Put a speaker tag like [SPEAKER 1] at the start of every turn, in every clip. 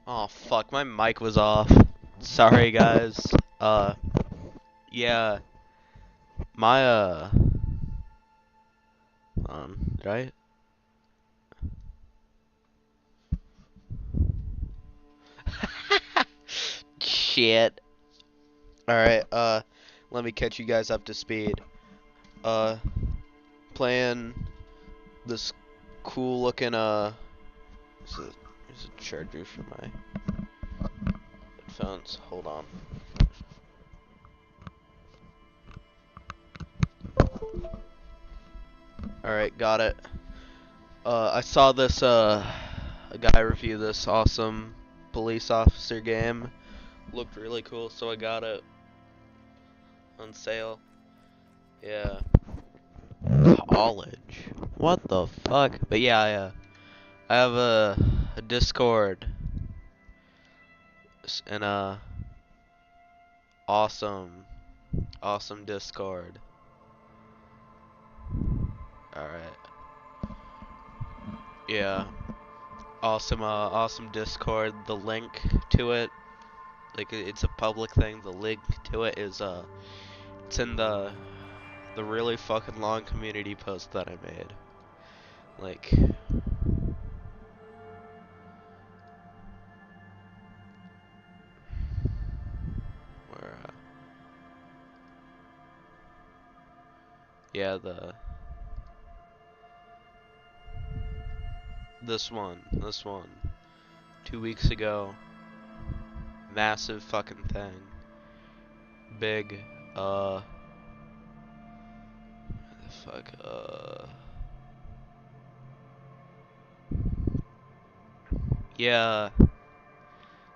[SPEAKER 1] Oh fuck, my mic was off. Sorry guys. Yeah, my right? Shit. Alright, let me catch you guys up to speed. Uh, Playing this cool looking, there's a charger for my headphones. Hold on. Alright, got it. I saw this, a guy review this awesome police officer game. Looked really cool, so I got it on sale. Yeah. College. What the fuck? But yeah, I have a Discord and a awesome Discord. All right. Yeah. Awesome Discord. The link to it, like it's a public thing. The link to it is it's in the really fucking long community post that I made. Like, where yeah, this one 2 weeks ago. Massive fucking thing. Big, fuck, yeah.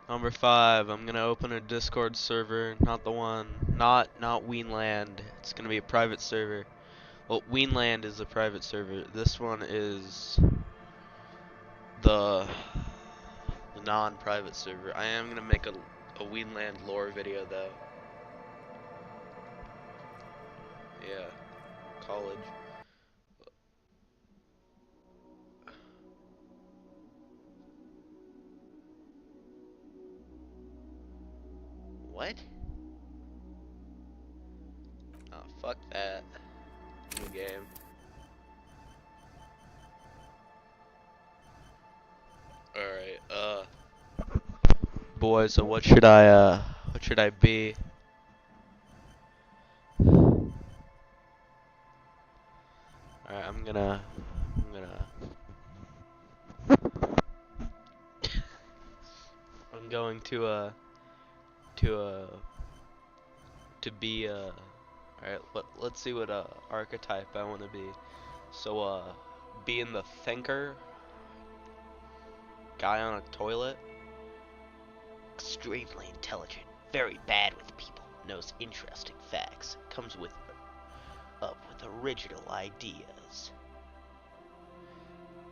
[SPEAKER 1] Number 5, I'm gonna open a Discord server, not the one, not Weenland. It's gonna be a private server. Well, Weenland is a private server. This one is the non-private server. I am gonna make a Weenland lore video though. Yeah, college. What? Oh, fuck that. New game. Alright, boys, so what should I be? Alright, I'm going to, to be, alright, let's see what, archetype I want to be. So, being the thinker, guy on a toilet. Extremely intelligent, very bad with people, knows interesting facts, comes up with original ideas.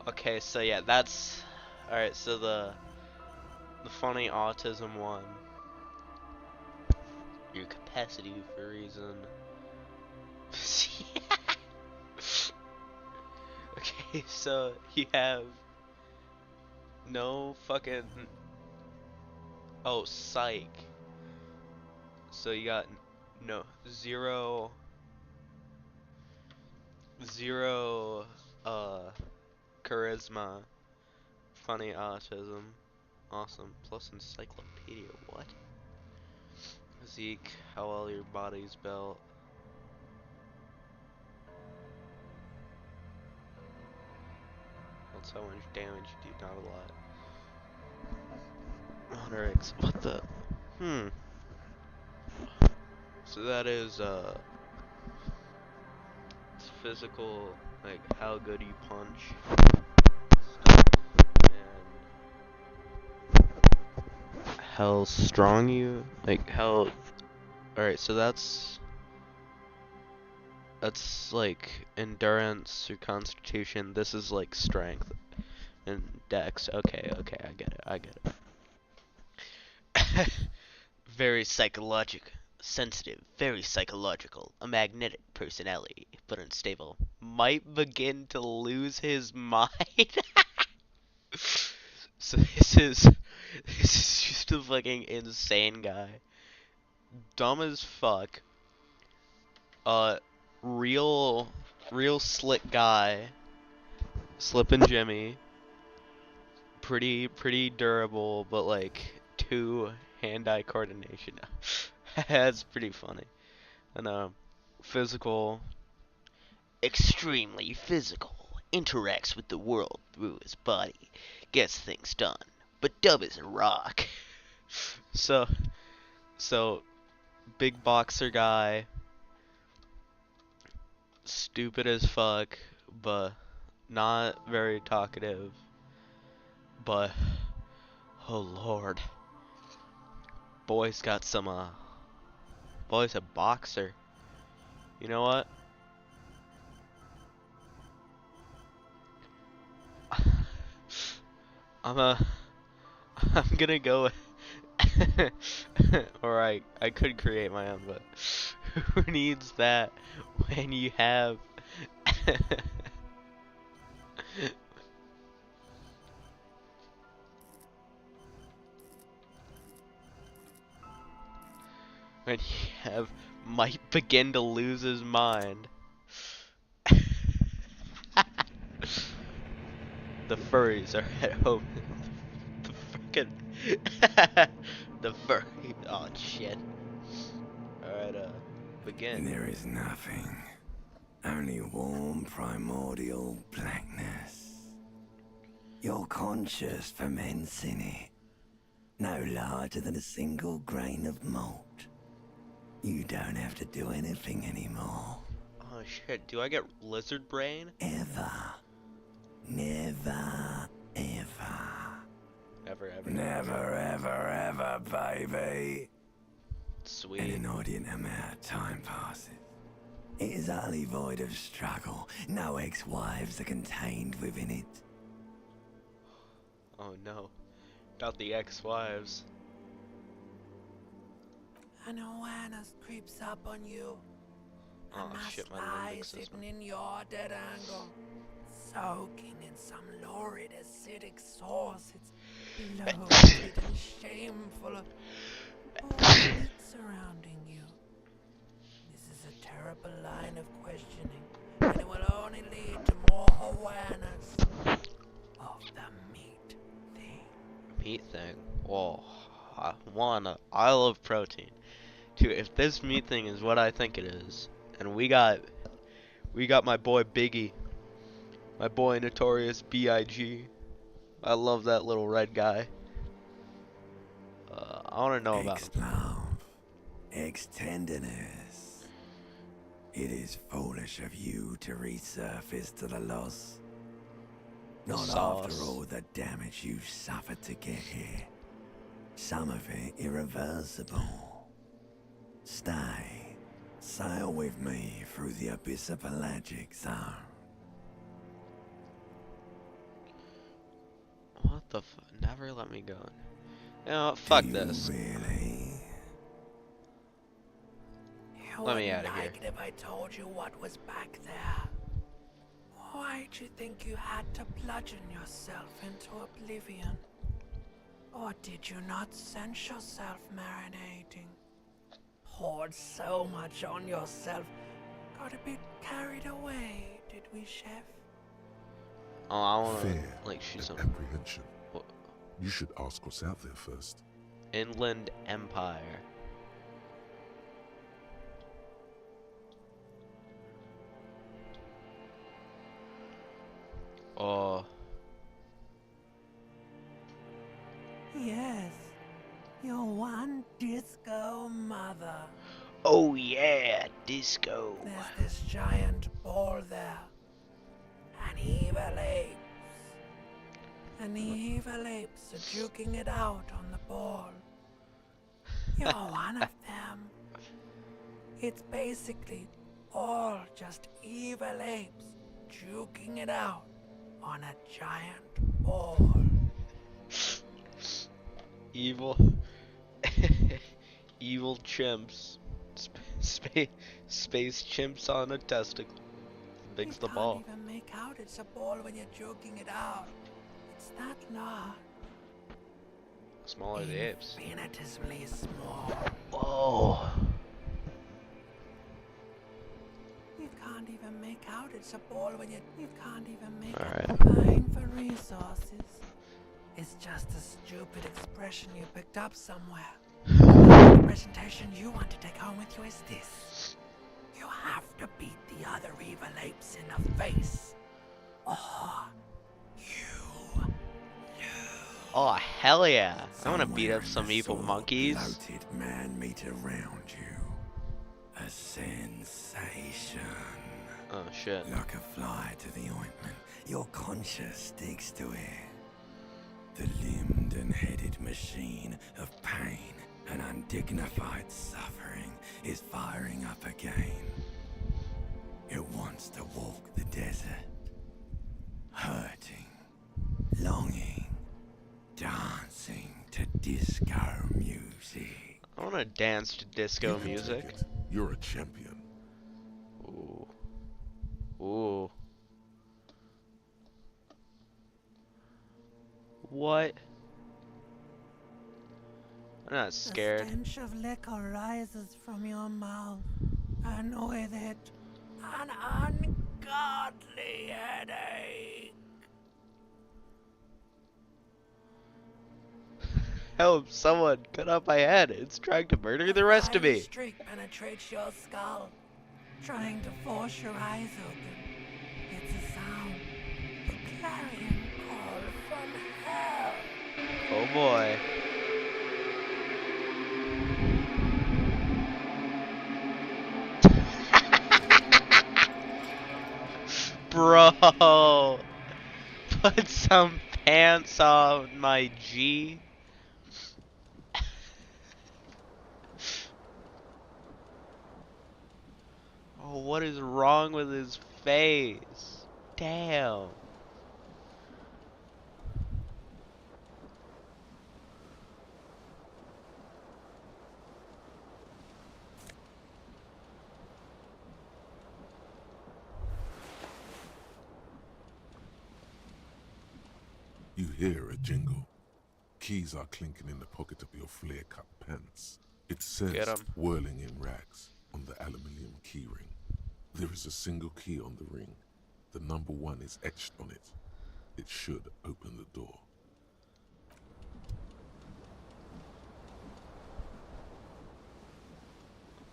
[SPEAKER 1] Okay, so yeah, that's alright. So the funny autism one, your capacity for reason. Okay, so you have no fucking psych. So you got no zero charisma, funny autism, awesome plus encyclopedia. What? Physique, how well your body's built. That's how much damage you do, not a lot. 100x. What the? So that is it's physical, like how good you punch, and how strong you, like how. Alright, so that's like endurance or constitution. This is like strength and dex. Okay, I get it. Very psychological, sensitive, very psychological, a magnetic personality, but unstable. Might begin to lose his mind. So this is This is just a fucking insane guy. Dumb as fuck. Uh, real, real slick guy. Slippin' Jimmy. Pretty durable, but like two hand-eye coordination. That's pretty funny. And physical, extremely physical. Interacts with the world through his body. Gets things done. But dumb as a rock. So, so big boxer guy. Stupid as fuck, but not very talkative. But oh lord, boy's got some boy's a boxer. You know what? I'm a I'm gonna go or I could create my own, but who needs that when you have when you have might begin to lose his mind. The furries are at home. The frickin' the furry. Oh shit. Alright, begin.
[SPEAKER 2] There is nothing. Only warm primordial blackness. Your conscious ferments in it. No larger than a single grain of malt. You don't have to do anything anymore.
[SPEAKER 1] Oh shit, do I get lizard brain?
[SPEAKER 2] Ever. Never, ever.
[SPEAKER 1] Never ever.
[SPEAKER 2] Never, ever, ever, baby.
[SPEAKER 1] Sweet.
[SPEAKER 2] An inordinate amount of time passes. It is utterly void of struggle. No ex-wives are contained within it.
[SPEAKER 1] Oh no. Got the ex-wives.
[SPEAKER 3] An awareness creeps up on you.
[SPEAKER 1] Oh shit, my limbic system.
[SPEAKER 3] Sitting in your dead angle, soaking in some lurid acidic sauce. It's bloated and shameful of all surrounding you. This is a terrible line of questioning, and it will only lead to more awareness of the meat thing.
[SPEAKER 1] Meat thing. Whoa. I love protein. Two, if this meat thing is what I think it is, and we got my boy Biggie, my boy Notorious B.I.G. I love that little red guy. I want to know about him.
[SPEAKER 2] Ex-love, ex-tenderness. It is foolish of you to resurface to the loss. Not
[SPEAKER 1] Sauce.
[SPEAKER 2] after all the damage you've suffered to get here. Some of it irreversible. Stay. Sail with me through the abyss of pelagic zone.
[SPEAKER 1] What the never let me go. You know what? Fuck
[SPEAKER 2] Do you
[SPEAKER 1] this.
[SPEAKER 2] really?
[SPEAKER 1] Let me out of here.
[SPEAKER 3] Like it if I told you what was back there. Why'd you think you had to bludgeon yourself into oblivion? Or did you not sense yourself marinating? Poured so much on yourself. Got a bit carried away, did we, Chef?
[SPEAKER 1] Oh, I want to
[SPEAKER 4] Fear
[SPEAKER 1] like shoot
[SPEAKER 4] and
[SPEAKER 1] some
[SPEAKER 4] apprehension.
[SPEAKER 1] What?
[SPEAKER 4] You should ask what's out there first.
[SPEAKER 1] Inland Empire. Oh.
[SPEAKER 3] Yes, your one disco mother.
[SPEAKER 1] Oh yeah, disco.
[SPEAKER 3] There's this giant ball there. And evil apes. And evil apes are juking it out on the ball. You're one of them. It's basically all just evil apes juking it out on a giant ball.
[SPEAKER 1] Evil. Evil chimps. Space chimps on a testicle. Big's the ball.
[SPEAKER 3] You can't even make out it's a ball when you're joking it out. It's that large.
[SPEAKER 1] Smaller the apes.
[SPEAKER 3] Infinitesimally small.
[SPEAKER 1] Oh.
[SPEAKER 3] You can't even make out it's a ball when you can't even make
[SPEAKER 1] Alright.
[SPEAKER 3] it vying for resources. It's just a stupid expression you picked up somewhere. The presentation you want to take home with you is this. You have to beat the other evil apes in the face. Or you lose.
[SPEAKER 1] Oh, hell yeah. I want to beat
[SPEAKER 2] Somewhere
[SPEAKER 1] up
[SPEAKER 2] in
[SPEAKER 1] some
[SPEAKER 2] the
[SPEAKER 1] evil
[SPEAKER 2] sort
[SPEAKER 1] monkeys.
[SPEAKER 2] bloated man meet around you. A sensation.
[SPEAKER 1] Oh, shit.
[SPEAKER 2] Like a fly to the ointment, your conscience sticks to it. The limbed and headed machine of pain and undignified suffering is firing up again. It wants to walk the desert, hurting, longing, dancing to disco music.
[SPEAKER 1] I want to dance to disco
[SPEAKER 4] You can
[SPEAKER 1] music.
[SPEAKER 4] take it. You're a champion.
[SPEAKER 1] Ooh. Ooh. What? I'm not scared.
[SPEAKER 3] The stench of liquor rises from your mouth, and with it, an ungodly headache.
[SPEAKER 1] Help, someone, cut off my head. It's trying to murder the rest of
[SPEAKER 3] A
[SPEAKER 1] me.
[SPEAKER 3] streak penetrates your skull, trying to force your eyes open. It's a sound, a clarion call from hell.
[SPEAKER 1] Oh boy. Bro, put some pants on my G. Oh, what is wrong with his face? Damn.
[SPEAKER 4] You hear a jingle. Keys are clinking in the pocket of your flare-cut pants. It
[SPEAKER 1] Get
[SPEAKER 4] says
[SPEAKER 1] 'em.
[SPEAKER 4] whirling in rags on the aluminium keyring. There is a single key on the ring. The number 1 is etched on it. It should open the door.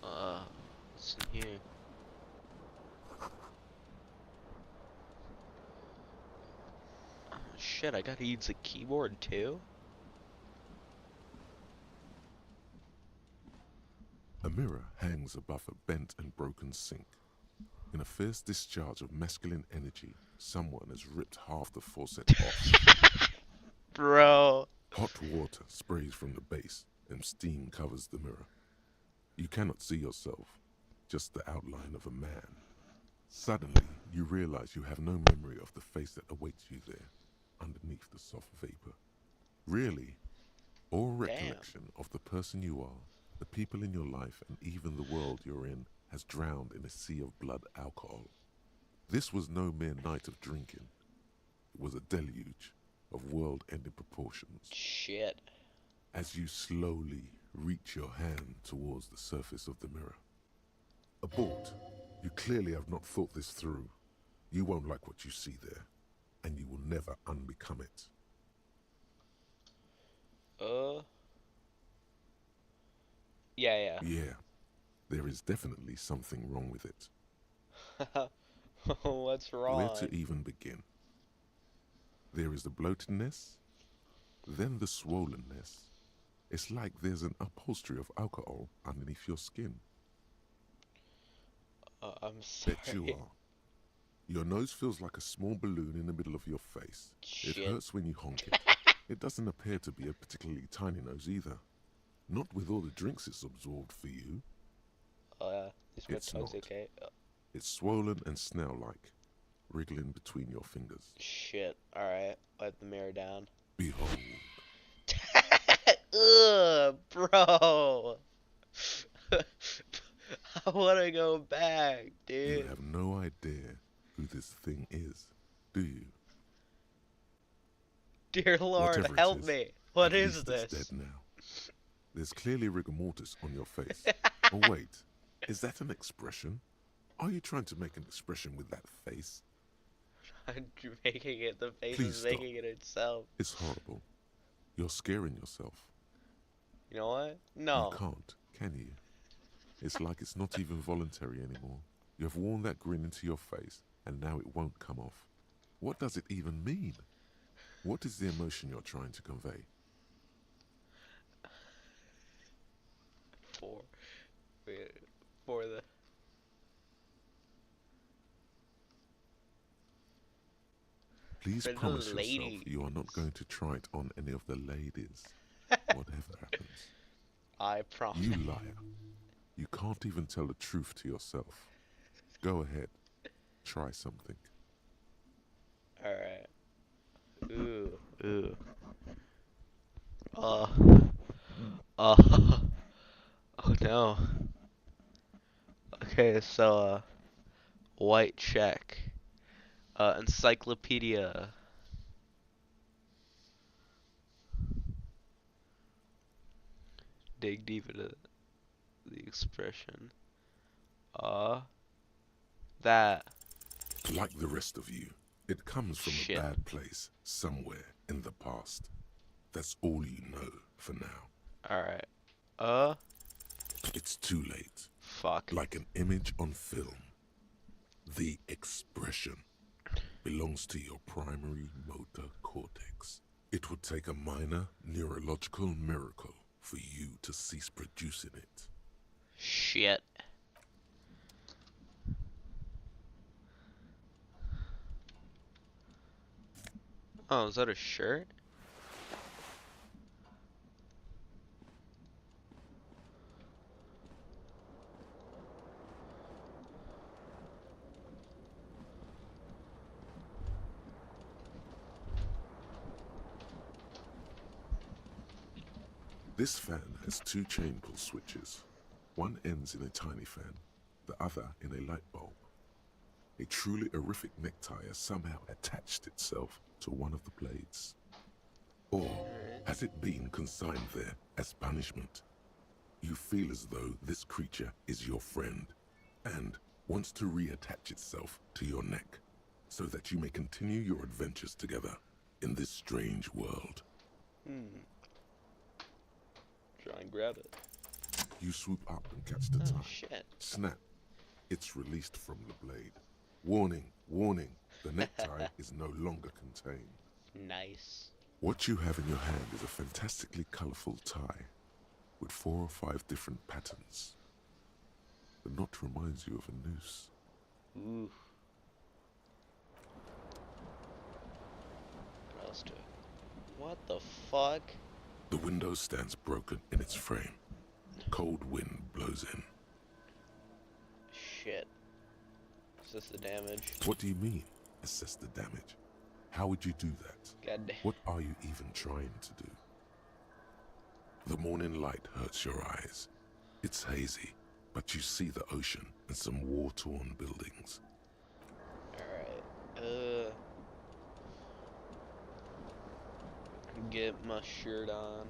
[SPEAKER 1] What's in here? Oh, shit, I gotta use the keyboard too?
[SPEAKER 4] A mirror hangs above a bent and broken sink. In a fierce discharge of masculine energy, someone has ripped half the faucet off.
[SPEAKER 1] Bro.
[SPEAKER 4] Hot water sprays from the base and steam covers the mirror. You cannot see yourself, just the outline of a man. Suddenly, you realize you have no memory of the face that awaits you there, underneath the soft vapor. Really, all recollection of the person you are, the people in your life, and even the world you're in has drowned in a sea of blood alcohol. This was no mere night of drinking. It was a deluge of world-ending proportions.
[SPEAKER 1] Shit.
[SPEAKER 4] As you slowly reach your hand towards the surface of the mirror. Abort. You clearly have not thought this through. You won't like what you see there, and you will never unbecome it.
[SPEAKER 1] Yeah.
[SPEAKER 4] Yeah, there is definitely something wrong with it.
[SPEAKER 1] What's wrong?
[SPEAKER 4] Where to even begin? There is the bloatedness, then the swollenness. It's like there's an upholstery of alcohol underneath your skin.
[SPEAKER 1] I'm sorry.
[SPEAKER 4] Bet you are. Your nose feels like a small balloon in the middle of your face.
[SPEAKER 1] Shit.
[SPEAKER 4] It hurts when you honk it. It doesn't appear to be a particularly tiny nose either. Not with all the drinks it's absorbed for you.
[SPEAKER 1] Is my
[SPEAKER 4] It's
[SPEAKER 1] tongue's
[SPEAKER 4] not.
[SPEAKER 1] okay?
[SPEAKER 4] It's swollen and snail-like, wriggling between your fingers.
[SPEAKER 1] Shit. Alright. Wipe the mirror down.
[SPEAKER 4] Behold.
[SPEAKER 1] Ugh, bro. I wanna go back,
[SPEAKER 4] You
[SPEAKER 1] dude.
[SPEAKER 4] have no idea who this thing is, do you?
[SPEAKER 1] Dear Lord,
[SPEAKER 4] Whatever it
[SPEAKER 1] help
[SPEAKER 4] is.
[SPEAKER 1] me. What
[SPEAKER 4] At
[SPEAKER 1] is
[SPEAKER 4] least it's dead
[SPEAKER 1] this?
[SPEAKER 4] now. There's clearly rigor mortis on your face. Oh wait, is that an expression? Are you trying to make an expression with that face?
[SPEAKER 1] I'm making it. The face
[SPEAKER 4] Please
[SPEAKER 1] is
[SPEAKER 4] stop.
[SPEAKER 1] making it itself.
[SPEAKER 4] It's horrible. You're scaring yourself.
[SPEAKER 1] You know what?
[SPEAKER 4] You
[SPEAKER 1] No.
[SPEAKER 4] can't, can you? It's like it's not even voluntary anymore. You have worn that grin into your face, and now it won't come off. What does it even mean? What is the emotion you're trying to convey?
[SPEAKER 1] For, for the.
[SPEAKER 4] Please
[SPEAKER 1] For the
[SPEAKER 4] promise yourself
[SPEAKER 1] lady.
[SPEAKER 4] you are not going to try it on any of the ladies. Whatever happens.
[SPEAKER 1] I promise.
[SPEAKER 4] You liar. You can't even tell the truth to yourself. Go ahead. Try something.
[SPEAKER 1] Alright. Ooh. Ooh. Uh. Uh. Oh no. Okay, so, white check. Encyclopedia. Dig deep into the expression. That.
[SPEAKER 4] Like the rest of you, it comes from
[SPEAKER 1] Shit.
[SPEAKER 4] a bad place somewhere in the past. That's all you know for now.
[SPEAKER 1] Alright.
[SPEAKER 4] It's too late.
[SPEAKER 1] Fuck.
[SPEAKER 4] Like an image on film. The expression belongs to your primary motor cortex. It would take a minor neurological miracle for you to cease producing it.
[SPEAKER 1] Shit. Oh, is that a shirt?
[SPEAKER 4] This fan has two chain pull switches. One ends in a tiny fan, the other in a light bulb. A truly horrific necktie has somehow attached itself to one of the blades. Or has it been consigned there as punishment? You feel as though this creature is your friend and wants to reattach itself to your neck so that you may continue your adventures together in this strange world.
[SPEAKER 1] Try and grab it.
[SPEAKER 4] You swoop up and catch the
[SPEAKER 1] Oh,
[SPEAKER 4] tie.
[SPEAKER 1] shit.
[SPEAKER 4] Snap. It's released from the blade. Warning, warning, the necktie is no longer contained.
[SPEAKER 1] Nice.
[SPEAKER 4] What you have in your hand is a fantastically colorful tie with 4 or 5 different patterns. The knot reminds you of a noose.
[SPEAKER 1] Ooh. What else do I... What the fuck?
[SPEAKER 4] The window stands broken in its frame. Cold wind blows in.
[SPEAKER 1] Shit. Is this the damage?
[SPEAKER 4] What do you mean, assess the damage? How would you do that?
[SPEAKER 1] God damn.
[SPEAKER 4] What are you even trying to do? The morning light hurts your eyes. It's hazy, but you see the ocean and some war-torn buildings.
[SPEAKER 1] Alright. Get my shirt on.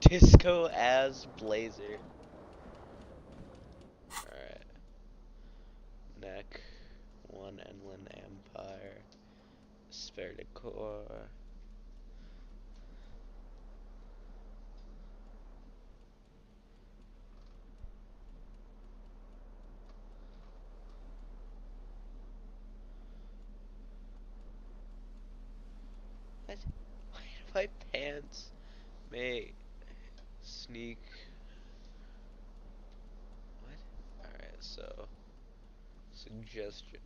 [SPEAKER 1] Disco as blazer. Alright. Neck. One Inland Empire. Spare decor. What? Why do my pants may sneak? What? Alright, so suggestion.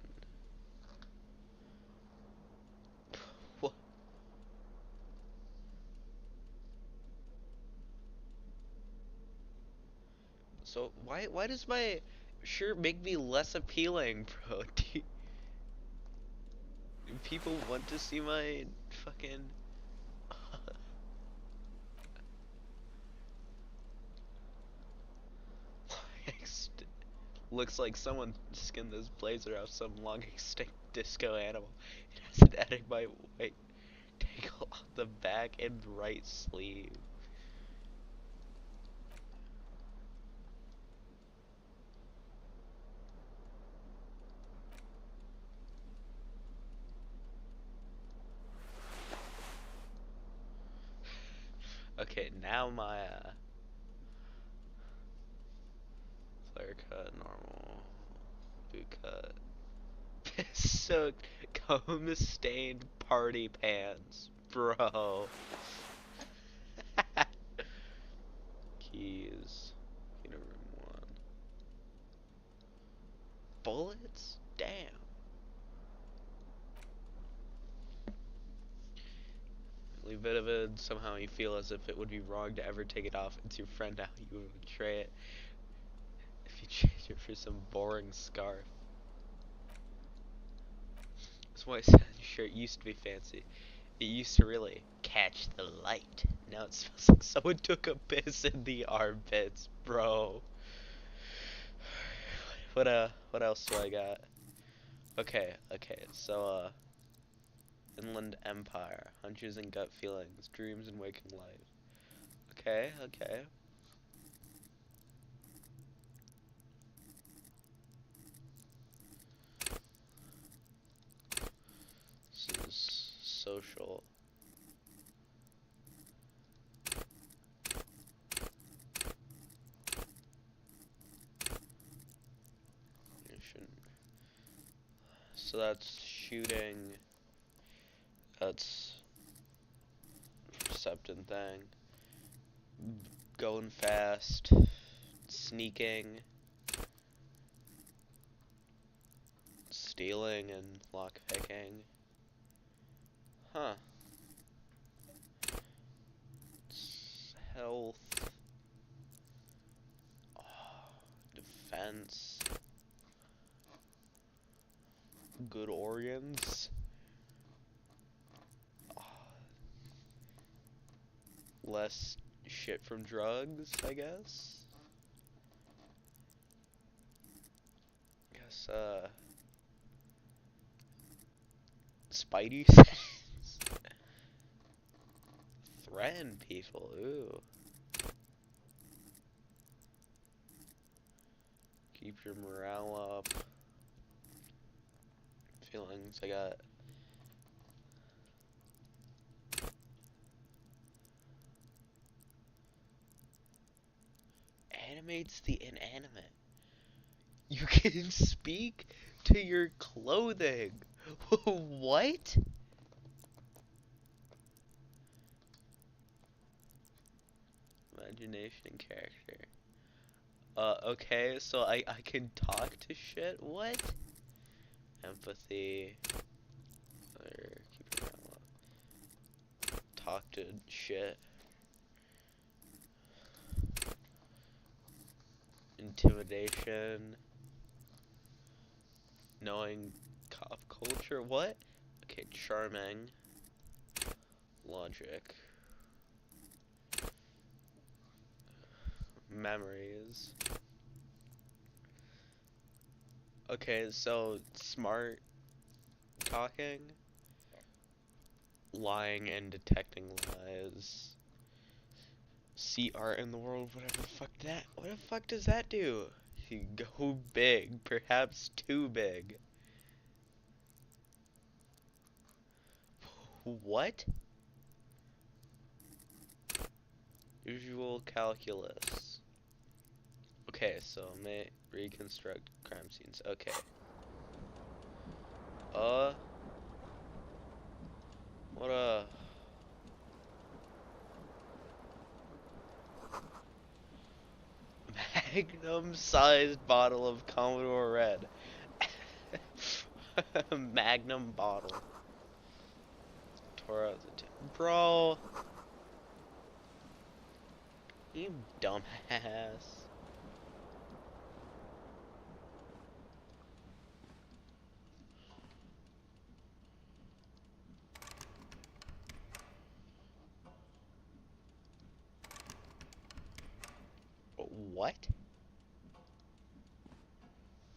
[SPEAKER 1] What? So why does my shirt make me less appealing, bro? Do people want to see my fucking Looks like someone skinned this blazer off some long extinct disco animal. It has an enigmatic white tangle on the back and right sleeve. Okay, now my flare cut, normal, boot cut, soaked, comb stained party pants, bro. Keys, key to room 1. Bullets? Damn. Leave bit of it. Somehow you feel as if it would be wrong to ever take it off. It's your friend now. You would betray it if you change it for some boring scarf. That's why I said your shirt used to be fancy. It used to really catch the light. Now it smells like someone took a piss in the armpits, bro. What else do I got? Okay, so Inland Empire, hunches and gut feelings, dreams and waking life. Okay. This is social. So that's shooting. That's perception thing. Going fast. Sneaking. Stealing and lockpicking. Huh. Health. Oh, defense. Good organs. Oh, less shit from drugs, I guess. Spidey sense. Threaten people, ooh. Keep your morale up. Feelings, I got animates the inanimate. You can speak to your clothing. What? Imagination and character. Okay, so I can talk to shit? What? Empathy. Or keep your mouth up. Talk to shit. Intimidation. Knowing cop culture. What? Okay, charming. Logic. Memories. Okay, so smart talking, lying and detecting lies. See art in the world, whatever the fuck that. What the fuck does that do? You go big, perhaps too big. What? Usual calculus. Okay, so may reconstruct crime scenes. Okay. What a magnum-sized bottle of Commodore Red. Magnum bottle. Tore out the bro. You dumbass. What?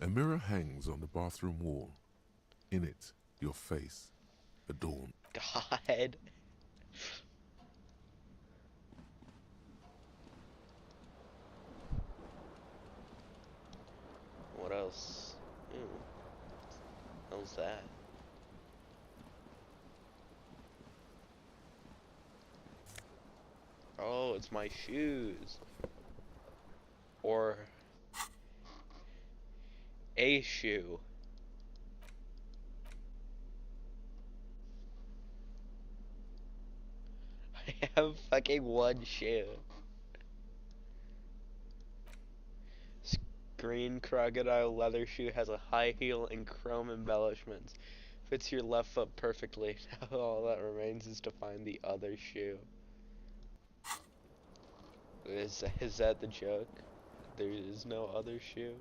[SPEAKER 4] A mirror hangs on the bathroom wall. In it, your face, adorned.
[SPEAKER 1] God. What else? Ooh, how's that? Oh, it's my shoes. Or a shoe. I have fucking one shoe. Green crocodile leather shoe has a high heel and chrome embellishments. Fits your left foot perfectly. Now all that remains is to find the other shoe. Is that the joke? There is no other shoe?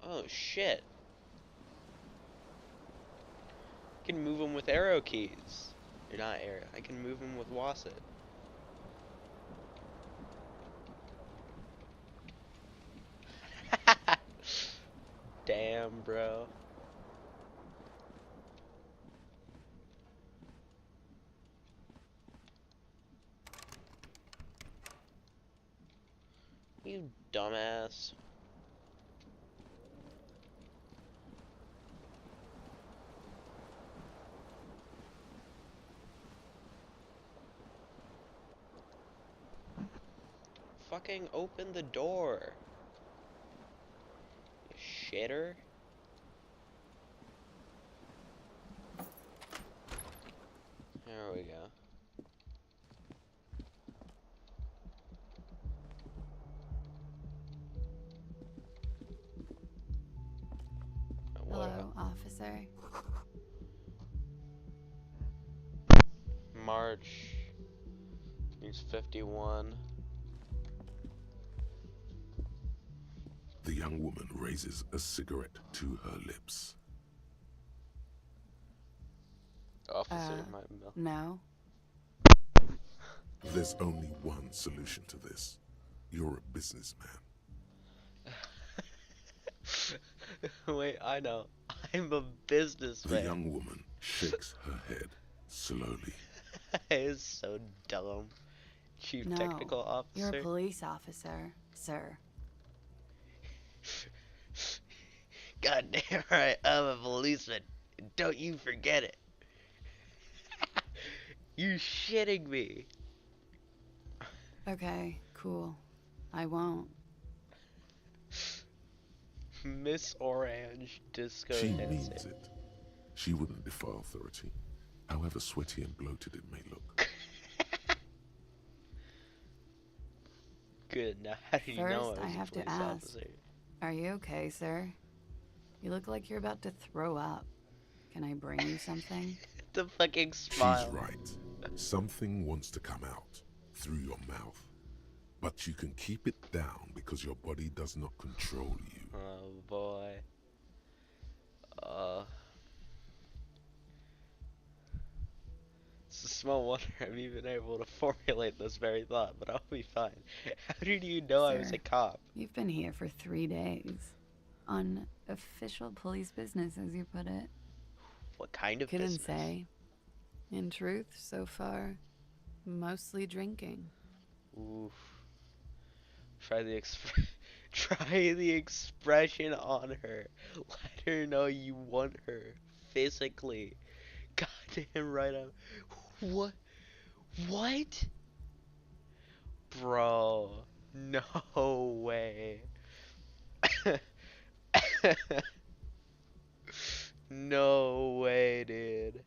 [SPEAKER 1] Oh shit. I can move them with arrow keys. Or not arrow. I can move them with WASD. Damn, bro. You dumbass. Fucking open the door. You shitter. There we go.
[SPEAKER 5] Hello, officer.
[SPEAKER 1] March. He's 51.
[SPEAKER 4] The young woman raises a cigarette to her lips.
[SPEAKER 1] Officer,
[SPEAKER 5] No.
[SPEAKER 4] There's only one solution to this. You're a businessman.
[SPEAKER 1] Wait, I know. I'm a
[SPEAKER 4] The
[SPEAKER 1] businessman.
[SPEAKER 4] young woman shakes her head slowly.
[SPEAKER 1] It's so dumb. Chief
[SPEAKER 5] No.
[SPEAKER 1] Technical Officer.
[SPEAKER 5] You're a police officer, sir.
[SPEAKER 1] God damn right, I'm a policeman. Don't you forget it. You shitting me.
[SPEAKER 5] Okay, cool. I won't.
[SPEAKER 1] Miss Orange Disco
[SPEAKER 4] She
[SPEAKER 1] Dancer.
[SPEAKER 4] means it. She wouldn't defy authority, however sweaty and bloated it may look.
[SPEAKER 1] Good, now how do you know
[SPEAKER 5] First,
[SPEAKER 1] I
[SPEAKER 5] I
[SPEAKER 1] was
[SPEAKER 5] have
[SPEAKER 1] a
[SPEAKER 5] to
[SPEAKER 1] police
[SPEAKER 5] ask.
[SPEAKER 1] officer?
[SPEAKER 5] Are you okay, sir? You look like you're about to throw up. Can I bring you something?
[SPEAKER 1] The fucking
[SPEAKER 4] She's
[SPEAKER 1] smile.
[SPEAKER 4] right. Something wants to come out through your mouth. But you can keep it down because your body does not control you.
[SPEAKER 1] Oh boy. It's a small wonder I'm even able to formulate this very thought, but I'll be fine. How did you know I was a
[SPEAKER 5] Sir,
[SPEAKER 1] cop?
[SPEAKER 5] You've been here for 3 days. On official police business, as you put it.
[SPEAKER 1] What kind of
[SPEAKER 5] Couldn't
[SPEAKER 1] business?
[SPEAKER 5] say. In truth, so far, mostly drinking.
[SPEAKER 1] Oof. Try the try the expression on her. Let her know you want her physically. Goddamn right. What? What? Bro, no way. No way, dude.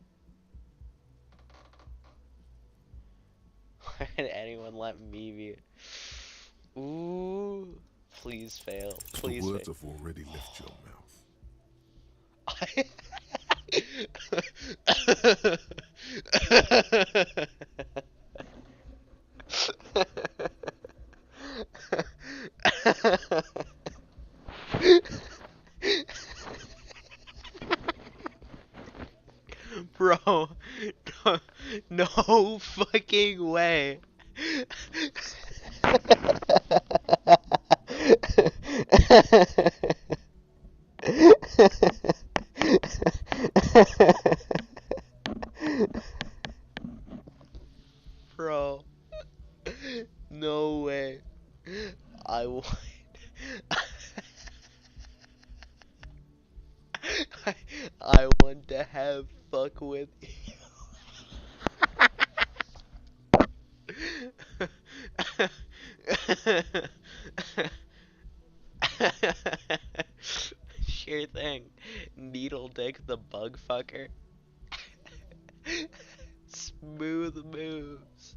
[SPEAKER 1] Why did anyone let me be? Ooh. Please fail.
[SPEAKER 4] The
[SPEAKER 1] Please
[SPEAKER 4] words
[SPEAKER 1] fail.
[SPEAKER 4] have already left your mouth.
[SPEAKER 1] Bro, no, no fucking way. Bro, no way. I want. I, I want to have fuck with you. Sure thing. Needle dick the bug fucker. Smooth moves.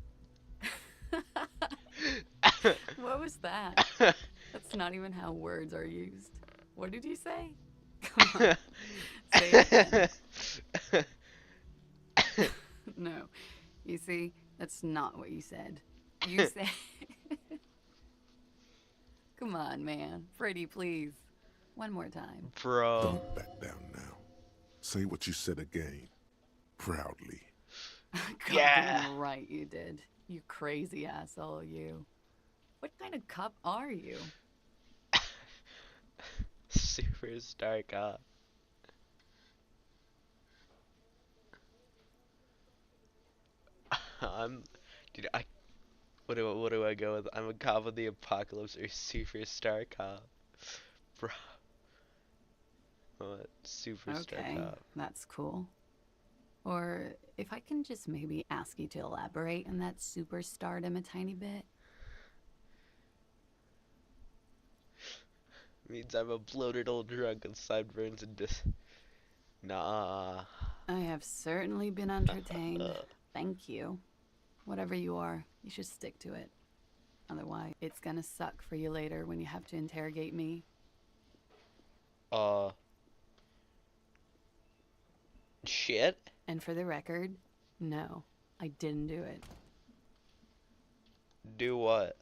[SPEAKER 5] What was that? That's not even how words are used. What did you say? Come on, say it again. No, you see, that's not what you said. You said. Come on, man. Pretty, please. One more time.
[SPEAKER 1] Bro.
[SPEAKER 4] Don't back down now. Say what you said again. Proudly.
[SPEAKER 1] Yeah.
[SPEAKER 5] Goddamn right you did. You crazy asshole, you. What kind of cup are you?
[SPEAKER 1] Superstar cop. I'm, dude. What do I go with? I'm a cop of the apocalypse or superstar cop, bro. What? Superstar
[SPEAKER 5] Okay,
[SPEAKER 1] cop.
[SPEAKER 5] that's cool. Or if I can just maybe ask you to elaborate on that superstardom a tiny bit.
[SPEAKER 1] Means I'm a bloated old drunk with sideburns and Nah.
[SPEAKER 5] I have certainly been entertained. Thank you. Whatever you are, you should stick to it. Otherwise, it's gonna suck for you later when you have to interrogate me.
[SPEAKER 1] Shit.
[SPEAKER 5] And for the record, no, I didn't do it.
[SPEAKER 1] Do what?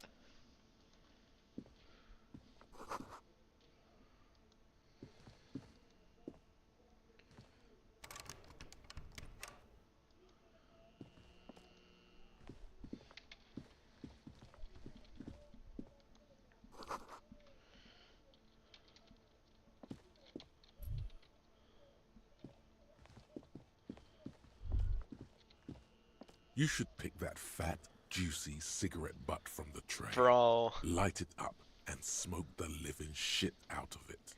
[SPEAKER 4] You should pick that fat, juicy cigarette butt from the tray.
[SPEAKER 1] Bro.
[SPEAKER 4] Light it up and smoke the living shit out of it.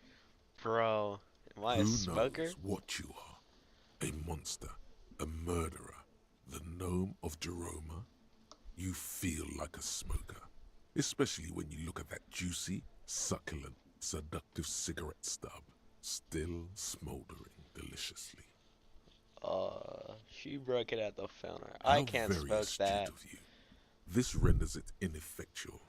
[SPEAKER 1] Bro. Am I a
[SPEAKER 4] Who
[SPEAKER 1] smoker?
[SPEAKER 4] knows what you are? A monster, a murderer, the gnome of Jeroma? You feel like a smoker, especially when you look at that juicy, succulent, seductive cigarette stub, still smoldering deliciously.
[SPEAKER 1] She broke it at the fountain.
[SPEAKER 4] How
[SPEAKER 1] I can't
[SPEAKER 4] very
[SPEAKER 1] smoke
[SPEAKER 4] astute
[SPEAKER 1] that.
[SPEAKER 4] of you. This renders it ineffectual.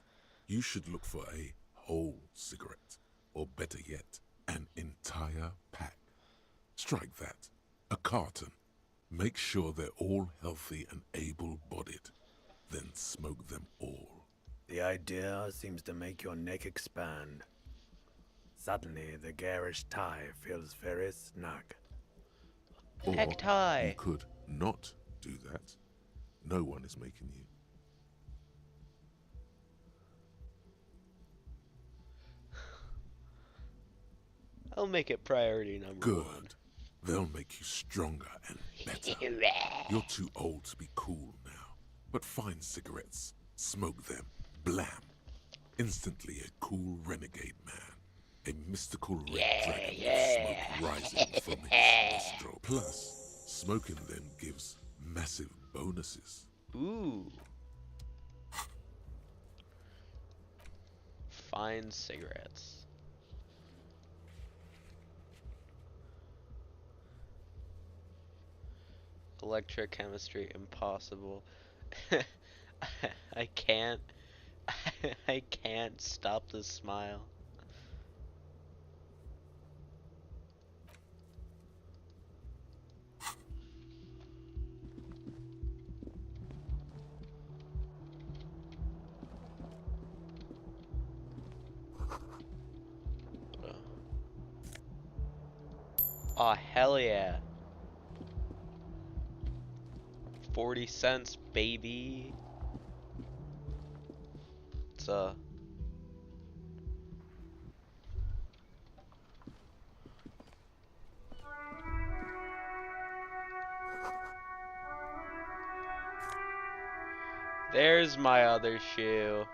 [SPEAKER 4] You should look for a whole cigarette, or better yet, an entire pack. Strike that. A carton. Make sure they're all healthy and able-bodied. Then smoke them all.
[SPEAKER 6] The idea seems to make your neck expand. Suddenly, the garish tie feels very snug.
[SPEAKER 4] Or
[SPEAKER 1] Necktie.
[SPEAKER 4] you could not do that. No one is making you.
[SPEAKER 1] I'll make it priority number
[SPEAKER 4] Good.
[SPEAKER 1] one.
[SPEAKER 4] They'll make you stronger and better. You're too old to be cool now. But find cigarettes, smoke them, blam. Instantly a cool renegade man. A mystical red dragon with smoke rising from his nostril. Plus, smoking them gives massive bonuses.
[SPEAKER 1] Ooh. Fine cigarettes. Electrochemistry impossible. I can't. I can't stop the smile. Oh, hell yeah. 40 cents, baby. It's there's my other shoe.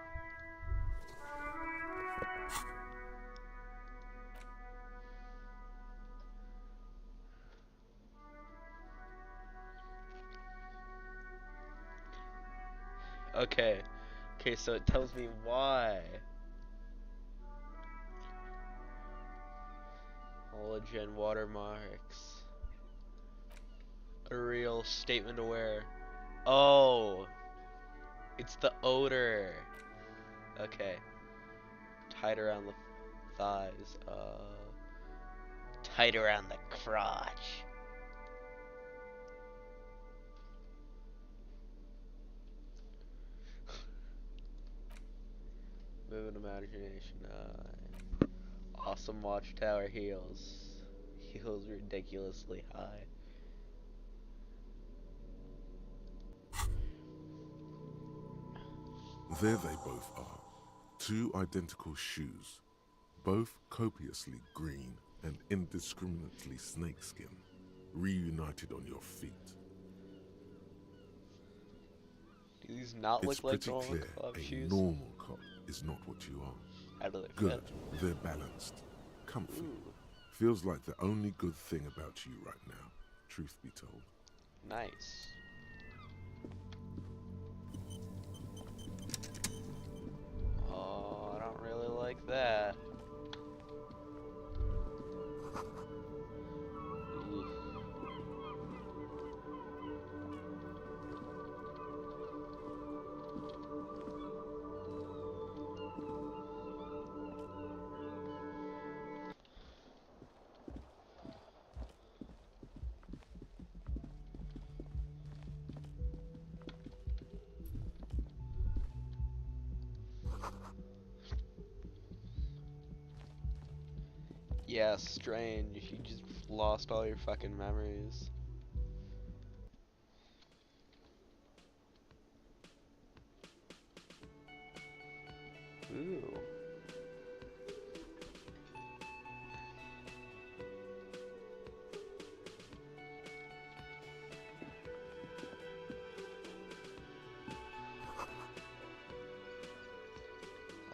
[SPEAKER 1] Okay. Okay, so it tells me why. Halogen watermarks. A real statement aware. Oh, it's the odor. Okay. Tight around the thighs. Tight around the crotch. Vivid imagination. Awesome watchtower heels. Heels ridiculously high.
[SPEAKER 4] There they both are. Two identical shoes, both copiously green and indiscriminately snakeskin, reunited on your feet.
[SPEAKER 1] Do these not
[SPEAKER 4] It's
[SPEAKER 1] look like
[SPEAKER 4] pretty
[SPEAKER 1] normal
[SPEAKER 4] clear
[SPEAKER 1] club
[SPEAKER 4] a
[SPEAKER 1] shoes?
[SPEAKER 4] normal cop is not what you are.
[SPEAKER 1] How do they
[SPEAKER 4] Good,
[SPEAKER 1] fit?
[SPEAKER 4] they're balanced, comfy.
[SPEAKER 1] Ooh,
[SPEAKER 4] Feels like the only good thing about you right now, truth be told.
[SPEAKER 1] nice. Oh, I don't really like that. Ooh. Yeah, strange. You just lost all your fucking memories. Ooh.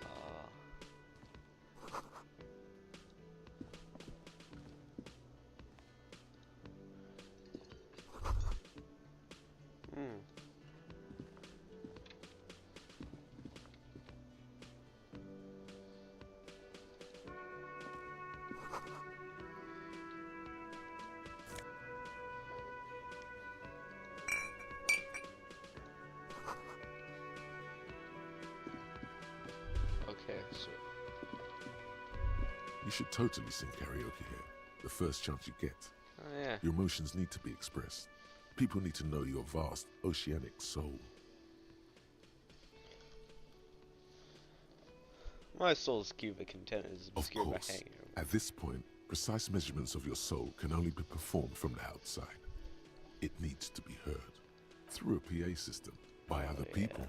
[SPEAKER 1] Uh, hmm. Okay, so
[SPEAKER 4] You should totally sing karaoke here, the first chance you get.
[SPEAKER 1] oh yeah.
[SPEAKER 4] Your emotions need to be expressed. People need to know your vast, oceanic soul.
[SPEAKER 1] My soul's cubic content is
[SPEAKER 4] Of
[SPEAKER 1] obscured by
[SPEAKER 4] course,
[SPEAKER 1] hanging.
[SPEAKER 4] at this point, precise measurements of your soul can only be performed from the outside. It needs to be heard through a PA system by other people,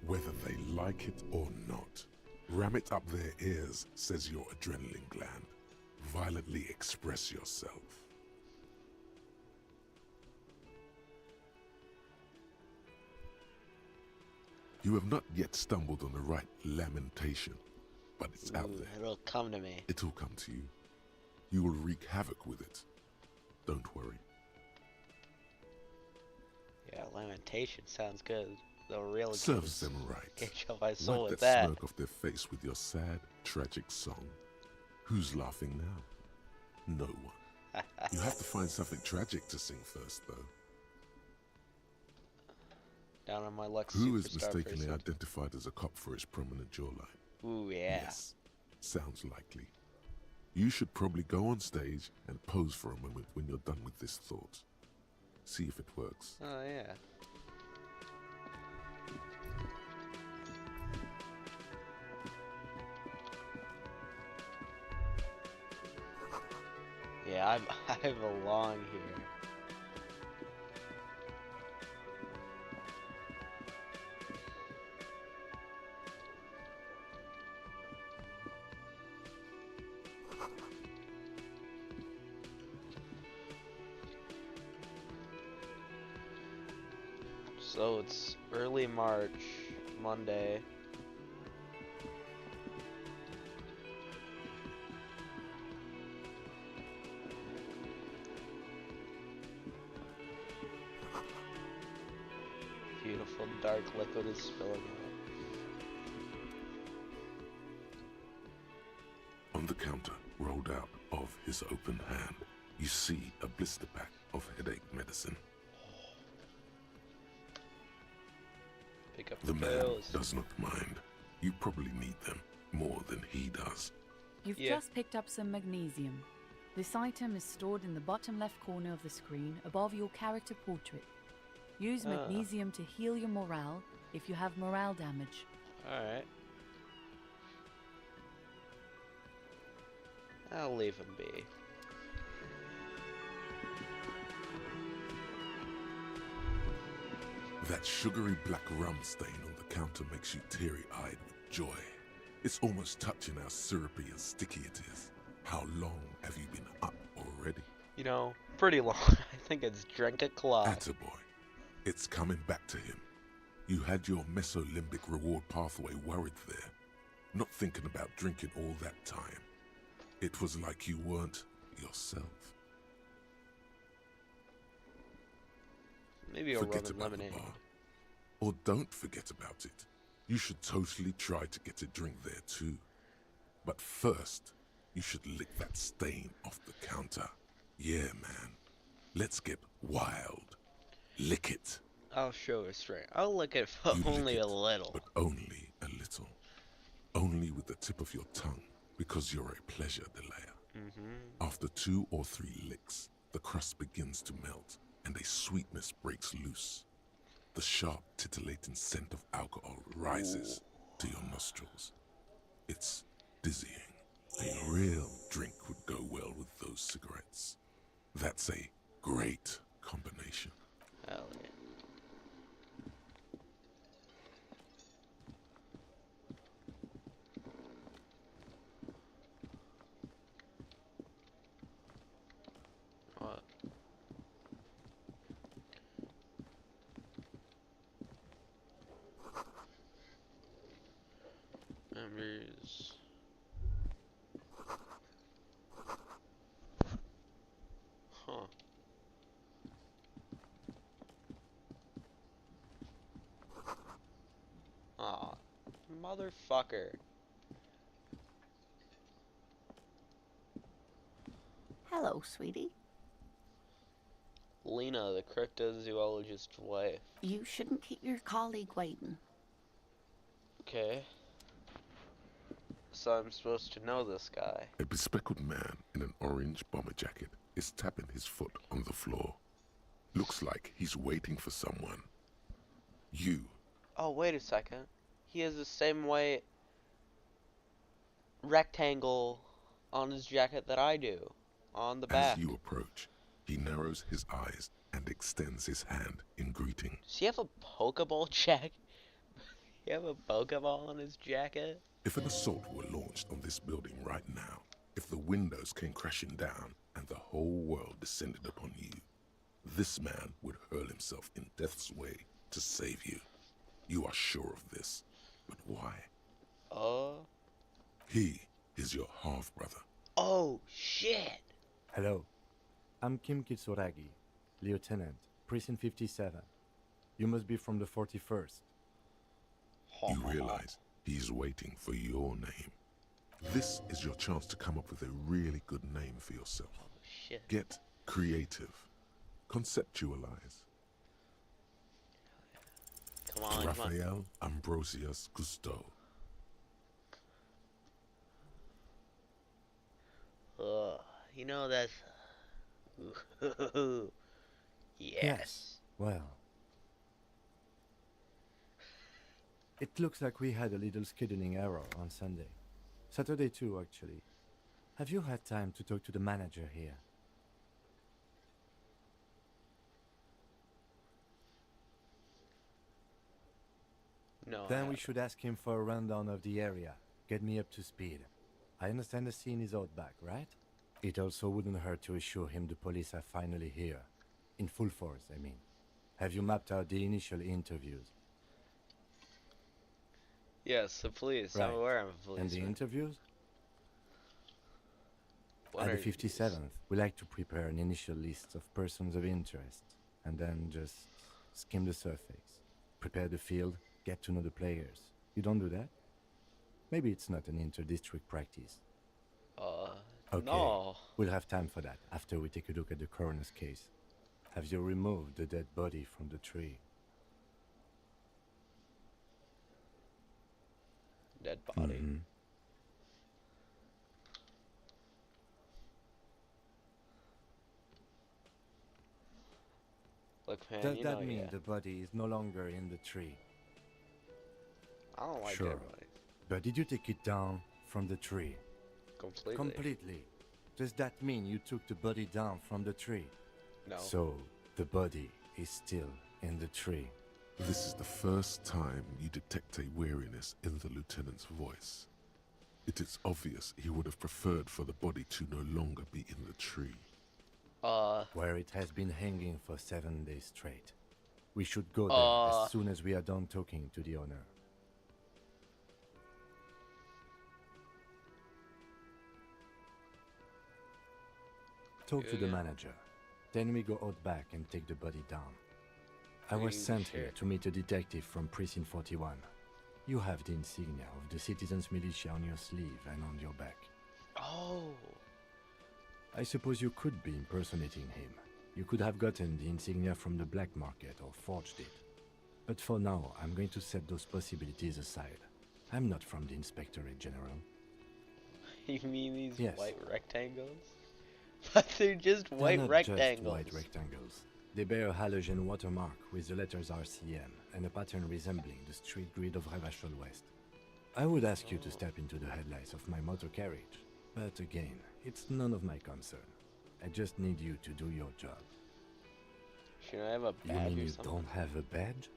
[SPEAKER 4] whether they like it or not. Ram it up their ears, says your adrenaline gland. Violently express yourself. You have not yet stumbled on the right lamentation, but it's out
[SPEAKER 1] Ooh,
[SPEAKER 4] there.
[SPEAKER 1] it'll come to me.
[SPEAKER 4] It'll come to you. You will wreak havoc with it. Don't worry.
[SPEAKER 1] Yeah, lamentation sounds good. The real
[SPEAKER 4] Serves them right.
[SPEAKER 1] Can't show my soul
[SPEAKER 4] Wipe
[SPEAKER 1] with
[SPEAKER 4] that
[SPEAKER 1] that.
[SPEAKER 4] smirk off their face with your sad, tragic song. Who's laughing now? No one. You have to find something tragic to sing first, though.
[SPEAKER 1] Down on my Lux
[SPEAKER 4] Who is
[SPEAKER 1] Superstar
[SPEAKER 4] mistakenly
[SPEAKER 1] person.
[SPEAKER 4] identified as a cop for his prominent jawline?
[SPEAKER 1] Ooh, yeah.
[SPEAKER 4] Yes, sounds likely. You should probably go on stage and pose for a moment when you're done with this thought. See if it works.
[SPEAKER 1] Oh, yeah. Yeah, I belong here. So it's early March, Monday. Beautiful dark liquid is spilling out.
[SPEAKER 4] On the counter, rolled out of his open hand, you see a blister pack of headache medicine.
[SPEAKER 1] Pick up
[SPEAKER 4] The man
[SPEAKER 1] pills.
[SPEAKER 4] does not mind. You probably need them more than he does.
[SPEAKER 5] You've
[SPEAKER 1] Yeah.
[SPEAKER 5] just picked up some magnesium. This item is stored in the bottom left corner of the screen above your character portrait. Use magnesium to heal your morale if you have morale damage.
[SPEAKER 1] Alright. I'll leave him be.
[SPEAKER 4] That sugary black rum stain on the counter makes you teary-eyed with joy. It's almost touching how syrupy and sticky it is. How long have you been up already?
[SPEAKER 1] You know, pretty long. I think it's drink a clock.
[SPEAKER 4] Attaboy. It's coming back to him. You had your mesolimbic reward pathway worried there, not thinking about drinking all that time. It was like you weren't yourself.
[SPEAKER 1] Maybe a
[SPEAKER 4] Forget
[SPEAKER 1] rum and
[SPEAKER 4] about the
[SPEAKER 1] lemonade.
[SPEAKER 4] bar. Or don't forget about it. You should totally try to get a drink there too. But first, you should lick that stain off the counter. Yeah, man. Let's get wild. Lick it.
[SPEAKER 1] I'll show restraint. I'll lick it for
[SPEAKER 4] You lick
[SPEAKER 1] only a
[SPEAKER 4] it,
[SPEAKER 1] little.
[SPEAKER 4] but only a little. Only with the tip of your tongue, because you're a pleasure, Delaya. After 2 or 3 licks, the crust begins to melt, and a sweetness breaks loose. The sharp, titillating scent of alcohol rises to your nostrils. It's dizzying. A real drink would go well with those cigarettes. That's a great combination.
[SPEAKER 1] Hell yeah. What? Memories. Huh. Aw, motherfucker.
[SPEAKER 7] Hello, sweetie.
[SPEAKER 1] Lena, the cryptozoologist's wife.
[SPEAKER 7] You shouldn't keep your colleague waiting.
[SPEAKER 1] Okay. So I'm supposed to know this guy.
[SPEAKER 4] A bespectacled man in an orange bomber jacket is tapping his foot on the floor. Looks like he's waiting for someone. You.
[SPEAKER 1] Oh, wait a second. He has the same white rectangle on his jacket that I do. On the back.
[SPEAKER 4] As you approach, he narrows his eyes and extends his hand in greeting.
[SPEAKER 1] Does he have a Pokeball jacket? He have a Pokeball on his jacket?
[SPEAKER 4] If an assault were launched on this building right now, if the windows came crashing down and the whole world descended upon you, this man would hurl himself in death's way to save you. You are sure of this. But why? He is your half-brother.
[SPEAKER 1] Oh, shit.
[SPEAKER 8] Hello. I'm Kim Kitsuragi, Lieutenant, Precinct 57. You must be from the 41st.
[SPEAKER 4] You realize he's waiting for your name. This is your chance to come up with a really good name for yourself.
[SPEAKER 1] Oh, shit.
[SPEAKER 4] Get creative. Conceptualize.
[SPEAKER 1] Come on, come on.
[SPEAKER 4] Raphael Ambrosius Cousteau.
[SPEAKER 1] You know that's... Yes.
[SPEAKER 8] Well. It looks like we had a little scheduling error on Sunday. Saturday too, actually. Have you had time to talk to the manager here?
[SPEAKER 1] No, I
[SPEAKER 8] Then we
[SPEAKER 1] haven't.
[SPEAKER 8] should ask him for a rundown of the area. Get me up to speed. I understand the scene is out back, right? It also wouldn't hurt to assure him the police are finally here. In full force, I mean. Have you mapped out the initial interviews?
[SPEAKER 1] Yes, the police. I'm
[SPEAKER 8] Right.
[SPEAKER 1] aware I'm a
[SPEAKER 8] And the
[SPEAKER 1] policeman.
[SPEAKER 8] interviews?
[SPEAKER 1] What
[SPEAKER 8] At the
[SPEAKER 1] are
[SPEAKER 8] 57th, we like to prepare an initial list of persons of interest, and then just skim the surface. Prepare the field, get to know the players. You don't do that? Maybe it's not an inter-district practice. Okay,
[SPEAKER 1] No.
[SPEAKER 8] we'll have time for that after we take a look at the coroner's case. Have you removed the dead body from the tree?
[SPEAKER 1] Dead body.
[SPEAKER 8] Mhm.
[SPEAKER 1] Look, man,
[SPEAKER 8] Does
[SPEAKER 1] you
[SPEAKER 8] that
[SPEAKER 1] know,
[SPEAKER 8] mean
[SPEAKER 1] yeah.
[SPEAKER 8] the body is no longer in the tree?
[SPEAKER 1] I don't like
[SPEAKER 8] Sure.
[SPEAKER 1] dead bodies.
[SPEAKER 8] But did you take it down from the tree?
[SPEAKER 1] Completely.
[SPEAKER 8] Completely. Does that mean you took the body down from the tree?
[SPEAKER 1] No.
[SPEAKER 8] So, the body is still in the tree.
[SPEAKER 4] This is the first time you detect a weariness in the lieutenant's voice. It is obvious he would have preferred for the body to no longer be in the tree.
[SPEAKER 8] Where it has been hanging for 7 days straight. We should go there as soon as we are done talking to the owner. Talk to the manager. Then we go out back and take the body down. I was sent here to meet a detective from Precinct 41. You have the insignia of the Citizens Militia on your sleeve and on your back.
[SPEAKER 1] Oh.
[SPEAKER 8] I suppose you could be impersonating him. You could have gotten the insignia from the black market or forged it. But for now, I'm going to set those possibilities aside. I'm not from the Inspectorate General.
[SPEAKER 1] You mean these
[SPEAKER 8] Yes.
[SPEAKER 1] white rectangles? But they're just
[SPEAKER 8] They're
[SPEAKER 1] white
[SPEAKER 8] not
[SPEAKER 1] rectangles.
[SPEAKER 8] just white rectangles. They bear a halogen watermark with the letters RCM and a pattern resembling the street grid of Revachol West. I would ask you to step into the headlights of my motor carriage, but again, it's none of my concern. I just need you to do your job.
[SPEAKER 1] Should I have a
[SPEAKER 8] You
[SPEAKER 1] badge
[SPEAKER 8] mean
[SPEAKER 1] or
[SPEAKER 8] you
[SPEAKER 1] something?
[SPEAKER 8] don't have a badge?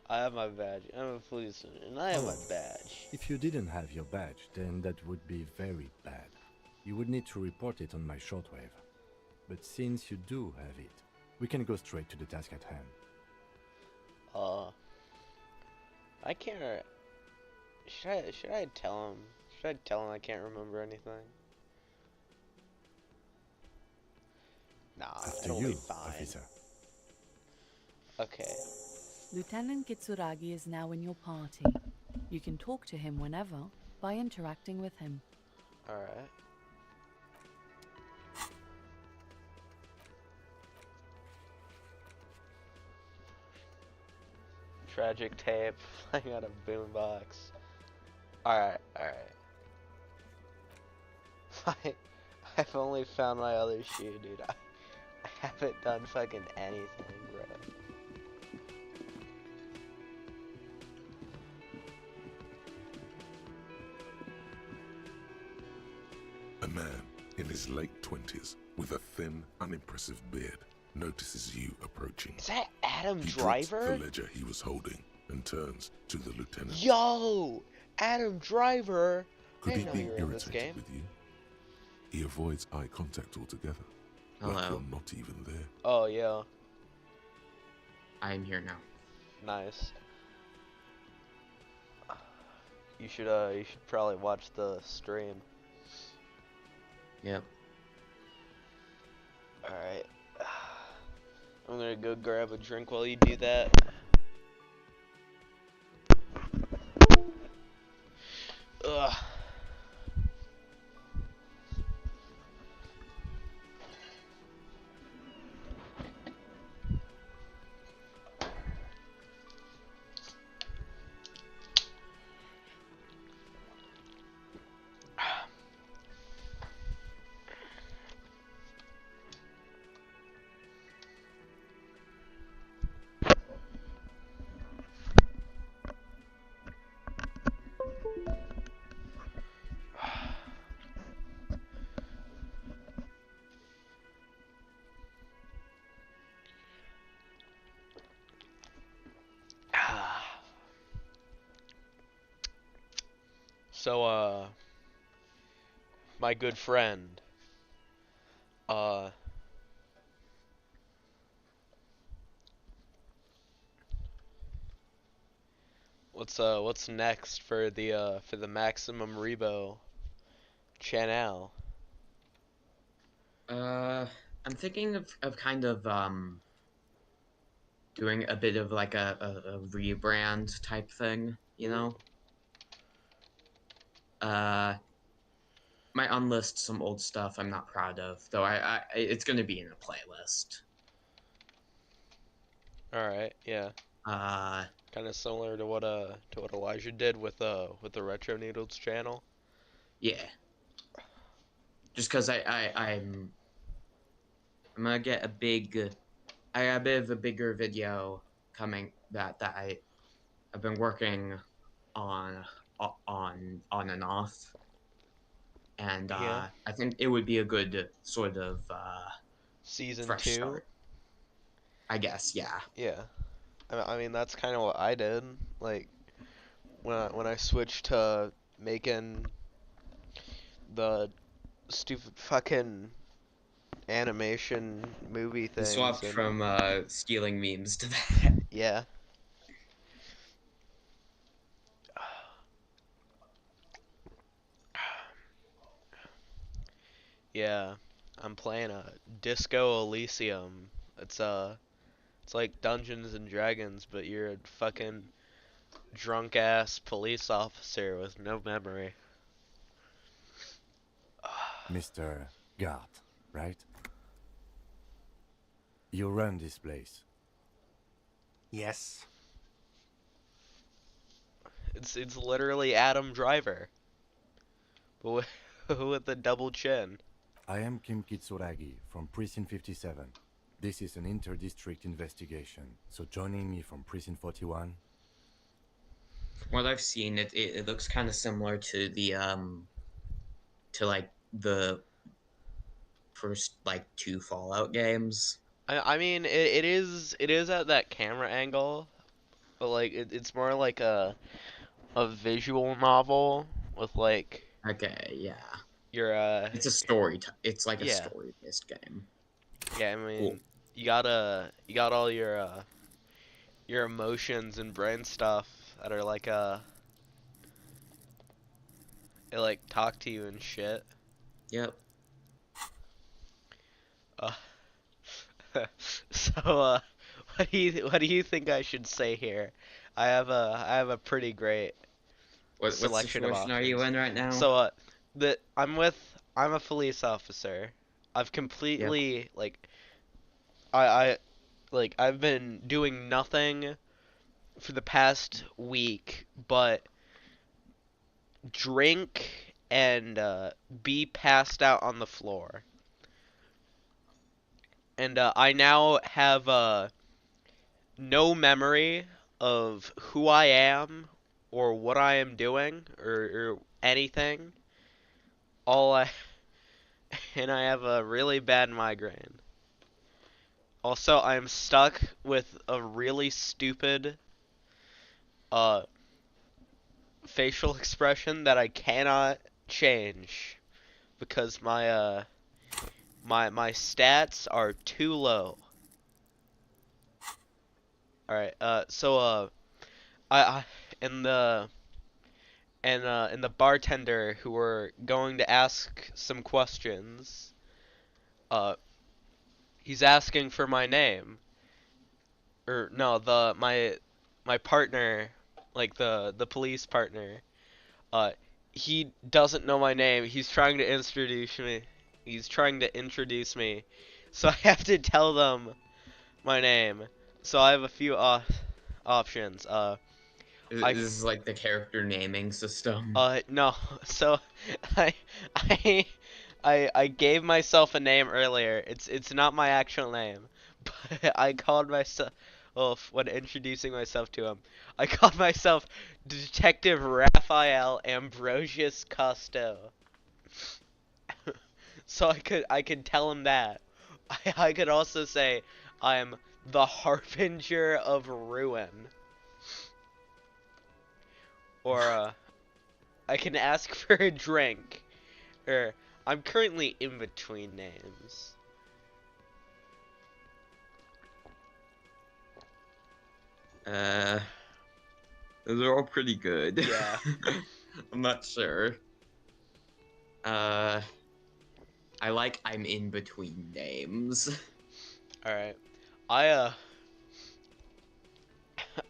[SPEAKER 1] I have my badge. I'm a policeman, and I have my badge.
[SPEAKER 8] If you didn't have your badge, then that would be very bad. You would need to report it on my shortwave. But since you do have it, we can go straight to the task at hand.
[SPEAKER 1] I can't. Should I tell him? Should I tell him I can't remember anything? Nah,
[SPEAKER 8] After
[SPEAKER 1] it'll
[SPEAKER 8] you,
[SPEAKER 1] be fine.
[SPEAKER 8] officer.
[SPEAKER 1] Okay.
[SPEAKER 5] Lieutenant Kitsuragi is now in your party. You can talk to him whenever by interacting with him.
[SPEAKER 1] All right. Tragic tape playing on a boombox. Alright, alright. I've only found my other shoe, dude. I haven't done fucking anything, bro.
[SPEAKER 4] A man in his late 20s with a thin, unimpressive beard notices you approaching.
[SPEAKER 1] Is that Adam
[SPEAKER 4] He drops
[SPEAKER 1] Driver?
[SPEAKER 4] the ledger he was holding and turns to the lieutenant.
[SPEAKER 1] Yo! Adam Driver!
[SPEAKER 4] Could
[SPEAKER 1] I
[SPEAKER 4] he
[SPEAKER 1] didn't know
[SPEAKER 4] be
[SPEAKER 1] you were in this
[SPEAKER 4] irritated
[SPEAKER 1] game.
[SPEAKER 4] with you? He avoids eye contact altogether. Like
[SPEAKER 9] Hello.
[SPEAKER 4] you're not even there.
[SPEAKER 1] Oh, yeah.
[SPEAKER 9] I am here now.
[SPEAKER 1] Nice. You should probably watch the stream.
[SPEAKER 9] Yep.
[SPEAKER 1] Alright. I'm gonna go grab a drink while you do that. Ugh. So, my good friend, uh, what's next for the Maximum Rebo channel?
[SPEAKER 9] I'm thinking of kind of doing a bit of like a rebrand type thing, you know? Uh, might unlist some old stuff I'm not proud of, though it's gonna be in a playlist.
[SPEAKER 1] All right, yeah,
[SPEAKER 9] Uh,
[SPEAKER 1] kind of similar to what Elijah did with the Retro Noodles channel.
[SPEAKER 9] yeah. Just because I'm gonna get a big, I got a bit of a bigger video coming that I've been working on on and off, and
[SPEAKER 1] Yeah,
[SPEAKER 9] I think it would be a good sort of
[SPEAKER 1] season
[SPEAKER 9] fresh
[SPEAKER 1] two.
[SPEAKER 9] start. I guess, yeah.
[SPEAKER 1] Yeah, I mean that's kind of what I did. Like when I switched to making the stupid fucking animation movie
[SPEAKER 9] You
[SPEAKER 1] things
[SPEAKER 9] swapped
[SPEAKER 1] and
[SPEAKER 9] from stealing memes to that.
[SPEAKER 1] yeah. Yeah, I'm playing a Disco Elysium. It's like Dungeons and Dragons, but you're a fucking drunk ass police officer with no memory.
[SPEAKER 8] Mr. Gart, right? You run this place.
[SPEAKER 6] Yes.
[SPEAKER 1] It's literally Adam Driver, but with, with a double chin.
[SPEAKER 8] I am Kim Kitsuragi from Precinct 57. This is an inter-district investigation, so joining me from Precinct 41.
[SPEAKER 9] From what I've seen, it looks kind of similar to the to like the first like two Fallout games.
[SPEAKER 1] I mean it is at that camera angle, but like it's more like a visual novel with like
[SPEAKER 9] Okay, yeah.
[SPEAKER 1] your
[SPEAKER 9] It's a story. It's like a
[SPEAKER 1] yeah.
[SPEAKER 9] story-based game.
[SPEAKER 1] Yeah, I
[SPEAKER 9] Cool.
[SPEAKER 1] mean, you got all your emotions and brain stuff that are like they like talk to you and shit.
[SPEAKER 9] Yep.
[SPEAKER 1] Uh, so what do you think I should say here? I have a pretty great
[SPEAKER 9] What
[SPEAKER 1] selection of
[SPEAKER 9] situation are you
[SPEAKER 1] options.
[SPEAKER 9] in right now?
[SPEAKER 1] So I'm a police officer. I've
[SPEAKER 9] Yep.
[SPEAKER 1] completely I like I've been doing nothing for the past week but drink and be passed out on the floor. And I now have no memory of who I am or what I am doing or anything. All I and I have a really bad migraine. Also, I'm stuck with a really stupid uh facial expression that I cannot change because my stats are too low. All right. I and the bartender who were going to ask some questions. Uh, he's asking for my name. Or no, my partner, like the police partner. Uh, he doesn't know my name. He's trying to introduce me. He's trying to introduce me. So I have to tell them my name. So I have a few options.
[SPEAKER 9] This
[SPEAKER 1] I
[SPEAKER 9] is like the character naming system.
[SPEAKER 1] no. So I I I gave myself a name earlier. It's not my actual name, but I called myself when introducing myself to him. I called myself Detective Raphael Ambrosius Costo. So I could tell him that. I could also say I'm the Harbinger of Ruin. Or I can ask for a drink. Or, I'm currently in between names.
[SPEAKER 9] Those are all pretty good.
[SPEAKER 1] Yeah.
[SPEAKER 9] I'm not sure. I like I'm in between names.
[SPEAKER 1] Alright. I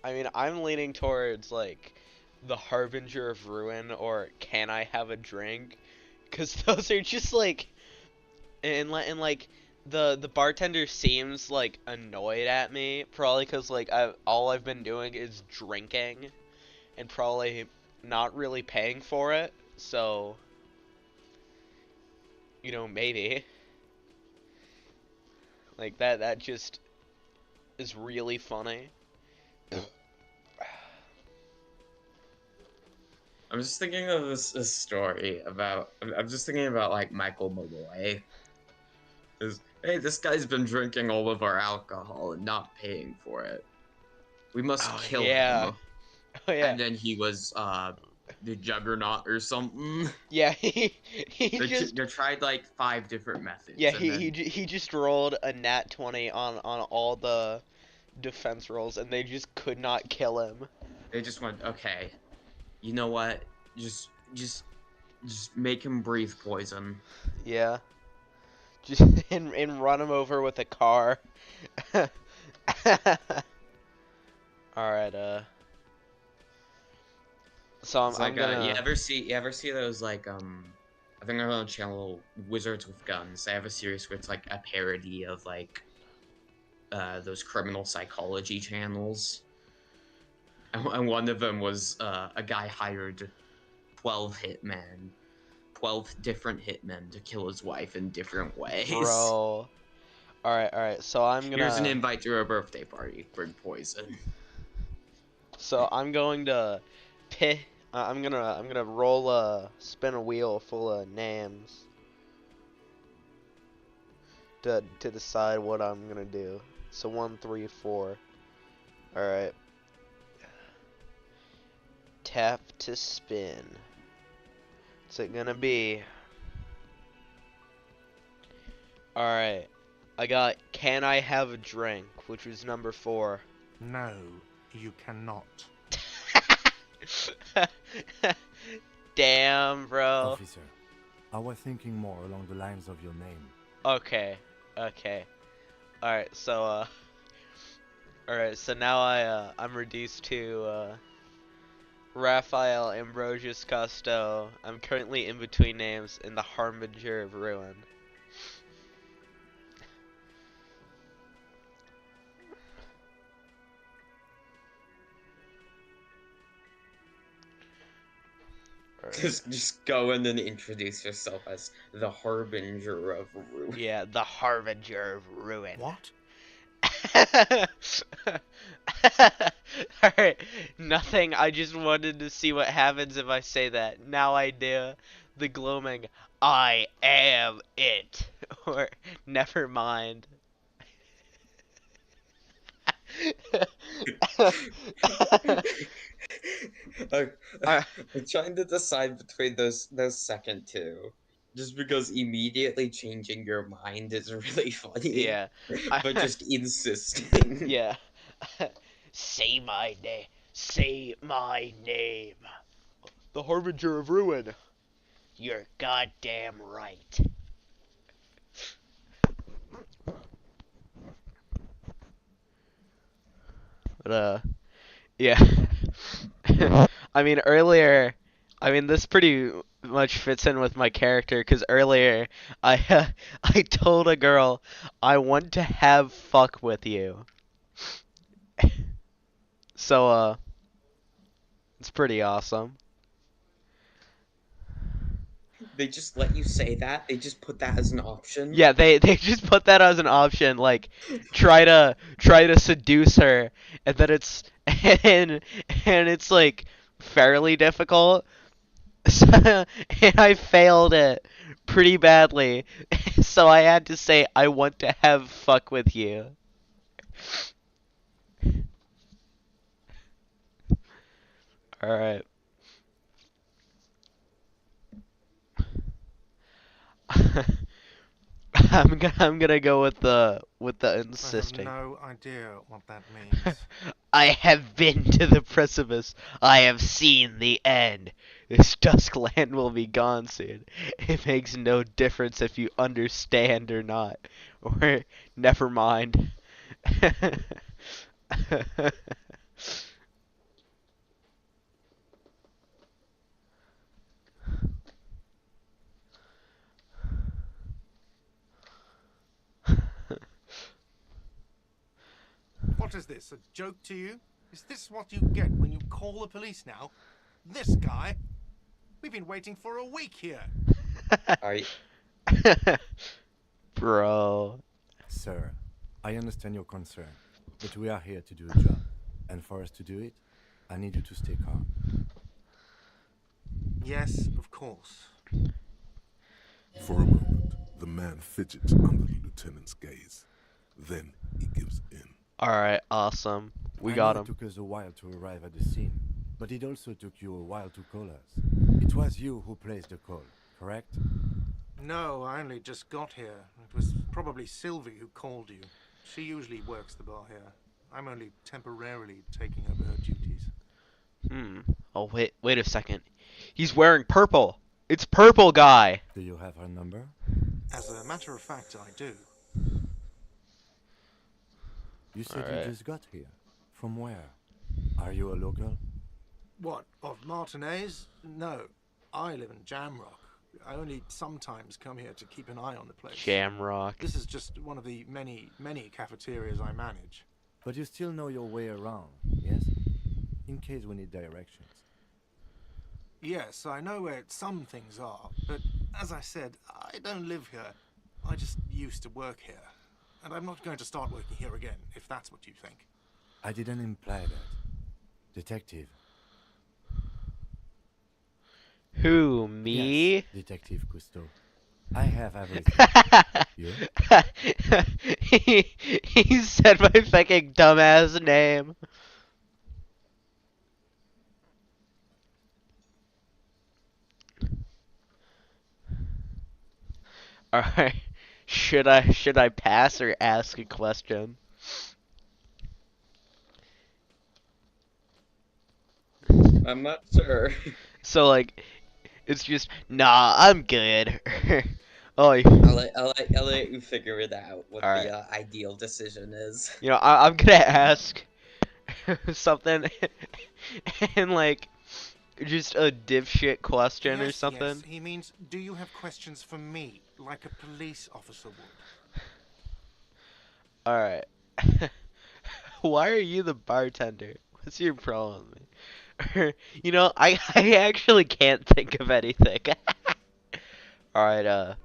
[SPEAKER 1] mean, I'm leaning towards, like, the Harbinger of Ruin or Can I Have a Drink? Because those are just, like, and like, the bartender seems, like, annoyed at me, probably because, like, all I've been doing is drinking, and probably not really paying for it, so, you know, maybe. Like, that just is really funny.
[SPEAKER 9] I'm just thinking of this story about. I'm just thinking about like Michael Malloy. Hey, this guy's been drinking all of our alcohol and not paying for it. We must
[SPEAKER 1] Oh,
[SPEAKER 9] kill
[SPEAKER 1] yeah.
[SPEAKER 9] him.
[SPEAKER 1] Oh, yeah.
[SPEAKER 9] And then he was the Juggernaut or something.
[SPEAKER 1] Yeah, he
[SPEAKER 9] They,
[SPEAKER 1] just
[SPEAKER 9] they tried like 5 different
[SPEAKER 1] yeah,
[SPEAKER 9] methods, and then
[SPEAKER 1] he just rolled a nat 20 on all the defense rolls, and they just could not kill him.
[SPEAKER 9] they just went, okay, you know what? Just make him breathe poison.
[SPEAKER 1] Yeah, just and run him over with a car. All right, so
[SPEAKER 9] It's
[SPEAKER 1] I'm
[SPEAKER 9] like you
[SPEAKER 1] gonna
[SPEAKER 9] ever see those like I think I'm on the channel Wizards with Guns. They have a series where it's like a parody of like those criminal psychology channels. And one of them was a guy hired 12 different hitmen to kill his wife in different ways.
[SPEAKER 1] bro. All right. So I'm
[SPEAKER 9] Here's an
[SPEAKER 1] gonna
[SPEAKER 9] invite to a birthday party. Bring poison.
[SPEAKER 1] so I'm going to pick. I'm gonna roll spin a wheel full of names to decide what I'm gonna do. So 1, 3, 4. All right. Tap to spin. What's it gonna be? Alright. I got Can I Have a Drink, which was number 4.
[SPEAKER 10] No, you cannot.
[SPEAKER 1] Damn, bro.
[SPEAKER 8] Officer, I was thinking more along the lines of your name.
[SPEAKER 1] Okay. Alright, so now I'm reduced to Raphael Ambrosius Costo. I'm currently in between names in the Harbinger of Ruin.
[SPEAKER 9] Just go in and introduce yourself as the Harbinger of Ruin.
[SPEAKER 1] Yeah, the Harbinger of Ruin.
[SPEAKER 10] What?
[SPEAKER 1] Alright, nothing. I just wanted to see what happens if I say that. Now I do. The gloaming, I am it. Or, never mind.
[SPEAKER 9] I,
[SPEAKER 1] Uh,
[SPEAKER 9] I'm trying to decide between those second two. Just because immediately changing your mind is really funny.
[SPEAKER 1] yeah.
[SPEAKER 9] But just insisting.
[SPEAKER 1] Yeah. Say my name. Say my name. The Harbinger of Ruin. You're goddamn right. But, yeah. I mean, earlier, this pretty much fits in with my character, because earlier, I told a girl, I want to have fuck with you. So, it's pretty awesome.
[SPEAKER 9] They just let you say that? They just put that as an option?
[SPEAKER 1] Yeah, they just put that as an option, like, try to seduce her, and then it's, and it's, like, fairly difficult. So, and I failed it pretty badly. So I had to say, I want to have fuck with you. Alright. I'm gonna go with the
[SPEAKER 10] I have
[SPEAKER 1] insisting.
[SPEAKER 10] no idea what that means.
[SPEAKER 1] I have been to the precipice. I have seen the end. This dusk land will be gone soon. It makes no difference if you understand or not. Or never mind.
[SPEAKER 10] What is this, a joke to you? Is this what you get when you call the police now? This guy? We've been waiting for a week here.
[SPEAKER 9] Are you,
[SPEAKER 1] Bro.
[SPEAKER 8] Sir, I understand your concern, but we are here to do a job. And for us to do it, I need you to stay calm.
[SPEAKER 10] Yes, of course.
[SPEAKER 4] For a moment, the man fidgets under the lieutenant's gaze. Then he gives in.
[SPEAKER 1] Alright, awesome. We
[SPEAKER 8] I
[SPEAKER 1] got
[SPEAKER 8] know
[SPEAKER 1] him.
[SPEAKER 8] it took us a while to arrive at the scene, but it also took you a while to call us. It was you who placed the call, correct?
[SPEAKER 10] No, I only just got here. It was probably Sylvie who called you. She usually works the bar here. I'm only temporarily taking over her duties.
[SPEAKER 1] Oh, wait a second. He's wearing purple. It's Purple Guy.
[SPEAKER 8] Do you have her number?
[SPEAKER 10] As a matter of fact, I do.
[SPEAKER 8] You said
[SPEAKER 1] Alright.
[SPEAKER 8] you just got here. From where? Are you a local?
[SPEAKER 10] What, of Martinez? No, I live in Jamrock. I only sometimes come here to keep an eye on the place.
[SPEAKER 1] Jamrock.
[SPEAKER 10] This is just one of the many, many cafeterias I manage.
[SPEAKER 8] But you still know your way around, yes? In case we need directions.
[SPEAKER 10] Yes, I know where some things are, but as I said, I don't live here. I just used to work here. And I'm not going to start working here again, if that's what you think.
[SPEAKER 8] I didn't imply that. Detective.
[SPEAKER 1] Who, me?
[SPEAKER 8] Yes, Detective Cousteau. I have everything. You?
[SPEAKER 1] he said my fucking dumbass name. Alright. Should I pass or ask a question?
[SPEAKER 9] I'm not sure.
[SPEAKER 1] So like it's just nah, I'm good. Oh,
[SPEAKER 9] I'll let you figure it out what
[SPEAKER 1] Alright.
[SPEAKER 9] the ideal decision is.
[SPEAKER 1] you know, I'm gonna ask something and like just a dipshit question or
[SPEAKER 10] Yes,
[SPEAKER 1] something.
[SPEAKER 10] yes, he means, do you have questions for me, like a police officer would?
[SPEAKER 1] Alright. Why are you the bartender? What's your problem with me? You know, I actually can't think of anything. Alright,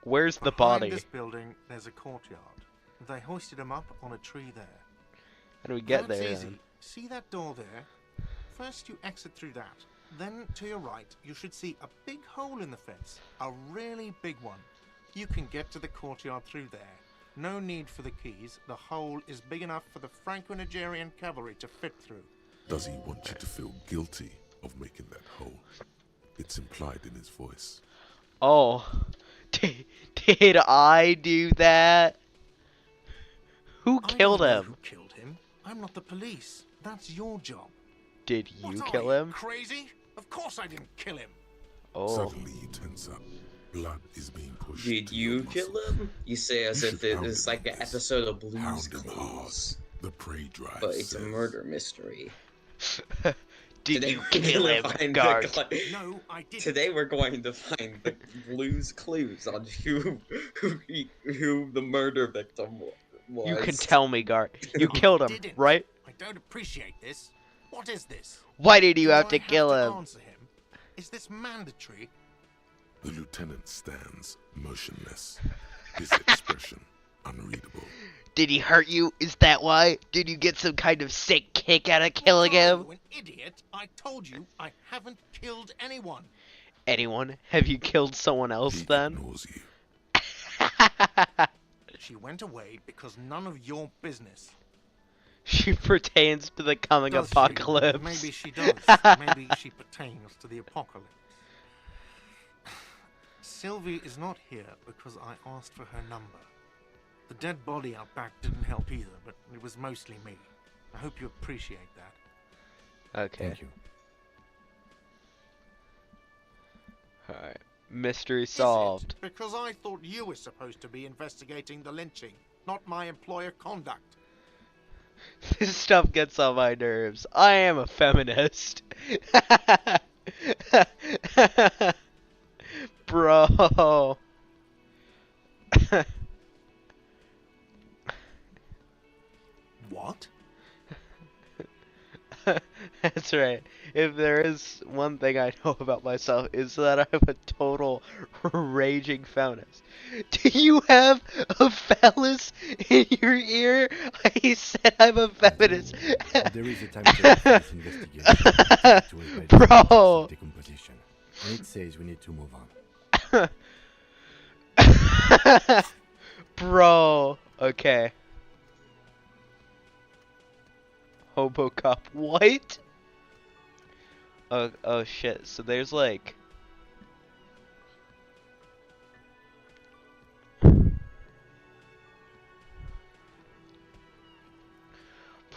[SPEAKER 1] where's the
[SPEAKER 10] Behind
[SPEAKER 1] body?
[SPEAKER 10] this building, there's a courtyard. They hoisted him up on a tree there.
[SPEAKER 1] How do we get
[SPEAKER 10] That's
[SPEAKER 1] there?
[SPEAKER 10] easy.
[SPEAKER 1] Then?
[SPEAKER 10] See that door there? First you exit through that. Then to your right, you should see a big hole in the fence. A really big one. You can get to the courtyard through there. No need for the keys. The hole is big enough for the Franco-Nigerian cavalry to fit through.
[SPEAKER 4] Does he want you to feel guilty of making that hole? It's implied in his voice.
[SPEAKER 1] Oh, did I do that? Who killed
[SPEAKER 10] I don't know
[SPEAKER 1] him?
[SPEAKER 10] who killed him. I'm not the police. That's your job.
[SPEAKER 1] Did you
[SPEAKER 10] What
[SPEAKER 1] kill
[SPEAKER 10] are you,
[SPEAKER 1] him?
[SPEAKER 10] crazy? Of course I didn't kill him.
[SPEAKER 1] Oh,
[SPEAKER 4] Suddenly you tense up. Blood is being pushed.
[SPEAKER 9] Did
[SPEAKER 4] to your
[SPEAKER 9] you kill
[SPEAKER 4] muscles.
[SPEAKER 9] him? You say as
[SPEAKER 4] You
[SPEAKER 9] if
[SPEAKER 4] should
[SPEAKER 9] it
[SPEAKER 4] hound
[SPEAKER 9] was
[SPEAKER 4] him
[SPEAKER 9] like
[SPEAKER 4] on
[SPEAKER 9] an
[SPEAKER 4] this.
[SPEAKER 9] episode of Blues
[SPEAKER 4] Hound him hard.
[SPEAKER 9] Clues,
[SPEAKER 4] The prey drive
[SPEAKER 9] but it's a
[SPEAKER 4] says.
[SPEAKER 9] murder mystery.
[SPEAKER 1] did
[SPEAKER 9] Today
[SPEAKER 1] you
[SPEAKER 9] we're
[SPEAKER 1] kill
[SPEAKER 9] gonna
[SPEAKER 1] him,
[SPEAKER 9] find
[SPEAKER 1] guard?
[SPEAKER 10] No, I didn't.
[SPEAKER 9] Today we're going to find the Blues Clues on who the murder victim was.
[SPEAKER 1] You can tell me, guard. You
[SPEAKER 10] I
[SPEAKER 1] killed him,
[SPEAKER 10] didn't.
[SPEAKER 1] right?
[SPEAKER 10] I don't appreciate this. What is this?
[SPEAKER 1] Why did you
[SPEAKER 10] Do
[SPEAKER 1] have to
[SPEAKER 10] I
[SPEAKER 1] kill him?
[SPEAKER 10] Answer him? Is this mandatory?
[SPEAKER 4] The lieutenant stands motionless, his expression unreadable.
[SPEAKER 1] Did he hurt you? Is that why? Did you get some kind of sick kick out of killing
[SPEAKER 10] What are
[SPEAKER 1] him?
[SPEAKER 10] you, an idiot? I told you I haven't killed anyone.
[SPEAKER 1] Anyone? Have you killed someone else
[SPEAKER 4] He
[SPEAKER 1] then?
[SPEAKER 4] ignores you.
[SPEAKER 10] She went away because none of your business.
[SPEAKER 1] She pertains to the coming
[SPEAKER 10] Does she?
[SPEAKER 1] apocalypse.
[SPEAKER 10] Maybe she does. Maybe she pertains to the apocalypse. Sylvie is not here because I asked for her number. The dead body out back didn't help either, but it was mostly me. I hope you appreciate that.
[SPEAKER 1] Okay.
[SPEAKER 8] Thank you.
[SPEAKER 1] Alright. Mystery
[SPEAKER 10] Is
[SPEAKER 1] solved.
[SPEAKER 10] it? Because I thought you were supposed to be investigating the lynching, not my employer conduct.
[SPEAKER 1] This stuff gets on my nerves. I am a feminist. Bro.
[SPEAKER 10] What?
[SPEAKER 1] That's right. If there is one thing I know about myself, is that I'm a total raging feminist. Do you have a phallus in your ear? I said I'm a feminist.
[SPEAKER 8] There is a timetable for this investigation. It's to it by the
[SPEAKER 1] Bro.
[SPEAKER 8] stages of decomposition. And it says we need to move on.
[SPEAKER 1] Bro. Okay. Hobo cop. What? Oh shit. So there's like...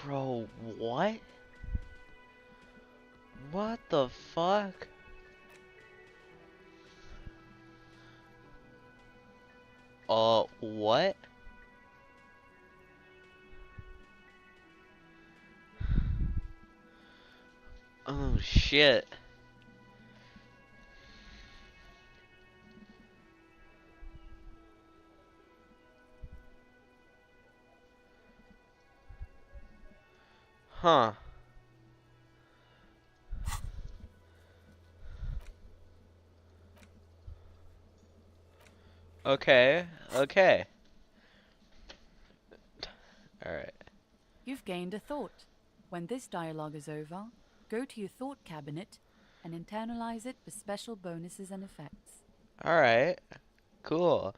[SPEAKER 1] Bro, what? What the fuck? What? Oh shit. Huh. Okay, okay. Alright.
[SPEAKER 5] You've gained a thought. When this dialogue is over, go to your thought cabinet and internalize it for special bonuses and effects.
[SPEAKER 1] Alright. Cool.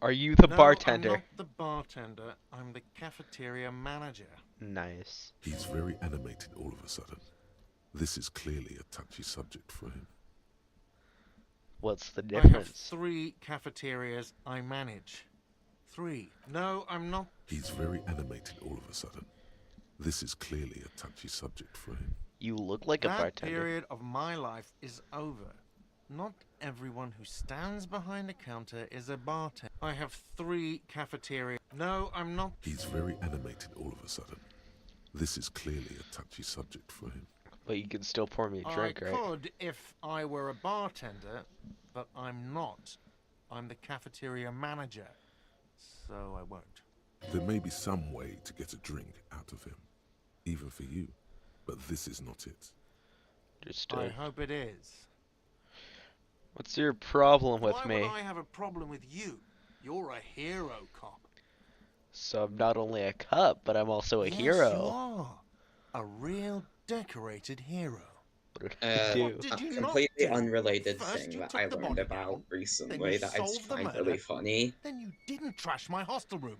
[SPEAKER 1] Are you the
[SPEAKER 10] No,
[SPEAKER 1] bartender?
[SPEAKER 10] I'm not the bartender. I'm the cafeteria manager.
[SPEAKER 1] Nice.
[SPEAKER 4] He's very animated all of a sudden. This is clearly a touchy subject for him.
[SPEAKER 1] What's the
[SPEAKER 10] I have
[SPEAKER 1] difference?
[SPEAKER 10] 3 cafeterias I manage. 3. No, I'm not.
[SPEAKER 4] He's very animated all of a sudden. This is clearly a touchy subject for him.
[SPEAKER 1] You look like a
[SPEAKER 10] That
[SPEAKER 1] bartender.
[SPEAKER 10] period of my life is over. Not everyone who stands behind a counter is a bartender. I have 3 cafeterias. No, I'm not.
[SPEAKER 4] He's very animated all of a sudden. This is clearly a touchy subject for him.
[SPEAKER 1] But you can still pour me a drink,
[SPEAKER 10] I
[SPEAKER 1] right?
[SPEAKER 10] could if I were a bartender, but I'm not. I'm the cafeteria manager, so I won't.
[SPEAKER 4] There may be some way to get a drink out of him, even for you, but this is not it.
[SPEAKER 1] Understood.
[SPEAKER 10] I hope it is.
[SPEAKER 1] What's your problem with
[SPEAKER 10] Why
[SPEAKER 1] me?
[SPEAKER 10] would I have a problem with you? You're a hero cop.
[SPEAKER 1] So I'm not only a cop, but I'm also a
[SPEAKER 10] Yes,
[SPEAKER 1] hero.
[SPEAKER 10] you are. A real decorated hero.
[SPEAKER 1] What did I do?
[SPEAKER 10] What did you not
[SPEAKER 9] Completely
[SPEAKER 10] do?
[SPEAKER 9] unrelated
[SPEAKER 10] First
[SPEAKER 9] thing
[SPEAKER 10] you
[SPEAKER 9] that
[SPEAKER 10] took
[SPEAKER 9] I
[SPEAKER 10] the
[SPEAKER 9] learned
[SPEAKER 10] body
[SPEAKER 9] about
[SPEAKER 10] down, then
[SPEAKER 9] recently
[SPEAKER 10] you
[SPEAKER 9] that I
[SPEAKER 10] solved the
[SPEAKER 9] find
[SPEAKER 10] murder,
[SPEAKER 9] really funny.
[SPEAKER 10] Then you didn't trash my hostel room.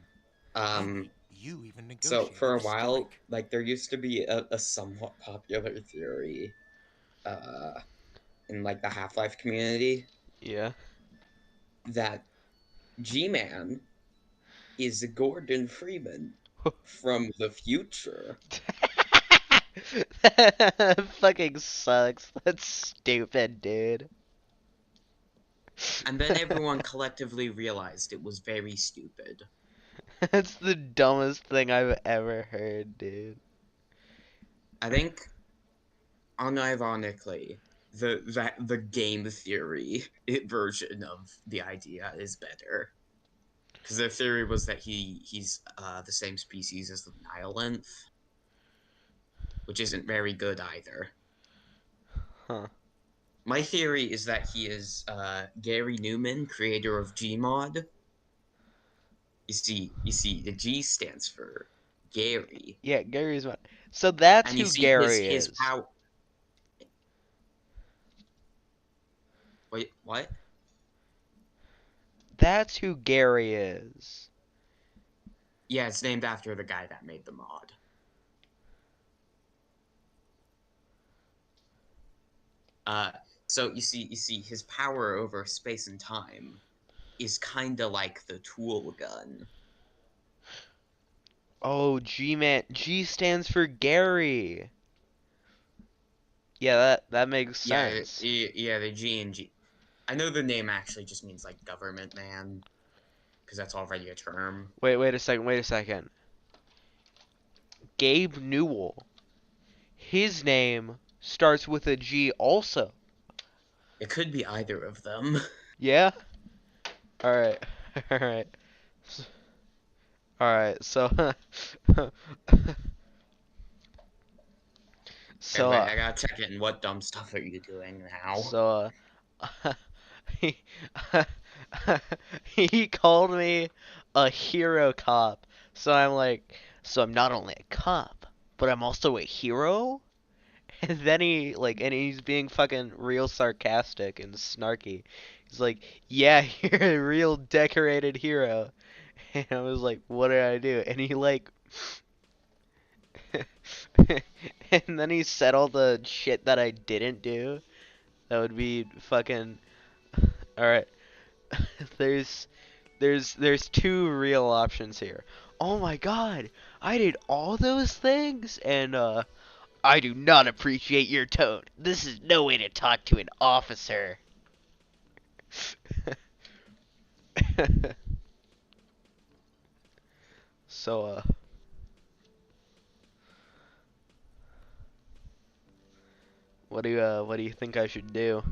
[SPEAKER 10] You even
[SPEAKER 9] So
[SPEAKER 10] negotiated
[SPEAKER 9] for a
[SPEAKER 10] a
[SPEAKER 9] while,
[SPEAKER 10] strike.
[SPEAKER 9] like there used to be a somewhat popular theory, in like the Half-Life community
[SPEAKER 1] Yeah.
[SPEAKER 9] that G-Man is Gordon Freeman from the future.
[SPEAKER 1] That fucking sucks. That's stupid, dude.
[SPEAKER 9] And then everyone collectively realized it was very stupid.
[SPEAKER 1] That's the dumbest thing I've ever heard, dude.
[SPEAKER 9] I think, unironically, the game theory version of the idea is better. Because their theory was that he's the same species as the Nihilynth, which isn't very good either.
[SPEAKER 1] Huh.
[SPEAKER 9] My theory is that he is Gary Newman, creator of Gmod. You see, the G stands for Gary.
[SPEAKER 1] Yeah, Gary's one. So that's
[SPEAKER 9] And you
[SPEAKER 1] who
[SPEAKER 9] see
[SPEAKER 1] Gary
[SPEAKER 9] his
[SPEAKER 1] is.
[SPEAKER 9] power. Wait, what?
[SPEAKER 1] That's who Gary is.
[SPEAKER 9] Yeah, it's named after the guy that made the mod. So you see, his power over space and time is kind of like the tool gun.
[SPEAKER 1] Oh, G-Man. G stands for Gary. Yeah, that makes sense.
[SPEAKER 9] Yeah, the G and G. I know the name actually just means like government man, because that's already a term.
[SPEAKER 1] Wait a second. Gabe Newell. His name starts with a G also.
[SPEAKER 9] It could be either of them.
[SPEAKER 1] Yeah? Alright. Alright. Alright, so
[SPEAKER 9] Okay,
[SPEAKER 1] so
[SPEAKER 9] wait, I gotta check in. What dumb stuff are you doing now?
[SPEAKER 1] so he he called me a hero cop. So I'm like, so I'm not only a cop, but I'm also a hero? And then and he's being fucking real sarcastic and snarky. He's like, yeah, you're a real decorated hero. And I was like, what did I do? And he and then he said all the shit that I didn't do. That would be fucking, alright. There's there's two real options here. Oh my god, I did all those things, and I do not appreciate your tone. This is no way to talk to an officer. So, what do you think I should do?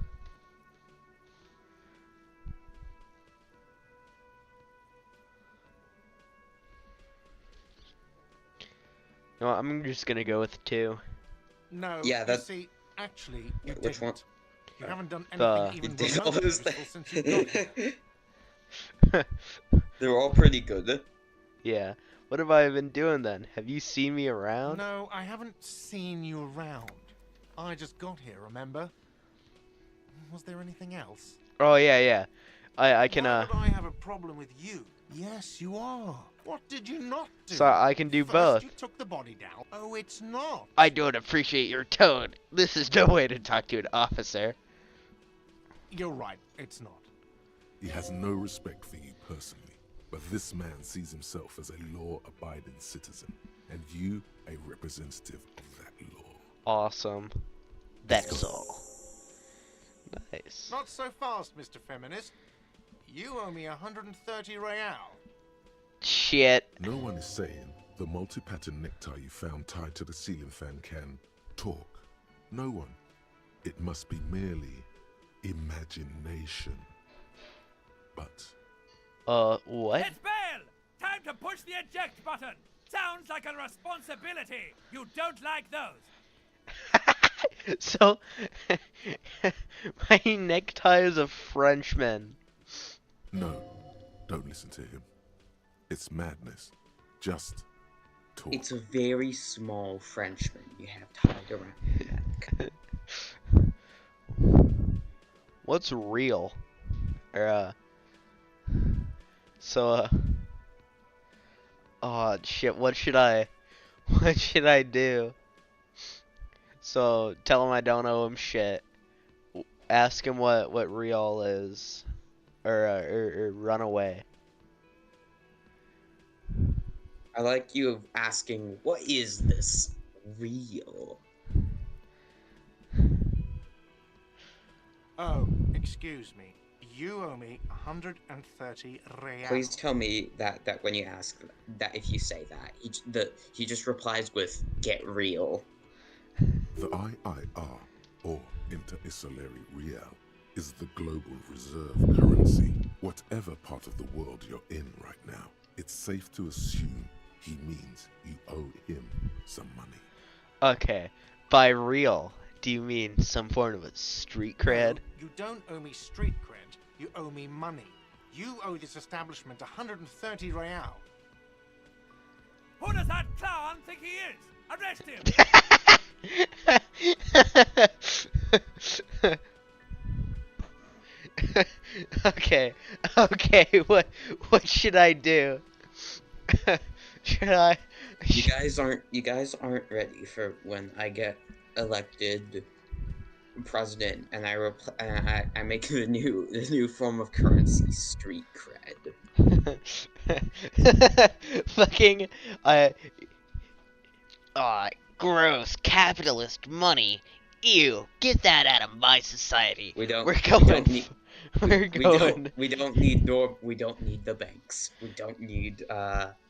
[SPEAKER 1] No, I'm just gonna go with 2.
[SPEAKER 10] No,
[SPEAKER 9] Yeah,
[SPEAKER 10] you
[SPEAKER 9] that-
[SPEAKER 10] see, actually, you
[SPEAKER 9] Which one?
[SPEAKER 10] didn't. You haven't done
[SPEAKER 1] The-
[SPEAKER 10] anything
[SPEAKER 9] You
[SPEAKER 10] even
[SPEAKER 9] did all
[SPEAKER 10] remotely
[SPEAKER 9] those
[SPEAKER 10] useful
[SPEAKER 9] things.
[SPEAKER 10] since you got here.
[SPEAKER 9] They're all pretty good.
[SPEAKER 1] Yeah. What have I been doing then? Have you seen me around?
[SPEAKER 10] No, I haven't seen you around. I just got here, remember? Was there anything else?
[SPEAKER 1] Oh yeah. I can
[SPEAKER 10] Why would I have a problem with you? Yes, you are. What did you not do?
[SPEAKER 1] so I can do
[SPEAKER 10] First,
[SPEAKER 1] both.
[SPEAKER 10] you took the body down. Oh, it's not.
[SPEAKER 1] I don't appreciate your tone. This is no way to talk to an officer.
[SPEAKER 10] You're right, it's not.
[SPEAKER 4] He has no respect for you personally, but this man sees himself as a law-abiding citizen, and you a representative of that law.
[SPEAKER 1] Awesome. That's all. Nice.
[SPEAKER 10] Not so fast, Mr. Feminist. You owe me 130 real.
[SPEAKER 1] Shit.
[SPEAKER 4] No one is saying the multi-pattern necktie you found tied to the ceiling fan can talk. No one. It must be merely imagination. But
[SPEAKER 1] What?
[SPEAKER 11] It's bail! Time to push the eject button! Sounds like a responsibility! You don't like those!
[SPEAKER 1] So, my necktie is a Frenchman.
[SPEAKER 4] no, don't listen to him. It's madness. Just talk.
[SPEAKER 9] It's a very small Frenchman you have tied around your neck.
[SPEAKER 1] What's real? Or, so, oh shit, what should I do? So, tell him I don't owe him shit. Ask him what real is. Or run away.
[SPEAKER 9] I like you asking, what is this real?
[SPEAKER 10] Oh, excuse me. You owe me 130 real.
[SPEAKER 9] Please tell me that when you ask that, if you say that, he just replies with "get real."
[SPEAKER 4] The IIR, or Inter-Isolary Real, is the global reserve currency. Whatever part of the world you're in right now, it's safe to assume he means you owe him some money.
[SPEAKER 1] Okay, by real, do you mean some form of a street cred?
[SPEAKER 10] No, you don't owe me street cred. You owe me money. You owe this establishment 130 real.
[SPEAKER 11] Who does that clown think he is? Arrest him!
[SPEAKER 1] Okay, what should I do? Should I?
[SPEAKER 9] You guys aren't ready for when I get elected president, and I make the new form of currency, street cred.
[SPEAKER 1] Fucking uh gross capitalist money. Ew, get that out of my society.
[SPEAKER 9] We don't.
[SPEAKER 1] We're
[SPEAKER 9] We
[SPEAKER 1] going.
[SPEAKER 9] don't need.
[SPEAKER 1] We're going.
[SPEAKER 9] We don't need We don't need the banks. We don't need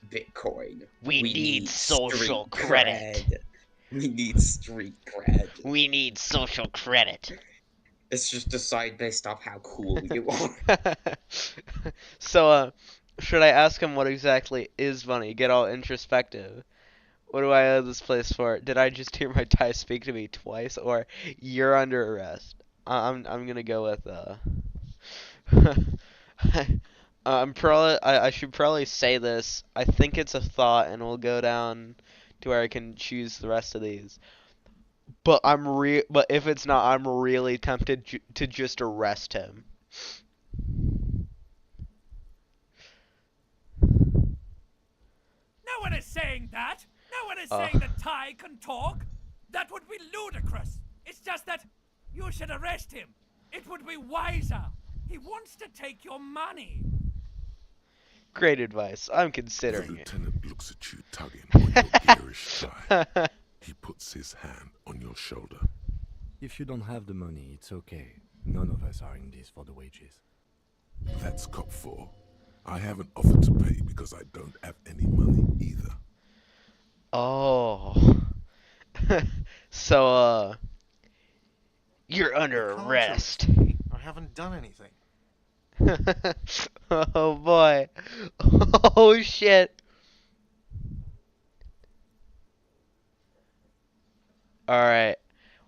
[SPEAKER 9] Bitcoin.
[SPEAKER 1] We need social
[SPEAKER 9] street
[SPEAKER 1] credit.
[SPEAKER 9] We need street cred.
[SPEAKER 1] We need social credit.
[SPEAKER 9] It's just decide based off how cool you are.
[SPEAKER 1] So, should I ask him what exactly is money? Get all introspective. What do I owe this place for? Did I just hear my tie speak to me twice? Or you're under arrest? I'm gonna go with I should probably say this. I think it's a thought, and we'll go down to where I can choose the rest of these. But but if it's not, I'm really tempted to just arrest him.
[SPEAKER 11] No one is saying that. No one is saying that Ty can talk. That would be ludicrous. It's just that you should arrest him. It would be wiser. He wants to take your money.
[SPEAKER 1] Great advice. I'm
[SPEAKER 4] The
[SPEAKER 1] considering it.
[SPEAKER 4] lieutenant looks at you tugging on your garish tie. He puts his hand on your shoulder.
[SPEAKER 8] If you don't have the money, it's okay. None of us are in this for the wages.
[SPEAKER 4] That's cop 4. I haven't offered to pay because I don't have any money either.
[SPEAKER 1] Oh. So, you're under
[SPEAKER 10] You can't
[SPEAKER 1] arrest.
[SPEAKER 10] arrest me. I haven't done anything.
[SPEAKER 1] Oh boy. Oh shit. Alright.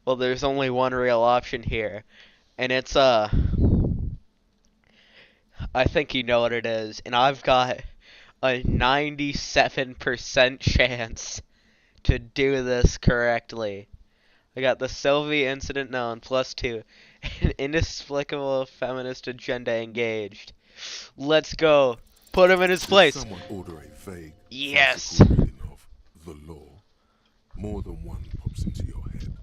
[SPEAKER 1] Well, there's only one real option here. And it's, I think you know what it is. And I've got a 97% chance to do this correctly. I got the Sylvie incident known, +2. An inexplicable feminist agenda engaged. Let's go. Put him in his
[SPEAKER 4] Did
[SPEAKER 1] place.
[SPEAKER 4] someone order a vague,
[SPEAKER 1] Yes.
[SPEAKER 4] farcical reading of the law? More than one pops into your head.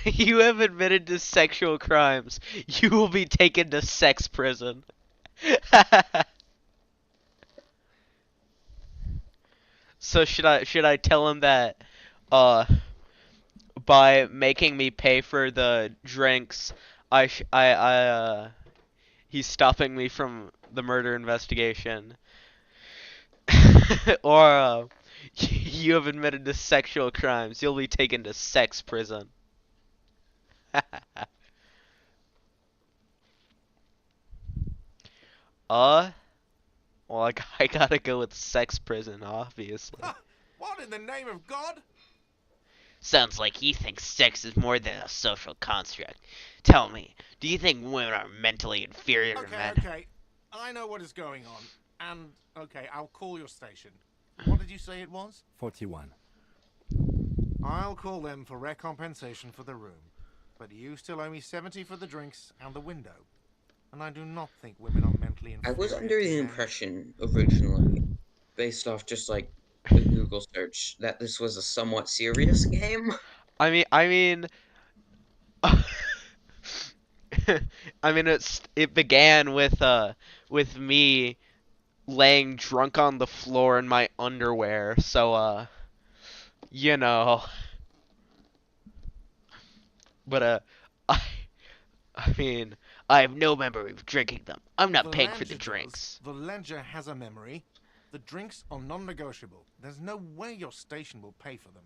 [SPEAKER 1] You have admitted to sexual crimes. You will be taken to sex prison. So should I tell him that by making me pay for the drinks, he's stopping me from the murder investigation? Or you have admitted to sexual crimes. You'll be taken to sex prison. Well, I gotta go with sex prison, obviously.
[SPEAKER 10] What in the name of God?
[SPEAKER 1] Sounds like he thinks sex is more than a social construct. Tell me, do you think women are mentally inferior to men?
[SPEAKER 10] Okay. I know what is going on. And, okay, I'll call your station. What did you say it was?
[SPEAKER 8] 41.
[SPEAKER 10] I'll call them for recompensation for the room. But you still owe me 70 for the drinks and the window. And I do not think women are mentally
[SPEAKER 9] I
[SPEAKER 10] inferior.
[SPEAKER 9] was under the
[SPEAKER 10] to men.
[SPEAKER 9] impression originally, based off just like a Google search, that this was a somewhat serious game.
[SPEAKER 1] I mean, it began with me laying drunk on the floor in my underwear. So you know, but I mean, I have no memory of drinking them. I'm not paying for the
[SPEAKER 10] ledger
[SPEAKER 1] drinks.
[SPEAKER 10] does. The ledger has a memory. The drinks are non-negotiable. There's no way your station will pay for them.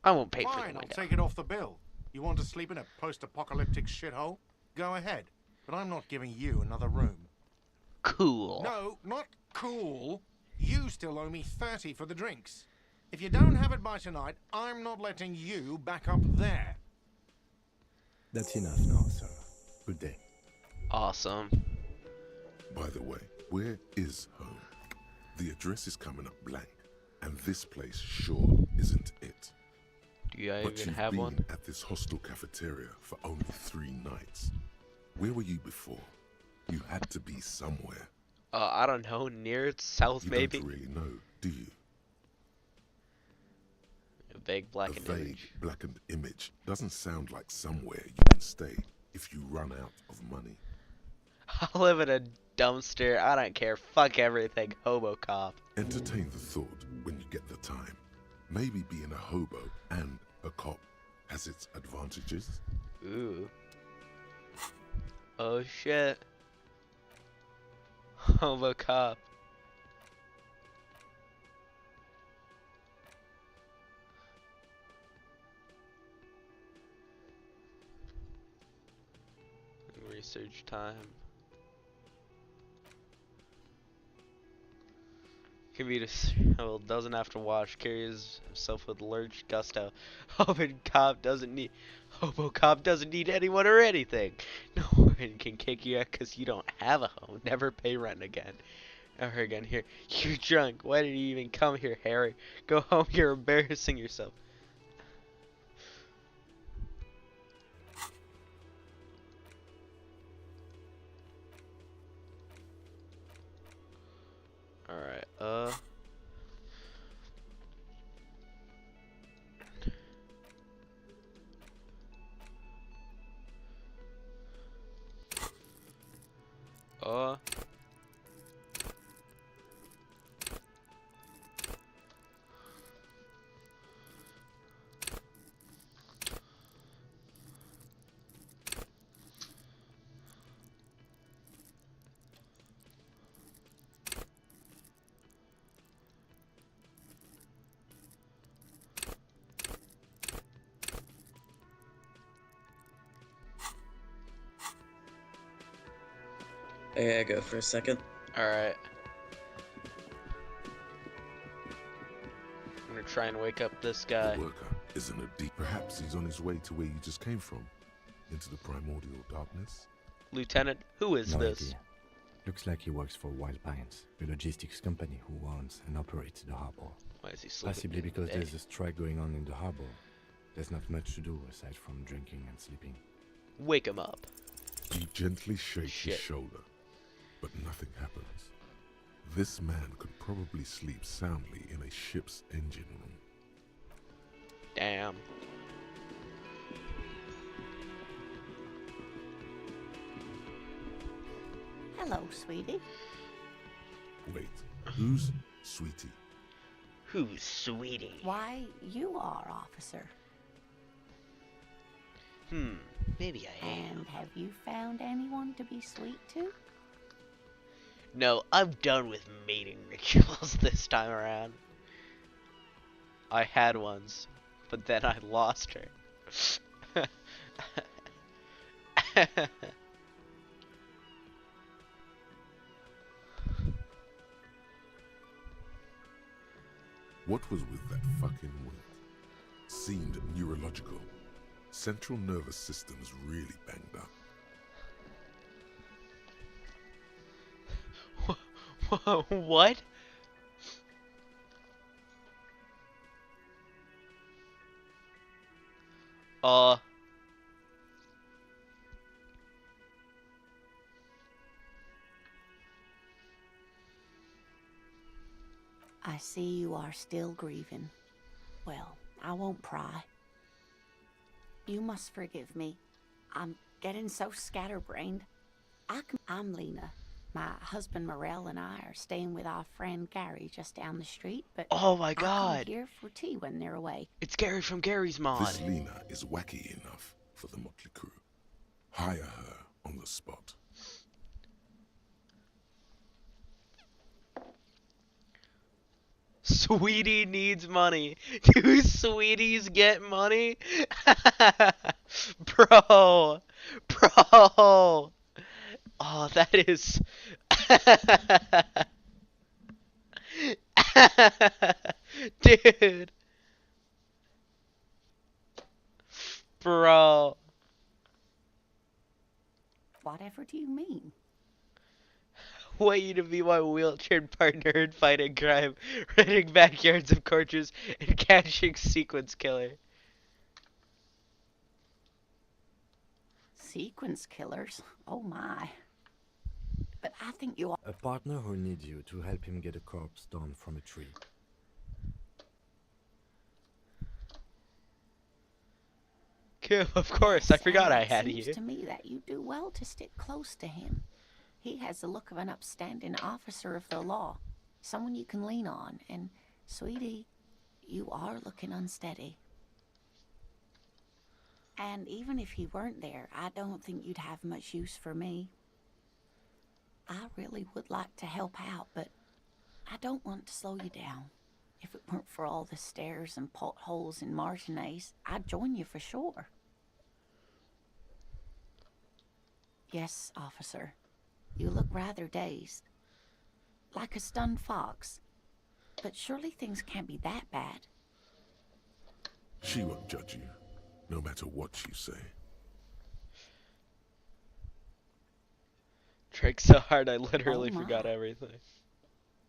[SPEAKER 1] I won't pay for
[SPEAKER 10] Fine,
[SPEAKER 1] the
[SPEAKER 10] I'll
[SPEAKER 1] window.
[SPEAKER 10] take it off the bill. You want to sleep in a post-apocalyptic shithole? Go ahead. But I'm not giving you another room.
[SPEAKER 1] Cool.
[SPEAKER 10] No, not cool. You still owe me 30 for the drinks. If you don't have it by tonight, I'm not letting you back up there.
[SPEAKER 8] That's enough now, sir. Good day.
[SPEAKER 1] Awesome.
[SPEAKER 4] By the way, where is home? The address is coming up blank, and this place sure isn't it.
[SPEAKER 1] Do you
[SPEAKER 4] But
[SPEAKER 1] even
[SPEAKER 4] you've
[SPEAKER 1] have
[SPEAKER 4] been
[SPEAKER 1] one?
[SPEAKER 4] at this hostel cafeteria for only 3 nights. Where were you before? You had to be somewhere.
[SPEAKER 1] I don't know, near south
[SPEAKER 4] You
[SPEAKER 1] maybe?
[SPEAKER 4] don't really know, do you?
[SPEAKER 1] A vague
[SPEAKER 4] A
[SPEAKER 1] blackened
[SPEAKER 4] vague,
[SPEAKER 1] image.
[SPEAKER 4] blackened image doesn't sound like somewhere you can stay if you run out of money.
[SPEAKER 1] I live in a dumpster. I don't care. Fuck everything. Hobo cop.
[SPEAKER 4] Entertain the thought when you get the time. Maybe being a hobo and a cop has its advantages.
[SPEAKER 1] Ooh. Oh shit. Hobo cop. Research time. Commuter well, doesn't have to wash, carries himself with large gusto. Hobo cop doesn't need anyone or anything. No one can kick you out because you don't have a home. Never pay rent again. Ever again here. You're drunk. Why did you even come here, Harry? Go home. You're embarrassing yourself. Alright, uh.
[SPEAKER 12] I gotta go for a second.
[SPEAKER 1] Alright. I'm gonna try and wake up this guy.
[SPEAKER 4] The worker is in a deep. Perhaps he's on his way to where you just came from, into the primordial darkness.
[SPEAKER 1] Lieutenant, who is
[SPEAKER 8] No
[SPEAKER 1] this?
[SPEAKER 8] idea. Looks like he works for Wild Pines, a logistics company who owns and operates the harbor.
[SPEAKER 1] Why is he sleeping?
[SPEAKER 8] Possibly
[SPEAKER 1] in
[SPEAKER 8] because
[SPEAKER 1] bed?
[SPEAKER 8] there's a strike going on in the harbor. There's not much to do aside from drinking and sleeping.
[SPEAKER 1] Wake him up.
[SPEAKER 4] You gently shake
[SPEAKER 1] Shit.
[SPEAKER 4] his shoulder, but nothing happens. This man could probably sleep soundly in a ship's engine room.
[SPEAKER 1] Damn.
[SPEAKER 7] Hello, sweetie.
[SPEAKER 4] Wait, who's Sweetie?
[SPEAKER 1] Who's Sweetie?
[SPEAKER 7] Why, you are, officer.
[SPEAKER 1] Maybe I am.
[SPEAKER 7] And have you found anyone to be sweet to?
[SPEAKER 1] No, I'm done with mating rituals this time around. I had ones, but then I lost her.
[SPEAKER 4] What was with that fucking wind? Seemed neurological. Central nervous system's really banged up.
[SPEAKER 1] What?
[SPEAKER 7] I see you are still grieving. Well, I won't pry. You must forgive me. I'm getting so scatterbrained. I'm Lena. My husband Morel and I are staying with our friend Gary just down the street, but
[SPEAKER 1] Oh my
[SPEAKER 7] I
[SPEAKER 1] god.
[SPEAKER 7] come here for tea when they're away.
[SPEAKER 1] It's Gary from Gary's mod.
[SPEAKER 4] This Lena is wacky enough for the motley crew. Hire her on the spot.
[SPEAKER 1] Sweetie needs money. Do sweeties get money? Bro. Bro. Oh, that is... Dude. Bro.
[SPEAKER 7] Whatever do you mean?
[SPEAKER 1] Want you to be my wheelchair partner in fighting crime, running backyards of corpses, and catching sequence killer.
[SPEAKER 7] Sequence killers? Oh my. but I think you are.
[SPEAKER 8] A partner who needs you to help him get a corpse down from a tree.
[SPEAKER 1] Cool, of course, I
[SPEAKER 7] Yes,
[SPEAKER 1] forgot
[SPEAKER 7] and
[SPEAKER 1] I
[SPEAKER 7] it
[SPEAKER 1] had
[SPEAKER 7] seems
[SPEAKER 1] you.
[SPEAKER 7] to me that you do well to stick close to him. He has the look of an upstanding officer of the law, someone you can lean on, and, sweetie, you are looking unsteady. And even if he weren't there, I don't think you'd have much use for me. I really would like to help out, but I don't want to slow you down. If it weren't for all the stairs and potholes in Martinez, I'd join you for sure. Yes, officer. You look rather dazed. Like a stunned fox. But surely things can't be that bad.
[SPEAKER 4] She won't judge you, no matter what you say.
[SPEAKER 1] Drank so hard I literally
[SPEAKER 7] Oh my.
[SPEAKER 1] forgot everything.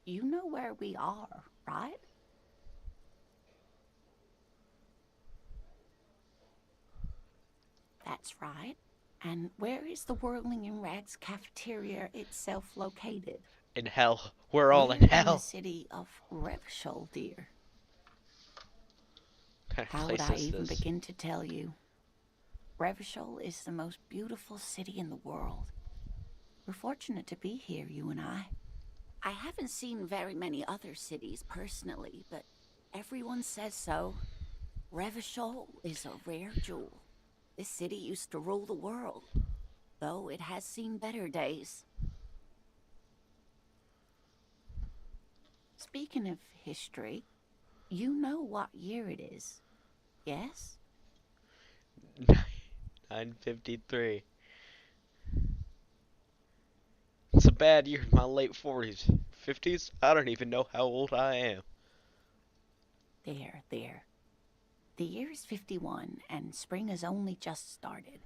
[SPEAKER 7] You know where we are, right? That's right. And where is the Whirling in Rags cafeteria itself located?
[SPEAKER 1] In hell. We're all in
[SPEAKER 7] We're in the
[SPEAKER 1] hell.
[SPEAKER 7] city of Revshol, dear.
[SPEAKER 1] What kind of
[SPEAKER 7] How would
[SPEAKER 1] place
[SPEAKER 7] I
[SPEAKER 1] is
[SPEAKER 7] even
[SPEAKER 1] this?
[SPEAKER 7] begin to tell you? Revshol is the most beautiful city in the world. We're fortunate to be here, you and I. I haven't seen very many other cities personally, but everyone says so. Revshol is a rare jewel. This city used to rule the world, though it has seen better days. Speaking of history, you know what year it is, yes?
[SPEAKER 1] 953. It's a bad year in my late 40s. 50s? I don't even know how old I am.
[SPEAKER 7] There. The year is 51, and spring has only just started.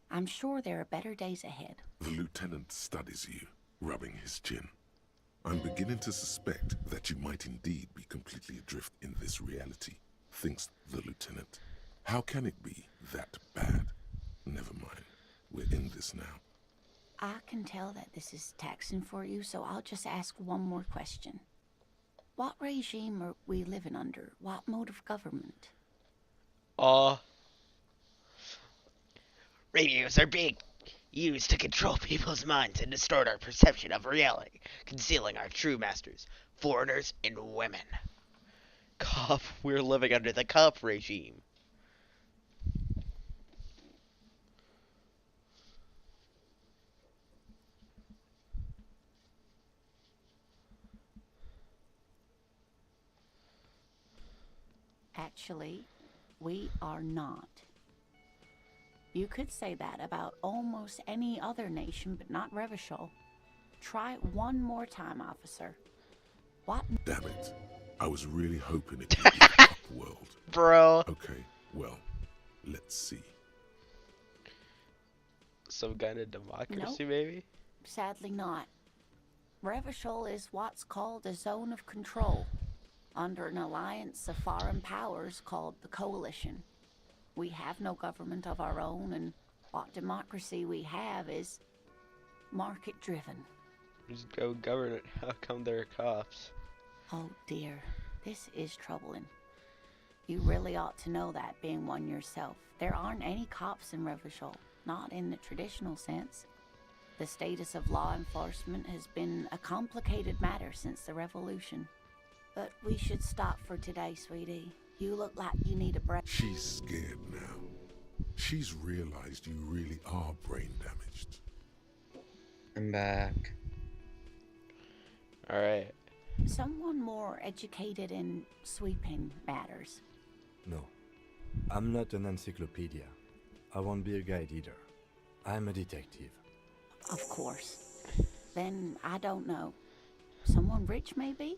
[SPEAKER 7] I'm sure there are better days ahead.
[SPEAKER 4] The lieutenant studies you, rubbing his chin. I'm beginning to suspect that you might indeed be completely adrift in this reality, thinks the lieutenant. How can it be that bad? Never mind. We're in this now.
[SPEAKER 7] I can tell that this is taxing for you, so I'll just ask one more question. What regime are we living under? What mode of government?
[SPEAKER 13] Radios are being used to control people's minds and distort our perception of reality, concealing our true masters, foreigners and women.
[SPEAKER 1] Cop, we're living under the cop regime.
[SPEAKER 7] Actually, we are not. You could say that about almost any other nation, but not Revachol. Try it one more time, officer. What?
[SPEAKER 4] Damn it. I was really hoping it would be a cop world.
[SPEAKER 1] Bro.
[SPEAKER 4] Okay, well, let's see.
[SPEAKER 1] Some kind of democracy,
[SPEAKER 7] Nope.
[SPEAKER 1] maybe?
[SPEAKER 7] Sadly not. Revachol is what's called a zone of control, under an alliance of foreign powers called the Coalition. We have no government of our own, and what democracy we have is market-driven.
[SPEAKER 1] Just go govern it. How come there are cops?
[SPEAKER 7] Oh dear, this is troubling. You really ought to know that, being one yourself. There aren't any cops in Revachol, not in the traditional sense. The status of law enforcement has been a complicated matter since the revolution. But we should stop for today, sweetie. You look like you need a break.
[SPEAKER 4] She's scared now. She's realized you really are brain damaged.
[SPEAKER 9] I'm back.
[SPEAKER 1] Alright.
[SPEAKER 7] Someone more educated in sweeping matters.
[SPEAKER 8] No, I'm not an encyclopedia. I won't be a guide either. I'm a detective.
[SPEAKER 7] Of course. Then, I don't know. Someone rich, maybe?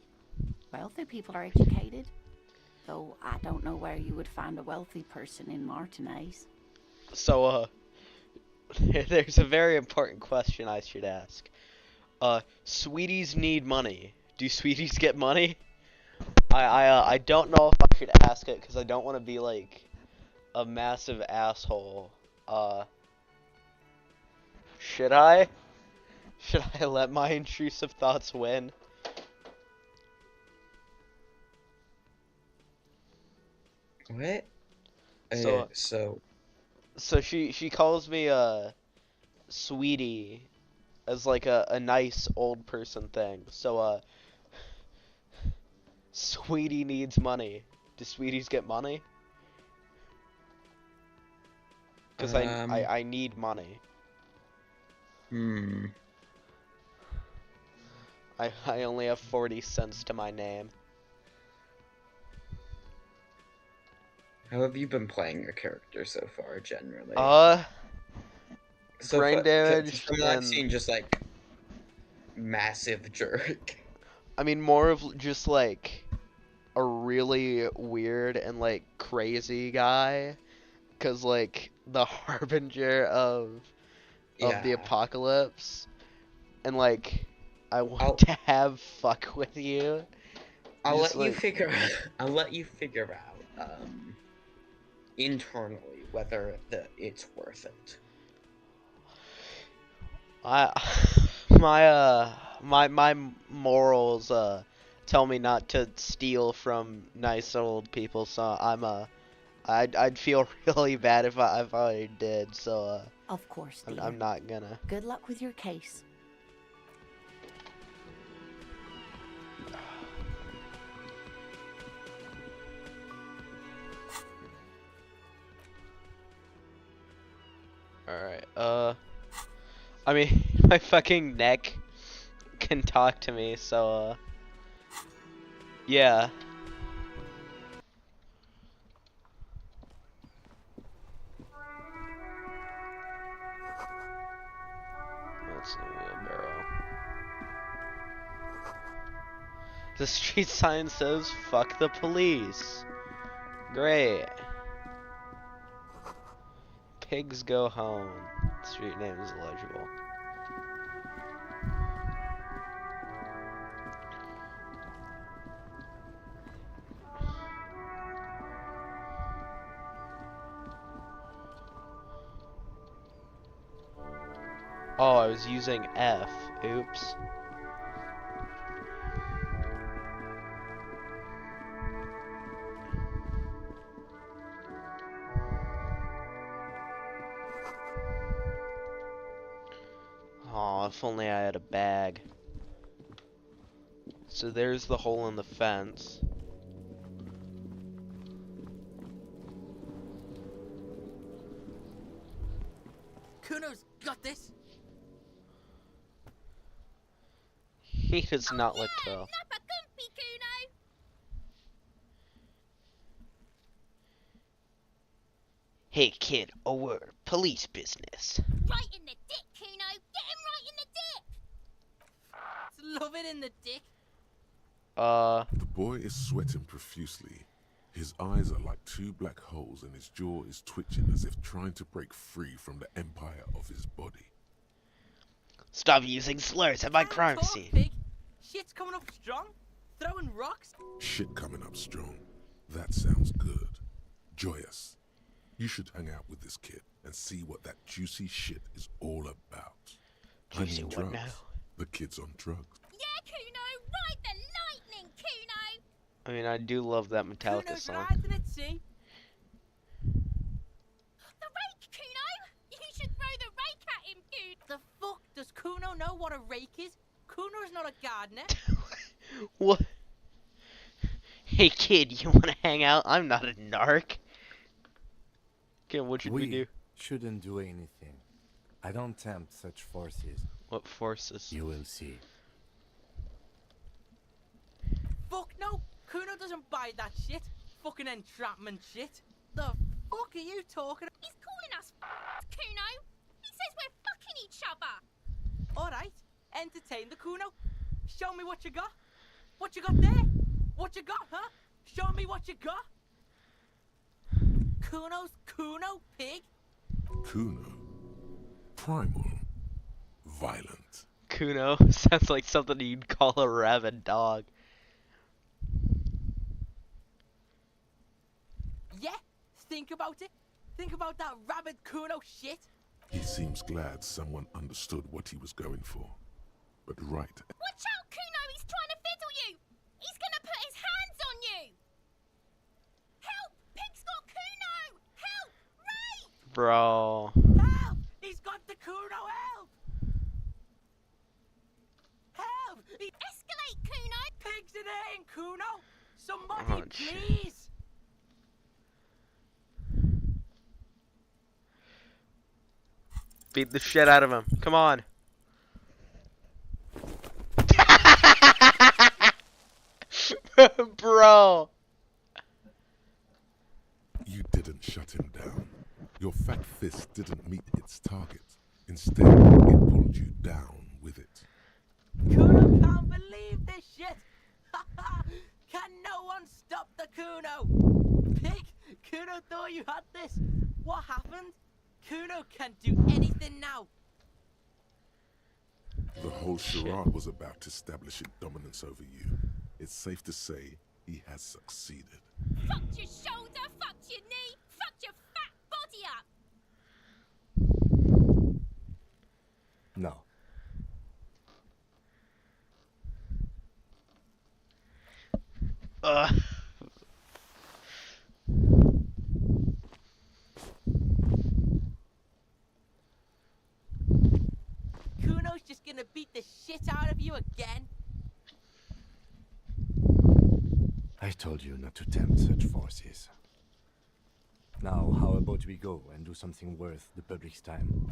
[SPEAKER 7] Wealthy people are educated. Though I don't know where you would find a wealthy person in Martinez.
[SPEAKER 1] So, there's a very important question I should ask. Sweeties need money. Do sweeties get money? I don't know if I should ask it because I don't want to be like a massive asshole. Should I? Should I let my intrusive thoughts win?
[SPEAKER 9] What?
[SPEAKER 1] So,
[SPEAKER 9] So
[SPEAKER 1] so she calls me sweetie as like a nice old person thing. So sweetie needs money. Do sweeties get money? Cause I need money.
[SPEAKER 9] Hmm.
[SPEAKER 1] I only have 40 cents to my name.
[SPEAKER 9] How have you been playing your character so far, generally?
[SPEAKER 1] So brain damage
[SPEAKER 9] from what I've seen, just like massive jerk.
[SPEAKER 1] I mean, more of just like a really weird and like crazy guy, cause like the harbinger of the
[SPEAKER 9] Yeah.
[SPEAKER 1] apocalypse, and like I want to have fuck with you.
[SPEAKER 9] I'll
[SPEAKER 1] Just,
[SPEAKER 9] let you
[SPEAKER 1] like,
[SPEAKER 9] figure. I'll let you figure out internally whether it's worth it.
[SPEAKER 1] I my morals tell me not to steal from nice old people, so I'd feel really bad if I did, so
[SPEAKER 7] Of course, dear.
[SPEAKER 1] I'm not gonna.
[SPEAKER 7] Good luck with your case.
[SPEAKER 1] Alright, I mean, my fucking neck can talk to me, so yeah. That's the wheelbarrow. The street sign says, fuck the police. Great. Pigs go home. Street name is illegible. Oh, I was using F. Oops. Oh, if only I had a bag. So there's the hole in the fence.
[SPEAKER 11] Kuno's got this.
[SPEAKER 1] He does not look tough. Hey kid, a word. Police business.
[SPEAKER 14] Right in the dick, Kuno. Get him right in the dick.
[SPEAKER 11] Love it in the dick.
[SPEAKER 4] The boy is sweating profusely. His eyes are like two black holes and his jaw is twitching as if trying to break free from the empire of his body.
[SPEAKER 13] Stop using slurs at my crime scene.
[SPEAKER 11] Pig. Shit's coming up strong. Throwing rocks.
[SPEAKER 4] Shit coming up strong. That sounds good. Joyous. You should hang out with this kid and see what that juicy shit is all about.
[SPEAKER 13] Juicy
[SPEAKER 4] I mean
[SPEAKER 13] what
[SPEAKER 4] drugs.
[SPEAKER 13] now?
[SPEAKER 4] The kid's on drugs.
[SPEAKER 14] Yeah, Kuno. Ride the lightning, Kuno.
[SPEAKER 1] I mean, I do love that Metallica
[SPEAKER 11] Kuno's
[SPEAKER 1] song.
[SPEAKER 11] riding at sea.
[SPEAKER 14] The rake, Kuno. You should throw the rake at him, Kuno.
[SPEAKER 11] The fuck does Kuno know what a rake is? Kuno's not a gardener.
[SPEAKER 1] What? Hey kid, you wanna hang out? I'm not a narc. Okay, what should we do?
[SPEAKER 8] Shouldn't do anything. I don't tempt such forces.
[SPEAKER 1] What forces?
[SPEAKER 8] You will see.
[SPEAKER 11] Fuck no. Kuno doesn't buy that shit. Fucking entrapment shit. The fuck are you talking about?
[SPEAKER 14] He's calling us Kuno. He says we're fucking each other.
[SPEAKER 11] Alright. Entertain the Kuno. Show me what you got. What you got there? What you got, huh? Show me what you got. Kuno's Kuno, pig.
[SPEAKER 4] Kuno. Primal. Violent.
[SPEAKER 1] Kuno sounds like something you'd call a rabid dog.
[SPEAKER 11] Yeah, think about it. Think about that rabid Kuno shit.
[SPEAKER 4] He seems glad someone understood what he was going for. but right.
[SPEAKER 14] Watch out, Kuno! He's trying to fiddle you! He's gonna put his hands on you! Help! Pig's got Kuno! Help! Ray!
[SPEAKER 1] Bro.
[SPEAKER 11] Help! He's got the Kuno! Help! Help!
[SPEAKER 14] Escalate, Kuno!
[SPEAKER 11] Pig's in here, Kuno! Somebody,
[SPEAKER 1] Oh, shit.
[SPEAKER 11] please!
[SPEAKER 1] Beat the shit out of him. Come on. Bro.
[SPEAKER 4] You didn't shut him down. Your fat fist didn't meet its target. Instead, it pulled you down with it.
[SPEAKER 11] Kuno can't believe this shit! Can no one stop the Kuno? Pig, Kuno thought you had this. What happened? Kuno can't do anything now.
[SPEAKER 4] The whole charade was about establishing dominance over you. It's safe to say he has succeeded.
[SPEAKER 14] Fucked your shoulder, fucked your knee, fucked your fat body up!
[SPEAKER 8] No.
[SPEAKER 11] Kuno's just gonna beat the shit out of you again.
[SPEAKER 8] I told you not to tempt such forces. Now, how about we go and do something worth the public's time?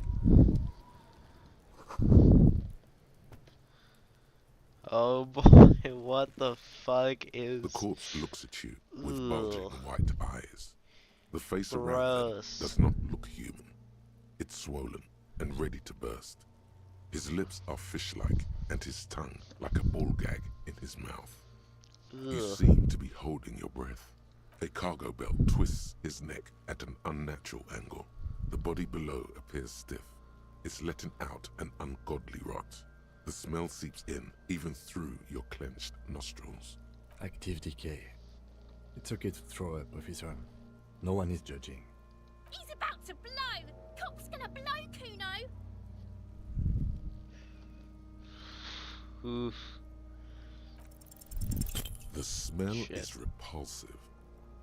[SPEAKER 1] Oh boy, what the fuck is...
[SPEAKER 4] The corpse looks at you with bulging white eyes. The face around them does not look human. It's swollen and ready to burst. His lips are fish-like and his tongue like a ball gag in his mouth. You seem to be holding your breath. A cargo belt twists his neck at an unnatural angle. The body below appears stiff. It's letting out an ungodly rot. The smell seeps in, even through your clenched nostrils.
[SPEAKER 8] Active decay. It's okay to throw up, officer. No one is judging.
[SPEAKER 14] He's about to blow! Cock's gonna blow, Kuno!
[SPEAKER 1] Oof.
[SPEAKER 4] The smell is repulsive.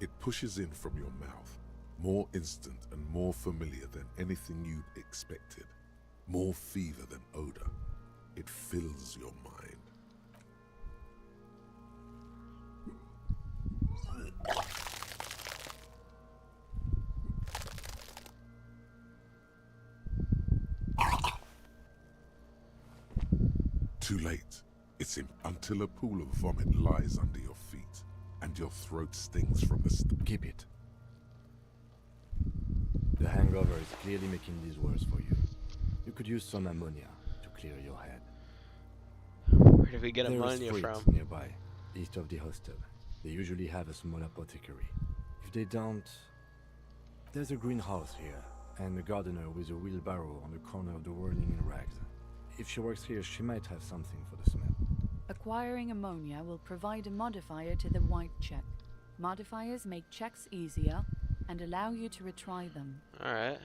[SPEAKER 4] It pushes in from your mouth, more instant and more familiar than anything you expected. More fever than odor. It fills your mind. Too late. Until a pool of vomit lies under your feet, and your throat stings from the
[SPEAKER 8] Keep it. The hangover is clearly making this worse for you. You could use some ammonia to clear your head.
[SPEAKER 1] Where did we get
[SPEAKER 8] There is
[SPEAKER 1] ammonia
[SPEAKER 8] fruit
[SPEAKER 1] from?
[SPEAKER 8] nearby, east of the hostel. They usually have a small apothecary. If they don't, there's a greenhouse here, and a gardener with a wheelbarrow on the corner of the whirling in rags. If she works here, she might have something for the smell.
[SPEAKER 5] Acquiring ammonia will provide a modifier to the white check. Modifiers make checks easier and allow you to retry them.
[SPEAKER 1] Alright.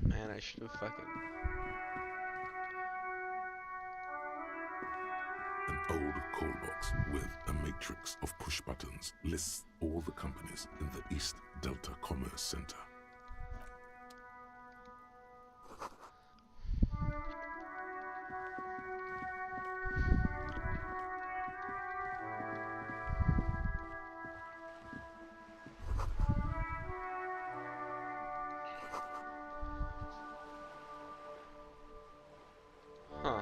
[SPEAKER 1] Man, I should have fucking...
[SPEAKER 4] An old call box with a matrix of push buttons lists all the companies in the East Delta Commerce Center.
[SPEAKER 1] Huh.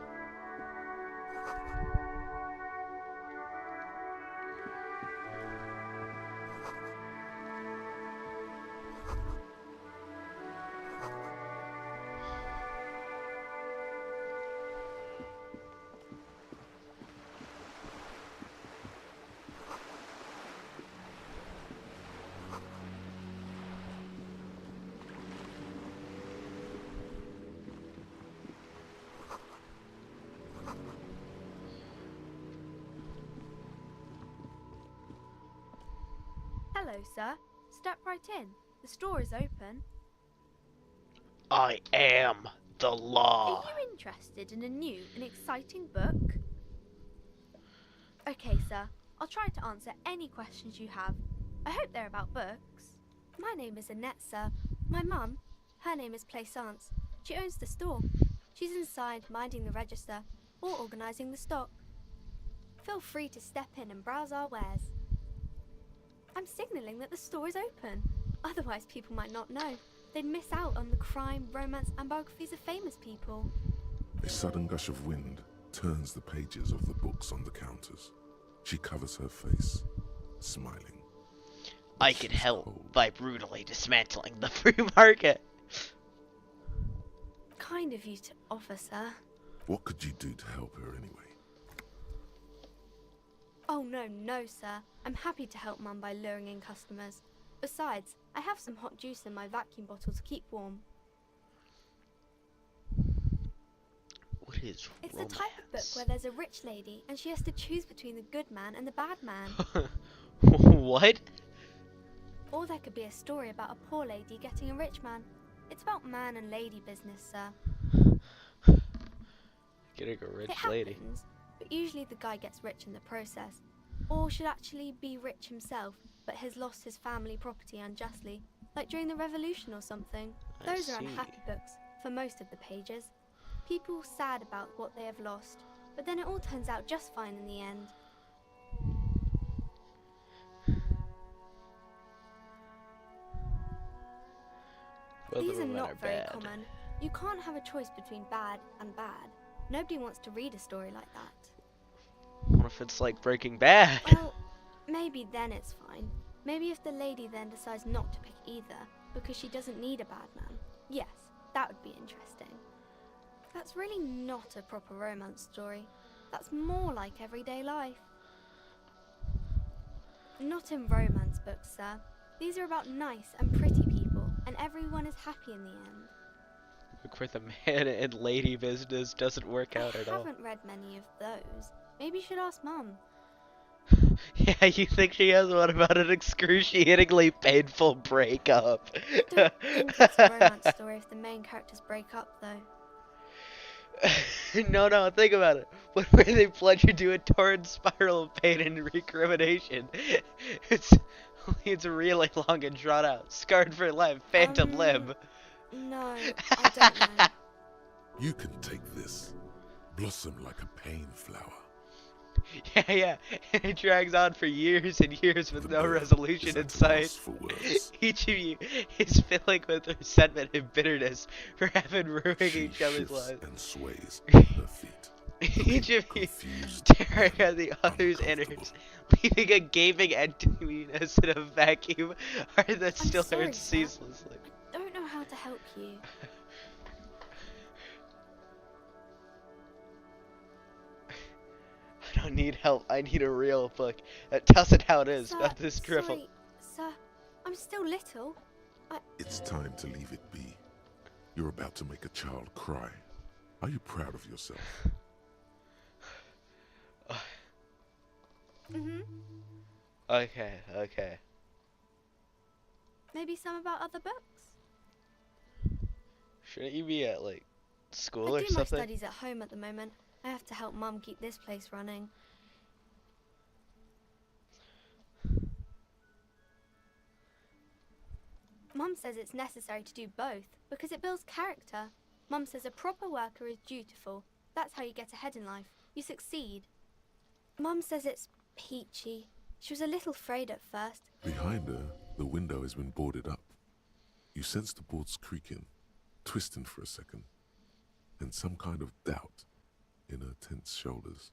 [SPEAKER 15] Hello, sir. Step right in. The store is open.
[SPEAKER 13] I am the
[SPEAKER 15] Are
[SPEAKER 13] law.
[SPEAKER 15] you interested in a new and exciting book? Okay, sir. I'll try to answer any questions you have. I hope they're about books. My name is Annette, sir. My mum, her name is Plaisance. She owns the store. She's inside minding the register or organising the stock. Feel free to step in and browse our wares. I'm signalling that the store is open. Otherwise, people might not know. They'd miss out on the crime, romance, and biographies of famous people.
[SPEAKER 4] A sudden gush of wind turns the pages of the books on the counters. She covers her face, smiling.
[SPEAKER 13] I can help by brutally dismantling the free market.
[SPEAKER 15] Kind of you to offer, sir.
[SPEAKER 4] What could you do to help her anyway?
[SPEAKER 15] Oh, no, sir. I'm happy to help Mum by luring in customers. Besides, I have some hot juice in my vacuum bottle to keep warm.
[SPEAKER 13] What is
[SPEAKER 15] It's
[SPEAKER 13] romance?
[SPEAKER 15] the type of book where there's a rich lady and she has to choose between the good man and the bad man.
[SPEAKER 13] What?
[SPEAKER 15] Or there could be a story about a poor lady getting a rich man. It's about man and lady business, sir.
[SPEAKER 1] Getting a rich
[SPEAKER 15] It
[SPEAKER 1] lady.
[SPEAKER 15] happens, but usually the guy gets rich in the process. Or should actually be rich himself, but has lost his family property unjustly, like during the revolution or something.
[SPEAKER 1] I
[SPEAKER 15] Those are
[SPEAKER 1] see.
[SPEAKER 15] unhappy books, for most of the pages. People sad about what they have lost, but then it all turns out just fine in the end.
[SPEAKER 1] Both
[SPEAKER 15] These
[SPEAKER 1] of
[SPEAKER 15] are
[SPEAKER 1] them
[SPEAKER 15] not very
[SPEAKER 1] bad.
[SPEAKER 15] common. You can't have a choice between bad and bad. Nobody wants to read a story like that.
[SPEAKER 1] What if it's like Breaking Bad?
[SPEAKER 15] Well, maybe then it's fine. Maybe if the lady then decides not to pick either, because she doesn't need a bad man. Yes, that would be interesting. That's really not a proper romance story. That's more like everyday life. Not in romance books, sir. These are about nice and pretty people, and everyone is happy in the end.
[SPEAKER 1] Look where the man and lady business doesn't work out
[SPEAKER 15] I
[SPEAKER 1] at all.
[SPEAKER 15] haven't read many of those. Maybe you should ask Mum.
[SPEAKER 1] Yeah, you think she has one about an excruciatingly painful breakup?
[SPEAKER 15] I don't think it's a romance story if the main characters break up, though.
[SPEAKER 1] No, think about it. What where they plunge into a torrent spiral of pain and recrimination? It's really long and drawn out. Scarred for life, phantom limb.
[SPEAKER 15] No, I don't know.
[SPEAKER 4] You can take this. Blossom like a pain flower.
[SPEAKER 1] Yeah, and it drags on for years and years with no resolution in sight.
[SPEAKER 4] For words.
[SPEAKER 1] Each of you is filling with resentment and bitterness for having ruined each other's
[SPEAKER 4] shifts
[SPEAKER 1] lives.
[SPEAKER 4] and sways on her feet.
[SPEAKER 1] Each of you tearing at the other's innards, leaving a gaping emptiness in a vacuum heart that still
[SPEAKER 15] sorry,
[SPEAKER 1] hurts
[SPEAKER 15] sir.
[SPEAKER 1] ceaselessly.
[SPEAKER 15] I don't know how to help you.
[SPEAKER 1] I don't need help. I need a real book that tells it how it is,
[SPEAKER 15] Sir,
[SPEAKER 1] not this drivel.
[SPEAKER 15] sorry, sir. I'm still little.
[SPEAKER 4] It's time to leave it be. You're about to make a child cry. Are you proud of yourself?
[SPEAKER 15] Mm-hmm.
[SPEAKER 1] Okay.
[SPEAKER 15] Maybe some about other books.
[SPEAKER 1] Shouldn't you be at, like, school
[SPEAKER 15] I
[SPEAKER 1] or
[SPEAKER 15] do my
[SPEAKER 1] something?
[SPEAKER 15] studies at home at the moment. I have to help Mum keep this place running. Mum says it's necessary to do both because it builds character. Mum says a proper worker is dutiful. That's how you get ahead in life. You succeed. Mum says it's peachy. She was a little afraid at first.
[SPEAKER 4] Behind her, the window has been boarded up. You sense the boards creaking, twisting for a second, and some kind of doubt in her tense shoulders.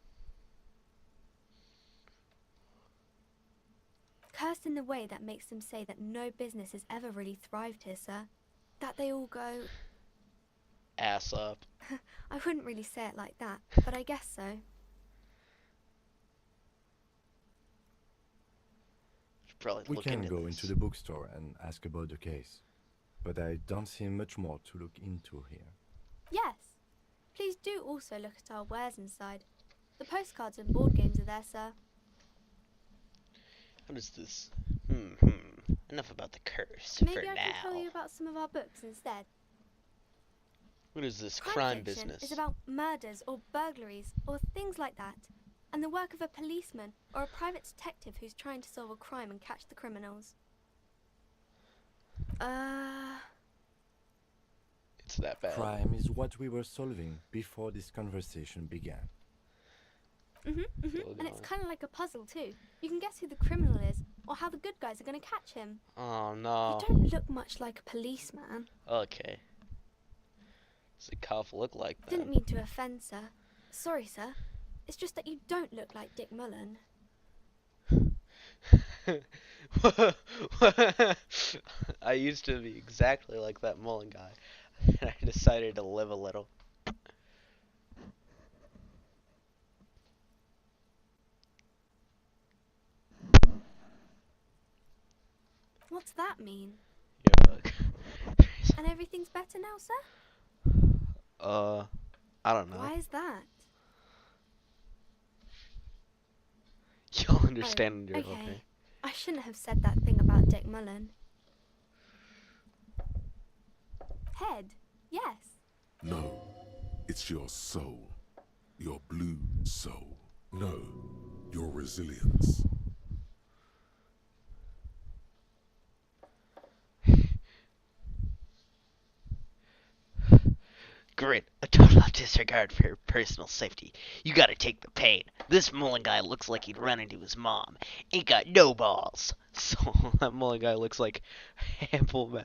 [SPEAKER 15] Cursed in the way that makes them say that no business has ever really thrived here, sir. That they all go...
[SPEAKER 1] Ass up.
[SPEAKER 15] I wouldn't really say it like that, but I guess so.
[SPEAKER 1] Probably
[SPEAKER 8] We
[SPEAKER 1] look
[SPEAKER 8] can
[SPEAKER 1] into
[SPEAKER 8] go
[SPEAKER 1] this.
[SPEAKER 8] into the bookstore and ask about the case, but I don't see much more to look into here.
[SPEAKER 15] Yes. Please do also look at our wares inside. The postcards and board games are there, sir.
[SPEAKER 1] How does this
[SPEAKER 13] Enough about the curse
[SPEAKER 15] Maybe
[SPEAKER 13] for
[SPEAKER 15] I can tell
[SPEAKER 13] now.
[SPEAKER 15] you about some of our books instead.
[SPEAKER 13] What is this
[SPEAKER 15] Crime
[SPEAKER 13] crime
[SPEAKER 15] fiction
[SPEAKER 13] business?
[SPEAKER 15] is about murders or burglaries or things like that, and the work of a policeman or a private detective who's trying to solve a crime and catch the criminals.
[SPEAKER 1] It's that bad.
[SPEAKER 8] Crime is what we were solving before this conversation began.
[SPEAKER 15] And it's kind of like a puzzle too. You can guess who the criminal is or how the good guys are going to catch him.
[SPEAKER 1] Oh no.
[SPEAKER 15] You don't look much like a policeman.
[SPEAKER 1] Okay. What's the cuff look like then?
[SPEAKER 15] Didn't mean to offend, sir. Sorry, sir. It's just that you don't look like Dick Mullen.
[SPEAKER 1] I used to be exactly like that Mullen guy. And I decided to live a little.
[SPEAKER 15] What's that mean?
[SPEAKER 1] Yuck.
[SPEAKER 15] And everything's better now, sir?
[SPEAKER 1] I don't know.
[SPEAKER 15] Why is that?
[SPEAKER 1] You'll understand when you're
[SPEAKER 15] okay.
[SPEAKER 1] older.
[SPEAKER 15] I shouldn't have said that thing about Dick Mullen. Head, yes.
[SPEAKER 4] No, it's your soul. Your blue soul. No, your resilience.
[SPEAKER 13] Grit, a total disregard for your personal safety. You gotta take the pain. This Mullen guy looks like he'd run into his mom. Ain't got no balls.
[SPEAKER 1] So that Mullen guy looks like Ample Man.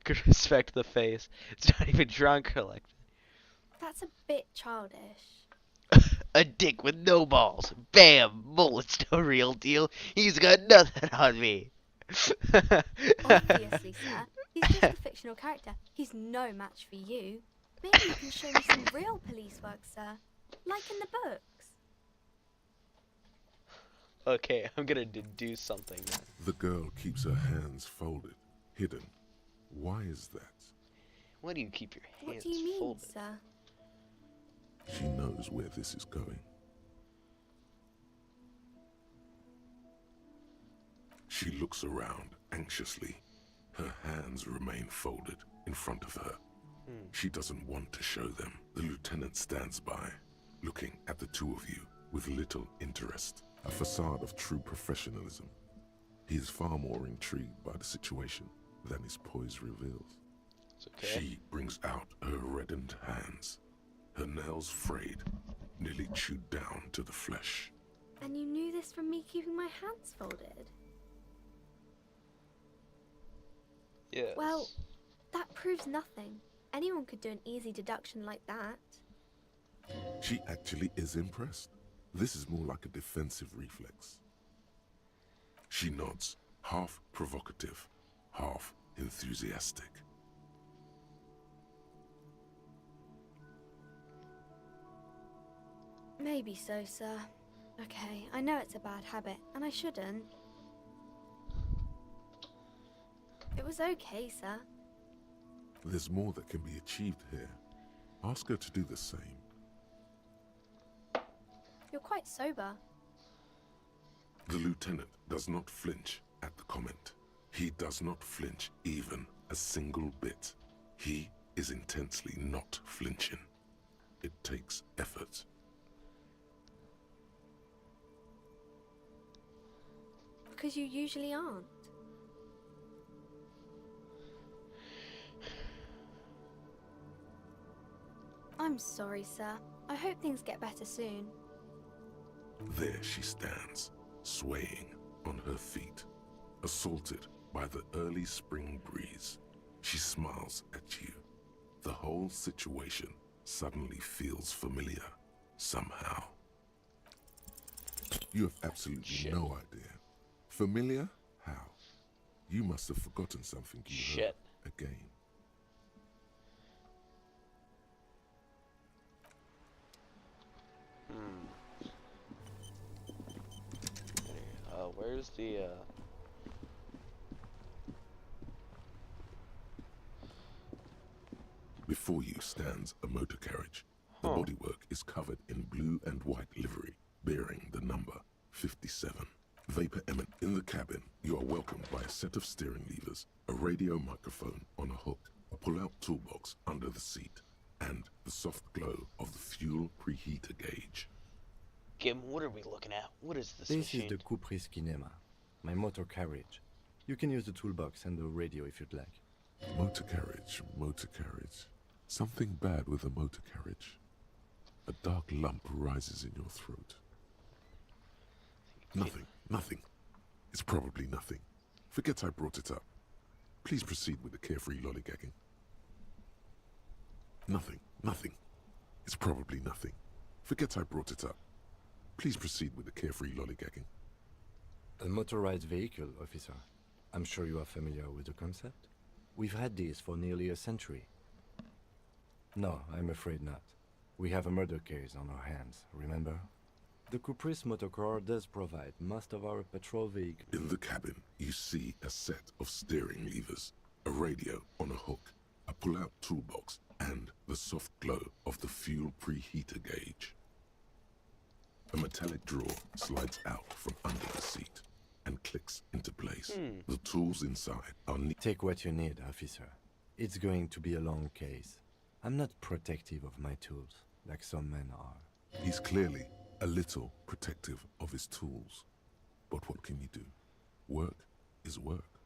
[SPEAKER 1] Could respect the face. It's not even drunk or like
[SPEAKER 15] That's a bit childish.
[SPEAKER 13] A dick with no balls. Bam! Mullet's no real deal. He's got nothing on me.
[SPEAKER 15] Obviously, sir. He's just a fictional character. He's no match for you. Maybe you can show me some real police work, sir. Like in the books.
[SPEAKER 1] Okay, I'm gonna deduce something now.
[SPEAKER 4] The girl keeps her hands folded, hidden. Why is that?
[SPEAKER 1] Why do you keep your hands
[SPEAKER 15] What do you mean,
[SPEAKER 1] folded?
[SPEAKER 15] sir?
[SPEAKER 4] She knows where this is going. She looks around anxiously. Her hands remain folded in front of her. She doesn't want to show them. The lieutenant stands by, looking at the two of you with little interest. A facade of true professionalism. He is far more intrigued by the situation than his poise reveals.
[SPEAKER 1] Okay.
[SPEAKER 4] She brings out her reddened hands, her nails frayed, nearly chewed down to the flesh.
[SPEAKER 15] And you knew this from me keeping my hands folded?
[SPEAKER 1] Yes.
[SPEAKER 15] Well, that proves nothing. Anyone could do an easy deduction like that.
[SPEAKER 4] She actually is impressed. This is more like a defensive reflex. She nods, half provocative, half enthusiastic.
[SPEAKER 15] Maybe so, sir. Okay, I know it's a bad habit, and I shouldn't. It was okay, sir.
[SPEAKER 4] There's more that can be achieved here. Ask her to do the same.
[SPEAKER 15] You're quite sober.
[SPEAKER 4] The lieutenant does not flinch at the comment. He does not flinch even a single bit. He is intensely not flinching. It takes effort.
[SPEAKER 15] Because you usually aren't. I'm sorry, sir. I hope things get better soon.
[SPEAKER 4] There she stands, swaying on her feet, assaulted by the early spring breeze. She smiles at you. The whole situation suddenly feels familiar, somehow. You have absolutely no idea. Familiar? How? You must have forgotten something you heard again.
[SPEAKER 1] Where's the,
[SPEAKER 4] Before you stands a motor carriage. The bodywork is covered in blue and white livery, bearing the number 57. Vapor emanate. In the cabin, you are welcomed by a set of steering levers, a radio microphone on a hook, a pull-out toolbox under the seat, and the soft glow of the fuel preheater gauge.
[SPEAKER 13] Kim, what are we looking at? What is this
[SPEAKER 8] This
[SPEAKER 13] machine?
[SPEAKER 8] is the Kupris Kinema, my motor carriage. You can use the toolbox and the radio if you'd like.
[SPEAKER 4] Motor carriage, motor carriage. Something bad with a motor carriage. A dark lump rises in your throat. Nothing, nothing. It's probably nothing. Forget I brought it up. Please proceed with the carefree lollygagging. Nothing, nothing. It's probably nothing. Forget I brought it up. Please proceed with the carefree lollygagging.
[SPEAKER 8] A motorized vehicle, officer. I'm sure you are familiar with the concept. We've had these for nearly a century. No, I'm afraid not. We have a murder case on our hands, remember? The Kupris Motorcar does provide most of our patrol vehicles.
[SPEAKER 4] In the cabin, you see a set of steering levers, a radio on a hook, a pull-out toolbox, and the soft glow of the fuel preheater gauge. A metallic drawer slides out from under the seat and clicks into place. The tools inside are neat.
[SPEAKER 8] Take what you need, officer. It's going to be a long case. I'm not protective of my tools, like some men are.
[SPEAKER 4] He's clearly a little protective of his tools. But what can you do? Work is work.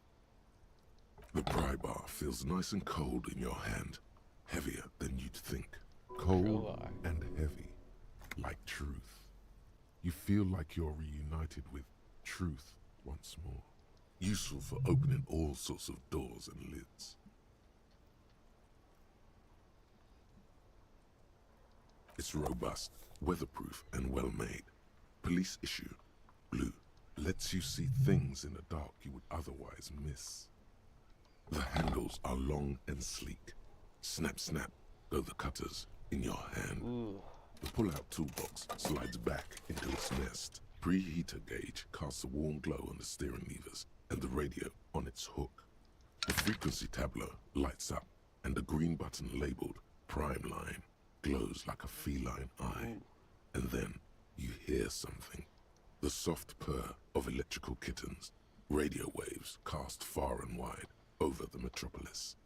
[SPEAKER 4] The pry bar feels nice and cold in your hand, heavier than you'd think. Cold and heavy, like truth. You feel like you're reunited with truth once more. Useful for opening all sorts of doors and lids. It's robust, weatherproof, and well-made. Police issue, blue, lets you see things in the dark you would otherwise miss. The handles are long and sleek. Snap, snap, go the cutters in your hand. The pull-out toolbox slides back into its nest. Preheater gauge casts a warm glow on the steering levers and the radio on its hook. The frequency tableau lights up, and the green button labeled Prime Line glows like a feline eye. And then you hear something. The soft purr of electrical kittens. Radio waves cast far and wide over the metropolis.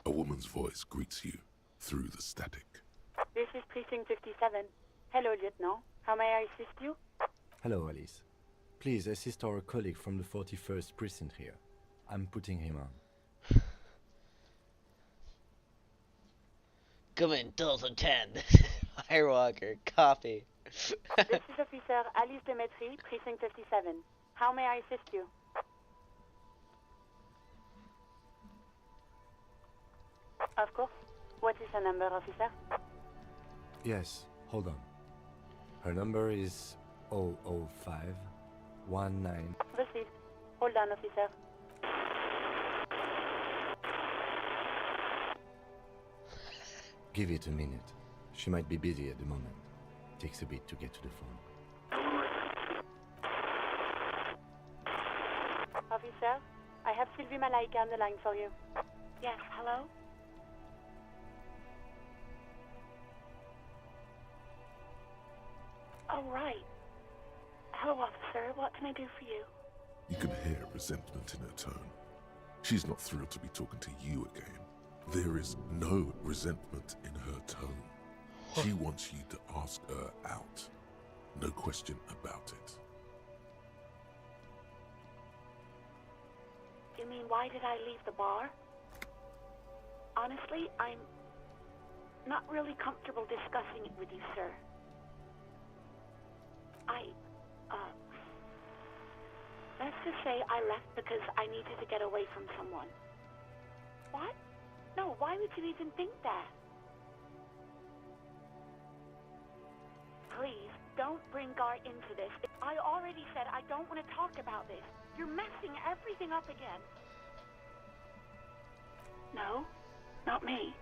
[SPEAKER 4] A woman's voice greets you through the static.
[SPEAKER 16] This is Precinct 57. Hello, Lieutenant. How may I assist you?
[SPEAKER 8] Hello, Alice. Please assist our colleague from the 41st Precinct here. I'm putting him on.
[SPEAKER 13] Come in, 1010. Firewalker, copy.
[SPEAKER 16] This is Officer Alice Demetri, Precinct 57. How may I assist you? Of course. What is her number, officer?
[SPEAKER 8] Yes, hold on. Her number is 00519.
[SPEAKER 16] Received. Hold on, officer.
[SPEAKER 8] Give it a minute. She might be busy at the moment. Takes a bit to get to the phone.
[SPEAKER 16] Officer, I have Sylvie Malaika on the line for you. Yes, hello? Oh, right. Hello, officer. What can I do for you?
[SPEAKER 4] You can hear resentment in her tone. She's not thrilled to be talking to you again. There is no resentment in her tone. She wants you to ask her out. No question about it.
[SPEAKER 16] You mean, why did I leave the bar? Honestly, I'm not really comfortable discussing it with you, sir. Let's just say I left because I needed to get away from someone. What? No, why would you even think that? Please, don't bring Gar into this. I already said I don't want to talk about this. You're messing everything up again. No, not me.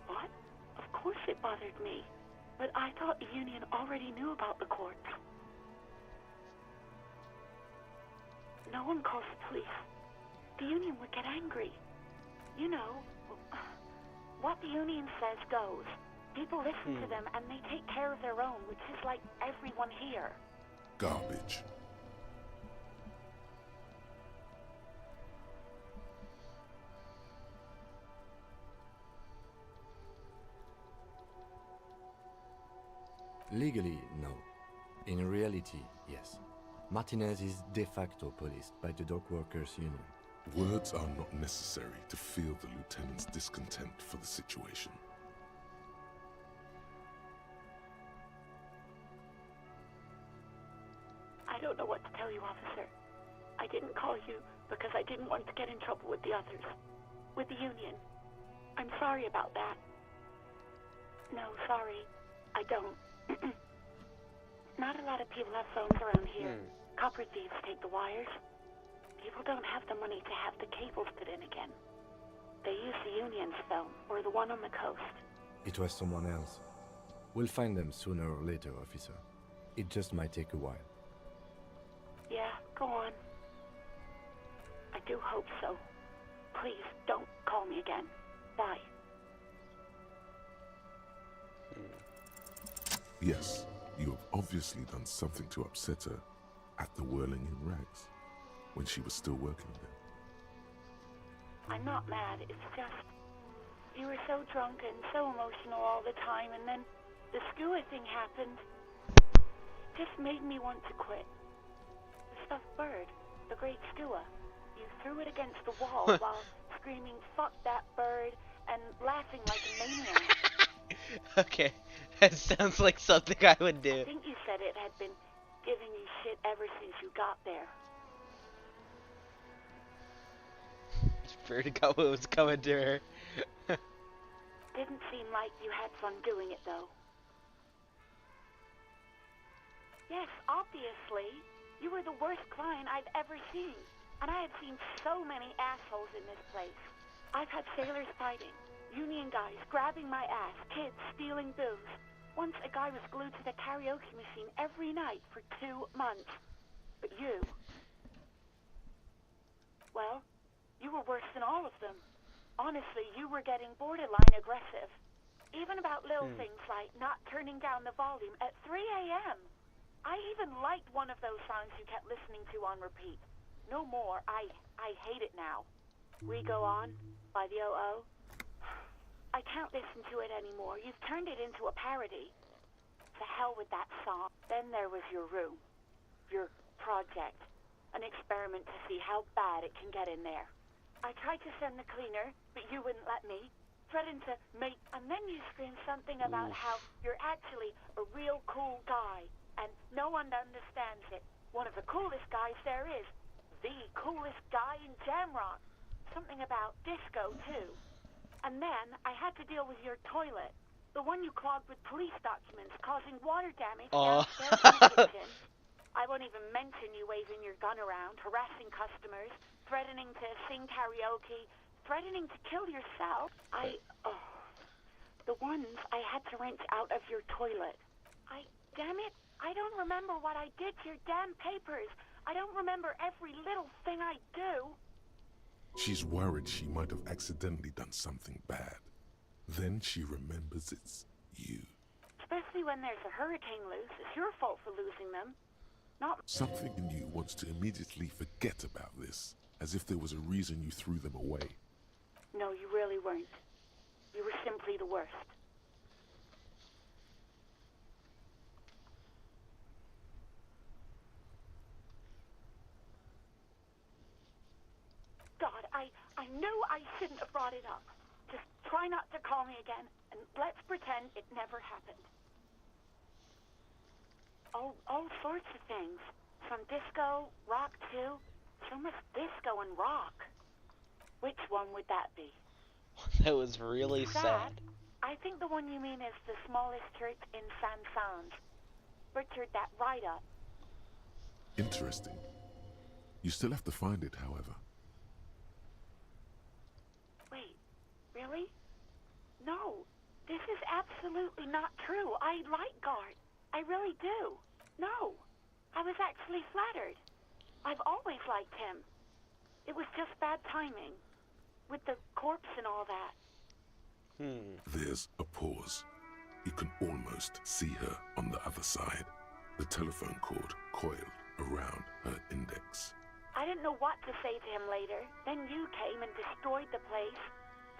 [SPEAKER 16] What? Of course it bothered me. But I thought the Union already knew about the court. No one calls the police. The Union would get angry. You know, what the Union says goes. People listen to them and they take care of their own, which is like everyone here.
[SPEAKER 4] Garbage.
[SPEAKER 8] Legally, no. In reality, yes. Martinez is de facto policed by the Dock Workers Union.
[SPEAKER 4] Words are not necessary to feel the lieutenant's discontent for the situation.
[SPEAKER 16] I don't know what to tell you, officer. I didn't call you because I didn't want to get in trouble with the others. With the union. I'm sorry about that. No, sorry. I don't. Not a lot of people have phones around here. Copper thieves take the wires. People don't have the money to have the cables put in again. They use the union's phone, or the one on the coast.
[SPEAKER 8] It was someone else. We'll find them sooner or later, officer. It just might take a while.
[SPEAKER 16] Yeah, go on. I do hope so. Please, don't call me again. Bye.
[SPEAKER 4] Yes, you have obviously done something to upset her at the Whirling in Rags, when she was still working there.
[SPEAKER 16] I'm not mad, it's just... You were so drunk and so emotional all the time, and then the skua thing happened. Just made me want to quit. The stuffed bird, the great skua. You threw it against the wall while screaming, "Fuck that bird," and laughing like a maniac.
[SPEAKER 1] Okay, that sounds like something I would do.
[SPEAKER 16] I think you said it had been giving you shit ever since you got there.
[SPEAKER 1] Bird got what was coming to her.
[SPEAKER 16] Didn't seem like you had fun doing it, though. Yes, obviously. You were the worst client I've ever seen. And I had seen so many assholes in this place. I've had sailors fighting, union guys grabbing my ass, kids stealing booze. Once a guy was glued to the karaoke machine every night for 2 months. But you... Well, you were worse than all of them. Honestly, you were getting borderline aggressive. Even about little things like not turning down the volume at 3 a.m. I even liked one of those songs you kept listening to on repeat. No more. I hate it now. We Go On by the O.O. I can't listen to it anymore. You've turned it into a parody. To hell with that song. Then there was your room. Your project. An experiment to see how bad it can get in there. I tried to send the cleaner, but you wouldn't let me. Threatened to make... And then you screamed something about how you're actually a real cool guy. And no one understands it. One of the coolest guys there is. The coolest guy in Jamrock. Something about disco, too. And then I had to deal with your toilet. The one you clogged with police documents, causing water damage downstairs in the kitchen. I won't even mention you waving your gun around, harassing customers, threatening to sing karaoke, threatening to kill yourself. The ones I had to wrench out of your toilet. Damn it, I don't remember what I did to your damn papers. I don't remember every little thing I do.
[SPEAKER 4] She's worried she might have accidentally done something bad. Then she remembers it's you.
[SPEAKER 16] Especially when there's a hurricane loose. It's your fault for losing them. Not...
[SPEAKER 4] Something in you wants to immediately forget about this, as if there was a reason you threw them away.
[SPEAKER 16] No, you really weren't. You were simply the worst. God, I knew I shouldn't have brought it up. Just try not to call me again, and let's pretend it never happened. All sorts of things. From disco, rock too. So much disco and rock. Which one would that be?
[SPEAKER 1] That was really sad.
[SPEAKER 16] I think the one you mean is the smallest church in San Sans. Butchered that right up.
[SPEAKER 4] Interesting. You still have to find it, however.
[SPEAKER 16] Wait, really? No, this is absolutely not true. I like Gart. I really do. No, I was actually flattered. I've always liked him. It was just bad timing. With the corpse and all that.
[SPEAKER 4] There's a pause. You can almost see her on the other side, the telephone cord coiled around her index.
[SPEAKER 16] I didn't know what to say to him later. Then you came and destroyed the place.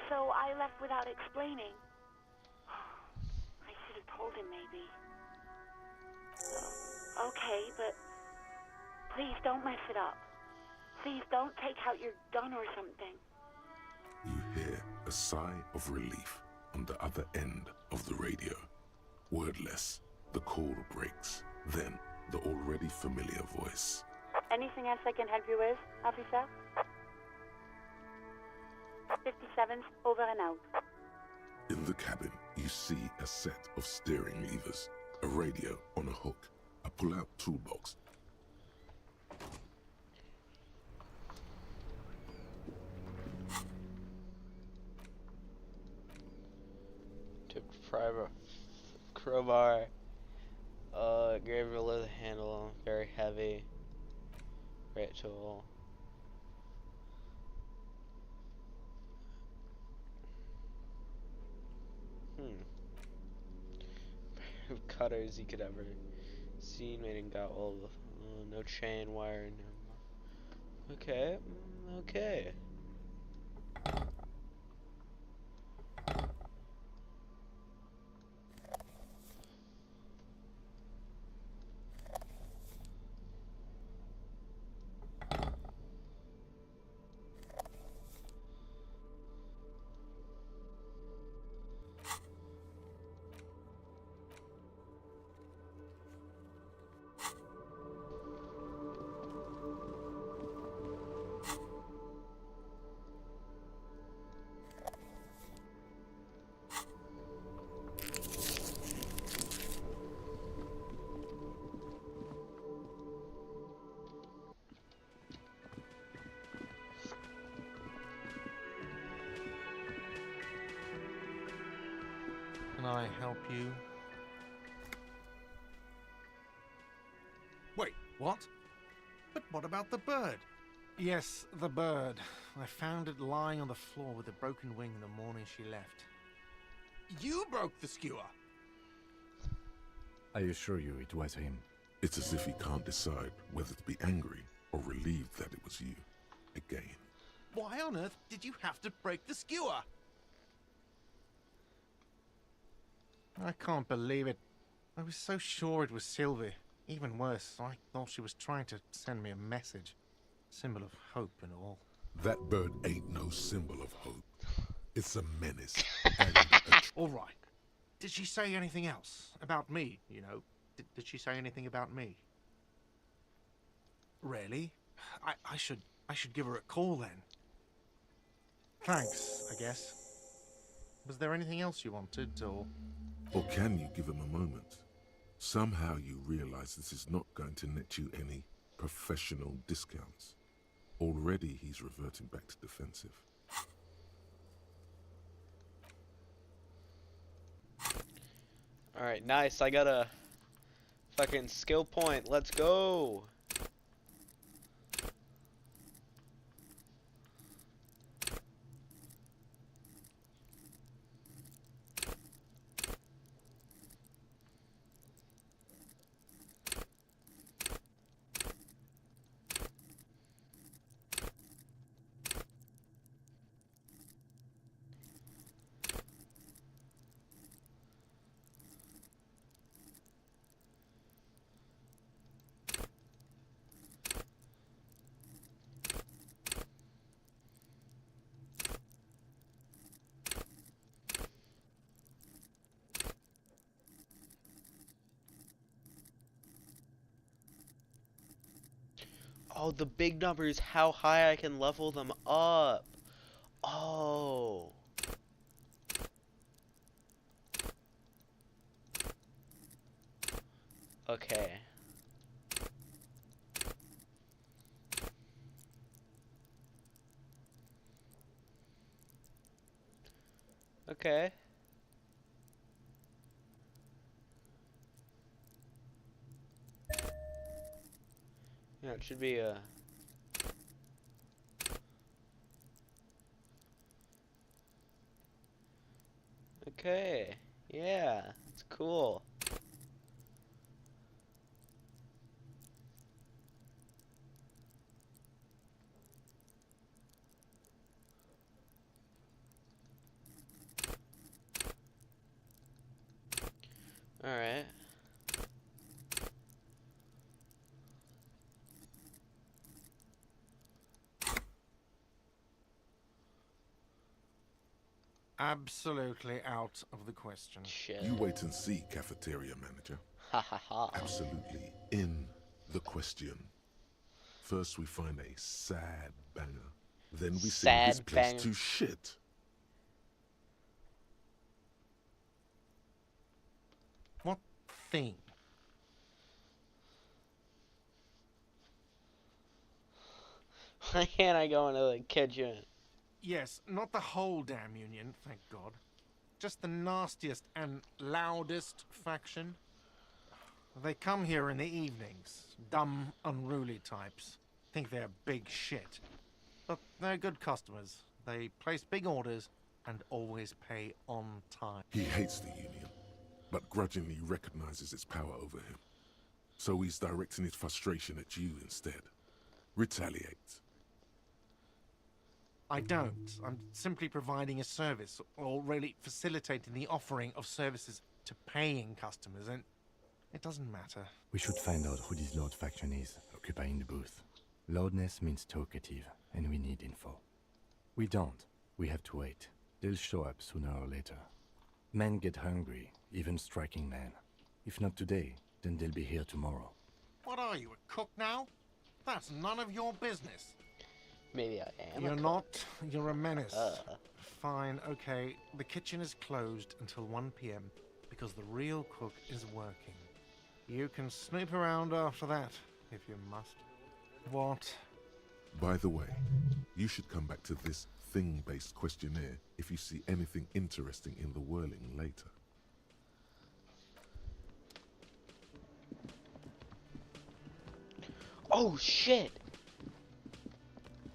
[SPEAKER 16] So I left without explaining. I should have told him, maybe. Okay, but please don't mess it up. Please don't take out your gun or something.
[SPEAKER 4] You hear a sigh of relief on the other end of the radio. Wordless, the call breaks. Then, the already familiar voice.
[SPEAKER 16] Anything else I can help you with, officer? 57's over and out.
[SPEAKER 4] In the cabin, you see a set of steering levers, a radio on a hook, a pull-out toolbox.
[SPEAKER 1] Took private crowbar. Graver leather handle, very heavy. Great tool. Cutters you could ever seen made in gold. No chain wire. No. Okay. Okay.
[SPEAKER 10] Can I help you? Wait, what? But what about the bird? Yes, the bird. I found it lying on the floor with a broken wing the morning she left. You broke the skewer!
[SPEAKER 8] I assure you it was him.
[SPEAKER 4] It's as if he can't decide whether to be angry or relieved that it was you. Again.
[SPEAKER 10] Why on earth did you have to break the skewer? I can't believe it. I was so sure it was Sylvie. Even worse, I thought she was trying to send me a message. Symbol of hope and all.
[SPEAKER 4] That bird ain't no symbol of hope. It's a menace.
[SPEAKER 10] All right. Did she say anything else? About me, you know? Did she say anything about me? Really? I should give her a call then. Thanks, I guess. Was there anything else you wanted, or...
[SPEAKER 4] Or can you give him a moment? Somehow you realize this is not going to net you any professional discounts. Already he's reverting back to defensive.
[SPEAKER 1] Alright, nice. I got a fucking skill point. Let's go. Oh, the big number is how high I can level them up. Oh. Okay. Okay. Yeah, it should be a... Okay.
[SPEAKER 13] Yeah, it's cool. Alright.
[SPEAKER 10] Absolutely out of the question.
[SPEAKER 13] Shit.
[SPEAKER 4] You wait and see, cafeteria manager.
[SPEAKER 13] Ha ha ha.
[SPEAKER 4] Absolutely in the question. First we find a sad banger. Then we sing this
[SPEAKER 13] Sad
[SPEAKER 4] place
[SPEAKER 13] banger.
[SPEAKER 4] to shit.
[SPEAKER 10] What thing?
[SPEAKER 13] Why can't I go into the kitchen?
[SPEAKER 10] Yes, not the whole damn union, thank God. Just the nastiest and loudest faction. They come here in the evenings. Dumb, unruly types. Think they're big shit. But they're good customers. They place big orders and always pay on time.
[SPEAKER 4] He hates the union, but grudgingly recognizes its power over him. So he's directing his frustration at you instead. Retaliate.
[SPEAKER 10] I don't. I'm simply providing a service, or really facilitating the offering of services to paying customers, and it doesn't matter.
[SPEAKER 8] We should find out who this Lord faction is, occupying the booth. Loudness means talkative, and we need info. We don't. We have to wait. They'll show up sooner or later. Men get hungry, even striking men. If not today, then they'll be here tomorrow.
[SPEAKER 10] What are you, a cook now? That's none of your business.
[SPEAKER 13] Maybe I am.
[SPEAKER 10] You're not. You're a menace.
[SPEAKER 13] Uh.
[SPEAKER 10] Fine, okay. The kitchen is closed until 1 p.m. because the real cook is working. You can snoop around after that, if you must. What?
[SPEAKER 4] By the way, you should come back to this thing-based questionnaire if you see anything interesting in the whirling later.
[SPEAKER 13] Oh shit!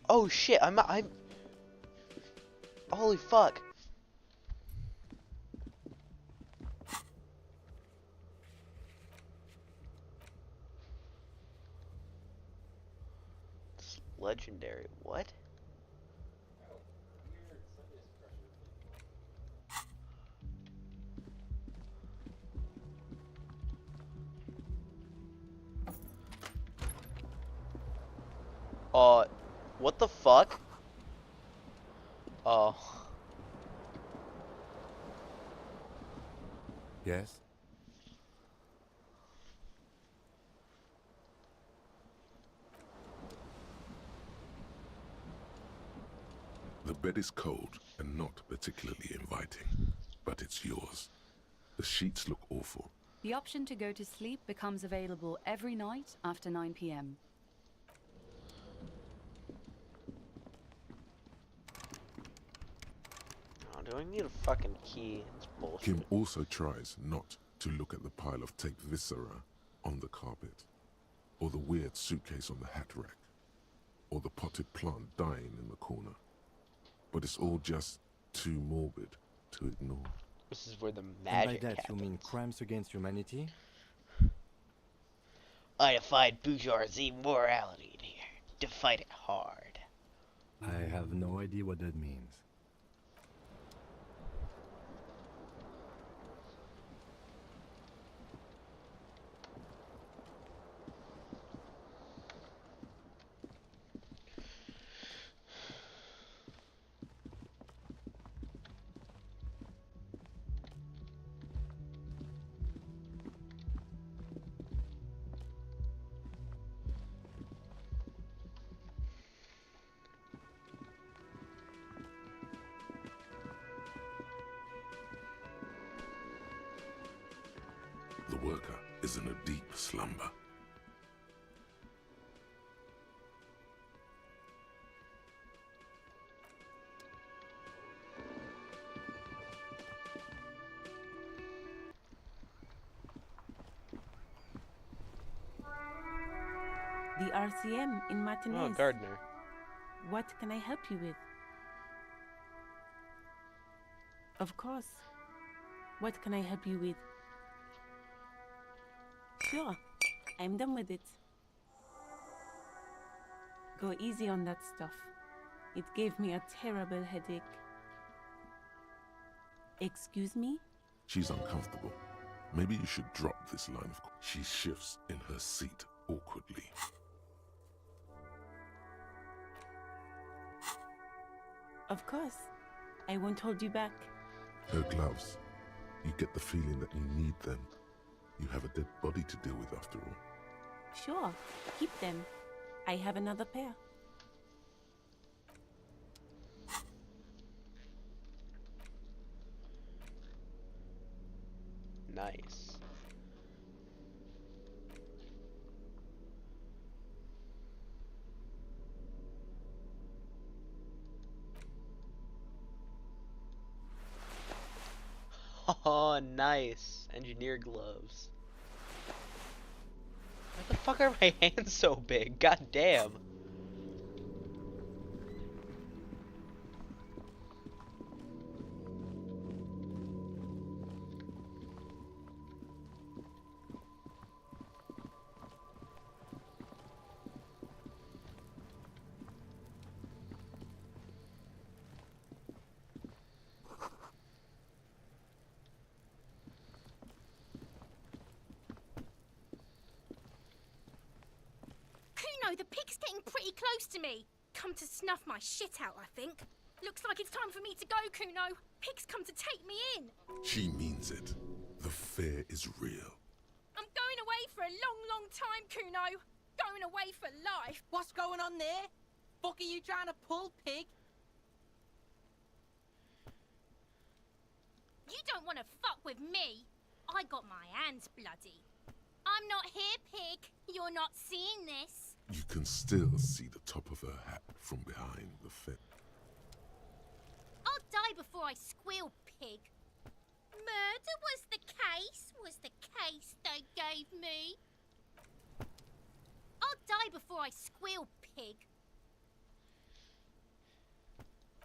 [SPEAKER 13] Oh shit! I'm. Holy fuck! It's legendary. What? What the fuck? Oh.
[SPEAKER 8] Yes?
[SPEAKER 4] The bed is cold and not particularly inviting, but it's yours. The sheets look awful.
[SPEAKER 17] The option to go to sleep becomes available every night after 9 p.m.
[SPEAKER 13] Oh, do I need a fucking key? It's bullshit.
[SPEAKER 4] Kim also tries not to look at the pile of taped viscera on the carpet, or the weird suitcase on the hat rack, or the potted plant dying in the corner. But it's all just too morbid to ignore.
[SPEAKER 13] This is where the
[SPEAKER 8] And
[SPEAKER 13] magic
[SPEAKER 8] by that
[SPEAKER 13] happens.
[SPEAKER 8] you mean crimes against humanity?
[SPEAKER 13] I defied bourgeoisie morality in here. To fight it hard.
[SPEAKER 8] I have no idea what that means.
[SPEAKER 4] The worker is in a deep slumber.
[SPEAKER 18] The RCM in Martinez.
[SPEAKER 13] Oh, gardener.
[SPEAKER 18] What can I help you with? Of course. What can I help you with? Sure, I'm done with it. Go easy on that stuff. It gave me a terrible headache. Excuse me?
[SPEAKER 4] She's uncomfortable. Maybe you should drop this line of... She shifts in her seat awkwardly.
[SPEAKER 18] Of course. I won't hold you back.
[SPEAKER 4] Her gloves. You get the feeling that you need them. You have a dead body to deal with after all.
[SPEAKER 18] Sure, keep them. I have another pair.
[SPEAKER 1] Nice. Oh, nice. Engineer gloves. Why the fuck are my hands so big? God damn.
[SPEAKER 14] Kuno, the pig's getting pretty close to me. Come to snuff my shit out, I think. Looks like it's time for me to go, Kuno. Pig's come to take me in.
[SPEAKER 4] She means it. The fear is real.
[SPEAKER 14] I'm going away for a long, long time, Kuno. Going away for life.
[SPEAKER 3] What's going on there? Fuck are you trying to pull, pig?
[SPEAKER 14] You don't want to fuck with me. I got my hands bloody. I'm not here, pig. You're not seeing this.
[SPEAKER 4] You can still see the top of her hat from behind the fence.
[SPEAKER 14] I'll die before I squeal, pig. Murder was the case they gave me. I'll die before I squeal, pig.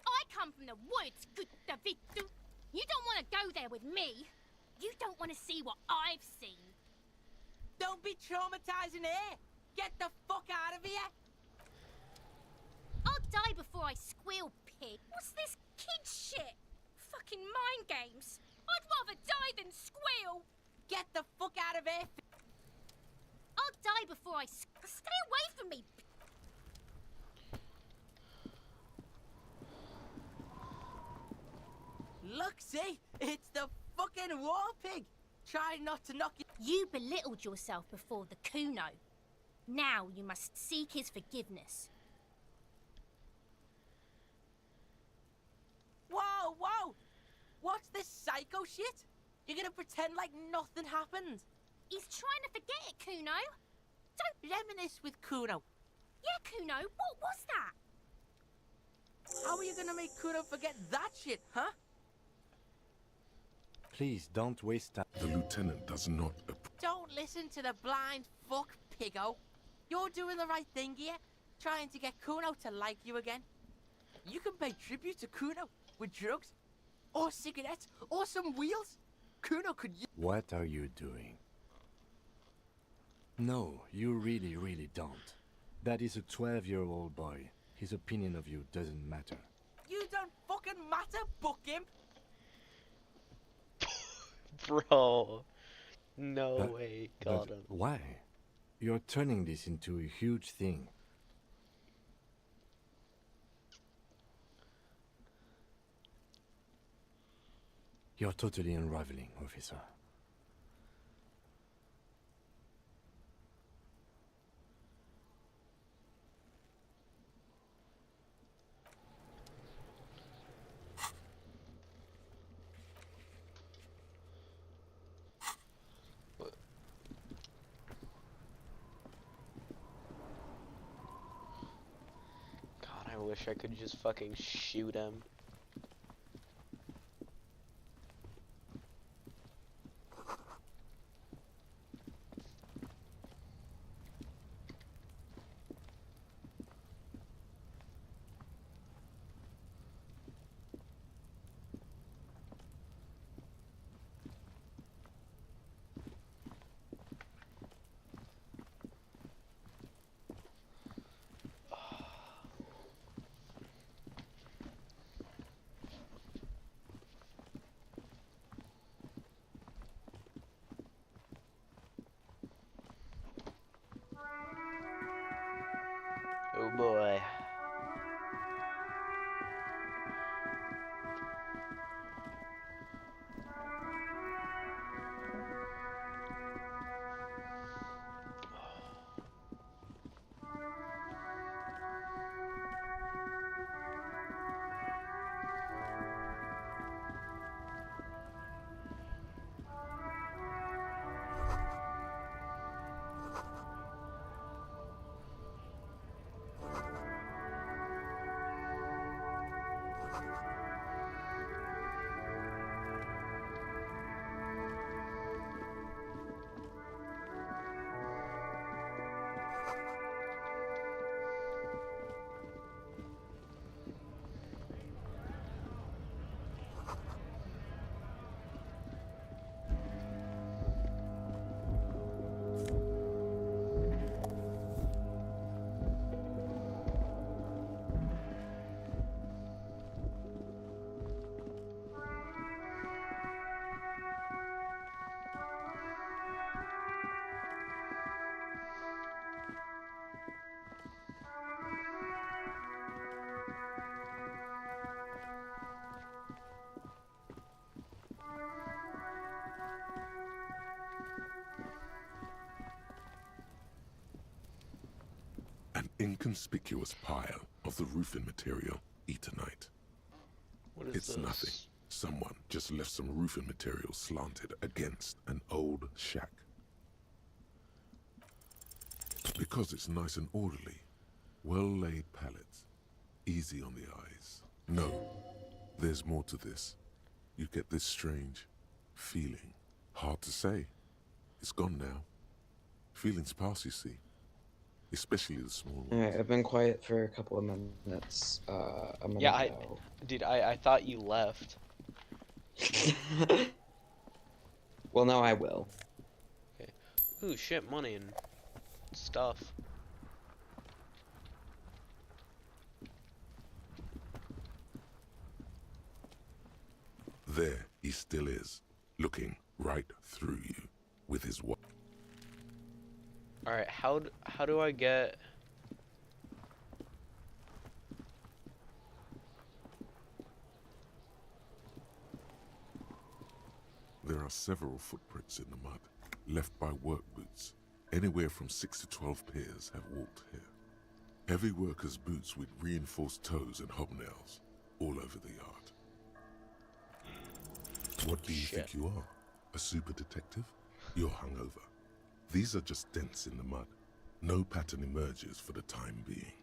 [SPEAKER 14] I come from the woods, good David. You don't want to go there with me. You don't want to see what I've seen.
[SPEAKER 3] Don't be traumatizing here. Get the fuck out of here.
[SPEAKER 14] I'll die before I squeal, pig. What's this kid shit? Fucking mind games. I'd rather die than squeal.
[SPEAKER 3] Get the fuck out of here.
[SPEAKER 14] I'll die before I stay away from me.
[SPEAKER 3] Look, see? It's the fucking war pig. Try not to knock you.
[SPEAKER 14] You belittled yourself before the Kuno. Now you must seek his forgiveness.
[SPEAKER 3] Whoa, whoa! What's this psycho shit? You're gonna pretend like nothing happened?
[SPEAKER 14] He's trying to forget it, Kuno.
[SPEAKER 3] Don't reminisce with Kuno.
[SPEAKER 14] Yeah, Kuno, what was that?
[SPEAKER 3] How are you gonna make Kuno forget that shit, huh?
[SPEAKER 8] Please don't waste time.
[SPEAKER 4] The lieutenant does not...
[SPEAKER 3] Don't listen to the blind fuck, piggo. You're doing the right thing here, trying to get Kuno to like you again. You can pay tribute to Kuno with drugs, or cigarettes, or some wheels. Kuno could use...
[SPEAKER 8] What are you doing? No, you really, really don't. That is a 12-year-old boy. His opinion of you doesn't matter.
[SPEAKER 3] You don't fucking matter, buckimp.
[SPEAKER 1] Bro. No way. Got him.
[SPEAKER 8] Why? You're turning this into a huge thing. You're totally unraveling, officer.
[SPEAKER 1] God, I wish I could just fucking shoot him.
[SPEAKER 4] inconspicuous pile of the roofing material Eternite.
[SPEAKER 1] What is
[SPEAKER 4] It's
[SPEAKER 1] this?
[SPEAKER 4] nothing. Someone just left some roofing material slanted against an old shack. Because it's nice and orderly, well-laid pallets, easy on the eyes. No, there's more to this. You get this strange feeling. Hard to say. It's gone now. Feelings pass, you see. Especially the small ones.
[SPEAKER 9] Alright, I've been quiet for a couple of minutes. I'm
[SPEAKER 1] Yeah,
[SPEAKER 9] gonna go.
[SPEAKER 1] Dude, I thought you left.
[SPEAKER 9] Well, now I will.
[SPEAKER 1] Okay. Ooh, shit, money and stuff.
[SPEAKER 4] There he still is, looking right through you with his what?
[SPEAKER 1] Alright, how do I get...
[SPEAKER 4] There are several footprints in the mud, left by work boots. Anywhere from 6 to 12 pairs have walked here. Heavy workers' boots with reinforced toes and hobnails, all over the yard. What do you think you are? A super detective? You're hungover. These are just dents in the mud. No pattern emerges for the time being.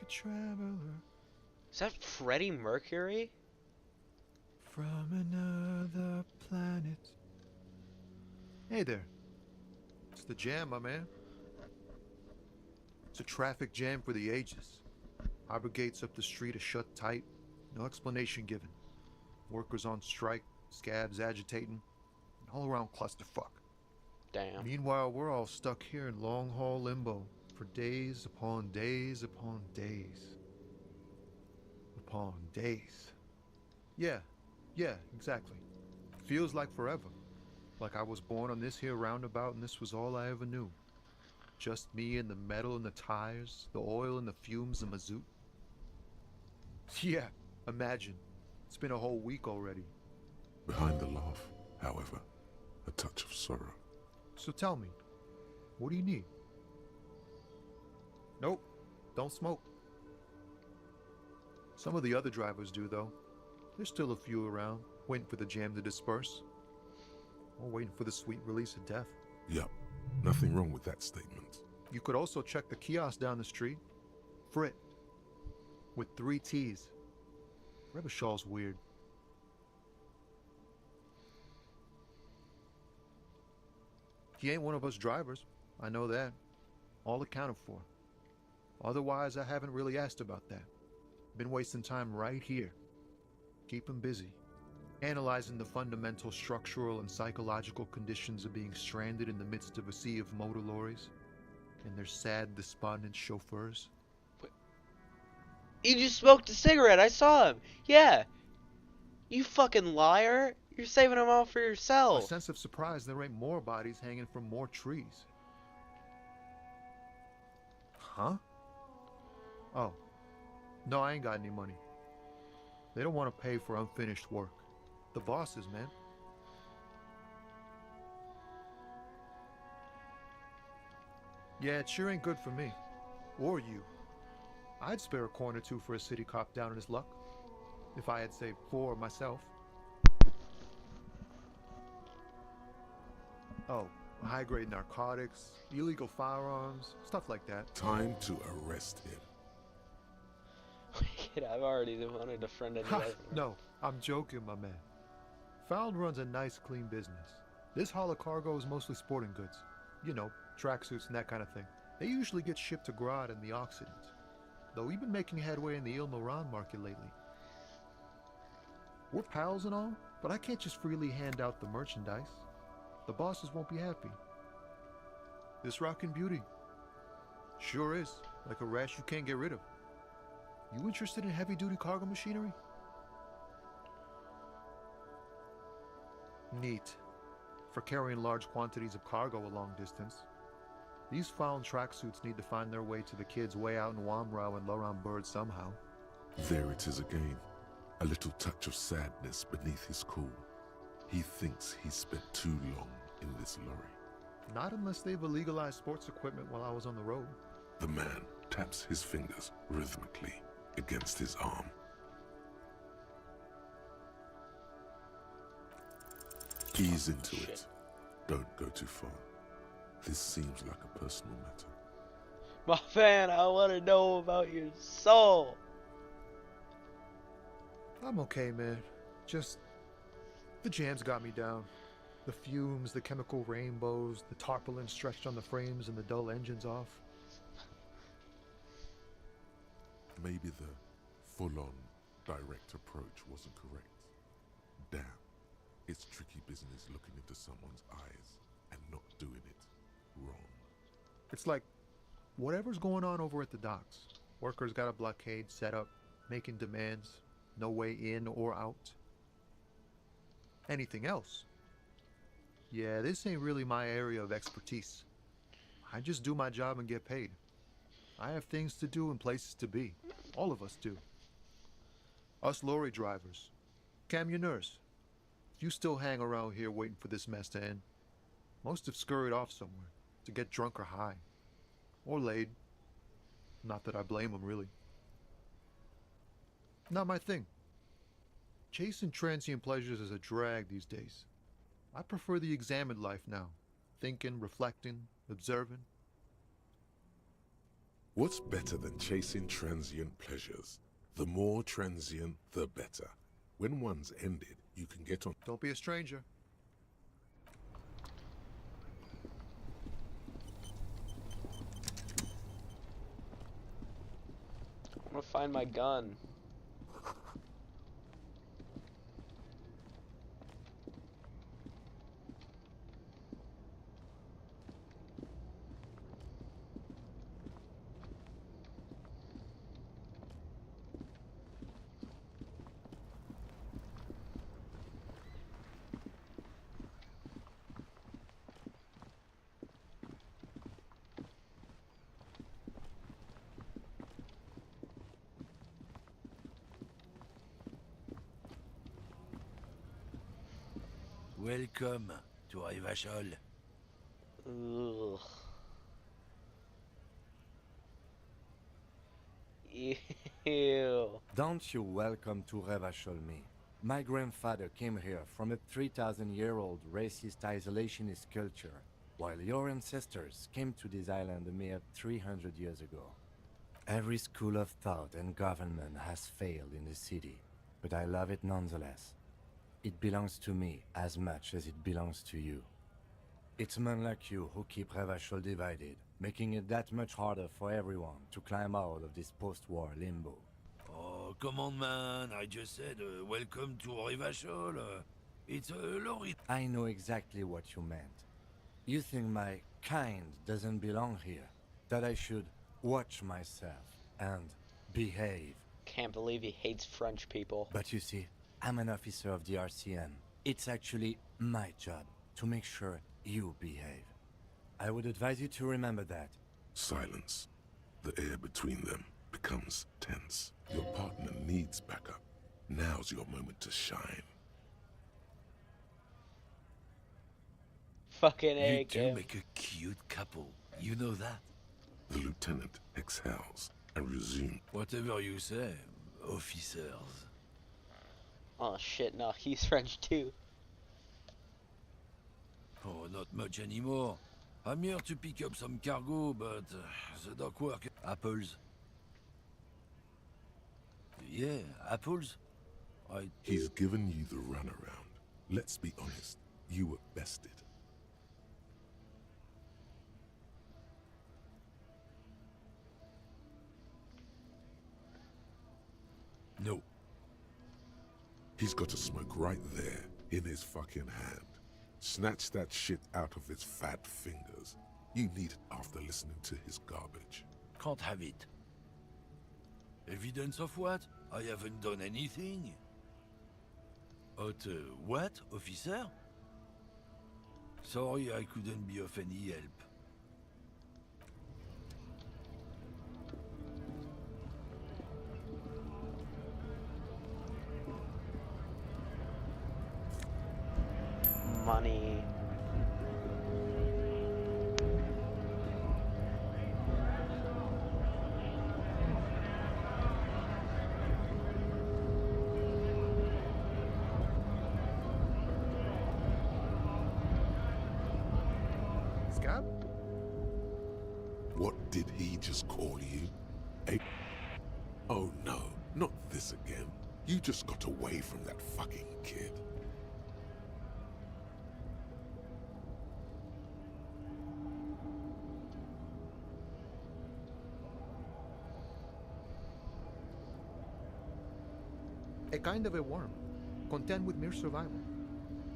[SPEAKER 3] Traveler
[SPEAKER 1] Is that Freddie Mercury?
[SPEAKER 3] from another planet. Hey there. It's the jam, my man. It's a traffic jam for the ages. Harbor gates up the street are shut tight. No explanation given. Workers on strike, scabs agitating, an all-around clusterfuck.
[SPEAKER 1] Damn.
[SPEAKER 3] Meanwhile, we're all stuck here in long-haul limbo for days upon days upon days. Upon days. Yeah, exactly. Feels like forever. Like I was born on this here roundabout and this was all I ever knew. Just me and the metal and the tires, the oil and the fumes of mazout. Yeah, imagine. It's been a whole week already.
[SPEAKER 4] Behind the laugh, however, a touch of sorrow.
[SPEAKER 3] So tell me, what do you need? Nope, don't smoke. Some of the other drivers do, though. There's still a few around, waiting for the jam to disperse. Or waiting for the sweet release of death.
[SPEAKER 4] Yup, nothing wrong with that statement.
[SPEAKER 3] You could also check the kiosk down the street. Frit. With 3 T's. Rebishaw's weird. He ain't one of us drivers. I know that. All accounted for. Otherwise, I haven't really asked about that. Been wasting time right here. Keep him busy. Analyzing the fundamental structural and psychological conditions of being stranded in the midst of a sea of motor lorries and their sad, despondent chauffeurs.
[SPEAKER 1] He just smoked a cigarette. I saw him. Yeah. You fucking liar. You're saving him all for
[SPEAKER 3] A
[SPEAKER 1] yourself.
[SPEAKER 3] sense of surprise there ain't more bodies hanging from more trees. Huh? Oh. No, I ain't got any money. They don't want to pay for unfinished work. The bosses, man. Yeah, it sure ain't good for me. Or you. I'd spare a coin or two for a city cop down in his luck. If I had saved 4 myself. Oh,
[SPEAKER 19] high-grade narcotics, illegal firearms, stuff like that.
[SPEAKER 4] Time to arrest him.
[SPEAKER 1] Kid, I've already wanted to friend any
[SPEAKER 19] Ha!
[SPEAKER 1] other.
[SPEAKER 19] No, I'm joking, my man. Found runs a nice, clean business. This haul of cargo is mostly sporting goods. You know, tracksuits and that kind of thing. They usually get shipped to Grodd in the Occident. Though we've been making headway in the Il-Moran market lately. We're pals and all, but I can't just freely hand out the merchandise. The bosses won't be happy. This rockin' beauty. Sure is, like a rash you can't get rid of. You interested in heavy-duty cargo machinery? Neat. For carrying large quantities of cargo a long distance. These found tracksuits need to find their way to the kids way out in Wamrau and Loran Bird somehow.
[SPEAKER 4] There it is again. A little touch of sadness beneath his cool. He thinks he spent too long in this lorry.
[SPEAKER 19] Not unless they've illegalized sports equipment while I was on the road.
[SPEAKER 4] The man taps his fingers rhythmically against his arm. Ease into it. Don't go too far. This seems like a personal matter.
[SPEAKER 1] My man, I want to know about your soul.
[SPEAKER 19] I'm okay, man. Just... the jams got me down. The fumes, the chemical rainbows, the tarpaulin stretched on the frames and the dull engines off.
[SPEAKER 4] Maybe the full-on direct approach wasn't correct. Damn, it's tricky business looking into someone's eyes and not doing it wrong.
[SPEAKER 19] It's like, whatever's going on over at the docks. Workers got a blockade set up, making demands, no way in or out. Anything else? Yeah, this ain't really my area of expertise. I just do my job and get paid. I have things to do and places to be. All of us do. Us lorry drivers. Camionneurs. You still hang around here waiting for this mess to end. Most have scurried off somewhere to get drunk or high. Or laid. Not that I blame them, really. Not my thing. Chasing transient pleasures is a drag these days. I prefer the examined life now. Thinking, reflecting, observing.
[SPEAKER 4] What's better than chasing transient pleasures? The more transient, the better. When one's ended, you can get on.
[SPEAKER 19] Don't be a stranger.
[SPEAKER 1] I'm gonna find my gun.
[SPEAKER 20] Welcome to Revachol.
[SPEAKER 1] Ugh. Ew.
[SPEAKER 8] Don't you welcome to Revachol me. My grandfather came here from a 3,000-year-old racist isolationist culture, while your ancestors came to this island a mere 300 years ago. Every school of thought and government has failed in the city, but I love it nonetheless. It belongs to me as much as it belongs to you. It's men like you who keep Revachol divided, making it that much harder for everyone to climb out of this post-war limbo.
[SPEAKER 20] Oh, come on, man. I just said, welcome to Revachol. It's a lorry.
[SPEAKER 8] I know exactly what you meant. You think my kind doesn't belong here, that I should watch myself and behave.
[SPEAKER 1] Can't believe he hates French people.
[SPEAKER 8] But you see, I'm an officer of the RCM. It's actually my job to make sure you behave. I would advise you to remember that.
[SPEAKER 4] Silence. The air between them becomes tense. Your partner needs backup. Now's your moment to shine.
[SPEAKER 1] Fucking
[SPEAKER 20] You
[SPEAKER 1] A,
[SPEAKER 20] two
[SPEAKER 1] Kim.
[SPEAKER 20] make a cute couple. You know that.
[SPEAKER 4] The lieutenant exhales and resumes.
[SPEAKER 20] Whatever you say, officers.
[SPEAKER 1] Oh shit, no, he's French too.
[SPEAKER 20] Oh, not much anymore. I'm here to pick up some cargo, but the dock work... Apples. Yeah, apples.
[SPEAKER 4] He's given you the runaround. Let's be honest, you were bested.
[SPEAKER 20] No.
[SPEAKER 4] He's got a smoke right there, in his fucking hand. Snatch that shit out of his fat fingers. You need it after listening to his garbage.
[SPEAKER 20] Can't have it. Evidence of what? I haven't done anything. What, officer? Sorry, I couldn't be of any help.
[SPEAKER 13] Money.
[SPEAKER 19] Scab?
[SPEAKER 4] What did he just call you? Oh no, not this again. You just got away from that fucking kid.
[SPEAKER 19] A kind of a worm, content with mere survival.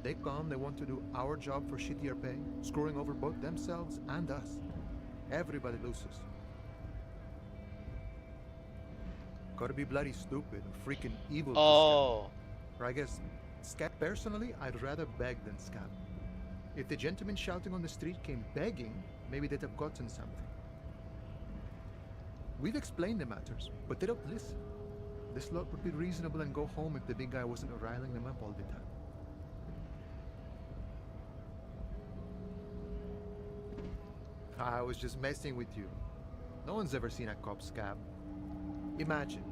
[SPEAKER 19] They come, they want to do our job for shittier pay, screwing over both themselves and us. Everybody loses. Gotta be bloody stupid or freaking evil to scab. Or I guess, scab personally, I'd rather beg than scab. If the gentleman shouting on the street came begging, maybe they'd have gotten something. We've explained the matters, but they don't listen. This lot would be reasonable and go home if the big guy wasn't riling them up all the time. I was just messing with you. No one's ever seen a cop scab. Imagine,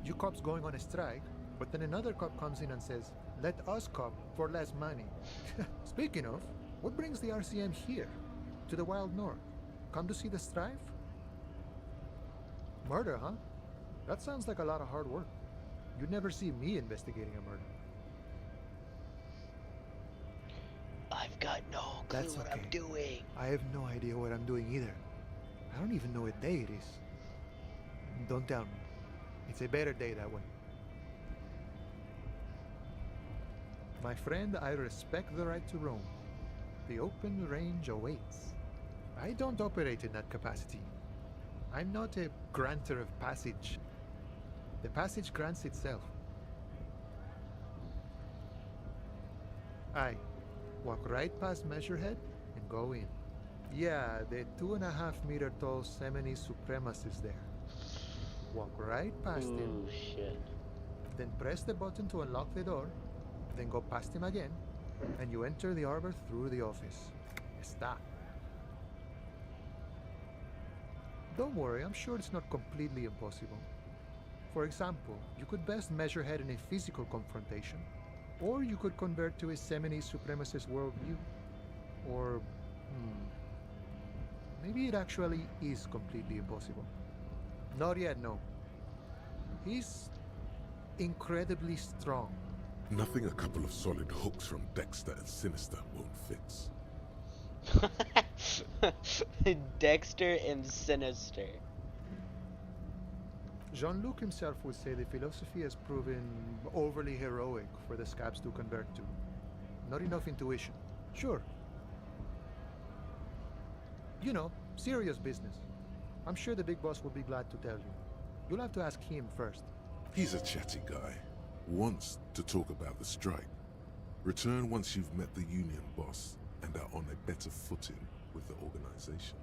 [SPEAKER 19] you cops going on a strike, but then another cop comes in and says, "Let us cop for less money." Speaking of, what brings the RCM here? To the wild north? Come to see the strife? Murder, huh? That sounds like a lot of hard work. You'd never see me investigating a murder.
[SPEAKER 13] I've got no clue
[SPEAKER 19] That's
[SPEAKER 13] what
[SPEAKER 19] okay.
[SPEAKER 13] I'm doing.
[SPEAKER 19] I have no idea what I'm doing either. I don't even know what day it is. Don't tell me. It's a better day that way. My friend, I respect the right to roam. The open range awaits. I don't operate in that capacity. I'm not a granter of passage. The passage grants itself. Aye. Walk right past Measurehead and go in. Yeah, the 2.5-meter tall Semini Supremus is there. Walk right past him.
[SPEAKER 13] Ooh, shit.
[SPEAKER 19] Then press the button to unlock the door. Then go past him again. And you enter the arbor through the office. Está. Don't worry, I'm sure it's not completely impossible. For example, you could best measure head in a physical confrontation, or you could convert to a Semini supremacist worldview. Or, maybe it actually is completely impossible. Not yet, no. He's incredibly strong.
[SPEAKER 4] Nothing a couple of solid hooks from Dexter and Sinister won't fix.
[SPEAKER 13] Dexter and Sinister.
[SPEAKER 19] Jean-Luc himself would say the philosophy has proven overly heroic for the scabs to convert to. Not enough intuition. Sure. You know, serious business. I'm sure the big boss will be glad to tell you. You'll have to ask him first.
[SPEAKER 4] He's a chatty guy. Wants to talk about the strike. Return once you've met the union boss and are on a better footing with the organization.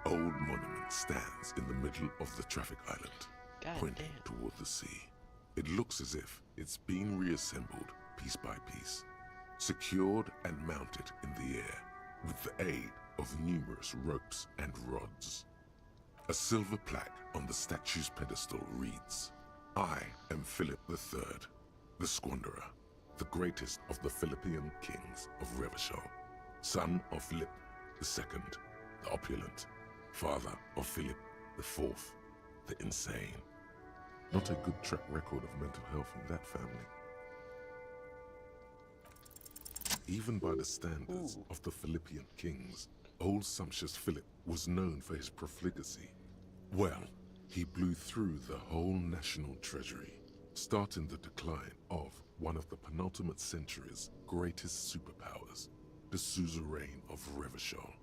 [SPEAKER 4] old monument stands in the middle of the traffic island,
[SPEAKER 1] God
[SPEAKER 4] pointing
[SPEAKER 1] damn.
[SPEAKER 4] toward the sea. It looks as if it's been reassembled piece by piece, secured and mounted in the air with the aid of numerous ropes and rods. A silver plaque on the statue's pedestal reads, "I am Philip III, the Squanderer, the greatest of the Philippian kings of Revachol, son of Philip II, the opulent, father of Philip IV, the insane." Not a good track record of mental health in that family. Even by the standards of the Philippian kings, old sumptuous Philip was known for his profligacy. Well, he blew through the whole national treasury, starting the decline of one of the penultimate century's greatest superpowers, the suzerain of Revachol.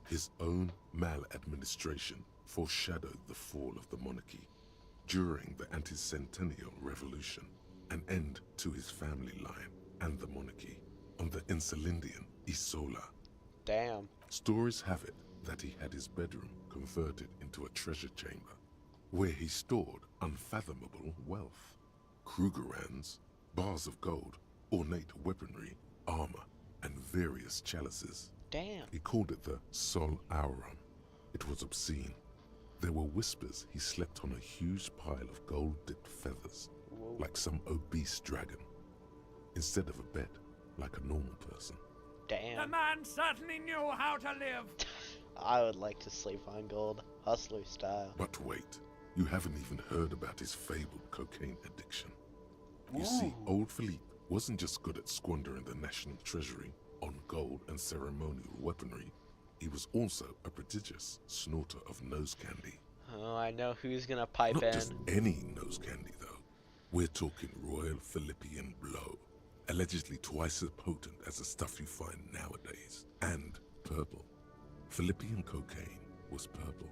[SPEAKER 4] His own maladministration foreshadowed the fall of the monarchy. During the anti-centennial revolution, an end to his family line and the monarchy on the Insulindian Isola.
[SPEAKER 1] Damn.
[SPEAKER 4] Stories have it that he had his bedroom converted into a treasure chamber, where he stored unfathomable wealth. Krugerrands, bars of gold, ornate weaponry, armor, and various chalices.
[SPEAKER 1] Damn.
[SPEAKER 4] He called it the Sol Aurum. It was obscene. There were whispers he slept on a huge pile of gold-dipped feathers, like some obese dragon, instead of a bed, like a normal person.
[SPEAKER 11] The
[SPEAKER 1] Damn.
[SPEAKER 11] man certainly knew how to live.
[SPEAKER 1] I would like to sleep on gold, hustler style.
[SPEAKER 4] But wait, you haven't even heard about his fabled cocaine addiction. You see, old Philippe wasn't just good at squandering the national treasury on gold and ceremonial weaponry. He was also a prodigious snorter of nose candy.
[SPEAKER 1] Oh, I know who's gonna pipe
[SPEAKER 4] Not
[SPEAKER 1] in.
[SPEAKER 4] just any nose candy, though. We're talking Royal Philippian Blow, allegedly twice as potent as the stuff you find nowadays, and purple. Philippian cocaine was purple.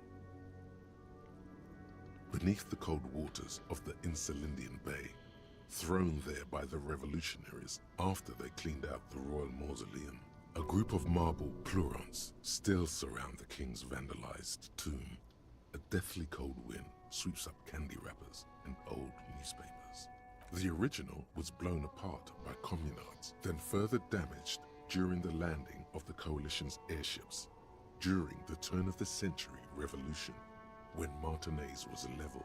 [SPEAKER 4] Beneath the cold waters of the Insulindian Bay, thrown there by the revolutionaries after they cleaned out the royal mausoleum, a group of marble pleurons still surround the king's vandalized tomb. A deathly cold wind sweeps up candy wrappers and old newspapers. The original was blown apart by communards, then further damaged during the landing of the coalition's airships during the turn-of-the-century revolution, when Martinez was leveled.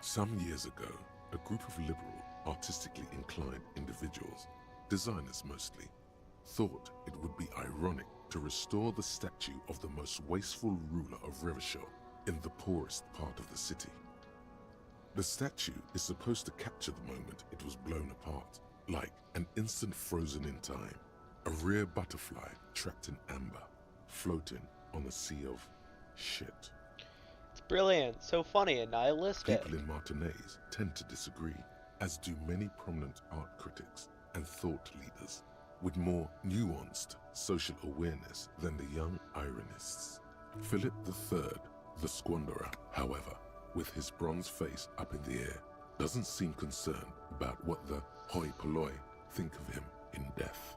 [SPEAKER 4] Some years ago, a group of liberal, artistically inclined individuals, designers mostly, thought it would be ironic to restore the statue of the most wasteful ruler of Revachol in the poorest part of the city. The statue is supposed to capture the moment it was blown apart, like an instant frozen in time, a rare butterfly trapped in amber, floating on a sea of shit.
[SPEAKER 1] It's brilliant, so funny and nihilistic.
[SPEAKER 4] People in Martinez tend to disagree, as do many prominent art critics and thought leaders with more nuanced social awareness than the young ironists. Philip III, the Squanderer, however, with his bronze face up in the air, doesn't seem concerned about what the hoi polloi think of him in death.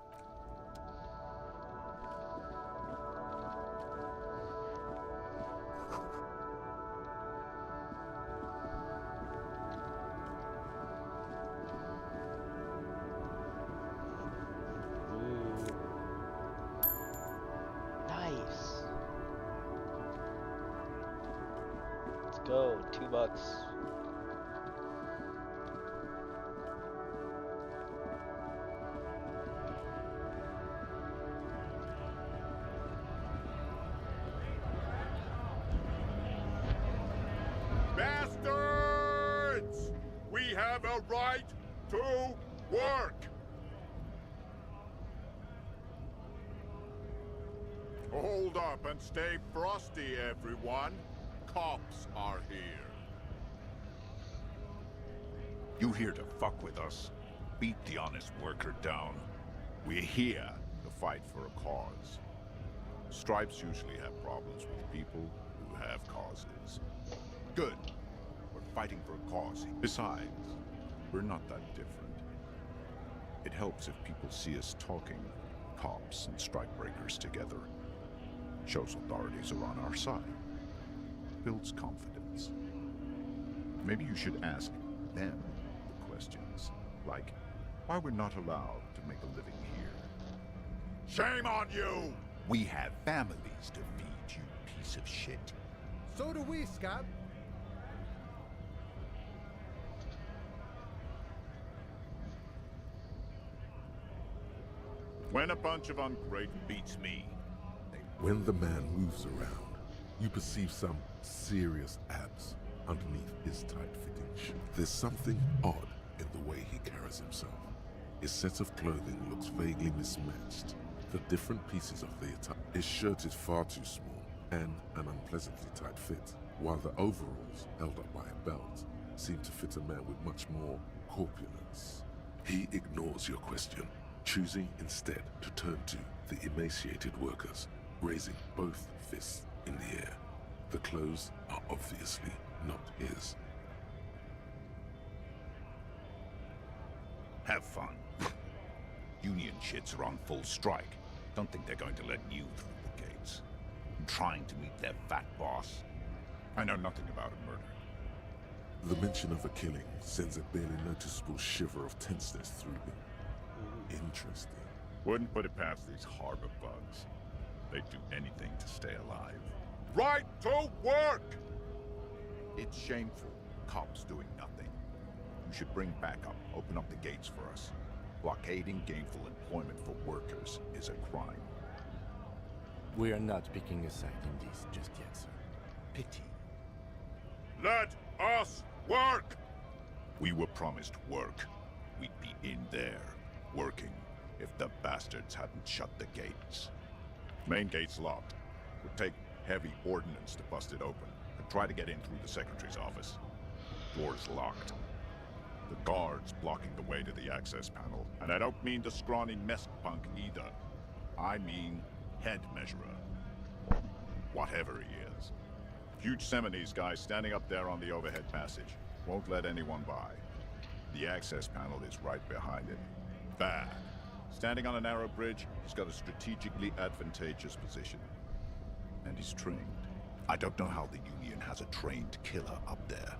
[SPEAKER 1] Nice. Let's go, $2.
[SPEAKER 21] Bastards! We have a right to work! Hold up and stay frosty, everyone. Cops are here.
[SPEAKER 22] You here to fuck with us? Beat the honest worker down.
[SPEAKER 21] We're here to fight for a cause. Stripes usually have problems with people who have causes. Good. We're fighting for a cause. Besides, we're not that different. It helps if people see us talking, cops and strikebreakers together. Shows authorities are on our side. Builds confidence. Maybe you should ask them the questions, like why we're not allowed to make a living here. Shame on you! We have families to feed, you piece of shit.
[SPEAKER 19] So do we, Scott.
[SPEAKER 21] When a bunch of ungrateful beats me.
[SPEAKER 4] When the man moves around, you perceive some serious abs underneath his tight-fitting shirt. There's something odd in the way he carries himself. His set of clothing looks vaguely mismatched. The different pieces of the attire. His shirt is far too small and an unpleasantly tight fit, while the overalls, held up by a belt, seem to fit a man with much more corpulence. He ignores your question, choosing instead to turn to the emaciated workers, raising both fists in the air. The clothes are obviously not his.
[SPEAKER 21] Have fun. Union shits are on full strike. Don't think they're going to let you through the gates. I'm trying to meet their fat boss. I know nothing about a murder.
[SPEAKER 4] The mention of a killing sends a barely noticeable shiver of tenseness through him. Interesting.
[SPEAKER 21] Wouldn't put it past these harbor bugs. They'd do anything to stay alive. Right to work! It's shameful. Cops doing nothing. You should bring backup. Open up the gates for us. Blockading gainful employment for workers is a crime.
[SPEAKER 8] We are not picking a side in this just yet, sir.
[SPEAKER 21] Pity. Let us work! We were promised work. We'd be in there, working, if the bastards hadn't shut the gates. Main gate's locked. Would take heavy ordnance to bust it open. Could try to get in through the secretary's office. Door's locked. The guard's blocking the way to the access panel. And I don't mean the scrawny mess punk either. I mean head measurer. Whatever he is. Huge Seminese guy standing up there on the overhead passage. Won't let anyone by. The access panel is right behind it. Bad. Standing on a narrow bridge, he's got a strategically advantageous position. And he's trained. I don't know how the Union has a trained killer up there.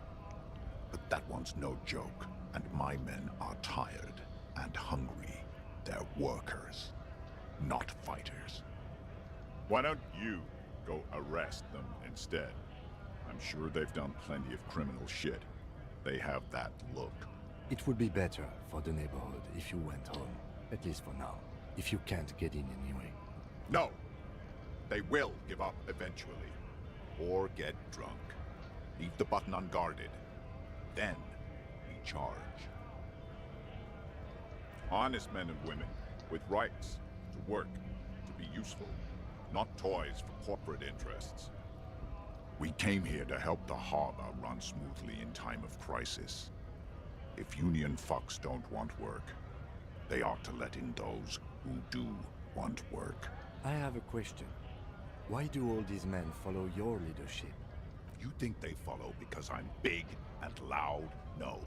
[SPEAKER 21] But that one's no joke. And my men are tired and hungry. They're workers, not fighters. Why don't you go arrest them instead? I'm sure they've done plenty of criminal shit. They have that look.
[SPEAKER 8] It would be better for the neighborhood if you went home, at least for now, if you can't get in anyway.
[SPEAKER 21] No! They will give up eventually. Or get drunk. Leave the button unguarded. Then we charge. Honest men and women, with rights, to work, to be useful, not toys for corporate interests. We came here to help the harbor run smoothly in time of crisis. If Union fucks don't want work, they ought to let in those who do want work.
[SPEAKER 8] I have a question. Why do all these men follow your leadership?
[SPEAKER 21] You think they follow because I'm big and loud? No.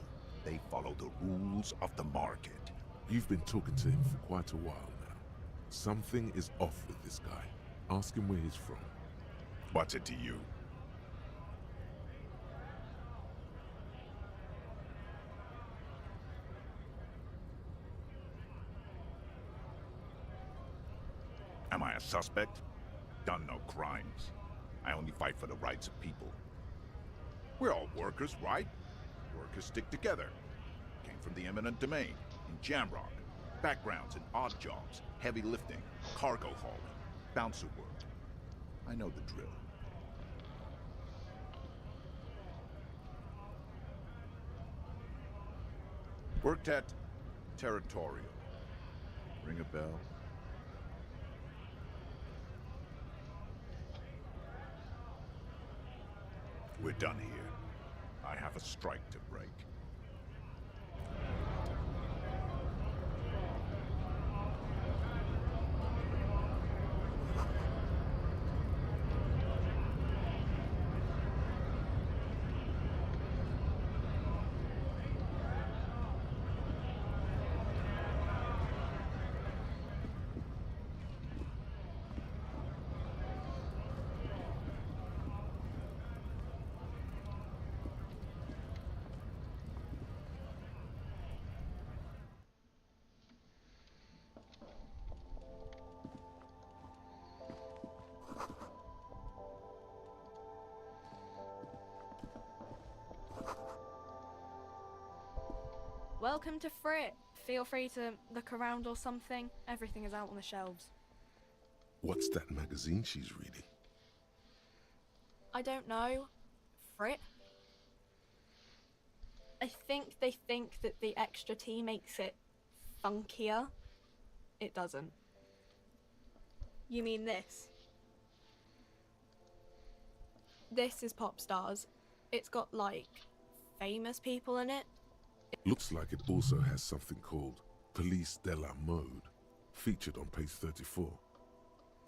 [SPEAKER 21] They follow the rules of the market.
[SPEAKER 4] You've been talking to him for quite a while now. Something is off with this guy. Ask him where he's from.
[SPEAKER 21] What's it to you? Am I a suspect? Done no crimes. I only fight for the rights of people. We're all workers, right? Workers stick together. Came from the eminent domain, in Jamrock. Backgrounds in odd jobs, heavy lifting, cargo hauling, bouncer work. I know the drill. Worked at Territorial. Ring a bell? We're done here. I have a strike to break.
[SPEAKER 2] Welcome to Frit. Feel free to look around or something. Everything is out on the shelves.
[SPEAKER 4] What's that magazine she's reading?
[SPEAKER 2] I don't know. Frit? I think they think that the extra tea makes it funkier. It doesn't. You mean this? This is Pop Stars. It's got, like, famous people in it.
[SPEAKER 4] Looks like it also has something called Police de la Mode, featured on page 34.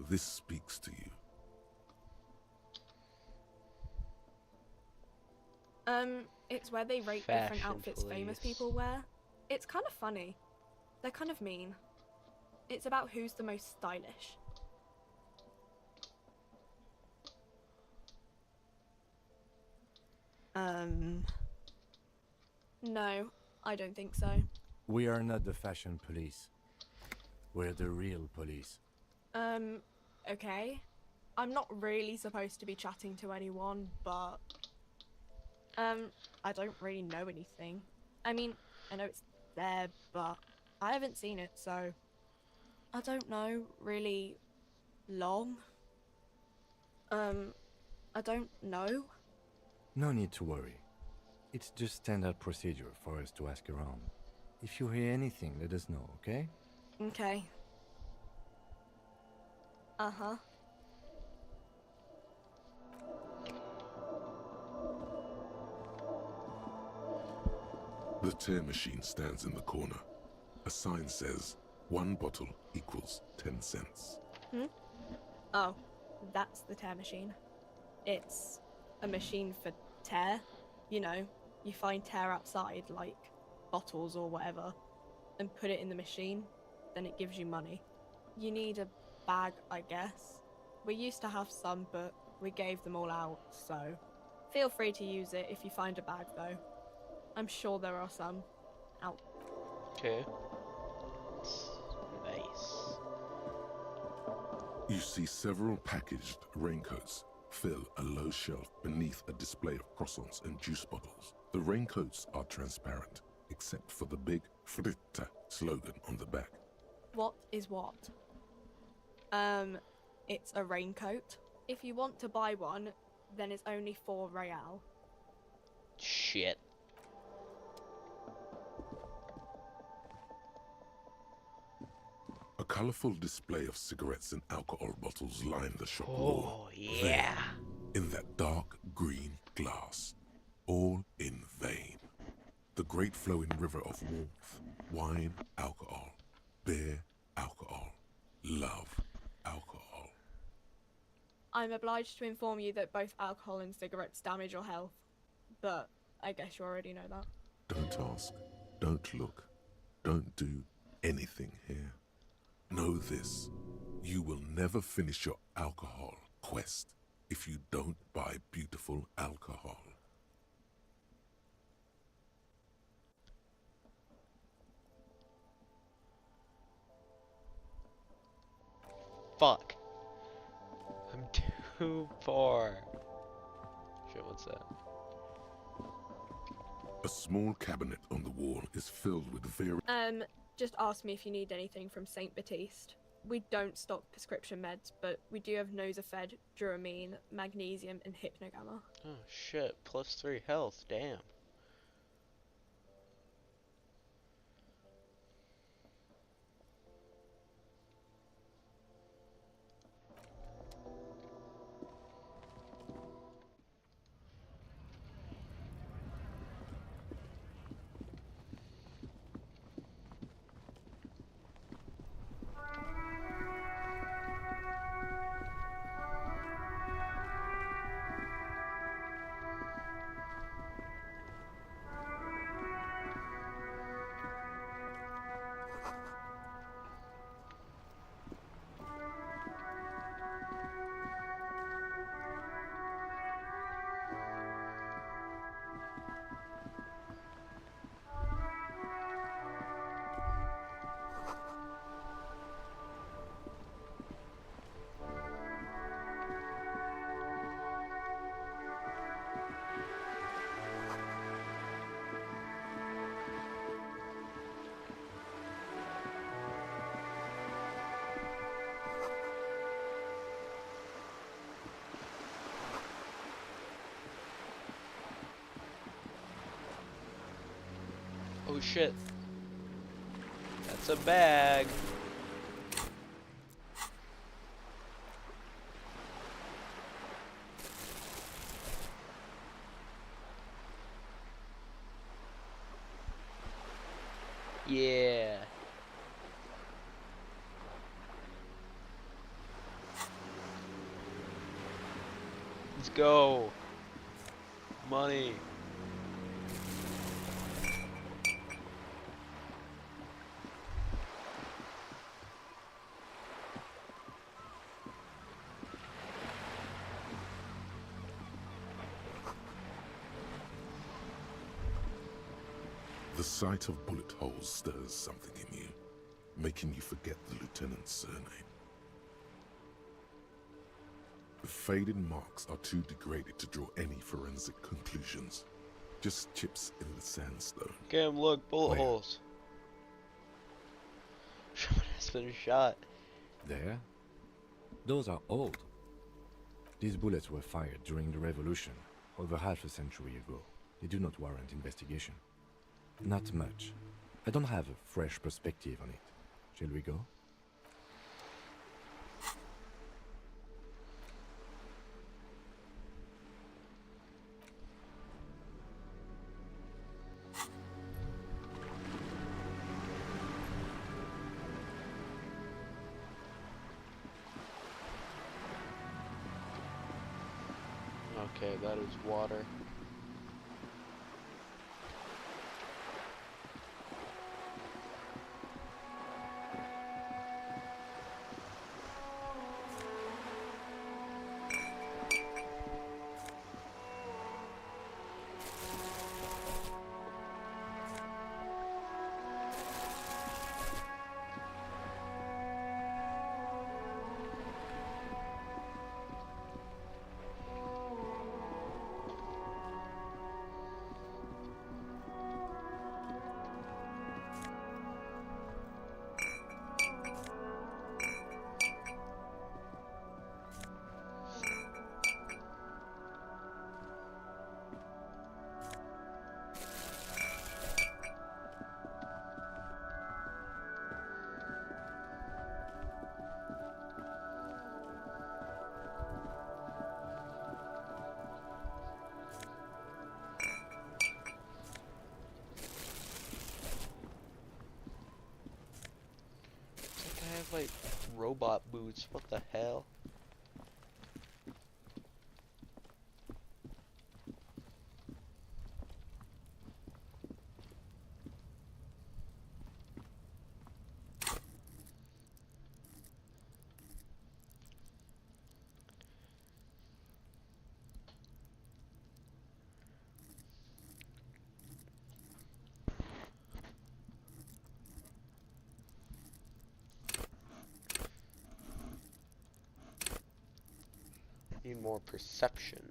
[SPEAKER 4] This speaks to you.
[SPEAKER 2] It's where they rate different
[SPEAKER 1] Fashion
[SPEAKER 2] outfits famous
[SPEAKER 1] police.
[SPEAKER 2] people wear. It's kind of funny. They're kind of mean. It's about who's the most stylish. No, I don't think so.
[SPEAKER 8] We are not the fashion police. We're the real police.
[SPEAKER 2] Okay. I'm not really supposed to be chatting to anyone, but... I don't really know anything. I mean, I know it's there, but I haven't seen it, so... I don't know, really... long? I don't know.
[SPEAKER 8] No need to worry. It's just standard procedure for us to ask around. If you hear anything, let us know, okay?
[SPEAKER 2] Okay. Uh-huh.
[SPEAKER 4] The tear machine stands in the corner. A sign says, 1 bottle equals 10 cents.
[SPEAKER 2] Oh, that's the tear machine. It's a machine for tear. You know, you find tear outside, like bottles or whatever, and put it in the machine, then it gives you money. You need a bag, I guess. We used to have some, but we gave them all out, so feel free to use it if you find a bag, though. I'm sure there are some out.
[SPEAKER 1] Okay. Nice.
[SPEAKER 4] You see several packaged raincoats fill a low shelf beneath a display of croissants and juice bottles. The raincoats are transparent, except for the big Fritta slogan on the back.
[SPEAKER 2] What is what? It's a raincoat. If you want to buy one, then it's only 4 real.
[SPEAKER 1] Shit.
[SPEAKER 4] A colorful display of cigarettes and alcohol bottles line the shop
[SPEAKER 1] Oh,
[SPEAKER 4] wall.
[SPEAKER 1] yeah.
[SPEAKER 4] There, in that dark green glass, all in vain. The great flowing river of warmth, wine, alcohol, beer, alcohol, love, alcohol.
[SPEAKER 2] I'm obliged to inform you that both alcohol and cigarettes damage your health, but I guess you already know that.
[SPEAKER 4] Don't ask, don't look, don't do anything here. Know this, you will never finish your alcohol quest if you don't buy beautiful alcohol.
[SPEAKER 1] Fuck. I'm too far. Shit, what's that?
[SPEAKER 4] A small cabinet on the wall is filled with various...
[SPEAKER 2] Just ask me if you need anything from St. Baptiste. We don't stock prescription meds, but we do have Nosafed, Duramine, Magnesium, and Hypnogamma.
[SPEAKER 1] Oh shit, +3 health, damn. Oh shit. That's a bag. Yeah. Let's go. Money.
[SPEAKER 4] The sight of bullet holes stirs something in you, making you forget the lieutenant's surname. The faded marks are too degraded to draw any forensic conclusions. Just chips in the sandstone.
[SPEAKER 1] Cam, look, bullet
[SPEAKER 8] Where?
[SPEAKER 1] holes. Someone has been shot.
[SPEAKER 8] There? Those are old. These bullets were fired during the Revolution, over half a century ago. They do not warrant investigation. Not much. I don't have a fresh perspective on it. Shall we go?
[SPEAKER 1] Okay, that is water. I have like robot boots. What the hell? Need more perception.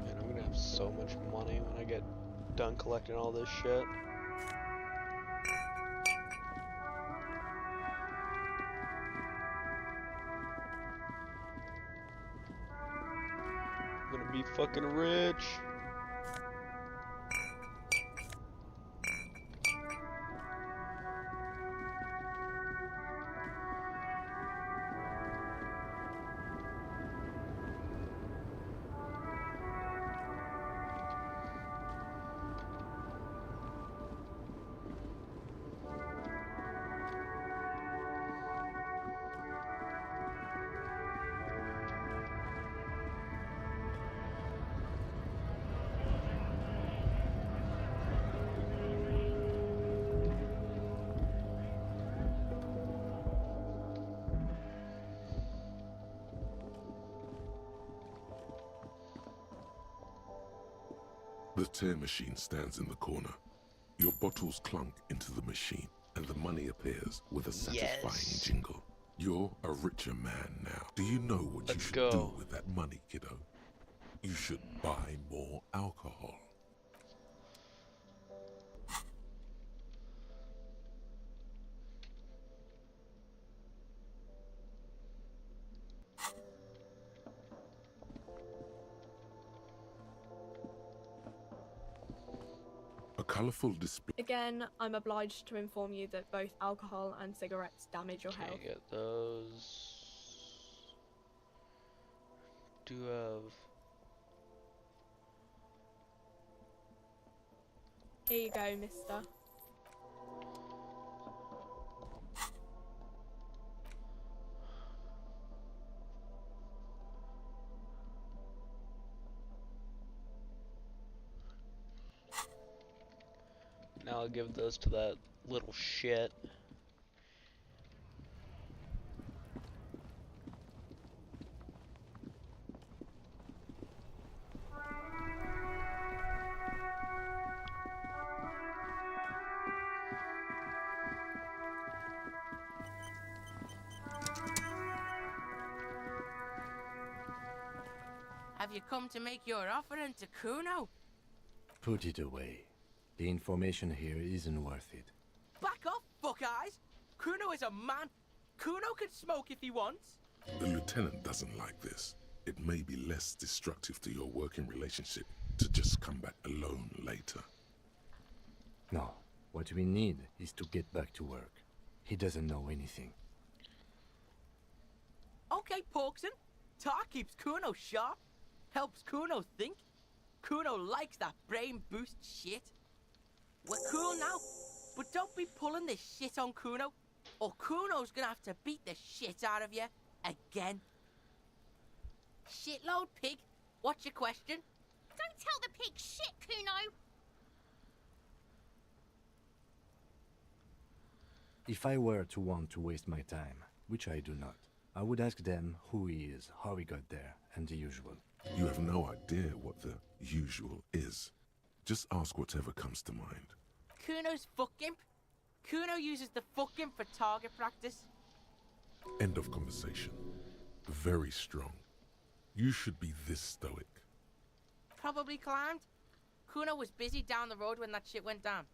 [SPEAKER 1] Man, I'm gonna have so much money when I get done collecting all this shit. I'm gonna be fucking rich.
[SPEAKER 4] The tear machine stands in the corner. Your bottles clunk into the machine, and the money appears with a satisfying jingle. You're a richer man now. Do you know what you should do with that money, kiddo? You should buy more alcohol. A colorful display.
[SPEAKER 2] Again, I'm obliged to inform you that both alcohol and cigarettes damage your health.
[SPEAKER 1] Can't get those. Do have.
[SPEAKER 2] Here you go, mister.
[SPEAKER 1] Now I'll give those to that little shit.
[SPEAKER 6] Have you come to make your offering to Kuno?
[SPEAKER 8] Put it away. The information here isn't worth it.
[SPEAKER 6] Back off, fuck eyes! Kuno is a man. Kuno can smoke if he wants.
[SPEAKER 4] The lieutenant doesn't like this. It may be less destructive to your working relationship to just come back alone later.
[SPEAKER 8] No, what we need is to get back to work. He doesn't know anything.
[SPEAKER 6] Okay, Porkson. Tar keeps Kuno sharp. Helps Kuno think. Kuno likes that brain boost shit. We're cool now, but don't be pulling this shit on Kuno, or Kuno's gonna have to beat the shit out of you again. Shitload pig, what's your question?
[SPEAKER 14] Don't tell the pig shit, Kuno!
[SPEAKER 8] If I were to want to waste my time, which I do not, I would ask them who he is, how he got there, and the usual.
[SPEAKER 4] You have no idea what the usual is. Just ask whatever comes to mind.
[SPEAKER 6] Kuno's fuck imp. Kuno uses the fuck imp for target practice.
[SPEAKER 4] End of conversation. Very strong. You should be this stoic.
[SPEAKER 6] Probably climbed. Kuno was busy down the road when that shit went down.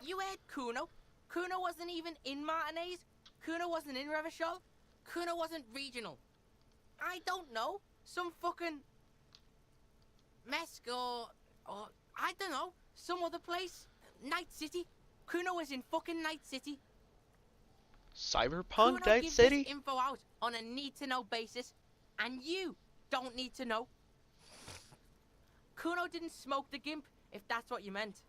[SPEAKER 6] You heard Kuno. Kuno wasn't even in Martinez. Kuno wasn't in Revachol. Kuno wasn't regional. I don't know. Some fucking... Mesk or I don't know. Some other place. Night City. Kuno was in fucking Night City.
[SPEAKER 1] Cyberpunk
[SPEAKER 6] Kuno
[SPEAKER 1] Night
[SPEAKER 6] gives
[SPEAKER 1] City?
[SPEAKER 6] this info out on a need-to-know basis. And you don't need to know. Kuno didn't smoke the gimp, if that's what you meant.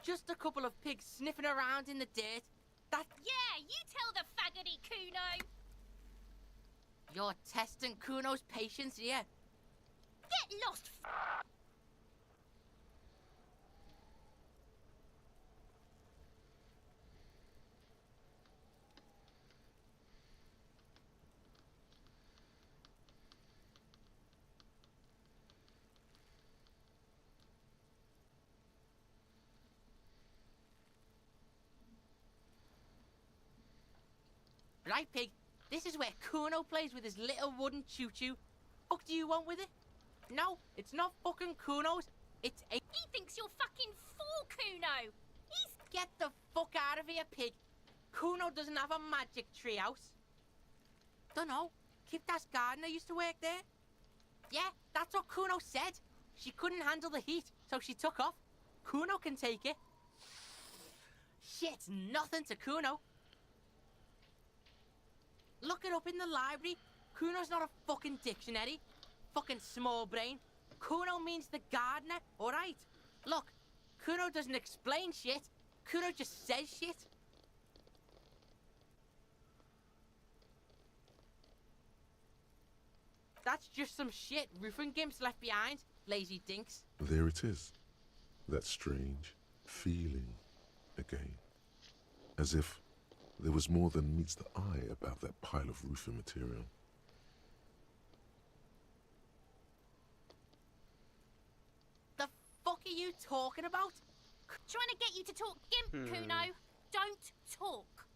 [SPEAKER 6] Just a couple of pigs sniffing around in the dirt. That...
[SPEAKER 14] Yeah, you tell the faggoty, Kuno!
[SPEAKER 6] You're testing Kuno's patience here.
[SPEAKER 14] Get lost,
[SPEAKER 6] Right, pig. This is where Kuno plays with his little wooden choo-choo. Fuck do you want with it? No, it's not fucking Kuno's. It's a...
[SPEAKER 14] He thinks you're fucking fool, Kuno! He's...
[SPEAKER 6] Get the fuck out of here, pig. Kuno doesn't have a magic treehouse. Dunno. Kiptas gardener used to work there. Yeah, that's what Kuno said. She couldn't handle the heat, so she took off. Kuno can take it. Shit's nothing to Kuno. Look it up in the library. Kuno's not a fucking dictionary. Fucking small brain. Kuno means the gardener, alright? Look, Kuno doesn't explain shit. Kuno just says shit. That's just some shit roofing gimps left behind, lazy dinks.
[SPEAKER 4] There it is. That strange feeling again. As if there was more than meets the eye about that pile of roofing material.
[SPEAKER 6] The fuck are you talking about?
[SPEAKER 14] Trying to get you to talk gimp,
[SPEAKER 1] Hmm.
[SPEAKER 14] Kuno. Don't talk.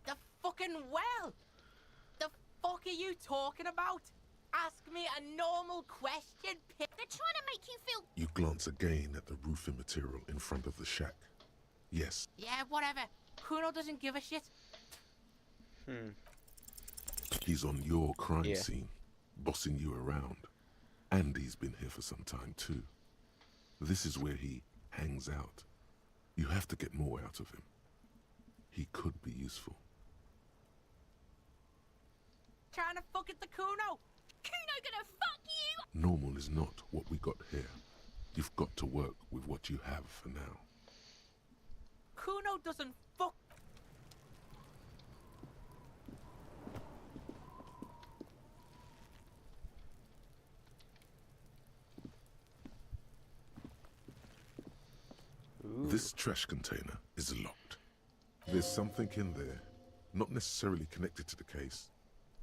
[SPEAKER 6] The fucking well. The fuck are you talking about? Ask me a normal question,
[SPEAKER 14] They're trying to make you feel.
[SPEAKER 4] You glance again at the roofing material in front of the shack. Yes,
[SPEAKER 6] Yeah, whatever. Kuno doesn't give a shit.
[SPEAKER 4] he's on your crime
[SPEAKER 1] Yeah.
[SPEAKER 4] scene, bossing you around. And he's been here for some time too. This is where he hangs out. You have to get more out of him. He could be useful.
[SPEAKER 6] Trying to fuck at the Kuno.
[SPEAKER 14] Kuno gonna fuck you.
[SPEAKER 4] Normal is not what we got here. You've got to work with what you have for now.
[SPEAKER 6] Kuno doesn't fuck.
[SPEAKER 4] This trash container is locked. There's something in there, not necessarily connected to the case,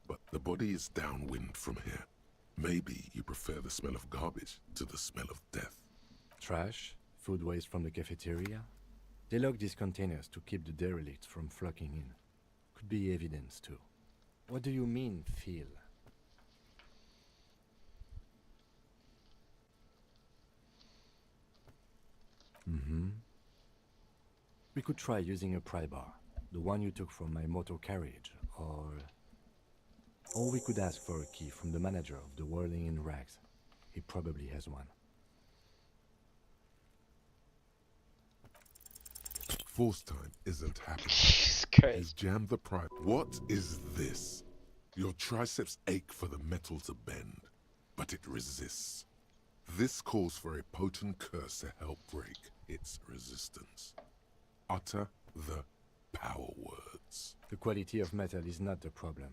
[SPEAKER 4] but the body is downwind from here. Maybe you prefer the smell of garbage to the smell of death.
[SPEAKER 8] Trash, food waste from the cafeteria. They lock these containers to keep the derelicts from flocking in. Could be evidence too. What do you mean, feel? We could try using a pry bar, the one you took from my motor carriage, or we could ask for a key from the manager of the Whirling in Rags. He probably has one.
[SPEAKER 4] Force time isn't happening.
[SPEAKER 1] Jesus Christ.
[SPEAKER 4] He's jammed the pry. What is this? Your triceps ache for the metal to bend, but it resists. This calls for a potent curse to help break its resistance. Utter the power words.
[SPEAKER 8] The quality of metal is not the problem.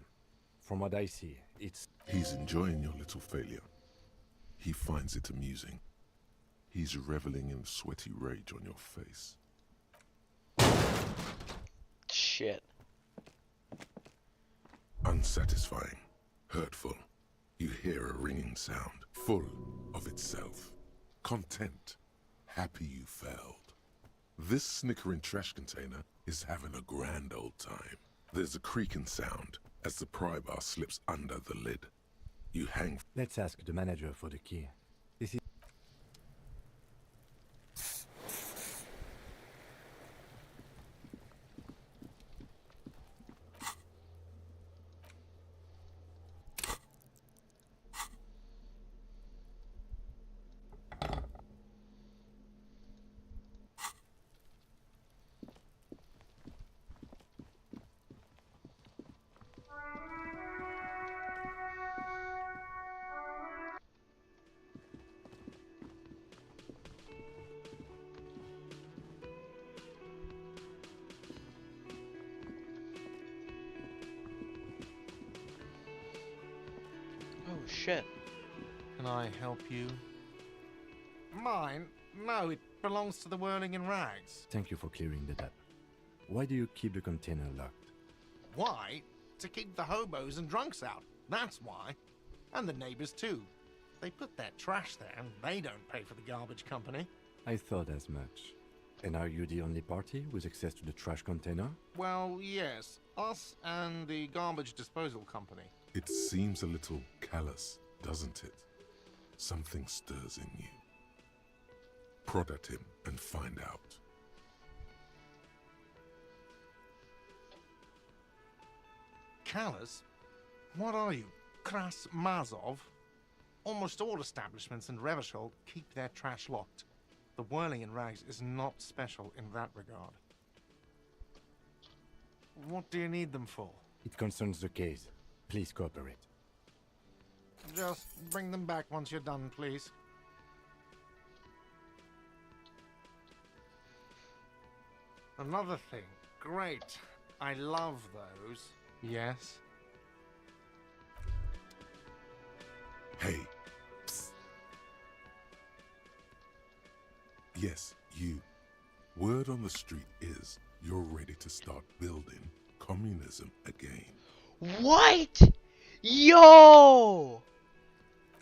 [SPEAKER 8] From what I see, it's...
[SPEAKER 4] He's enjoying your little failure. He finds it amusing. He's reveling in sweaty rage on your face.
[SPEAKER 1] Shit.
[SPEAKER 4] Unsatisfying. Hurtful. You hear a ringing sound, full of itself. Content. Happy you failed. This snickering trash container is having a grand old time. There's a creaking sound as the pry bar slips under the lid. You hang.
[SPEAKER 8] Let's ask the manager for the key. This is...
[SPEAKER 1] Oh shit.
[SPEAKER 10] Can I help you? Mine? No, it belongs to the Whirling in Rags.
[SPEAKER 8] Thank you for clearing that up. Why do you keep the container locked?
[SPEAKER 10] Why? To keep the hobos and drunks out. That's why. And the neighbors too. They put their trash there and they don't pay for the garbage company.
[SPEAKER 8] I thought as much. And are you the only party with access to the trash container?
[SPEAKER 10] Well, yes. Us and the garbage disposal company.
[SPEAKER 4] It seems a little callous, doesn't it? Something stirs in you. Prod at him and find out.
[SPEAKER 10] Callous? What are you? Kras Mazov? Almost all establishments in Revachol keep their trash locked. The Whirling in Rags is not special in that regard. What do you need them for?
[SPEAKER 8] It concerns the case. Please cooperate.
[SPEAKER 10] Just bring them back once you're done, please. Another thing. Great. I love those. Yes?
[SPEAKER 4] Hey. Psst. Yes, you. Word on the street is you're ready to start building communism again.
[SPEAKER 1] What? Yo!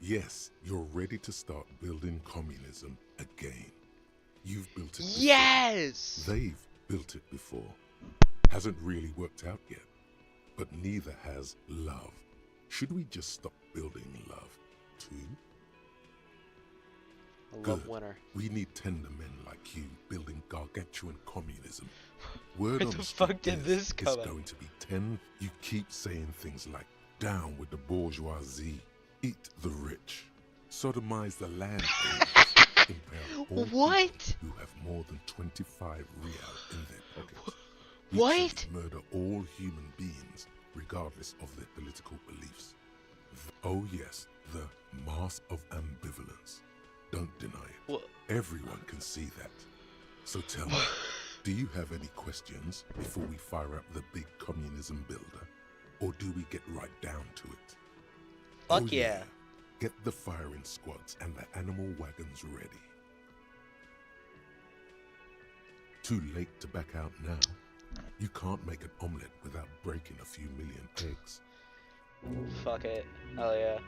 [SPEAKER 4] Yes, you're ready to start building communism again. You've built it before.
[SPEAKER 1] Yes!
[SPEAKER 4] They've built it before. Hasn't really worked out yet. But neither has love. Should we just stop building love, too?
[SPEAKER 1] A love winner.
[SPEAKER 4] We need tender men like you building gargantuan communism. Word
[SPEAKER 1] Where
[SPEAKER 4] on
[SPEAKER 1] the
[SPEAKER 4] street
[SPEAKER 1] fuck did
[SPEAKER 4] is,
[SPEAKER 1] this come
[SPEAKER 4] it's
[SPEAKER 1] up?
[SPEAKER 4] going to be 10. You keep saying things like, down with the bourgeoisie, eat the rich, sodomize the land owners, impale all
[SPEAKER 1] What?
[SPEAKER 4] people who have more than 25 real in their pockets.
[SPEAKER 1] What?
[SPEAKER 4] Murder all human beings, regardless of their political beliefs. Oh yes, the mask of ambivalence. Don't deny it.
[SPEAKER 1] What?
[SPEAKER 4] Everyone can see that. So tell me, do you have any questions before we fire up the big communism builder? Or do we get right down to it?
[SPEAKER 1] Fuck yeah.
[SPEAKER 4] Get the firing squads and the animal wagons ready. Too late to back out now. You can't make an omelette without breaking a few million eggs.
[SPEAKER 1] Fuck it. Hell yeah.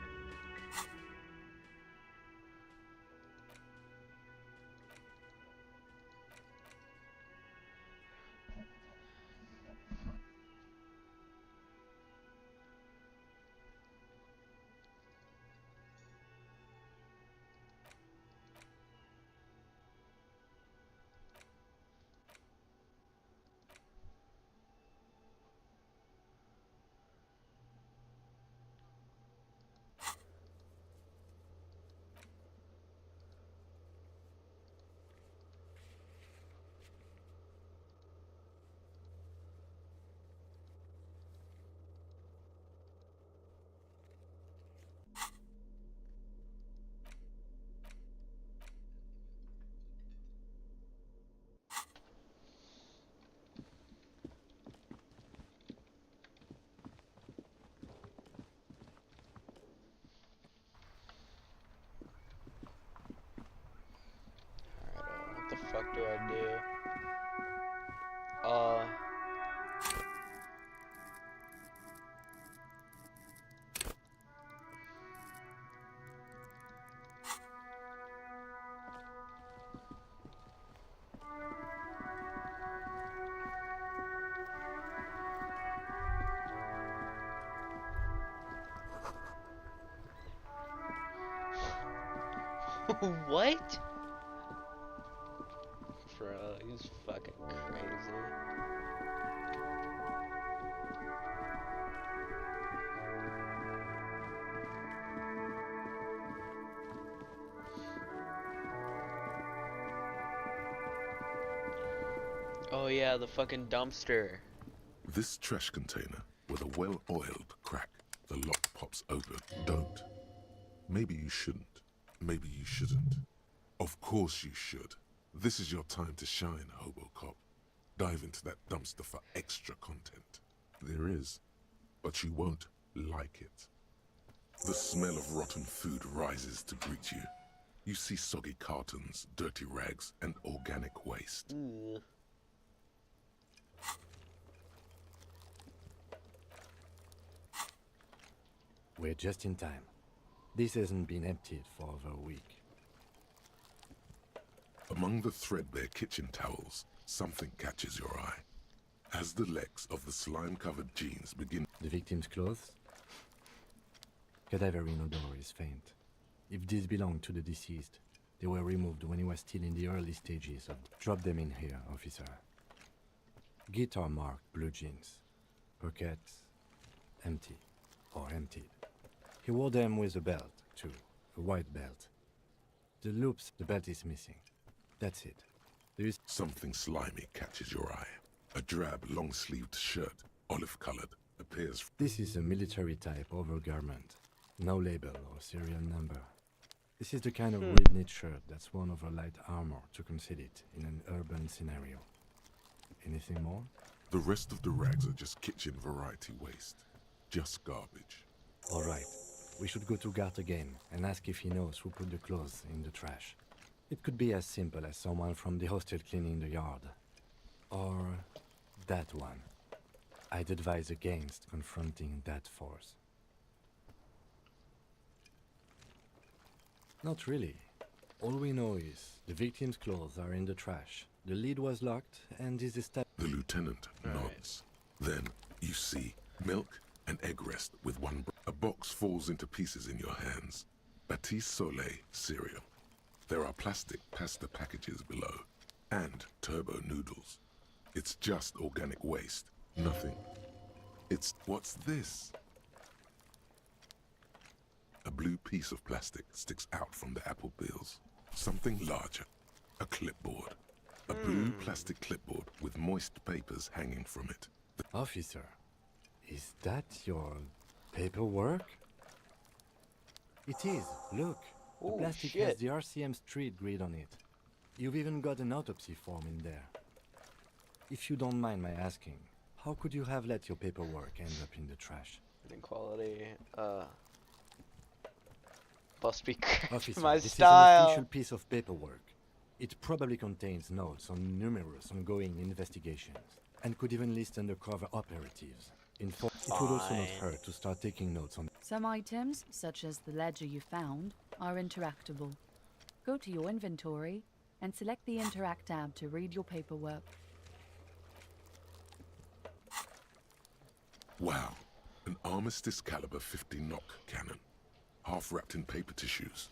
[SPEAKER 1] What the fuck do I do? What? Bro, he's fucking crazy. Oh yeah, the fucking dumpster.
[SPEAKER 4] This trash container with a well-oiled crack, the lock pops open. Don't. Maybe you shouldn't. Maybe you shouldn't. Of course you should. This is your time to shine, Hobocop. Dive into that dumpster for extra content. There is, but you won't like it. The smell of rotten food rises to greet you. You see soggy cartons, dirty rags, and organic waste.
[SPEAKER 8] We're just in time. This hasn't been emptied for over a week.
[SPEAKER 4] Among the threadbare kitchen towels, something catches your eye. As the legs of the slime-covered jeans begin...
[SPEAKER 8] The victim's clothes? Cadaverine odor is faint. If these belong to the deceased, they were removed when he was still in the early stages of... Drop them in here, officer. Guitar marked blue jeans. Pockets empty or emptied. He wore them with a belt, too. A white belt. The loops, the belt is missing. That's it. There is...
[SPEAKER 4] Something slimy catches your eye. A drab, long-sleeved shirt, olive-colored, appears...
[SPEAKER 8] This is a military-type overgarment. No label or serial number. This is the kind of rib-knit shirt that's worn over light armor to conceal it in an urban scenario. Anything more?
[SPEAKER 4] The rest of the rags are just kitchen variety waste. Just garbage.
[SPEAKER 8] All right. We should go to Gart again and ask if he knows who put the clothes in the trash. It could be as simple as someone from the hostel cleaning the yard. Or that one. I'd advise against confronting that force. Not really. All we know is the victim's clothes are in the trash. The lid was locked and is established.
[SPEAKER 4] The lieutenant nods. Then you see milk and egg rest with one. A box falls into pieces in your hands. Batiste Soleil cereal. There are plastic pasta packages below, and turbo noodles. It's just organic waste. Nothing. What's this? A blue piece of plastic sticks out from the apple peels. Something larger. A clipboard. A blue plastic clipboard with moist papers hanging from it.
[SPEAKER 8] Officer, is that your paperwork? It is. Look. The
[SPEAKER 1] Oh,
[SPEAKER 8] plastic
[SPEAKER 1] shit.
[SPEAKER 8] has the RCM street grid on it. You've even got an autopsy form in there. If you don't mind my asking, how could you have let your paperwork end up in the trash?
[SPEAKER 1] Inequality, must be
[SPEAKER 8] Officer,
[SPEAKER 1] my
[SPEAKER 8] this
[SPEAKER 1] style.
[SPEAKER 8] is an official piece of paperwork. It probably contains notes on numerous ongoing investigations, and could even list undercover operatives. It would also not hurt to start taking notes on.
[SPEAKER 17] Some items, such as the ledger you found, are interactable. Go to your inventory and select the Interact tab to read your paperwork.
[SPEAKER 4] Wow, an Armistice caliber 50 knock cannon, half wrapped in paper tissues.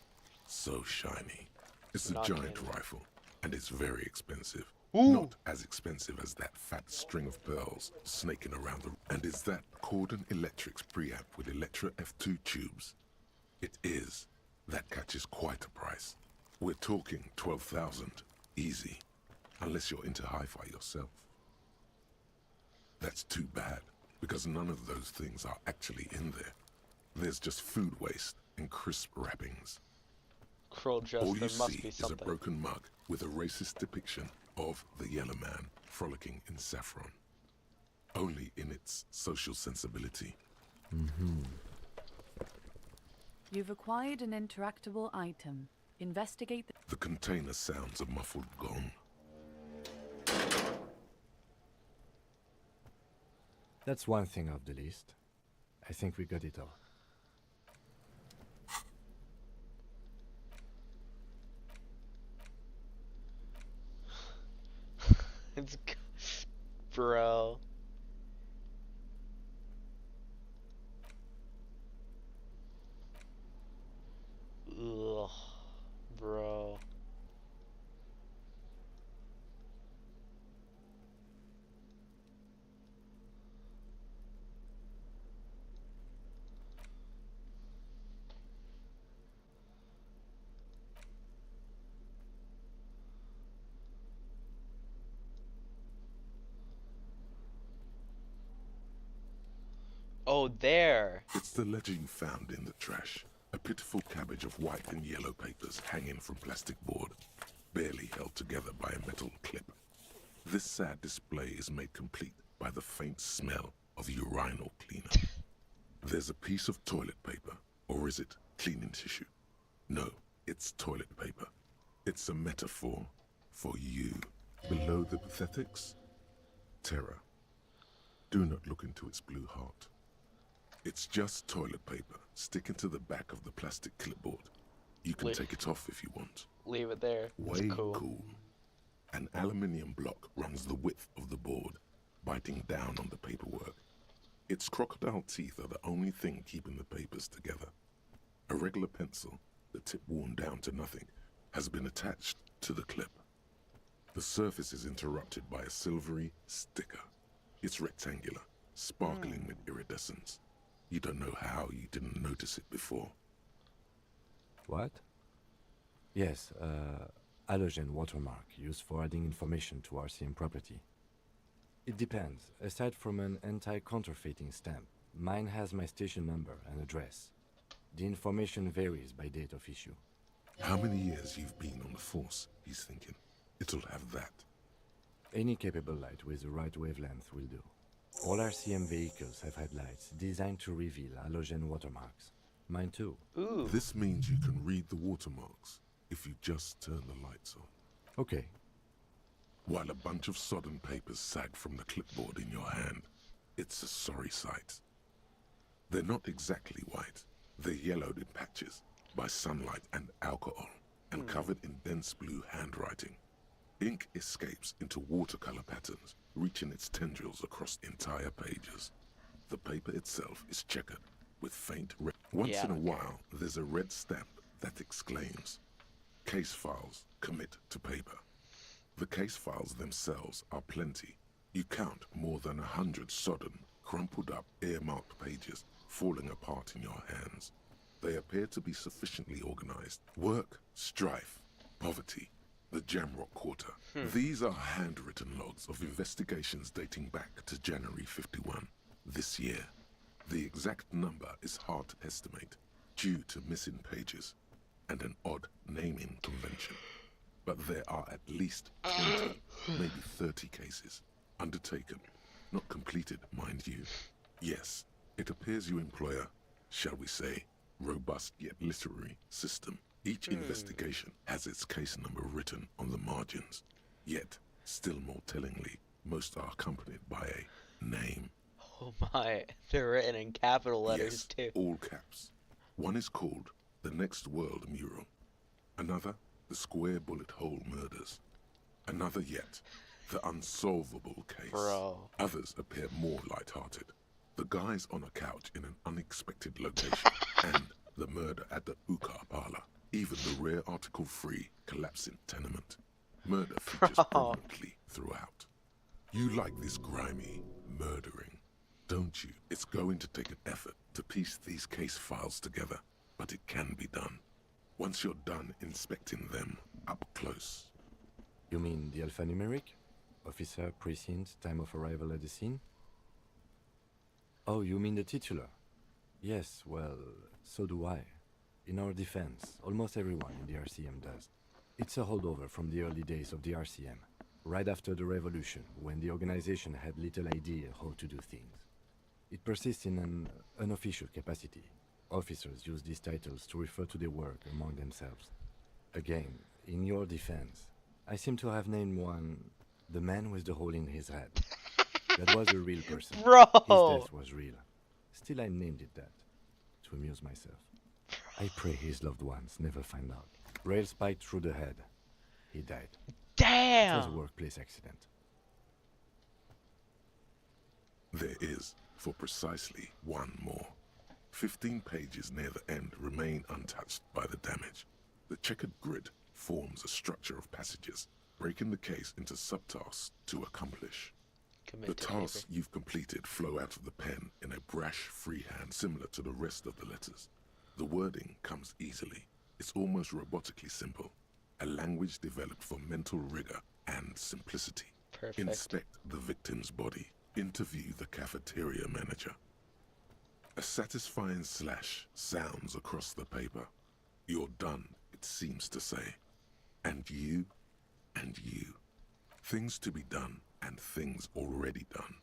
[SPEAKER 4] So shiny. It's a
[SPEAKER 1] Knock
[SPEAKER 4] giant
[SPEAKER 1] cannon.
[SPEAKER 4] rifle, and it's very expensive.
[SPEAKER 1] Ooh.
[SPEAKER 4] Not as expensive as that fat string of pearls snaking around the... And is that Cordon Electric's preamp with Electra F2 tubes? It is. That catches quite a price. We're talking 12,000, easy, unless you're into hi-fi yourself. That's too bad, because none of those things are actually in there. There's just food waste and crisp wrappings.
[SPEAKER 1] Cruel just,
[SPEAKER 4] All you
[SPEAKER 1] there must
[SPEAKER 4] see
[SPEAKER 1] be
[SPEAKER 4] is a
[SPEAKER 1] something.
[SPEAKER 4] broken mug with a racist depiction of the Yellow Man frolicking in saffron. Only in its social sensibility.
[SPEAKER 17] You've acquired an interactable item. Investigate the...
[SPEAKER 4] The container sounds a muffled gong.
[SPEAKER 8] That's one thing off the list. I think we got it all.
[SPEAKER 1] It's bro. Ugh, bro. Oh, there.
[SPEAKER 4] It's the ledger you found in the trash. A pitiful cabbage of white and yellow papers hanging from plastic board, barely held together by a metal clip. This sad display is made complete by the faint smell of urinal cleaner. There's a piece of toilet paper, or is it cleaning tissue? No, it's toilet paper. It's a metaphor for you. Below the pathetics, terror. Do not look into its blue heart. It's just toilet paper sticking to the back of the plastic clipboard. You can take it off if you want.
[SPEAKER 1] Leave it there. It's
[SPEAKER 4] Way
[SPEAKER 1] cool.
[SPEAKER 4] cool. An aluminium block runs the width of the board, biting down on the paperwork. Its crocodile teeth are the only thing keeping the papers together. A regular pencil, the tip worn down to nothing, has been attached to the clip. The surface is interrupted by a silvery sticker. It's rectangular, sparkling with iridescence. You don't know how you didn't notice it before.
[SPEAKER 8] What? Yes, halogen watermark used for adding information to RCM property. It depends. Aside from an anti-counterfeiting stamp, mine has my station number and address. The information varies by date of issue.
[SPEAKER 4] How many years you've been on the force, he's thinking. It'll have that.
[SPEAKER 8] Any capable light with the right wavelength will do. All RCM vehicles have headlights designed to reveal halogen watermarks. Mine too.
[SPEAKER 1] Ooh.
[SPEAKER 4] This means you can read the watermarks if you just turn the lights on.
[SPEAKER 8] Okay.
[SPEAKER 4] While a bunch of sodden papers sag from the clipboard in your hand, it's a sorry sight. They're not exactly white. They're yellowed in patches, by sunlight and alcohol, and covered in dense blue handwriting. Ink escapes into watercolor patterns, reaching its tendrils across entire pages. The paper itself is checkered with faint red. Once in a while, there's a red stamp that exclaims, "Case files commit to paper." The case files themselves are plenty. You count more than 100 sodden, crumpled up, earmarked pages falling apart in your hands. They appear to be sufficiently organized. Work, strife, poverty, the Jamrock Quarter. These are handwritten logs of investigations dating back to January 51, this year. The exact number is hard to estimate due to missing pages and an odd naming convention. But there are at least 20, maybe 30 cases undertaken, not completed, mind you. Yes, it appears you employ a, shall we say, robust yet literary system. Each investigation has its case number written on the margins. Yet, still more tellingly, most are accompanied by a name.
[SPEAKER 1] Oh my, they're written in capital letters
[SPEAKER 4] Yes,
[SPEAKER 1] too.
[SPEAKER 4] all caps. One is called The Next World Mural. Another, The Square Bullet Hole Murders. Another yet, The Unsolvable Case.
[SPEAKER 1] Bro.
[SPEAKER 4] Others appear more light-hearted. The guys on a couch in an unexpected location, and the murder at the Ukar parlor. Even the rare article-free collapsing tenement. Murder features prominently throughout. You like this grimy murdering, don't you? It's going to take an effort to piece these case files together, but it can be done. Once you're done inspecting them up close.
[SPEAKER 8] You mean the alphanumeric? Officer, precinct, time of arrival at the scene? Oh, you mean the titular? Yes, well, so do I. In our defense, almost everyone in the RCM does. It's a holdover from the early days of the RCM, right after the revolution, when the organization had little idea how to do things. It persists in an unofficial capacity. Officers use these titles to refer to their work among themselves. Again, in your defense, I seem to have named one the man with the hole in his head. That was a real person.
[SPEAKER 1] Bro!
[SPEAKER 8] His death was real. Still, I named it that, to amuse myself. I pray his loved ones never find out. Rail spiked through the head. He died.
[SPEAKER 1] Damn!
[SPEAKER 8] It was a workplace accident.
[SPEAKER 4] There is, for precisely one more. 15 pages near the end remain untouched by the damage. The checkered grid forms a structure of passages, breaking the case into subtasks to accomplish. The tasks you've completed flow out of the pen in a brash freehand similar to the rest of the letters. The wording comes easily. It's almost robotically simple. A language developed for mental rigor and simplicity.
[SPEAKER 1] Perfect.
[SPEAKER 4] Inspect the victim's body. Interview the cafeteria manager. A satisfying slash sounds across the paper. You're done, it seems to say. And you, and you. Things to be done and things already done.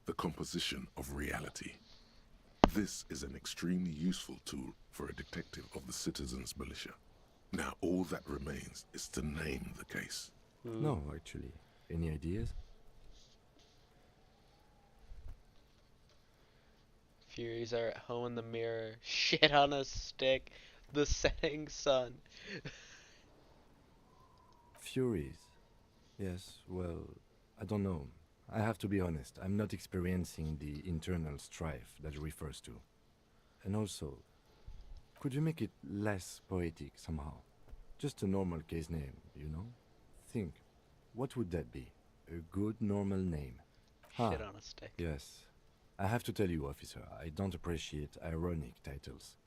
[SPEAKER 4] The composition of reality. This is an extremely useful tool for a detective of the citizens' militia. Now all that remains is to name the case.
[SPEAKER 8] No, actually. Any ideas?
[SPEAKER 1] Furies are at home in the mirror. Shit on a stick. The setting sun.
[SPEAKER 8] Furies. Yes, well, I don't know. I have to be honest, I'm not experiencing the internal strife that it refers to. And also, could you make it less poetic somehow? Just a normal case name, you know? Think, what would that be? A good normal name.
[SPEAKER 1] Shit on a stick.
[SPEAKER 8] Yes. I have to tell you, officer, I don't appreciate ironic titles.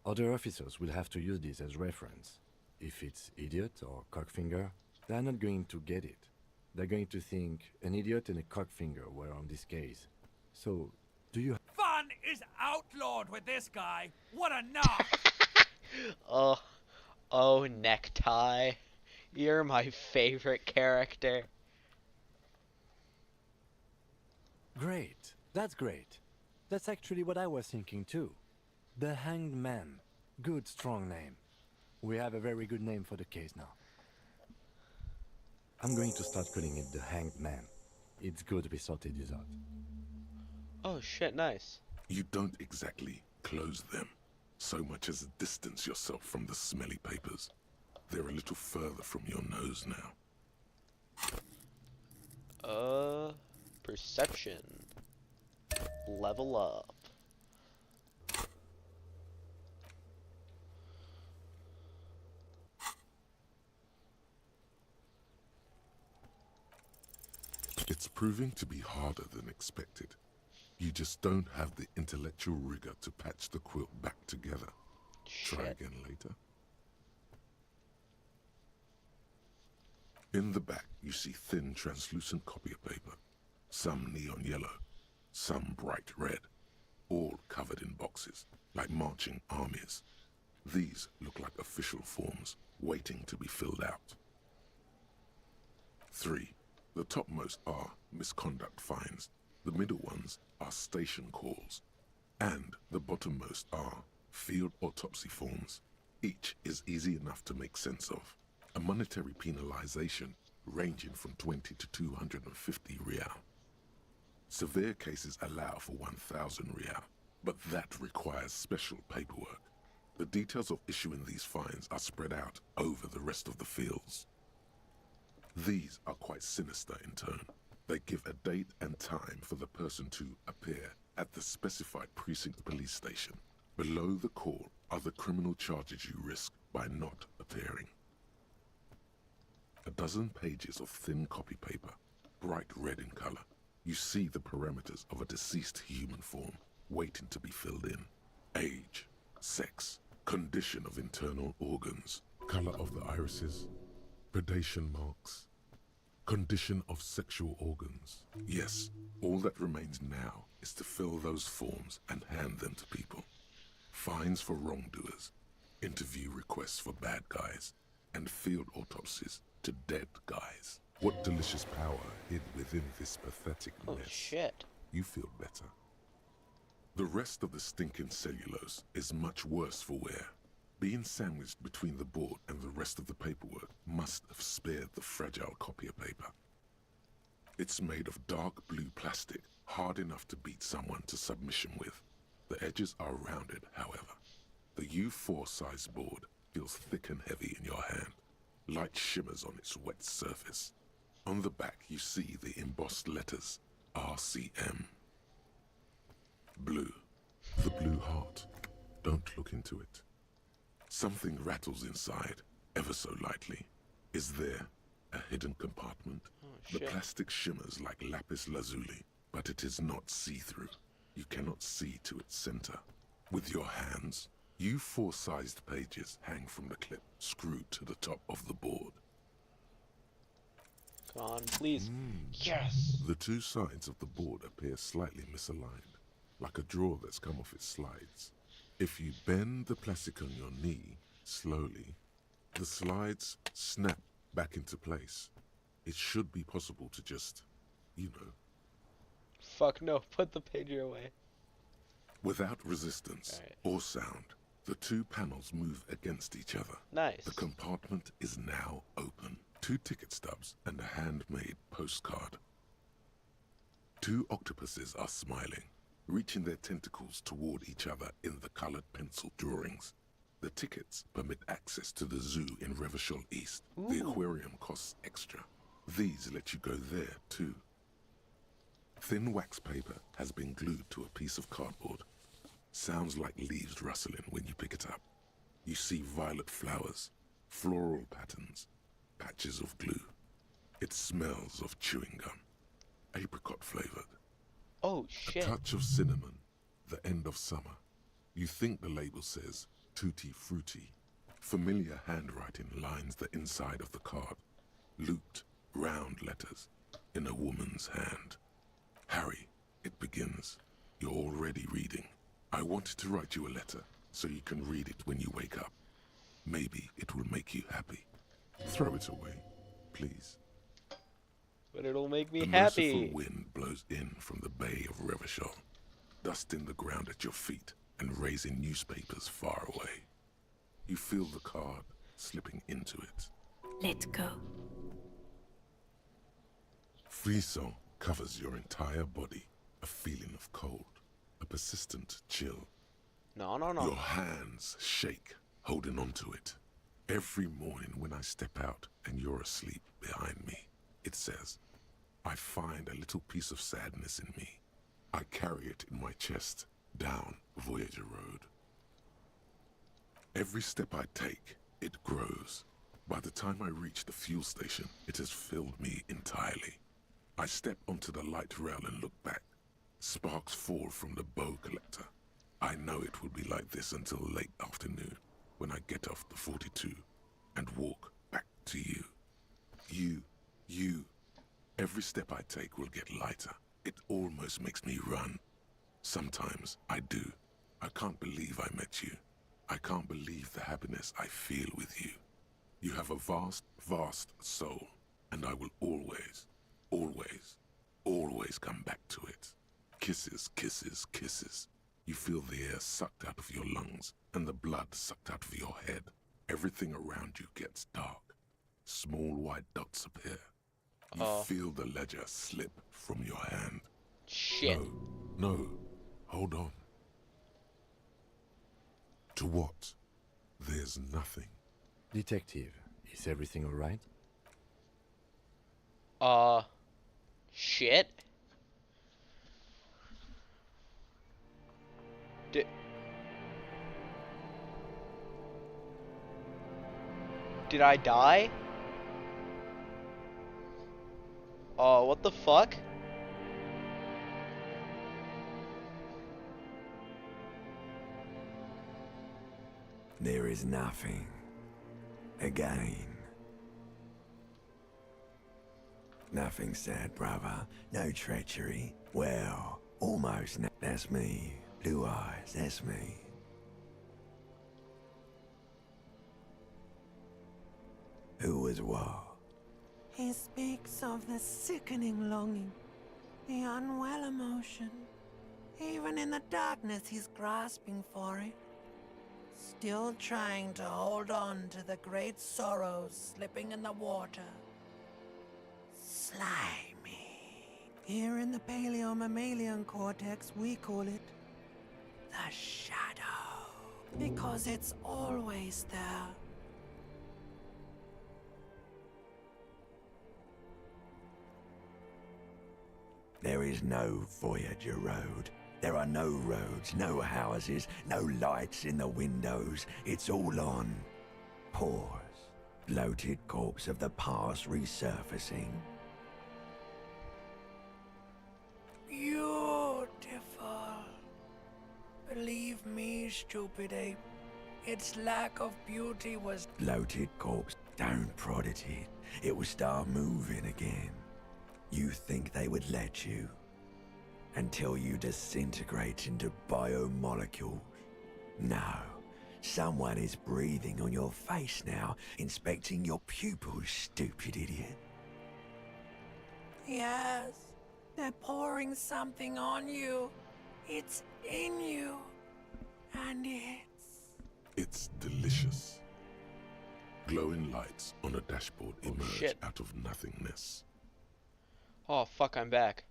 [SPEAKER 8] Other officers will have to use this as reference. If it's idiot or cockfinger, they're not going to get it. They're going to think an idiot and a cockfinger were on this case. So, do you...
[SPEAKER 11] Fun is outlawed with this guy. What a knock!
[SPEAKER 1] Oh, Necktie. You're my favorite character.
[SPEAKER 8] Great. That's great. That's actually what I was thinking too. The Hanged Man. Good, strong name. We have a very good name for the case now. I'm going to start calling it the Hanged Man. It's good we sorted this out.
[SPEAKER 1] Oh shit, nice.
[SPEAKER 4] You don't exactly close them. so much as distance yourself from the smelly papers. They're a little further from your nose now.
[SPEAKER 1] Perception. Level up.
[SPEAKER 4] It's proving to be harder than expected. You just don't have the intellectual rigor to patch the quilt back together. Try again later. In the back, you see thin, translucent copy paper. Some neon yellow, some bright red, all covered in boxes, like marching armies. These look like official forms, waiting to be filled out. 3. The topmost are misconduct fines, the middle ones are station calls, and the bottommost are field autopsy forms. Each is easy enough to make sense of. A monetary penalization ranging from 20 to 250 real. Severe cases allow for 1,000 real, but that requires special paperwork. The details of issuing these fines are spread out over the rest of the fields. These are quite sinister in tone. They give a date and time for the person to appear at the specified precinct police station. Below the call are the criminal charges you risk by not appearing. A dozen pages of thin copy paper, bright red in color. You see the parameters of a deceased human form waiting to be filled in. Age, sex, condition of internal organs, color of the irises, predation marks, condition of sexual organs. Yes, all that remains now is to fill those forms and hand them to people. Fines for wrongdoers, interview requests for bad guys, and field autopsies to dead guys. What delicious power hid within this pathetic mess.
[SPEAKER 1] Oh shit.
[SPEAKER 4] You feel better. The rest of the stinking cellulose is much worse for wear. Being sandwiched between the board and the rest of the paperwork must have spared the fragile copier paper. It's made of dark blue plastic, hard enough to beat someone to submission with. The edges are rounded, however. The U4 size board feels thick and heavy in your hand. Light shimmers on its wet surface. On the back you see the embossed letters, RCM. Blue. The blue heart. Don't look into it. Something rattles inside, ever so lightly. Is there a hidden compartment? The plastic shimmers like lapis lazuli, but it is not see-through. You cannot see to its center. With your hands, U4-sized pages hang from the clip, screwed to the top of the board.
[SPEAKER 1] Come on, please. Yes!
[SPEAKER 4] The two sides of the board appear slightly misaligned, like a drawer that's come off its slides. If you bend the plastic on your knee, slowly, the slides snap back into place. It should be possible to just, you know.
[SPEAKER 1] Fuck no, put the pager away.
[SPEAKER 4] Without resistance or sound, the two panels move against each other.
[SPEAKER 1] Nice.
[SPEAKER 4] The compartment is now open. 2 ticket stubs and a handmade postcard. 2 octopuses are smiling, reaching their tentacles toward each other in the colored pencil drawings. The tickets permit access to the zoo in Revachol East. The aquarium costs extra. These let you go there too. Thin wax paper has been glued to a piece of cardboard. Sounds like leaves rustling when you pick it up. You see violet flowers, floral patterns, patches of glue. It smells of chewing gum, apricot flavored.
[SPEAKER 1] Oh shit.
[SPEAKER 4] A touch of cinnamon, the end of summer. You think the label says tutti frutti. Familiar handwriting lines the inside of the card. Looped, round letters in a woman's hand. Harry, it begins. You're already reading. I wanted to write you a letter so you can read it when you wake up. Maybe it will make you happy. Throw it away, please.
[SPEAKER 1] But it'll make me
[SPEAKER 4] the
[SPEAKER 1] happy.
[SPEAKER 4] Merciful wind blows in from the bay of Revachol, dusting the ground at your feet and raising newspapers far away. You feel the card slipping into it.
[SPEAKER 18] Let go.
[SPEAKER 4] Frisson covers your entire body, a feeling of cold, a persistent chill.
[SPEAKER 1] No, no, no.
[SPEAKER 4] Your hands shake, holding onto it. Every morning when I step out and you're asleep behind me, it says, I find a little piece of sadness in me. I carry it in my chest, down Voyager Road. Every step I take, it grows. By the time I reach the fuel station, it has filled me entirely. I step onto the light rail and look back. Sparks fall from the bow collector. I know it will be like this until late afternoon, when I get off the 42 and walk back to you. You. Every step I take will get lighter. It almost makes me run. Sometimes I do. I can't believe I met you. I can't believe the happiness I feel with you. You have a vast, vast soul, and I will always, always, always come back to it. Kisses, kisses, kisses. You feel the air sucked out of your lungs and the blood sucked out of your head. Everything around you gets dark. Small white dots appear. You feel the ledger slip from your hand.
[SPEAKER 1] Shit.
[SPEAKER 4] No, hold on. To what? There's nothing.
[SPEAKER 8] Detective, is everything alright?
[SPEAKER 1] Shit. Did I die? What the fuck?
[SPEAKER 7] There is nothing. Again. Nothing sad, brother. No treachery. Well, almost. That's me. Blue eyes, that's me. Who was what?
[SPEAKER 3] He speaks of the sickening longing, the unwell emotion. Even in the darkness, he's grasping for it. Still trying to hold on to the great sorrows slipping in the water. Slimy. Here in the paleo-mammalian cortex, we call it the shadow. Because it's always there.
[SPEAKER 7] There is no Voyager Road. There are no roads, no houses, no lights in the windows. It's all on pause. Bloated corpse of the past resurfacing.
[SPEAKER 3] Beautiful. Believe me, stupid ape. Its lack of beauty was...
[SPEAKER 7] Bloated corpse. Don't prod at it. It will start moving again. You think they would let you? Until you disintegrate into biomolecules. No. Someone is breathing on your face now, inspecting your pupils, stupid idiot.
[SPEAKER 3] Yes, they're pouring something on you. It's in you. And
[SPEAKER 4] It's delicious. Glowing lights on a dashboard emerge out of nothingness.
[SPEAKER 1] Oh, fuck, I'm back.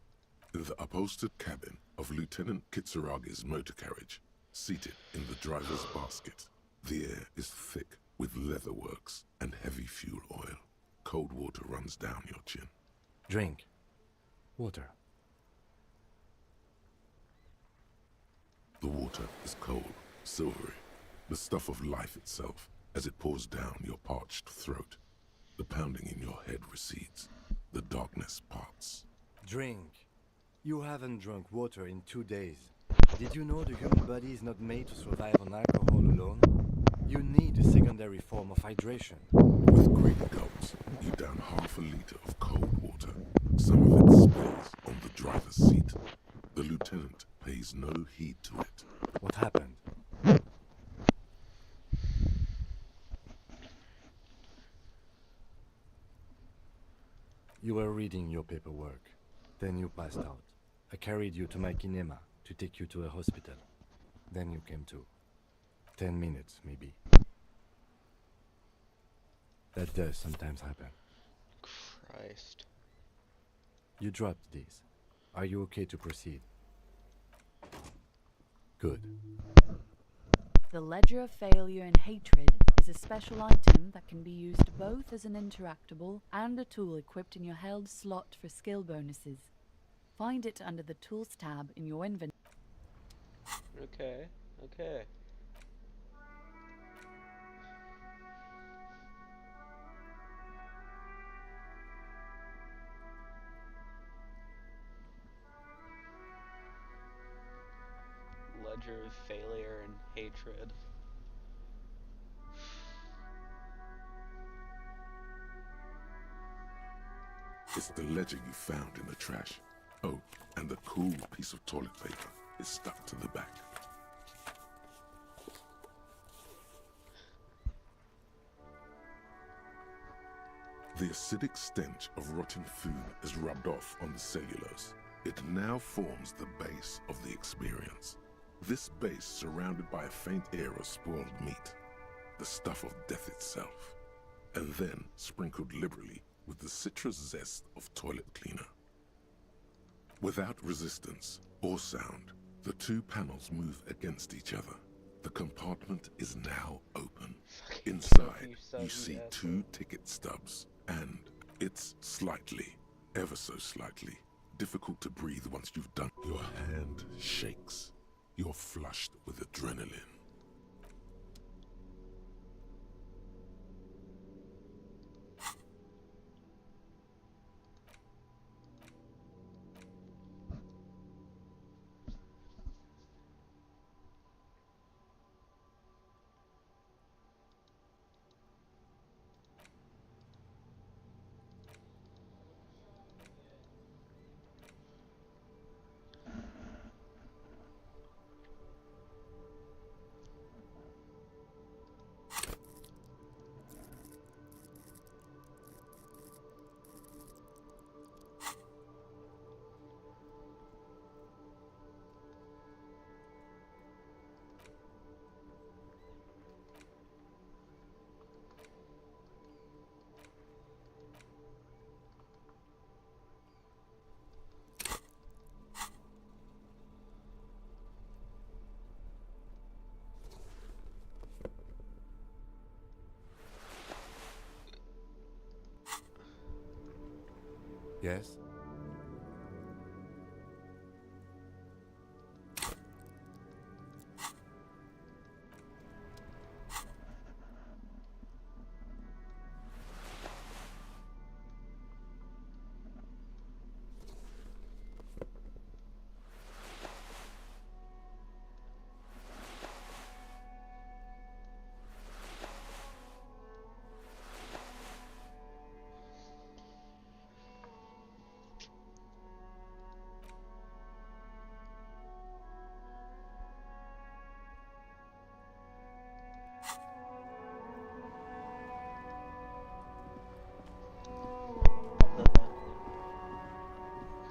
[SPEAKER 4] The upholstered cabin of Lieutenant Kitsuragi's motor carriage, seated in the driver's basket. The air is thick with leatherworks and heavy fuel oil. Cold water runs down your chin.
[SPEAKER 8] Drink. Water.
[SPEAKER 4] The water is cold, silvery, the stuff of life itself as it pours down your parched throat. The pounding in your head recedes. The darkness parts.
[SPEAKER 8] Drink. You haven't drunk water in 2 days. Did you know the human body is not made to survive on alcohol alone? You need a secondary form of hydration.
[SPEAKER 4] With greedy gulps, you down half a liter of cold water. Some of it spills on the driver's seat. The lieutenant pays no heed to it.
[SPEAKER 8] What happened? You were reading your paperwork. Then you passed out. I carried you to my kinema to take you to a hospital. Then you came to. 10 minutes, maybe. That does sometimes happen.
[SPEAKER 1] Christ.
[SPEAKER 8] You dropped these. Are you okay to proceed? Good.
[SPEAKER 17] The Ledger of Failure and Hatred is a special item that can be used both as an interactable and a tool equipped in your held slot for skill bonuses. Find it under the Tools tab in your inventory.
[SPEAKER 1] Okay, okay. Ledger of Failure and Hatred.
[SPEAKER 4] It's the ledger you found in the trash. Oh, and the cool piece of toilet paper is stuck to the back. The acidic stench of rotting food is rubbed off on the cellulose. It now forms the base of the experience. This base surrounded by a faint air of spoiled meat, the stuff of death itself, and then sprinkled liberally with the citrus zest of toilet cleaner. Without resistance or sound, the two panels move against each other. The compartment is now open. Inside, you see two ticket stubs, and it's slightly, ever so slightly, difficult to breathe once you've done. Your hand shakes. You're flushed with adrenaline.
[SPEAKER 8] Yes?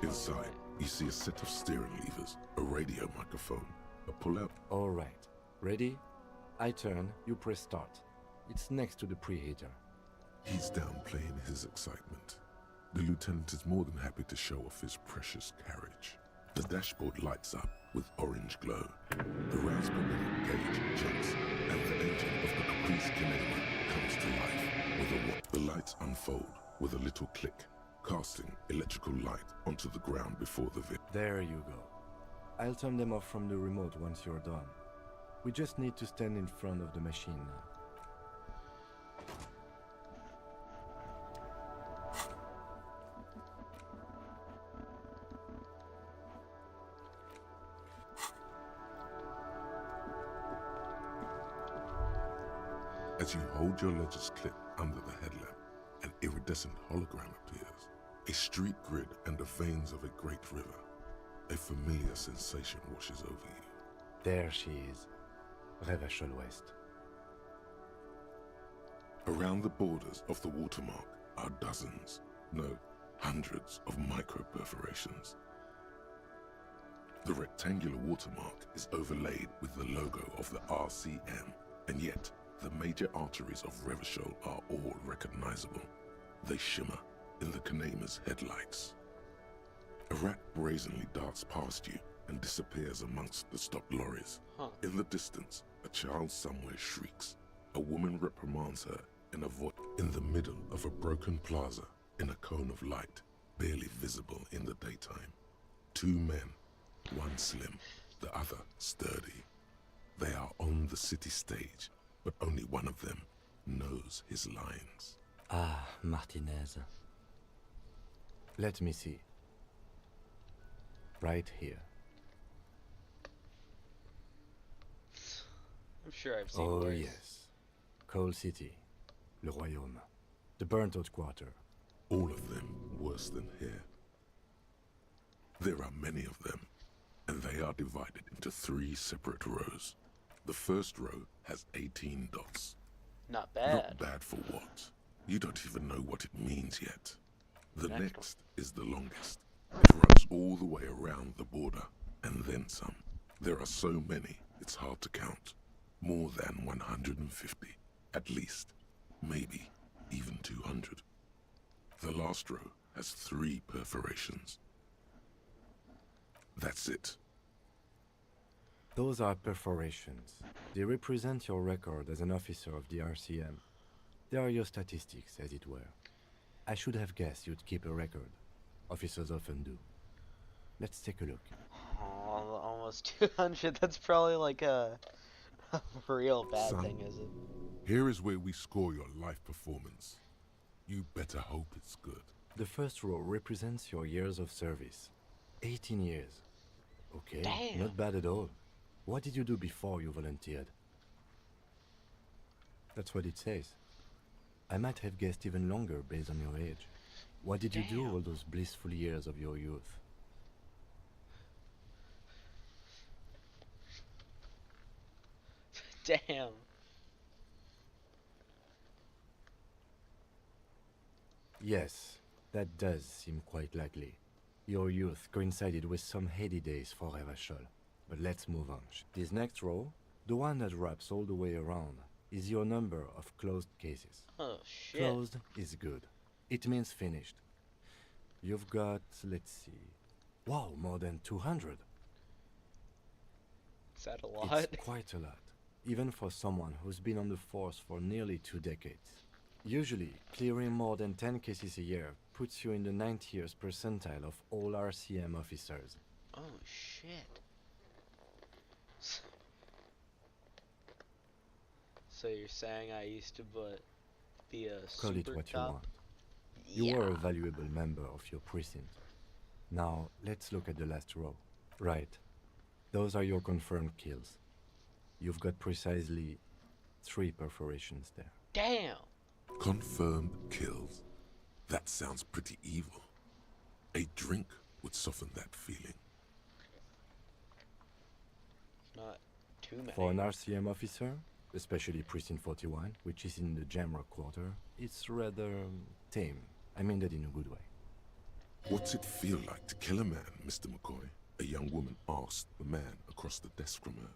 [SPEAKER 4] Inside, you see a set of steering levers, a radio microphone, a pull-out.
[SPEAKER 8] All right. Ready? I turn, you press start. It's next to the preheater.
[SPEAKER 4] He's downplaying his excitement. The lieutenant is more than happy to show off his precious carriage. The dashboard lights up with orange glow. The raspberry gauge jumps, and the engine of the Caprice Canadian comes to life with the lights unfold with a little click, casting electrical light onto the ground before the vehicle.
[SPEAKER 8] There you go. I'll turn them off from the remote once you're done. We just need to stand in front of the machine now.
[SPEAKER 4] As you hold your ledger's clip under the headlamp, an iridescent hologram appears. A street grid and the veins of a great river. A familiar sensation washes over you.
[SPEAKER 8] There she is. Revachol West.
[SPEAKER 4] Around the borders of the watermark are dozens, no, hundreds of micro-perforations. The rectangular watermark is overlaid with the logo of the RCM, and yet the major arteries of Revachol are all recognizable. They shimmer in the Kanema's headlights. A rat brazenly darts past you and disappears amongst the stopped lorries. In the distance, a A child somewhere shrieks. A woman reprimands her in a voice in the middle of a broken plaza in a cone of light, barely visible in the daytime. Two men, one slim, the other sturdy. They are on the city stage, but only one of them knows his lines.
[SPEAKER 8] Ah, Martinez. Let me see. Right here.
[SPEAKER 1] I'm sure I've seen
[SPEAKER 8] Oh
[SPEAKER 1] worse.
[SPEAKER 8] yes. Coal City. Le Royaume. The burnt out quarter.
[SPEAKER 4] All of them worse than here. There are many of them, and they are divided into 3 separate rows. The first row has 18 dots.
[SPEAKER 1] Not bad.
[SPEAKER 4] Not bad for what? You don't even know what it means yet. The next is the longest. It runs all the way around the border, and then some. There are so many, it's hard to count. More than 150, at least. Maybe even 200. The last row has 3 perforations. That's it.
[SPEAKER 8] Those are perforations. They represent your record as an officer of the RCM. They are your statistics, as it were. I should have guessed you'd keep a record. Officers often do. Let's take a look.
[SPEAKER 1] Oh, almost 200. That's probably like a real bad
[SPEAKER 4] Son,
[SPEAKER 1] thing, is it?
[SPEAKER 4] Here is where we score your life performance. You better hope it's good.
[SPEAKER 8] The first row represents your years of service. 18 years. Okay,
[SPEAKER 1] Damn.
[SPEAKER 8] not bad at all. What did you do before you volunteered? That's what it says. I might have guessed even longer based on your age. What did you do all those blissful years of your youth?
[SPEAKER 1] Damn.
[SPEAKER 8] Yes, that does seem quite likely. Your youth coincided with some heady days for Revachol. But let's move on. This next row, the one that wraps all the way around, is your number of closed cases.
[SPEAKER 1] Oh, shit.
[SPEAKER 8] Closed is good. It means finished. You've got, let's see... Wow, more than 200.
[SPEAKER 1] Is that a lot?
[SPEAKER 8] It's quite a lot, even for someone who's been on the force for nearly 2 decades. Usually, clearing more than 10 cases a year puts you in the 90th percentile of all RCM officers.
[SPEAKER 1] Oh, shit. So you're saying I used to be a
[SPEAKER 8] Call it
[SPEAKER 1] super
[SPEAKER 8] what you
[SPEAKER 1] cop?
[SPEAKER 8] want. You were a valuable member of your precinct. Now, let's look at the last row. Right. Those are your confirmed kills. You've got precisely 3 perforations there.
[SPEAKER 1] Damn!
[SPEAKER 4] Confirmed kills. That sounds pretty evil. A drink would soften that feeling.
[SPEAKER 1] Not too many.
[SPEAKER 8] For an RCM officer, especially Precinct 41, which is in the Jamrock Quarter, it's rather tame. I mean that in a good way.
[SPEAKER 4] What's it feel like to kill a man, Mr. McCoy? A young woman asked the man across the desk from her.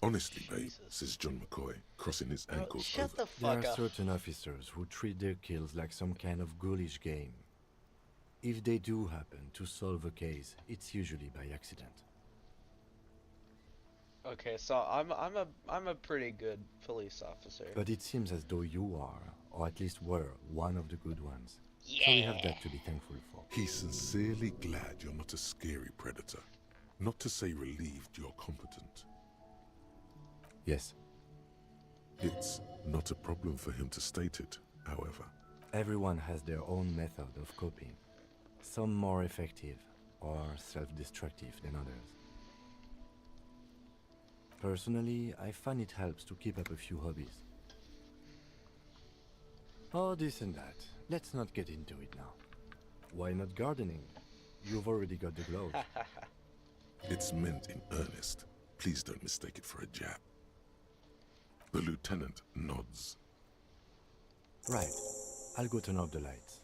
[SPEAKER 4] Honestly, babe, says John McCoy, crossing his ankles
[SPEAKER 1] shut
[SPEAKER 4] over.
[SPEAKER 1] the
[SPEAKER 8] There
[SPEAKER 1] fuck
[SPEAKER 8] are
[SPEAKER 1] up.
[SPEAKER 8] certain officers who treat their kills like some kind of ghoulish game. If they do happen to solve a case, it's usually by accident.
[SPEAKER 1] Okay, so I'm a pretty good police officer.
[SPEAKER 8] But it seems as though you are, or at least were, one of the good ones. So we have that to be thankful for.
[SPEAKER 4] He's sincerely glad you're not a scary predator. Not to say relieved you're competent.
[SPEAKER 8] Yes.
[SPEAKER 4] It's not a problem for him to state it, however.
[SPEAKER 8] Everyone has their own method of coping. Some more effective or self-destructive than others. Personally, I find it helps to keep up a few hobbies. Oh, this and that. Let's not get into it now. Why not gardening? You've already got the gloves.
[SPEAKER 4] It's meant in earnest. Please don't mistake it for a jab. The lieutenant nods.
[SPEAKER 17] Right. I'll go turn off the lights.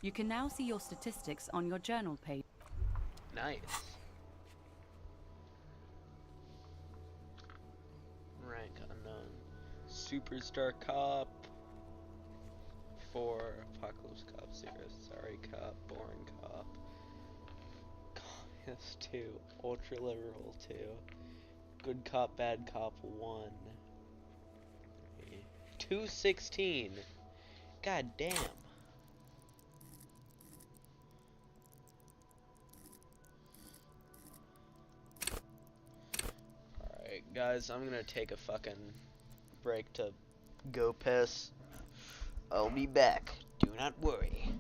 [SPEAKER 17] You can now see your statistics on your journal page.
[SPEAKER 1] Nice. Rank unknown. Superstar cop. 4. Apocalypse cop. 0. Sorry cop. Boring cop. Communist 2. Ultra liberal 2. Good cop, bad cop, 1. 216. God damn. Alright, guys, I'm gonna take a fucking break to go piss. I'll be back. Do not worry.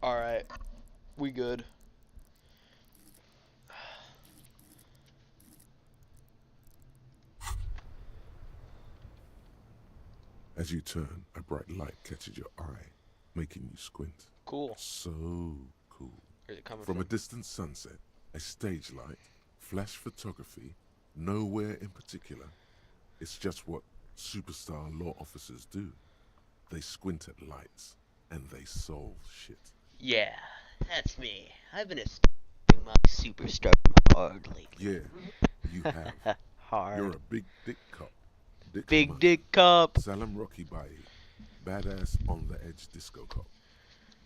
[SPEAKER 1] Alright, we good.
[SPEAKER 4] As you turn, a bright light catches your eye, making you squint.
[SPEAKER 1] Cool.
[SPEAKER 4] So cool.
[SPEAKER 1] Where's it coming
[SPEAKER 4] From
[SPEAKER 1] from?
[SPEAKER 4] a distant sunset, a stage light, flash photography, nowhere in particular. It's just what superstar law officers do. They squint at lights, and they solve shit.
[SPEAKER 13] Yeah, that's me. I've been establishing my superstar hard lately.
[SPEAKER 4] Yeah, you have.
[SPEAKER 13] Hard.
[SPEAKER 4] You're a big dick cop.
[SPEAKER 1] Big dick cop.
[SPEAKER 4] Salam Rocky Bai, badass on the edge disco cop.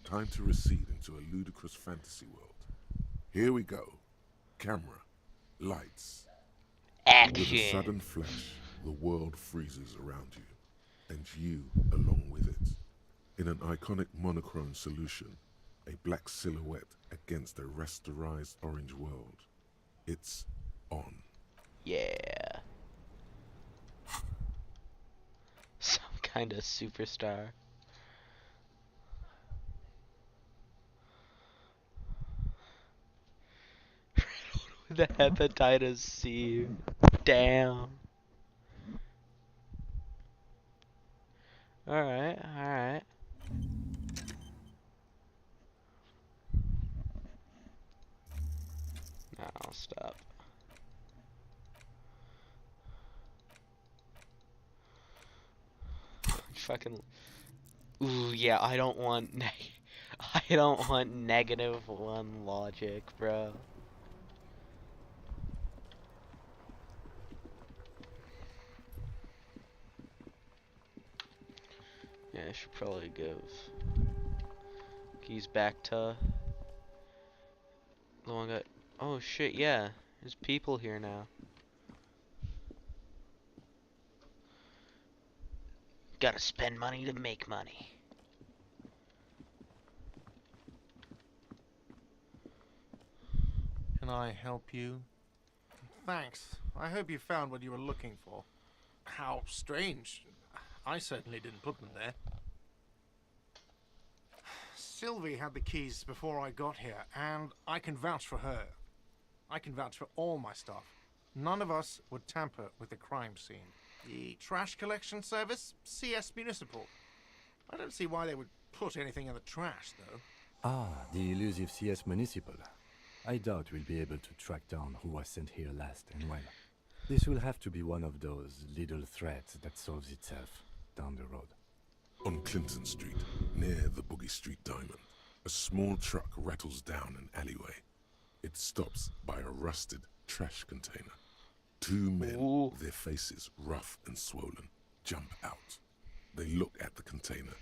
[SPEAKER 4] Time to recede into a ludicrous fantasy world. Here we go. Camera, lights.
[SPEAKER 13] Action.
[SPEAKER 4] With a sudden flash, the world freezes around you, and you along with it. In an iconic monochrome solution, a black silhouette against a rasterized orange world. It's on.
[SPEAKER 1] Yeah. Some kind of superstar. The hepatitis C. Damn. Alright, alright. No, I'll stop. Fucking. Ooh, yeah, I don't want I don't want -1 logic, bro. Yeah, I should probably give keys back to the one guy. Oh shit, yeah. There's people here now.
[SPEAKER 13] Gotta spend money to make money.
[SPEAKER 10] Can I help you? Thanks. I hope you found what you were looking for. How strange. I certainly didn't put them there. Sylvie had the keys before I got here, and I can vouch for her. I can vouch for all my staff. None of us would tamper with the crime scene. The trash collection service, CS Municipal. I don't see why they would put anything in the trash, though.
[SPEAKER 8] Ah, the elusive CS Municipal. I doubt we'll be able to track down who was sent here last and when. This will have to be one of those little threats that solves itself down the road.
[SPEAKER 4] On Clinton Street, near the Boogie Street Diamond, a small truck rattles down an alleyway. It stops by a rusted trash container. Two men, their faces rough and swollen, jump out. They look at the container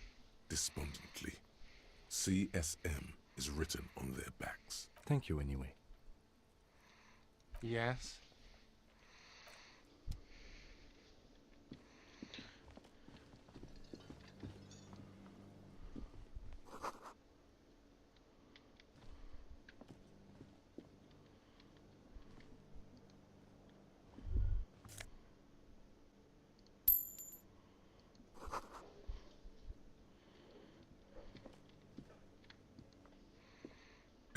[SPEAKER 4] despondently. CSM is written on their backs.
[SPEAKER 8] Thank you anyway.
[SPEAKER 10] Yes?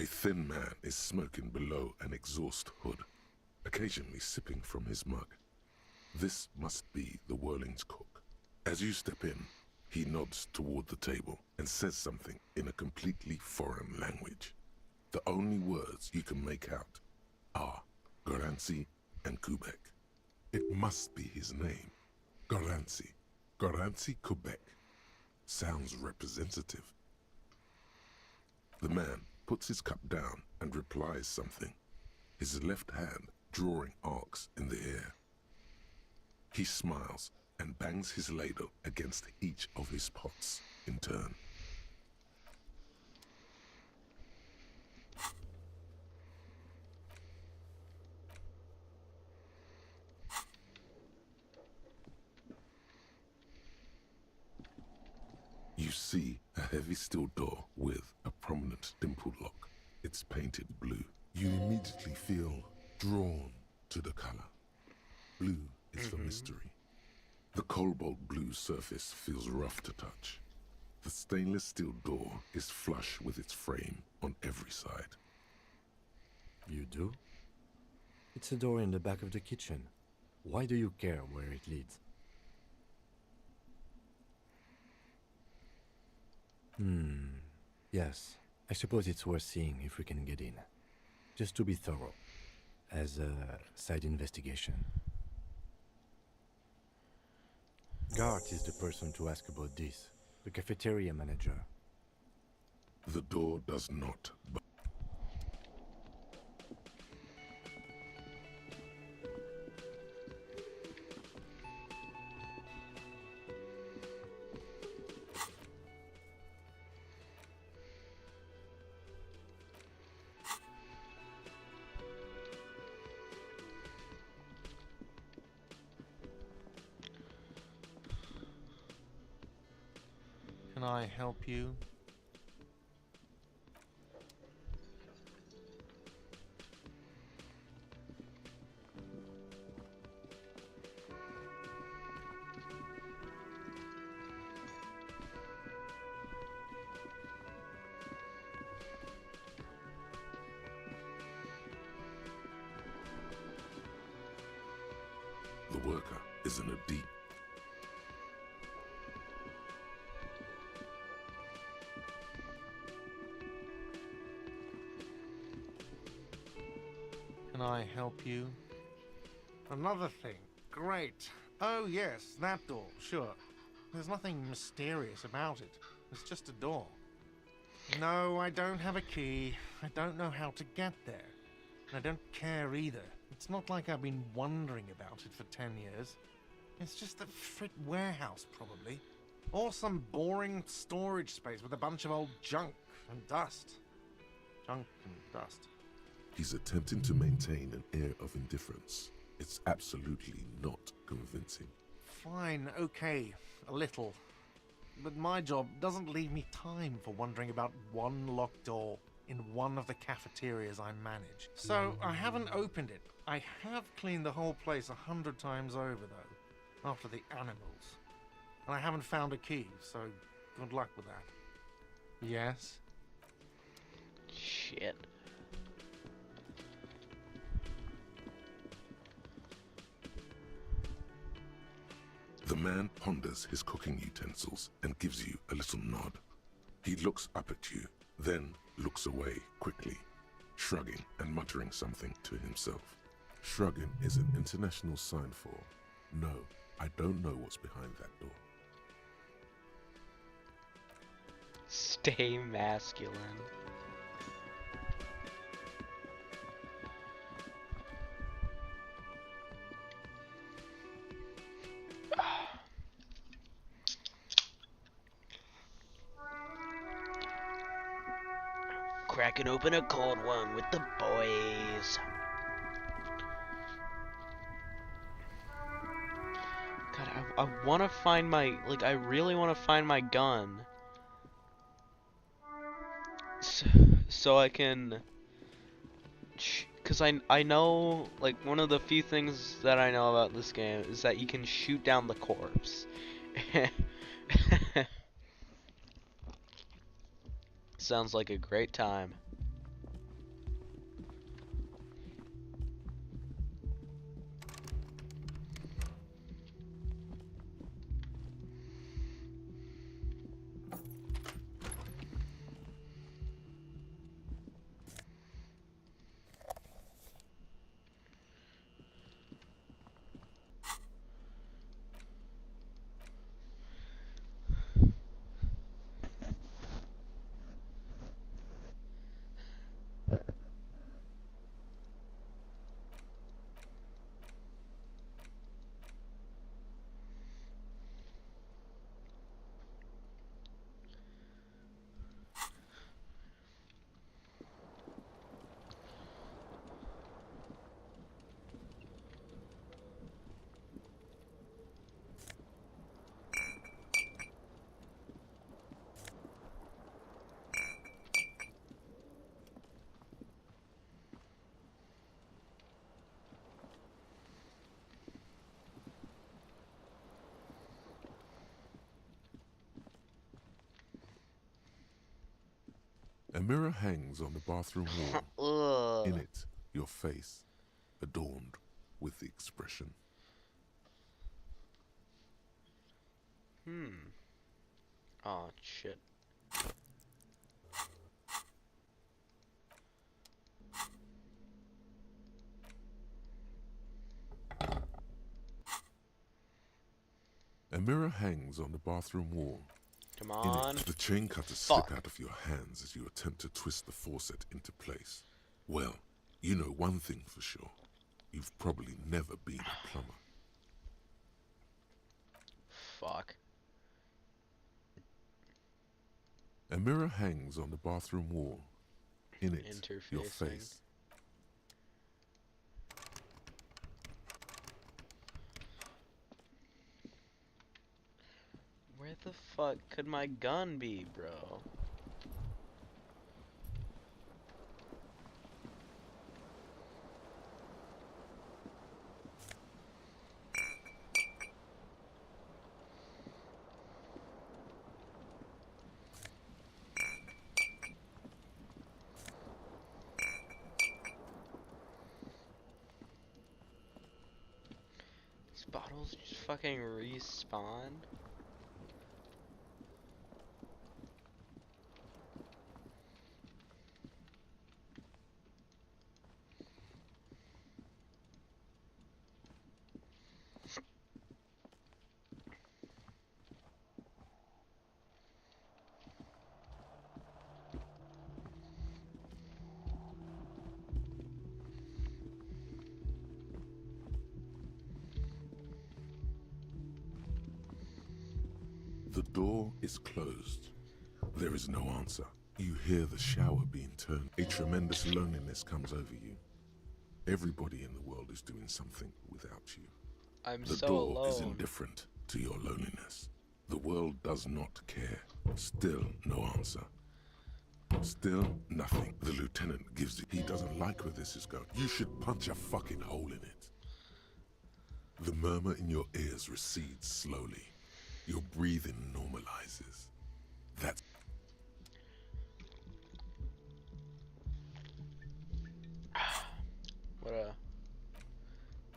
[SPEAKER 4] A thin man is smoking below an exhaust hood, occasionally sipping from his mug. This must be the Whirling's cook. As you step in, he nods toward the table and says something in a completely foreign language. The only words you can make out are Garancy and Quebec. It must be his name. Garancy. Garancy Quebec. Sounds representative. The man puts his cup down and replies something, his left hand drawing arcs in the air. He smiles and bangs his ladle against each of his pots in turn. You see a heavy steel door with a prominent dimple lock. It's painted blue. You immediately feel drawn to the color. Blue is for mystery. The cobalt blue surface feels rough to touch. The stainless steel door is flush with its frame on every side.
[SPEAKER 8] You do? It's a door in the back of the kitchen. Why do you care where it leads? Yes, I suppose it's worth seeing if we can get in. Just to be thorough, as a side investigation. Gart is the person to ask about this, the cafeteria manager.
[SPEAKER 4] The door does not budge.
[SPEAKER 10] Can I help you?
[SPEAKER 4] The worker is in a deep.
[SPEAKER 10] Can I help you? Another thing. Great. Oh, yes, that door, sure. There's nothing mysterious about it. It's just a door. No, I don't have a key. I don't know how to get there. And I don't care either. It's not like I've been wondering about it for 10 years. It's just a frit warehouse, probably. Or some boring storage space with a bunch of old junk and dust. Junk and dust.
[SPEAKER 4] He's attempting to maintain an air of indifference. It's absolutely not convincing.
[SPEAKER 10] Fine, okay, a little. But my job doesn't leave me time for wondering about one locked door in one of the cafeterias I manage. So I haven't opened it. I have cleaned the whole place 100 times over, though, after the animals. And I haven't found a key, so good luck with that. Yes?
[SPEAKER 1] Shit.
[SPEAKER 4] The man ponders his cooking utensils and gives you a little nod. He looks up at you, then looks away quickly. shrugging and muttering something to himself. Shrugging is an international sign for, no, I don't know what's behind that door.
[SPEAKER 1] Stay masculine.
[SPEAKER 13] Cracking open a cold one with the boys.
[SPEAKER 1] God, I want to find my, like, I really want to find my gun. So I can, because I know, like, one of the few things that I know about this game is that you can shoot down the corpse. Sounds like a great time.
[SPEAKER 4] A mirror hangs on the bathroom wall. In it, your face, adorned with the expression.
[SPEAKER 1] Oh, shit.
[SPEAKER 4] A mirror hangs on the bathroom wall.
[SPEAKER 1] Come on.
[SPEAKER 4] In it, the chain cutters slip out of your hands as you attempt to twist the faucet into place. Well, you know one thing for sure. You've probably never been a plumber.
[SPEAKER 1] Fuck.
[SPEAKER 4] A mirror hangs on the bathroom wall. In it, your face.
[SPEAKER 1] Where the fuck could my gun be, bro? These bottles just fucking respawn?
[SPEAKER 4] The door is closed. There is no answer. You hear the shower being turned. A tremendous loneliness comes over you. Everybody in the world is doing something without you.
[SPEAKER 1] The
[SPEAKER 4] door is indifferent to your loneliness. The world does not care. Still no answer. Still nothing. The lieutenant gives it. He doesn't like where this is going. You should punch a fucking hole in it. The murmur in your ears recedes slowly. Your breathing normalizes. That's...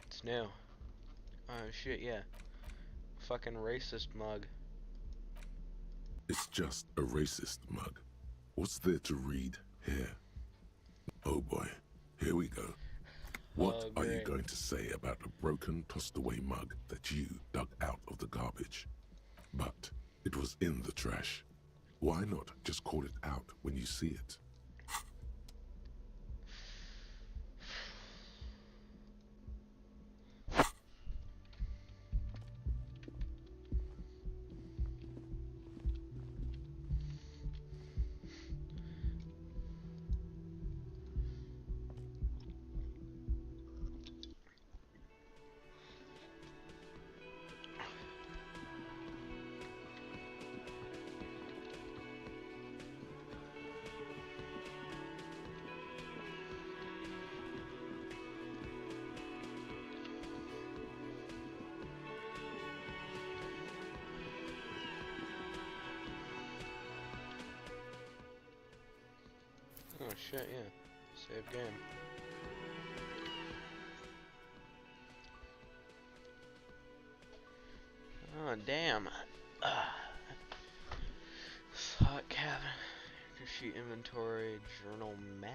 [SPEAKER 1] It's new. Oh shit, yeah. Fucking racist mug.
[SPEAKER 4] It's just a racist mug. What's there to read here? Oh boy, here we go. What
[SPEAKER 1] Oh,
[SPEAKER 4] are you
[SPEAKER 1] great.
[SPEAKER 4] going to say about a broken, tossed-away mug that you dug out of the garbage? But it was in the trash. Why not just call it out when you see it?
[SPEAKER 1] Oh shit, yeah. Save game. Oh damn. Slot cabin. Sheet inventory. Journal map.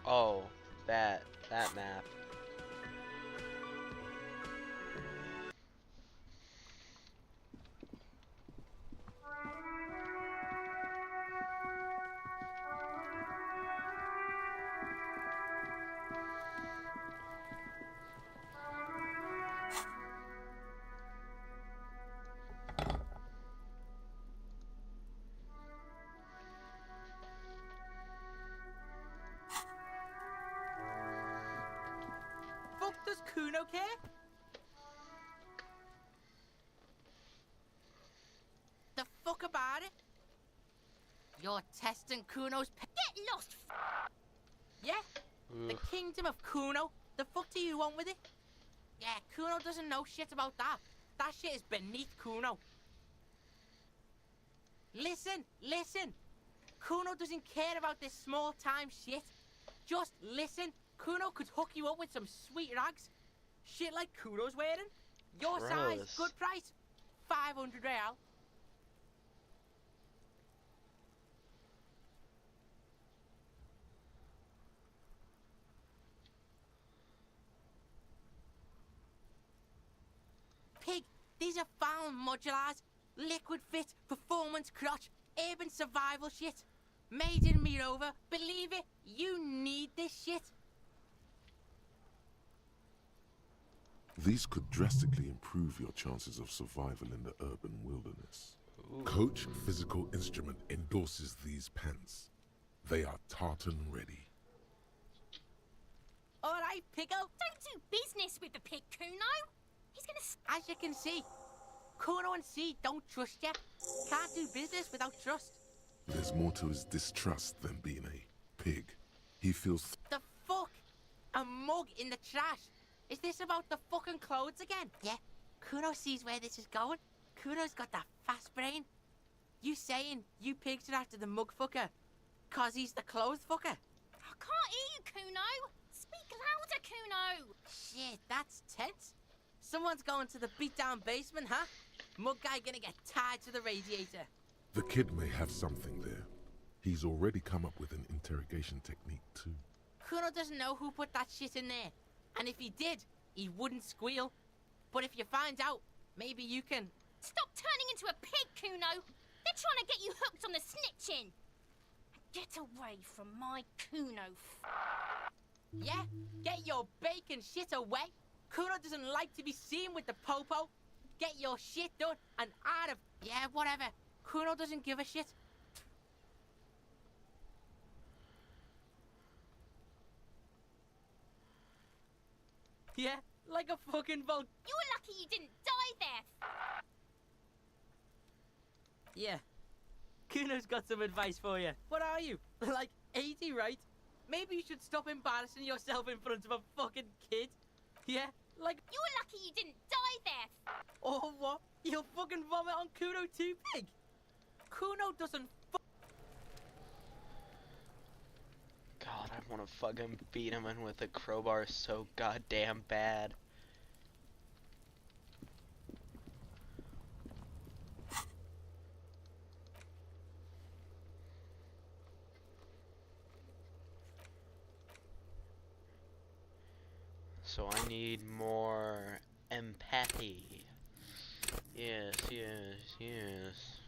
[SPEAKER 1] Oh, that map.
[SPEAKER 6] Fuck does Kuno care? The fuck about it? You're testing Kuno's
[SPEAKER 14] Get lost!
[SPEAKER 6] Yeah? The
[SPEAKER 1] Ugh.
[SPEAKER 6] kingdom of Kuno? The fuck do you want with it? Yeah, Kuno doesn't know shit about that. That shit is beneath Kuno. Listen, listen. Kuno doesn't care about this small-time shit. Just listen. Kuno could hook you up with some sweet rags. Shit like Kuno's wearing. Your size,
[SPEAKER 1] Gross.
[SPEAKER 6] good price. 500 real. Pig, these are found modulars. Liquid fit, performance crotch, urban survival shit. Made in Mirova. Believe it, you need this shit.
[SPEAKER 4] These could drastically improve your chances of survival in the urban wilderness. Coach Physical Instrument endorses these pants. They are tartan ready.
[SPEAKER 6] Alright, Pico.
[SPEAKER 14] Don't do business with the pig, Kuno. He's gonna...
[SPEAKER 6] As you can see, Kuno and C don't trust you. Can't do business without trust.
[SPEAKER 4] There's more to his distrust than being a pig. He feels
[SPEAKER 6] The fuck? A mug in the trash? Is this about the fucking clothes again? Yeah, Kuno sees where this is going. Kuno's got that fast brain. You saying you pigs are after the mug fucker? Cause he's the clothes fucker?
[SPEAKER 14] I can't hear you, Kuno. Speak louder, Kuno.
[SPEAKER 6] Shit, that's tense. Someone's going to the beat-down basement, huh? Mug guy gonna get tied to the radiator.
[SPEAKER 4] the kid may have something there. He's already come up with an interrogation technique too.
[SPEAKER 6] Kuno doesn't know who put that shit in there. And if he did, he wouldn't squeal. But if you find out, maybe you can...
[SPEAKER 14] Stop turning into a pig, Kuno. They're trying to get you hooked on the snitching. Get away from my Kuno.
[SPEAKER 6] Yeah? Get your bacon shit away. Kuno doesn't like to be seen with the popo. Get your shit done and out of... Yeah, whatever. Kuno doesn't give a shit. Yeah, like a fucking boat.
[SPEAKER 14] You were lucky you didn't die there.
[SPEAKER 6] Yeah. Kuno's got some advice for you. What are you? Like 80, right? Maybe you should stop embarrassing yourself in front of a fucking kid. Yeah, like...
[SPEAKER 14] You were lucky you didn't die there.
[SPEAKER 6] Or what? You'll fucking vomit on Kuno too, pig? Kuno doesn't
[SPEAKER 1] God, I want to fucking beat him in with a crowbar so goddamn bad. so I need more empathy. Yes, yes, yes.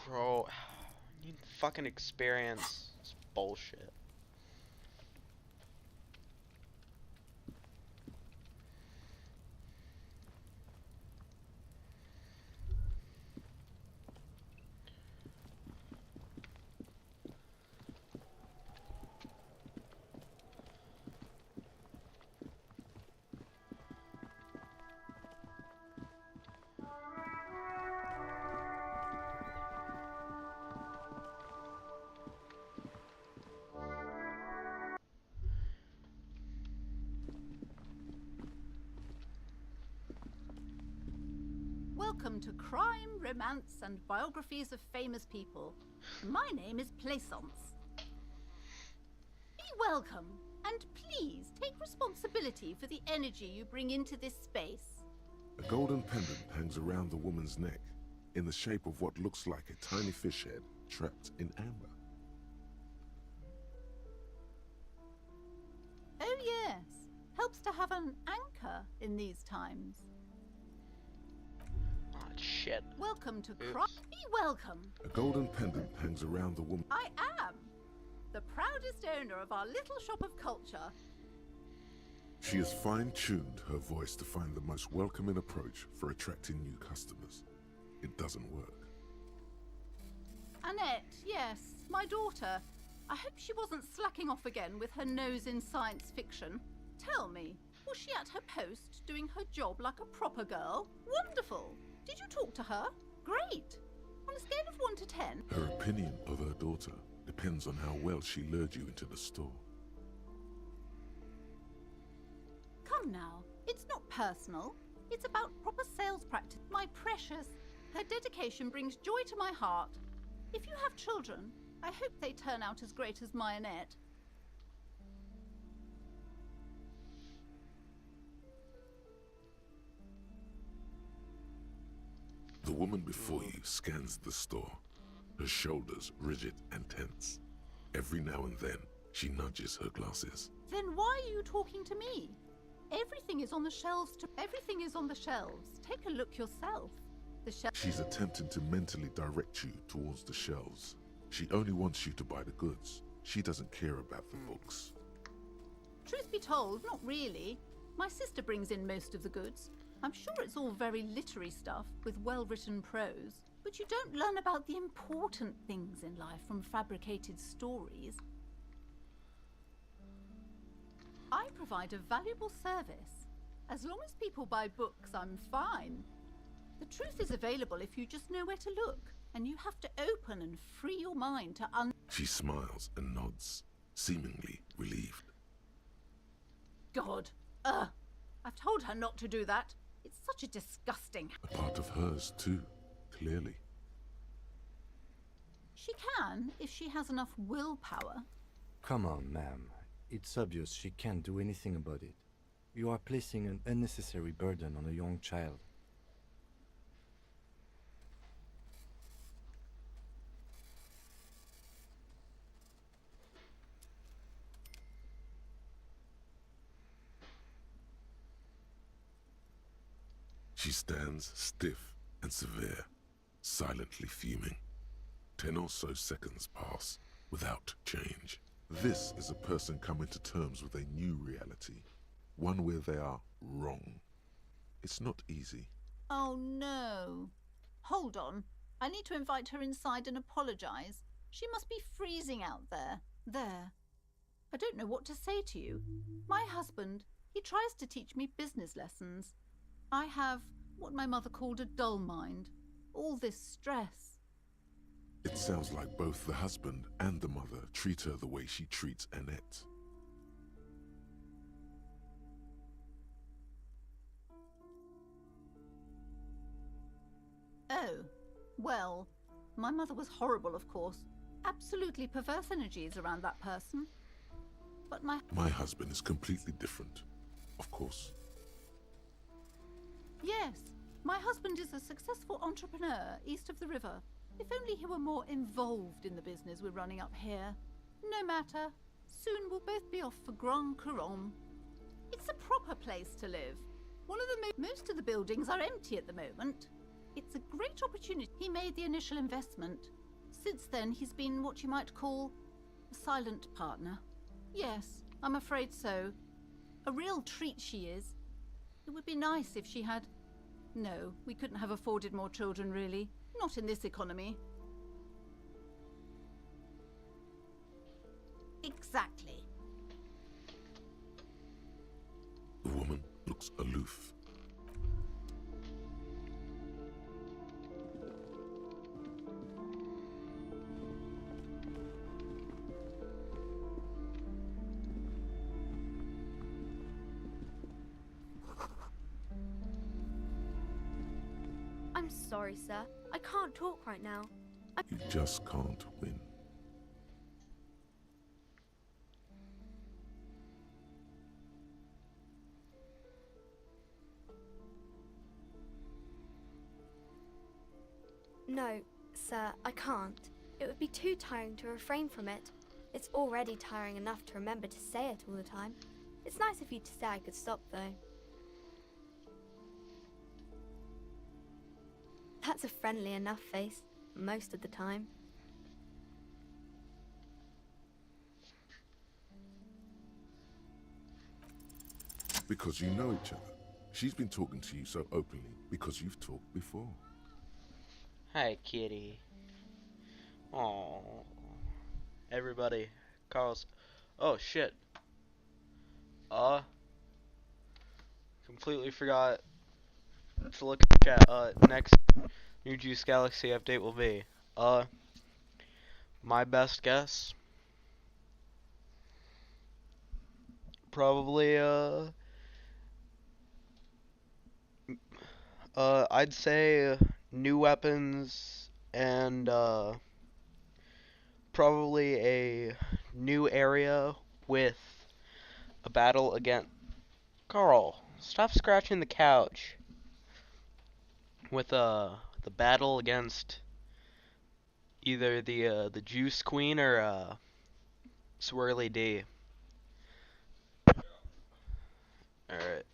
[SPEAKER 1] Bro, I need fucking experience. It's bullshit.
[SPEAKER 5] Welcome to Crime, Romance, and Biographies of Famous People. My name is Plaisance. Be welcome, and please take responsibility for the energy you bring into this space.
[SPEAKER 4] A golden pendant hangs around the woman's neck, in the shape of what looks like a tiny fish head trapped in amber.
[SPEAKER 5] Oh yes, helps to have an anchor in these times.
[SPEAKER 1] Oh, shit.
[SPEAKER 5] Welcome to Crime. Be welcome.
[SPEAKER 4] A golden pendant hangs around the woman.
[SPEAKER 5] I am the proudest owner of our little shop of culture.
[SPEAKER 4] She has fine-tuned her voice to find the most welcoming approach for attracting new customers. It doesn't work.
[SPEAKER 5] Annette, yes, my daughter. I hope she wasn't slacking off again with her nose in science fiction. Tell me, was she at her post doing her job like a proper girl? Wonderful! Did you talk to her? Great! On a scale of 1 to 10...
[SPEAKER 4] Her opinion of her daughter depends on how well she lured you into the store.
[SPEAKER 5] Come now, it's not personal. It's about proper sales practice. My precious, her dedication brings joy to my heart. If you have children, I hope they turn out as great as my Annette.
[SPEAKER 4] The woman before you scans the store, her shoulders rigid and tense. Every now and then, she nudges her glasses.
[SPEAKER 5] Then why are you talking to me? Everything is on the shelves. Everything is on the shelves. Take a look yourself. The shelves.
[SPEAKER 4] She's attempting to mentally direct you towards the shelves. She only wants you to buy the goods. She doesn't care about the books.
[SPEAKER 5] Truth be told, not really. My sister brings in most of the goods. I'm sure it's all very literary stuff with well-written prose, but you don't learn about the important things in life from fabricated stories. I provide a valuable service. As long as people buy books, I'm fine. The truth is available if you just know where to look, and you have to open and free your mind to
[SPEAKER 4] She smiles and nods, seemingly relieved.
[SPEAKER 5] God, I've told her not to do that. It's such a disgusting...
[SPEAKER 4] A part of hers, too, clearly.
[SPEAKER 5] She can, if she has enough willpower.
[SPEAKER 8] Come on, ma'am. It's obvious she can't do anything about it. You are placing an unnecessary burden on a young child.
[SPEAKER 4] She stands stiff and severe, silently fuming. 10 or so seconds pass without change. This is a person coming to terms with a new reality, one where they are wrong. It's not easy.
[SPEAKER 5] Oh no. Hold on. I need to invite her inside and apologize. She must be freezing out there. There. I don't know what to say to you. My husband, he tries to teach me business lessons. I have what my mother called a dull mind. All this stress.
[SPEAKER 4] It sounds like both the husband and the mother treat her the way she treats Annette.
[SPEAKER 5] Oh, well, my mother was horrible, of course. Absolutely perverse energies around that person. But
[SPEAKER 4] My husband is completely different, of course.
[SPEAKER 5] Yes, my husband is a successful entrepreneur east of the river. If only he were more involved in the business we're running up here. No matter. soon we'll both be off for Grand Couronne. It's a proper place to live. Most of the buildings are empty at the moment. It's a great opportunity. He made the initial investment. Since then, he's been what you might call a silent partner. Yes, I'm afraid so. A real treat she is. It would be nice if she had... No, we couldn't have afforded more children, really. Not in this economy. Exactly.
[SPEAKER 4] The woman looks aloof.
[SPEAKER 14] I'm sorry, sir. I can't talk right now.
[SPEAKER 4] You just can't win.
[SPEAKER 14] No, sir, I can't. It would be too tiring to refrain from it. It's already tiring enough to remember to say it all the time. It's nice of you to say I could stop, though. That's a friendly enough face, most of the time.
[SPEAKER 4] Because you know each other. She's been talking to you so openly because you've talked before.
[SPEAKER 1] Hi, kitty. Aww. Everybody, Carl's. Oh shit. Completely forgot to look at the chat. Next New Juice Galaxy update will be, my best guess, probably, I'd say new weapons and, probably a new area with a battle against... Carl, stop scratching the couch. With, the battle against either the Juice Queen or, Swirly D. Alright.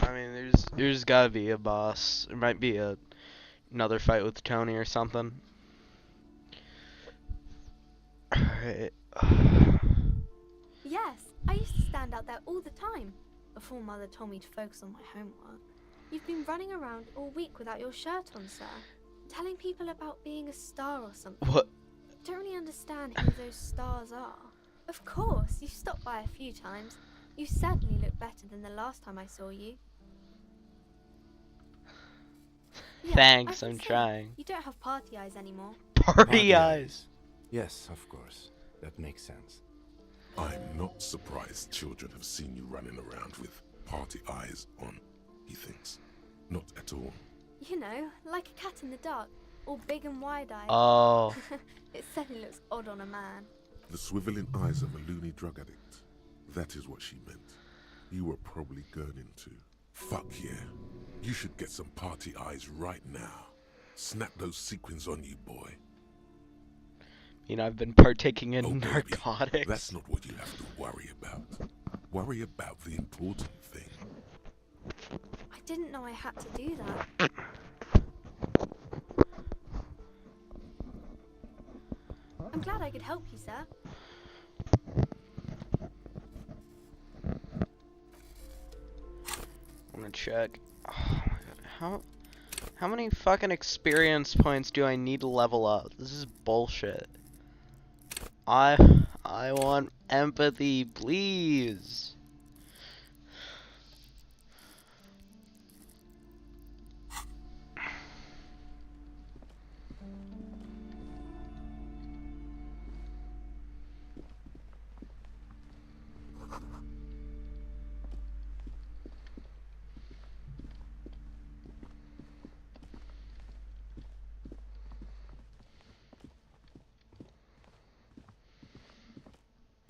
[SPEAKER 1] I mean, there's gotta be a boss. There might be another fight with Tony or something. Alright.
[SPEAKER 14] Yes, I used to stand out there all the time, before Mother told me to focus on my homework. You've been running around all week without your shirt on, sir. Telling people about being a star or something.
[SPEAKER 1] What?
[SPEAKER 14] Don't really understand who those stars are. Of course, you've stopped by a few times. You certainly look better than the last time I saw you. Yeah,
[SPEAKER 1] Thanks,
[SPEAKER 14] I
[SPEAKER 1] I'm
[SPEAKER 14] can say
[SPEAKER 1] trying.
[SPEAKER 14] You don't have party eyes anymore.
[SPEAKER 1] Party eyes.
[SPEAKER 8] Yes, of course. That makes sense.
[SPEAKER 4] I'm not surprised children have seen you running around with party eyes on, he thinks. Not at all.
[SPEAKER 14] You know, like a cat in the dark, all big and wide-eyed.
[SPEAKER 1] Oh.
[SPEAKER 14] It certainly looks odd on a man.
[SPEAKER 4] The swiveling eyes of a loony drug addict. That is what she meant. You were probably gurning too. Fuck yeah. You should get some party eyes right now. Snap those sequins on you, boy.
[SPEAKER 1] You know, I've been partaking in
[SPEAKER 4] baby,
[SPEAKER 1] narcotics.
[SPEAKER 4] That's not what you have to worry about. Worry about the important thing.
[SPEAKER 14] I didn't know I had to do that. I'm glad I could help you, sir.
[SPEAKER 1] I'm gonna check. Oh my god, How many fucking experience points do I need to level up? This is bullshit. I want empathy, please.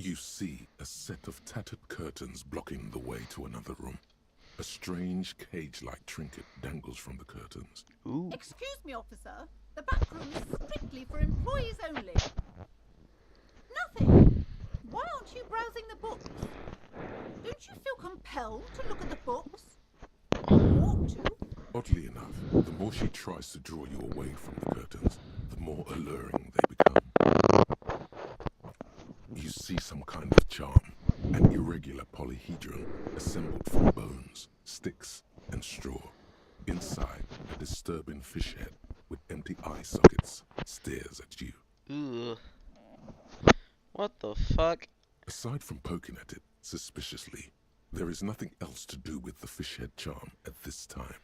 [SPEAKER 4] You see a set of tattered curtains blocking the way to another room. A strange cage-like trinket dangles from the curtains.
[SPEAKER 1] Ooh.
[SPEAKER 5] Excuse me, officer. The back room is strictly for employees only. Nothing. Why aren't you browsing the books? Don't you feel compelled to look at the books? You ought to.
[SPEAKER 4] Oddly enough, the more she tries to draw you away from the curtains, the more alluring they become. You see some kind of charm, an irregular polyhedron assembled from bones, sticks, and straw. Inside, a disturbing fish head with empty eye sockets stares at you.
[SPEAKER 1] Ooh. What the fuck?
[SPEAKER 4] Aside from poking at it suspiciously, there is nothing else to do with the fish head charm at this time.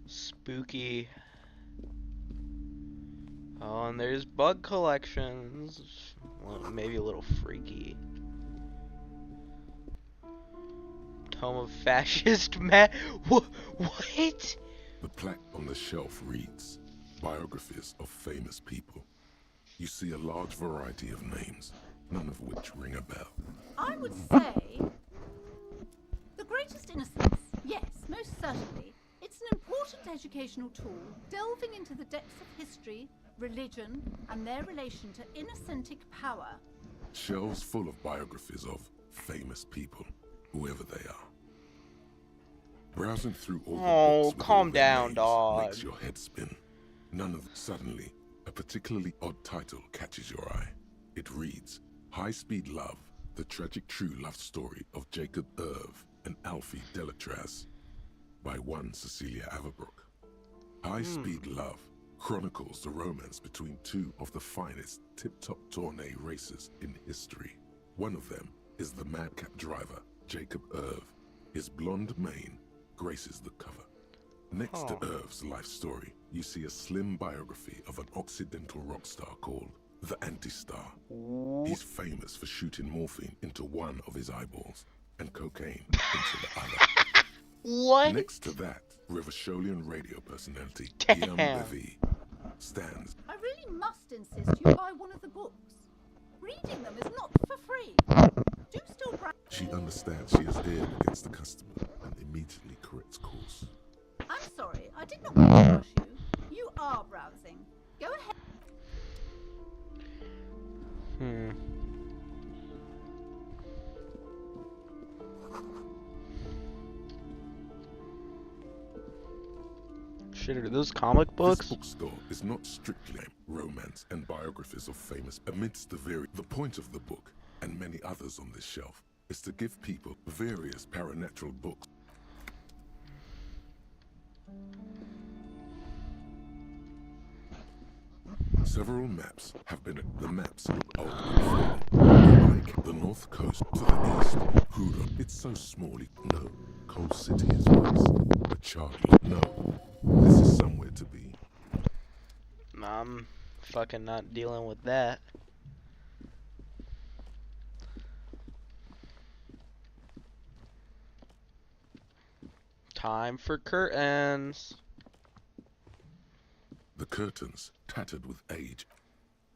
[SPEAKER 1] Spooky. Oh, and there's bug collections. Well, maybe a little freaky. Tome of Fascist What?
[SPEAKER 4] The plaque on the shelf reads, Biographies of Famous People. You see a large variety of names, none of which ring a bell.
[SPEAKER 5] I would say the greatest innocence. Yes, most certainly. It's an important educational tool, delving into the depths of history, religion, and their relation to innocentic power.
[SPEAKER 4] Shelves full of biographies of famous people, whoever they are. Browsing through all the books with
[SPEAKER 1] calm
[SPEAKER 4] all their
[SPEAKER 1] down,
[SPEAKER 4] names
[SPEAKER 1] dog.
[SPEAKER 4] makes your head spin. Suddenly, a particularly odd title catches your eye. It reads, High Speed Love, the tragic true love story of Jacob Irv and Alfie Delatraz, by one Cecilia Averbrook. High Speed Love chronicles the romance between two of the finest tip-top tourney racers in history. One of them is the madcap driver, Jacob Irv. His blonde mane graces the cover. Next to Irv's life story, you see a slim biography of an Occidental rock star called the Anti-Star. He's famous for shooting morphine into one of his eyeballs and cocaine into the other.
[SPEAKER 1] What?
[SPEAKER 4] Next to that, Rivasholian radio personality
[SPEAKER 1] Damn.
[SPEAKER 4] Guillaume Bevy stands.
[SPEAKER 5] I really must insist you buy one of the books. Reading them is not for free. Do still browse.
[SPEAKER 4] She understands she has erred against the customer and immediately corrects course.
[SPEAKER 5] I'm sorry, I did not mean to rush you. You are browsing. Go ahead.
[SPEAKER 1] Shit, are those comic books?
[SPEAKER 4] This bookstore is not strictly romance and biographies of famous amidst the point of the book, and many others on this shelf, is to give people various paranatural books. Several maps have been. The maps look old and faded. Like the north coast to the east, Hura. It's so small. No, Coal City is once. A Charlie. No, this is somewhere to be.
[SPEAKER 1] I'm fucking not dealing with that. Time for curtains.
[SPEAKER 4] The curtains, tattered with age.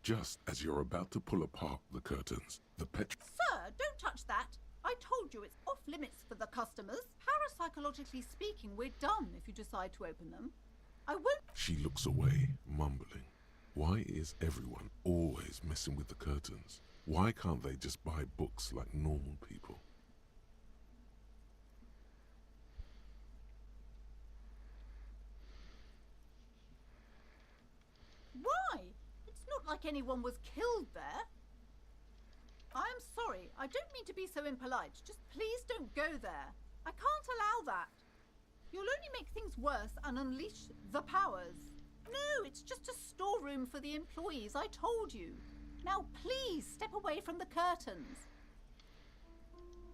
[SPEAKER 4] Just as you're about to pull apart the curtains, the
[SPEAKER 5] Sir, don't touch that. I told you it's off limits for the customers. Parapsychologically speaking, we're done if you decide to open them. I won't.
[SPEAKER 4] She looks away, mumbling. Why is everyone always messing with the curtains? Why can't they just buy books like normal people?
[SPEAKER 5] Why? It's not like anyone was killed there. I'm sorry. I don't mean to be so impolite. Just please don't go there. I can't allow that. You'll only make things worse and unleash the powers. No, it's just a storeroom for the employees, I told you. Now please step away from the curtains.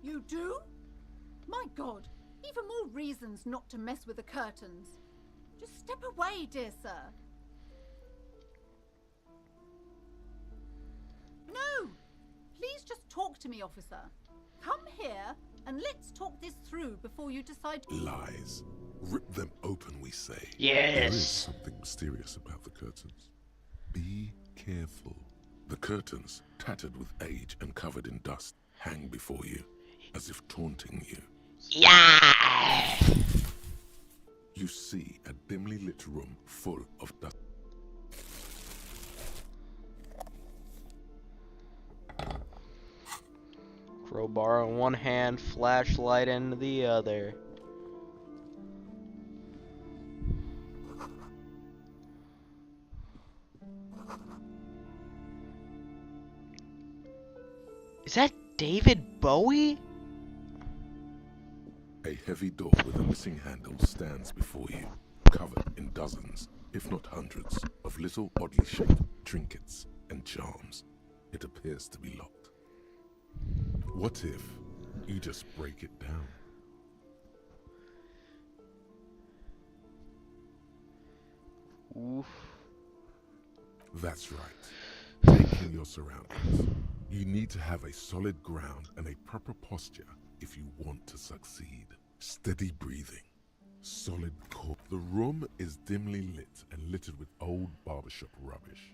[SPEAKER 5] You do? My God, even more reasons not to mess with the curtains. Just step away, dear sir. No! Please just talk to me, officer. Come here and let's talk this through before you decide.
[SPEAKER 4] Lies. Rip them open, we say.
[SPEAKER 13] Yes.
[SPEAKER 4] There is something mysterious about the curtains. Be careful. The curtains, tattered with age and covered in dust, hang before you, as if taunting you.
[SPEAKER 13] Yeah!
[SPEAKER 4] You see a dimly lit room full of dust.
[SPEAKER 1] Crowbar in one hand, flashlight in the other. Is that David Bowie?
[SPEAKER 4] A heavy door with a missing handle stands before you, covered in dozens, if not hundreds, of little oddly shaped trinkets and charms. It appears to be locked. What if you just break it down?
[SPEAKER 1] Oof.
[SPEAKER 4] That's right. Take in your surroundings. You need to have a solid ground and a proper posture if you want to succeed. Steady breathing. Solid core. The room is dimly lit and littered with old barbershop rubbish.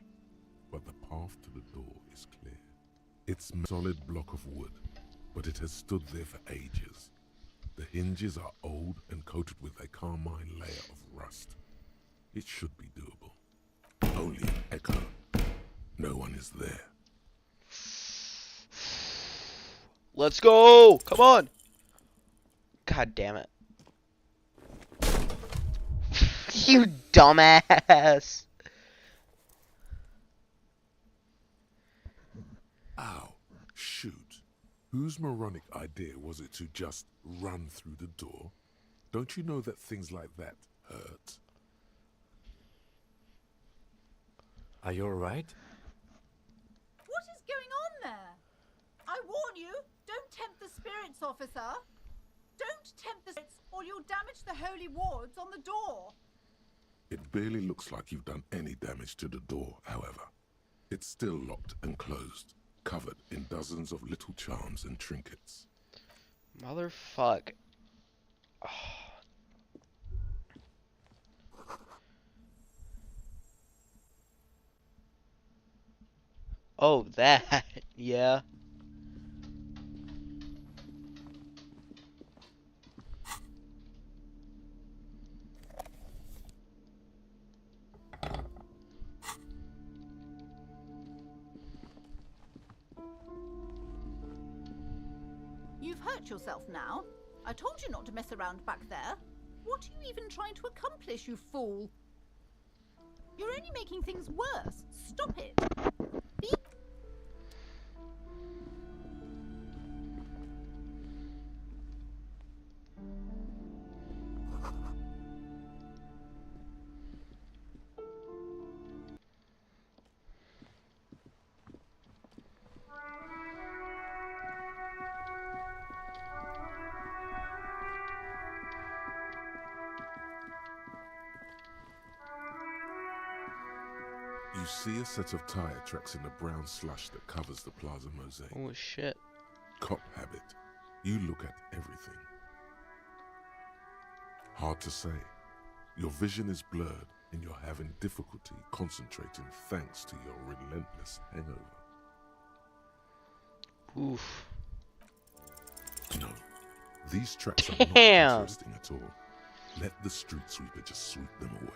[SPEAKER 4] But the path to the door is clear. It's a solid block of wood, but it has stood there for ages. The hinges are old and coated with a carmine layer of rust. It should be doable. Only an echo. No one is there.
[SPEAKER 1] Let's go! Come on! God damn it. You dumbass!
[SPEAKER 4] Ow. Shoot. Whose moronic idea was it to just run through the door? Don't you know that things like that hurt?
[SPEAKER 8] Are you alright?
[SPEAKER 5] What is going on there? I warn you, don't tempt the spirits, officer. Don't tempt the spirits or you'll damage the holy wards on the door.
[SPEAKER 4] It barely looks like you've done any damage to the door, however. It's still locked and closed, covered in dozens of little charms and trinkets.
[SPEAKER 1] Motherfuck. Oh, that. Yeah.
[SPEAKER 5] You've hurt yourself now. I told you not to mess around back there. What are you even trying to accomplish, you fool? You're only making things worse. Stop it. Be
[SPEAKER 4] You see a set of tire tracks in the brown slush that covers the plaza mosaic.
[SPEAKER 1] Oh shit.
[SPEAKER 4] Cop habit. You look at everything. Hard to say. Your vision is blurred and you're having difficulty concentrating thanks to your relentless hangover.
[SPEAKER 1] Oof.
[SPEAKER 4] No, these tracks are not
[SPEAKER 1] Damn.
[SPEAKER 4] interesting at all. Let the street sweeper just sweep them away.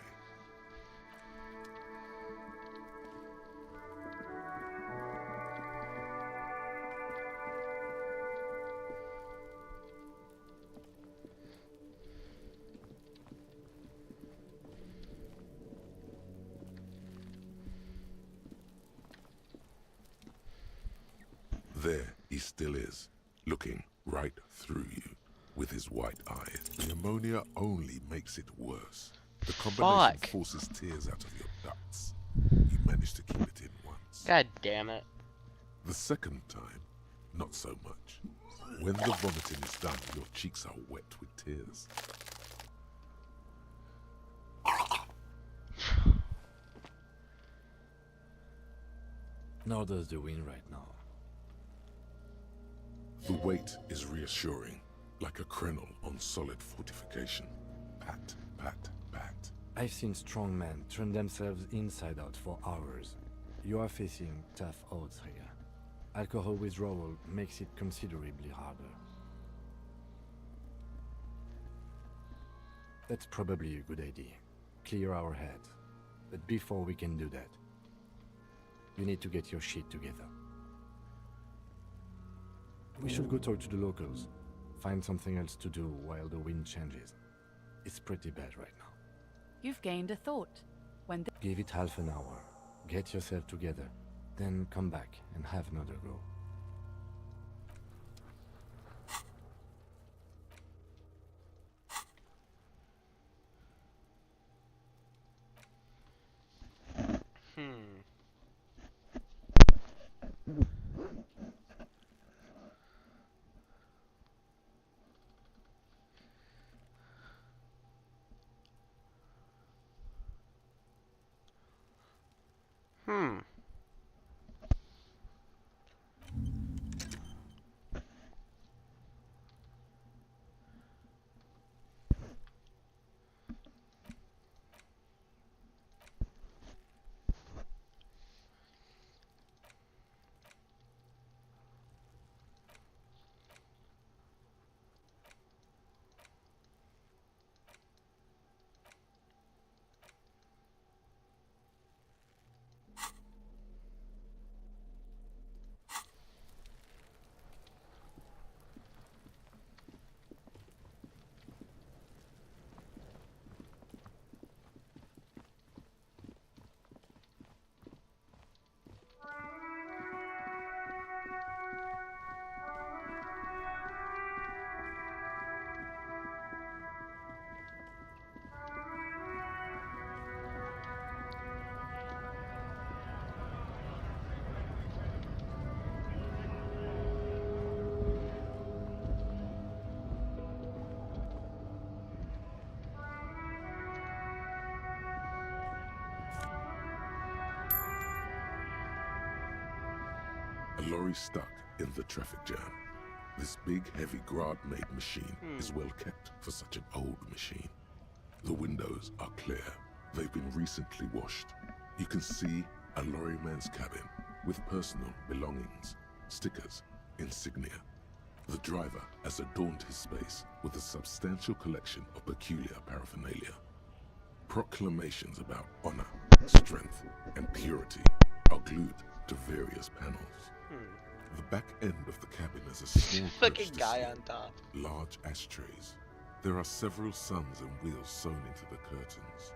[SPEAKER 4] There, still is, looking right through you with his white eyes. The ammonia only makes it worse. The combination
[SPEAKER 1] Fuck.
[SPEAKER 4] forces tears out of your ducts. You manage to keep it in once.
[SPEAKER 1] God damn it.
[SPEAKER 4] The second time, not so much. When the vomiting is done, your cheeks are wet with tears.
[SPEAKER 8] Nor does the wind right now.
[SPEAKER 4] The weight is reassuring, like a crenel on solid fortification. Pat, pat, pat.
[SPEAKER 8] I've seen strong men turn themselves inside out for hours. You are facing tough odds here. Alcohol withdrawal makes it considerably harder. That's probably a good idea. Clear our heads. But before we can do that, you need to get your shit together. We should go talk to the locals. Find something else to do while the wind changes. It's pretty bad right now.
[SPEAKER 17] You've gained a thought. When
[SPEAKER 8] Give it half an hour. Get yourself together. Then come back and have another go.
[SPEAKER 4] A lorry stuck in the traffic jam. This big, heavy Grad-made machine is well kept for such an old machine. The windows are clear. They've been recently washed. You can see a lorryman's cabin with personal belongings, stickers, insignia. The driver has adorned his space with a substantial collection of peculiar paraphernalia. Proclamations about honor, strength, and purity are glued to various panels. The back end of the cabin is a small
[SPEAKER 1] Fucking guy on top.
[SPEAKER 4] large ashtrays. There are several suns and wheels sewn into the curtains.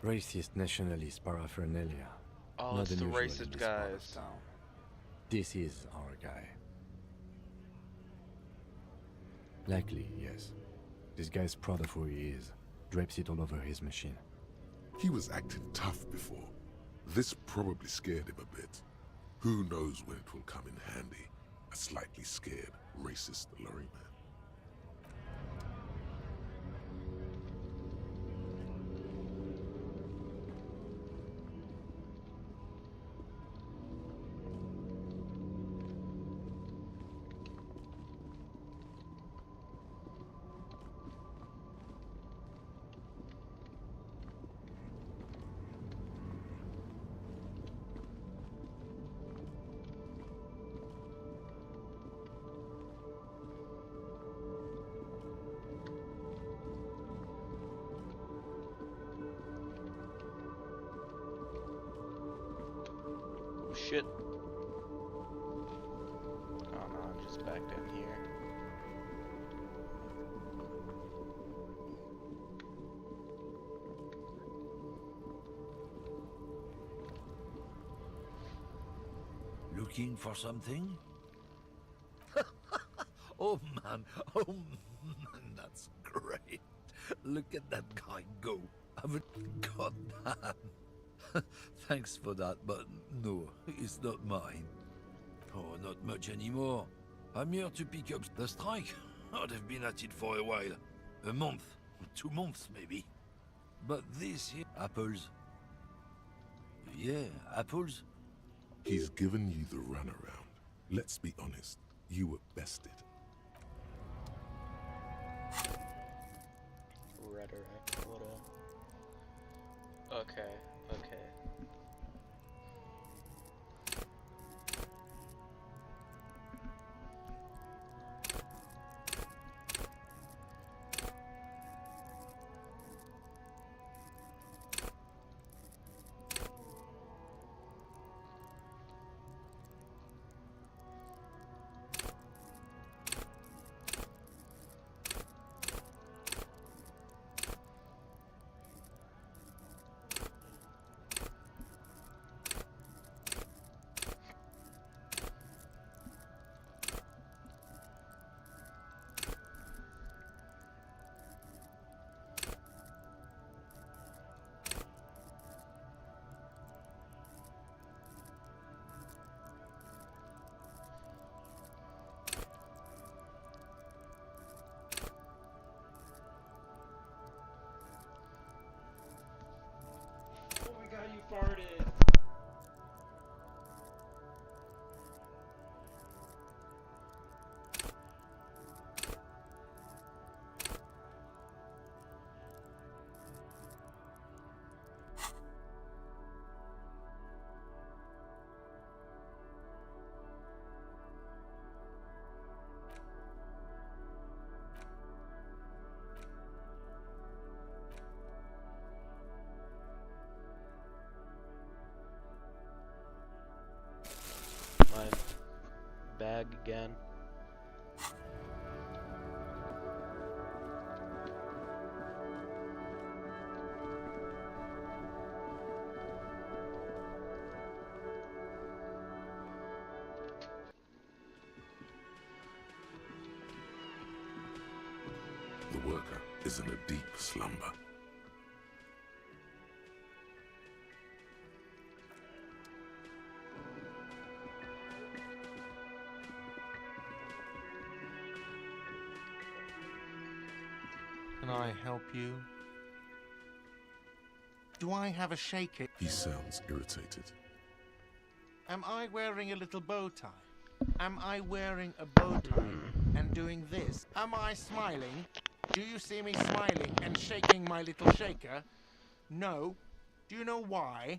[SPEAKER 8] Racist nationalist paraphernalia.
[SPEAKER 1] Oh,
[SPEAKER 8] Not
[SPEAKER 1] it's the
[SPEAKER 8] unusual in
[SPEAKER 1] racist
[SPEAKER 8] this part of
[SPEAKER 1] guys.
[SPEAKER 8] town. This is our guy. Likely, yes. This guy's proud of who he is. Drapes it all over his machine.
[SPEAKER 4] He was acting tough before. This probably scared him a bit. Who knows when it will come in handy? A slightly scared, racist lorryman.
[SPEAKER 1] Shit. Oh no, I'm just back down here.
[SPEAKER 20] Look looking for something?
[SPEAKER 7] Oh man, that's great. Look at that guy go. God damn. Thanks for that, but no, it's not mine.
[SPEAKER 20] Oh, not much anymore. I'm here to pick up the strike. I've been at it for a while. A month, 2 months maybe. But this here... Apples. Yeah, apples.
[SPEAKER 4] He's given you the runaround. Let's be honest, you were bested.
[SPEAKER 1] Rhetoric, what a... Okay, okay.
[SPEAKER 12] Oh my god, you farted!
[SPEAKER 1] My bag again.
[SPEAKER 4] The worker is in a deep slumber.
[SPEAKER 10] Can I help you? Do I have a shaky?
[SPEAKER 4] He sounds irritated.
[SPEAKER 10] Am I wearing a little bow tie? Am I wearing a bow tie and doing this? Am I smiling? Do you see me smiling and shaking my little shaker? No. Do you know why?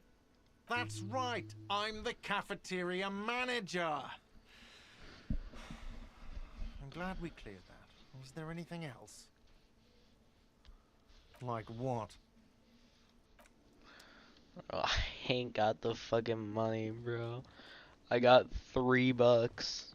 [SPEAKER 10] That's right. I'm the cafeteria manager. I'm glad we cleared that. Was there anything else? Like what?
[SPEAKER 1] Oh, I ain't got the fucking money, bro. I got $3.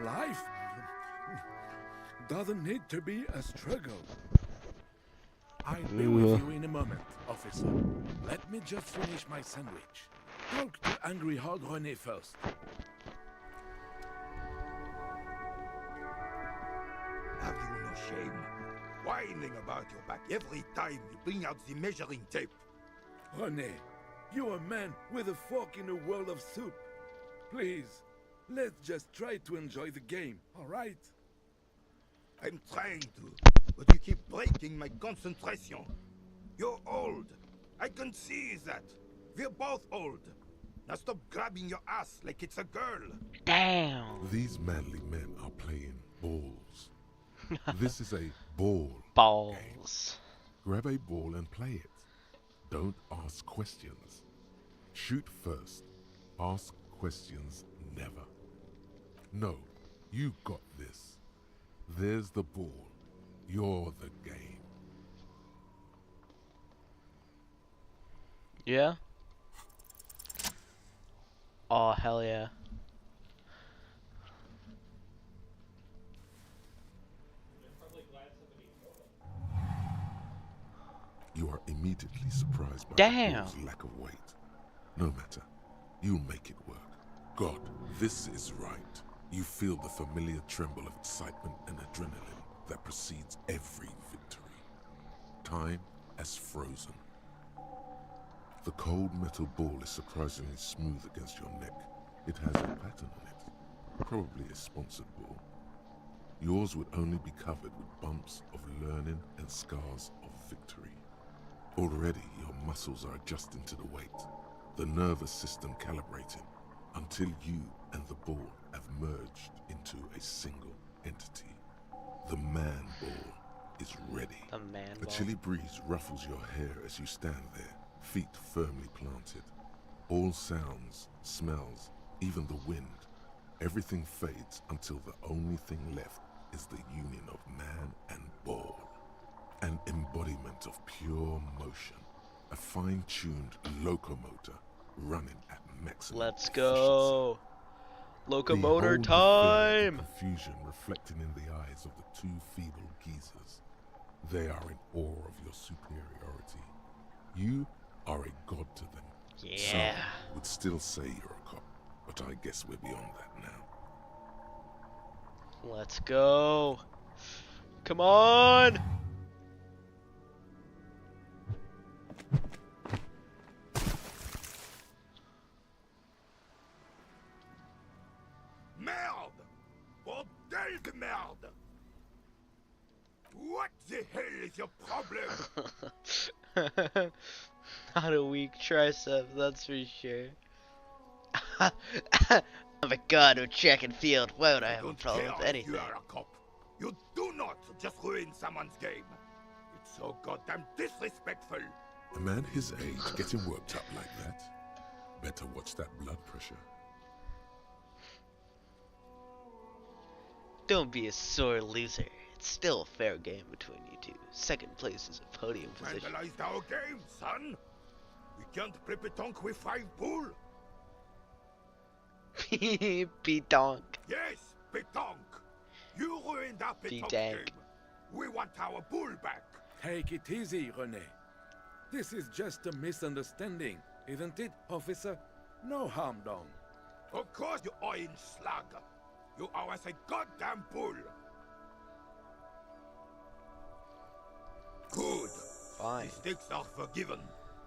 [SPEAKER 20] Life doesn't need to be a struggle. I'll be with you in a moment, officer. Let me just finish my sandwich. Talk to Angry Hog René first.
[SPEAKER 7] Have you no shame? Whining about your back every time you bring out the measuring tape.
[SPEAKER 20] René, you're a man with a fork in a world of soup. Please, let's just try to enjoy the game, all right?
[SPEAKER 7] I'm trying to, but you keep breaking my concentration. You're old. I can see that. We're both old. Now stop grabbing your ass like it's a girl.
[SPEAKER 1] Damn.
[SPEAKER 4] These manly men are playing balls. This is a ball.
[SPEAKER 1] Balls.
[SPEAKER 4] Grab a ball and play it. Don't ask questions. Shoot first. Ask questions never. No, you got this. There's the ball. You're the game.
[SPEAKER 1] Yeah? Oh, hell yeah.
[SPEAKER 4] You are immediately surprised by
[SPEAKER 1] Damn.
[SPEAKER 4] the ball's lack of weight. No matter, you'll make it work. God, this is right. You feel the familiar tremble of excitement and adrenaline that precedes every victory. Time has frozen. The cold metal ball is surprisingly smooth against your neck. It has a pattern on it, probably a sponsored ball. Yours would only be covered with bumps of learning and scars of victory. Already your muscles are adjusting to the weight, the nervous system calibrating, until you and the ball have merged into a single entity. The man ball is ready.
[SPEAKER 1] The man
[SPEAKER 4] A
[SPEAKER 1] ball.
[SPEAKER 4] chilly breeze ruffles your hair as you stand there, feet firmly planted. All sounds, smells, even the wind, everything fades until the only thing left is the union of man and ball. An embodiment of pure motion, a fine-tuned locomotor running at maximum
[SPEAKER 1] Let's go. Locomotor
[SPEAKER 4] Behold the fear
[SPEAKER 1] time.
[SPEAKER 4] and confusion reflecting in the eyes of the two feeble geezers. They are in awe of your superiority. You are a god to them.
[SPEAKER 1] Yeah.
[SPEAKER 4] Some would still say you're a cop, but I guess we're beyond that now.
[SPEAKER 1] Let's go. Come on.
[SPEAKER 20] Merde! Bordel de merde! What the hell is your problem?
[SPEAKER 1] Not a weak tricep, that's for sure. I'm a god of track and field. Why would I have a problem with anything?
[SPEAKER 20] You are a cop. You do not just ruin someone's game. It's so goddamn disrespectful.
[SPEAKER 4] A man his age getting worked up like that? Better watch that blood pressure.
[SPEAKER 13] Don't be a sore loser. It's still a fair game between you two. Second place is a podium position.
[SPEAKER 20] Vandalized our game, son. We can't play pétanque with 5 bull.
[SPEAKER 1] Pétanque.
[SPEAKER 20] Yes, pétanque. You ruined our pétanque
[SPEAKER 1] Pétanque.
[SPEAKER 20] game. We want our bull back.
[SPEAKER 15] Take it easy, René. This is just a misunderstanding, isn't it, officer? No harm done.
[SPEAKER 20] Of course, you orange slug. You owe us a goddamn bull. Good.
[SPEAKER 1] Fine.
[SPEAKER 20] Mistakes are forgiven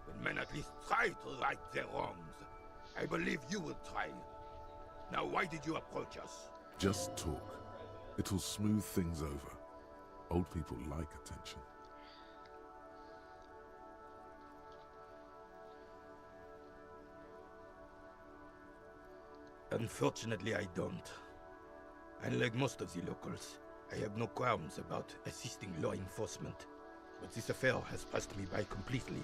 [SPEAKER 20] when men at least try to right their wrongs. I believe you will try. Now, why did you approach us?
[SPEAKER 4] Just talk. It'll smooth things over. Old people like attention.
[SPEAKER 20] Unfortunately, I don't. Unlike most of the locals, I have no qualms about assisting law enforcement. But this affair has passed me by completely.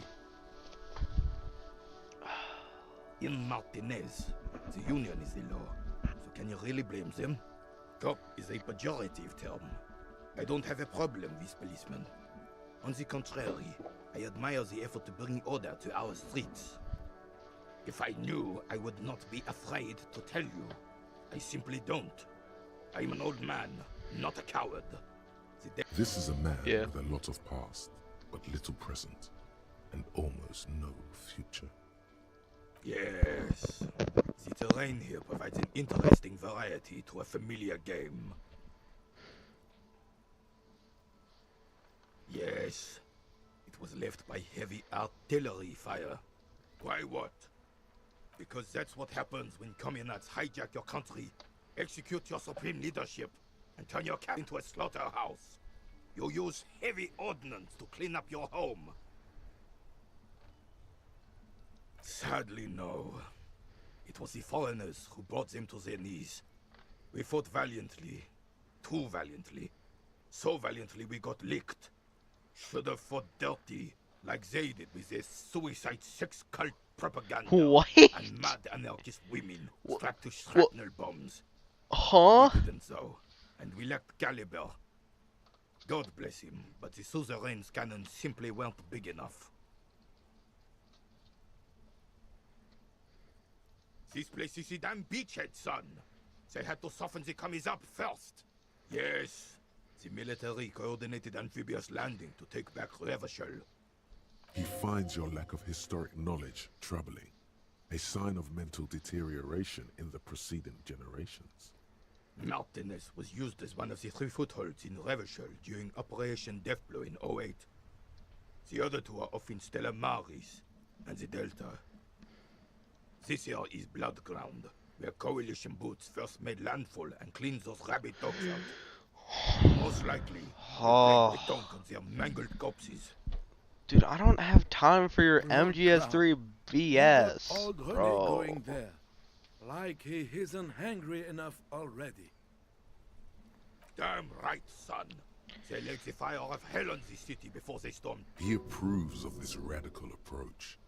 [SPEAKER 20] In Martinez, the union is the law. So can you really blame them? Cop is a pejorative term. I don't have a problem with policemen. On the contrary, I admire the effort to bring order to our streets. If I knew, I would not be afraid to tell you. I simply don't. I'm an old man, not a coward.
[SPEAKER 4] This is a man
[SPEAKER 1] Yeah.
[SPEAKER 4] with a lot of past, but little present, and almost no future.
[SPEAKER 20] Yes. The terrain here provides an interesting variety to a familiar game. Yes. It was left by heavy artillery fire. Why what? Because that's what happens when communards hijack your country, execute your supreme leadership, and turn your camp into a slaughterhouse. You use heavy ordnance to clean up your home. Sadly, no. It was the foreigners who brought them to their knees. We fought valiantly. Too valiantly. So valiantly we got licked. Should have fought dirty.
[SPEAKER 9] like they did with their suicide sex cult propaganda
[SPEAKER 1] What?
[SPEAKER 9] and mad anarchist women strapped to shrapnel bombs.
[SPEAKER 1] Huh?
[SPEAKER 9] We didn't though, and we lacked caliber. God bless him, but the suzerain's cannons simply weren't big enough. This place is a damn beachhead, son. They had to soften the commies up first. Yes, the military coordinated amphibious landing to take back Revachol.
[SPEAKER 4] He finds your lack of historic knowledge troubling, a sign of mental deterioration in the preceding generations.
[SPEAKER 9] Martinez was used as one of the 3 footholds in Revachol during Operation Deathblow in '08. The other 2 are off in Stella Maris and the Delta. This here is Blood Ground, where Coalition boots first made landfall and cleaned those rabid dogs out. Most likely, they
[SPEAKER 1] Oh.
[SPEAKER 9] played betonk on their mangled corpses.
[SPEAKER 1] Dude, I don't have time for your
[SPEAKER 15] Blood
[SPEAKER 1] MGS3 BS,
[SPEAKER 15] Old René
[SPEAKER 1] bro.
[SPEAKER 15] going there. Like he isn't hungry enough already.
[SPEAKER 9] Damn right, son. They let the fire of hell on the city before they stormed.
[SPEAKER 4] He approves of this radical approach,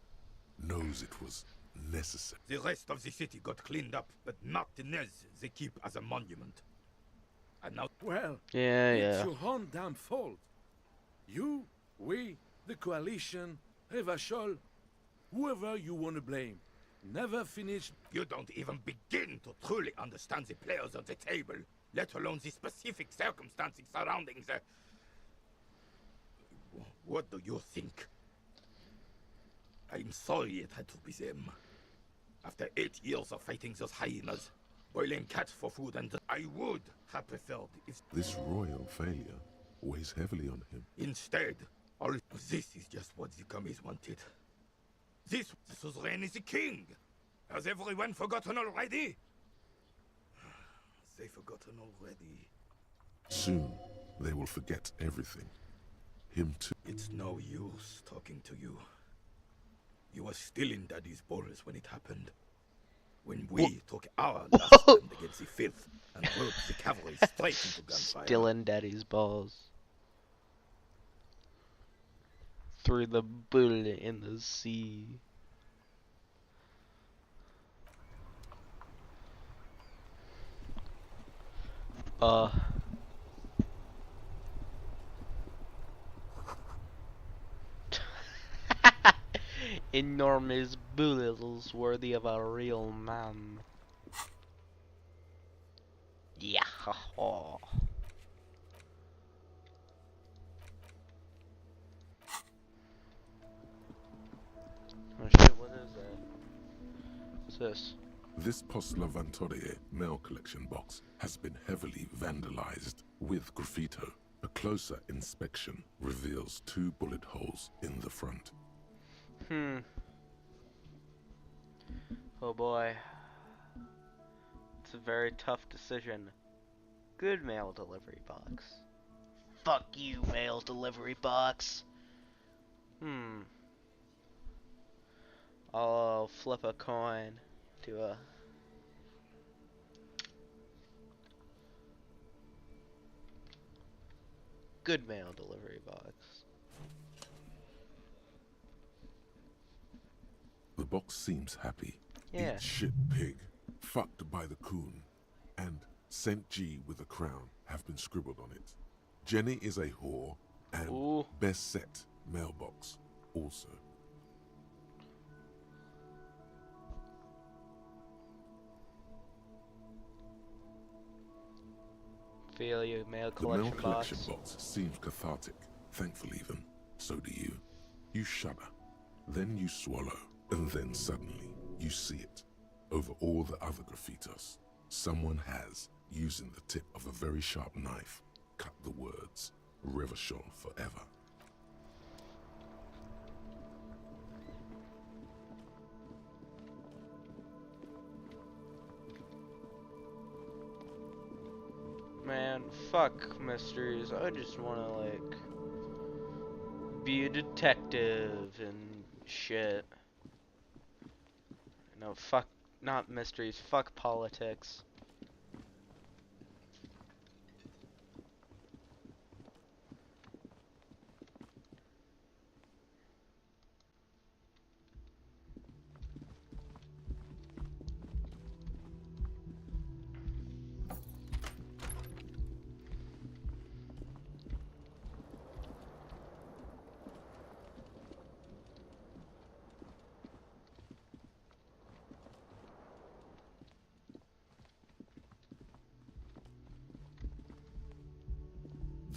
[SPEAKER 4] knows it was necessary.
[SPEAKER 9] The rest of the city got cleaned up, but Martinez they keep as a monument. And now,
[SPEAKER 15] Well,
[SPEAKER 1] Yeah,
[SPEAKER 15] it's
[SPEAKER 1] yeah.
[SPEAKER 15] your own damn fault. You, we, the coalition, Revachol, whoever you want to blame, never finished.
[SPEAKER 9] You don't even begin to truly understand the players on the table, let alone the specific circumstances surrounding the... What do you think? I'm sorry it had to be them. After 8 years of fighting those hyenas, boiling cats for food, and I would have preferred if...
[SPEAKER 4] This royal failure weighs heavily on him.
[SPEAKER 9] Instead, all this is just what the commies wanted. This suzerain is the king. Has everyone forgotten already? They've forgotten already.
[SPEAKER 4] Soon, they will forget everything. Him too.
[SPEAKER 9] It's no use talking to you. You were still in Daddy's balls when it happened. When we took our last stand against the filth and rode the cavalry straight into gunfire.
[SPEAKER 1] Still in Daddy's balls. Threw the bullet in the sea. Enormous bullets worthy of a real man. Yeah. Oh. Oh shit, what is that? What's this?
[SPEAKER 4] This Post Levantorie mail collection box has been heavily vandalized with graffito. A closer inspection reveals 2 bullet holes in the front.
[SPEAKER 1] Oh boy. It's a very tough decision. Good mail delivery box. Fuck you, mail delivery box. I'll flip a coin to a... good mail delivery box.
[SPEAKER 4] The box seems happy.
[SPEAKER 1] Yeah.
[SPEAKER 4] Eat shit pig, fucked by the coon, and Saint G with a crown have been scribbled on it. Jenny is a whore, and best set mailbox also.
[SPEAKER 1] Feel you, mail
[SPEAKER 4] The mail
[SPEAKER 1] collection
[SPEAKER 4] collection
[SPEAKER 1] box.
[SPEAKER 4] box seems cathartic. Thankful even. So do you. You shudder. Then you swallow. And then suddenly, you see it. Over all the other graffitos, someone has, using the tip of a very sharp knife, cut the words, Revachol forever.
[SPEAKER 1] Man, fuck mysteries. I just wanna, like, be a detective and shit. No, fuck, not mysteries, fuck politics.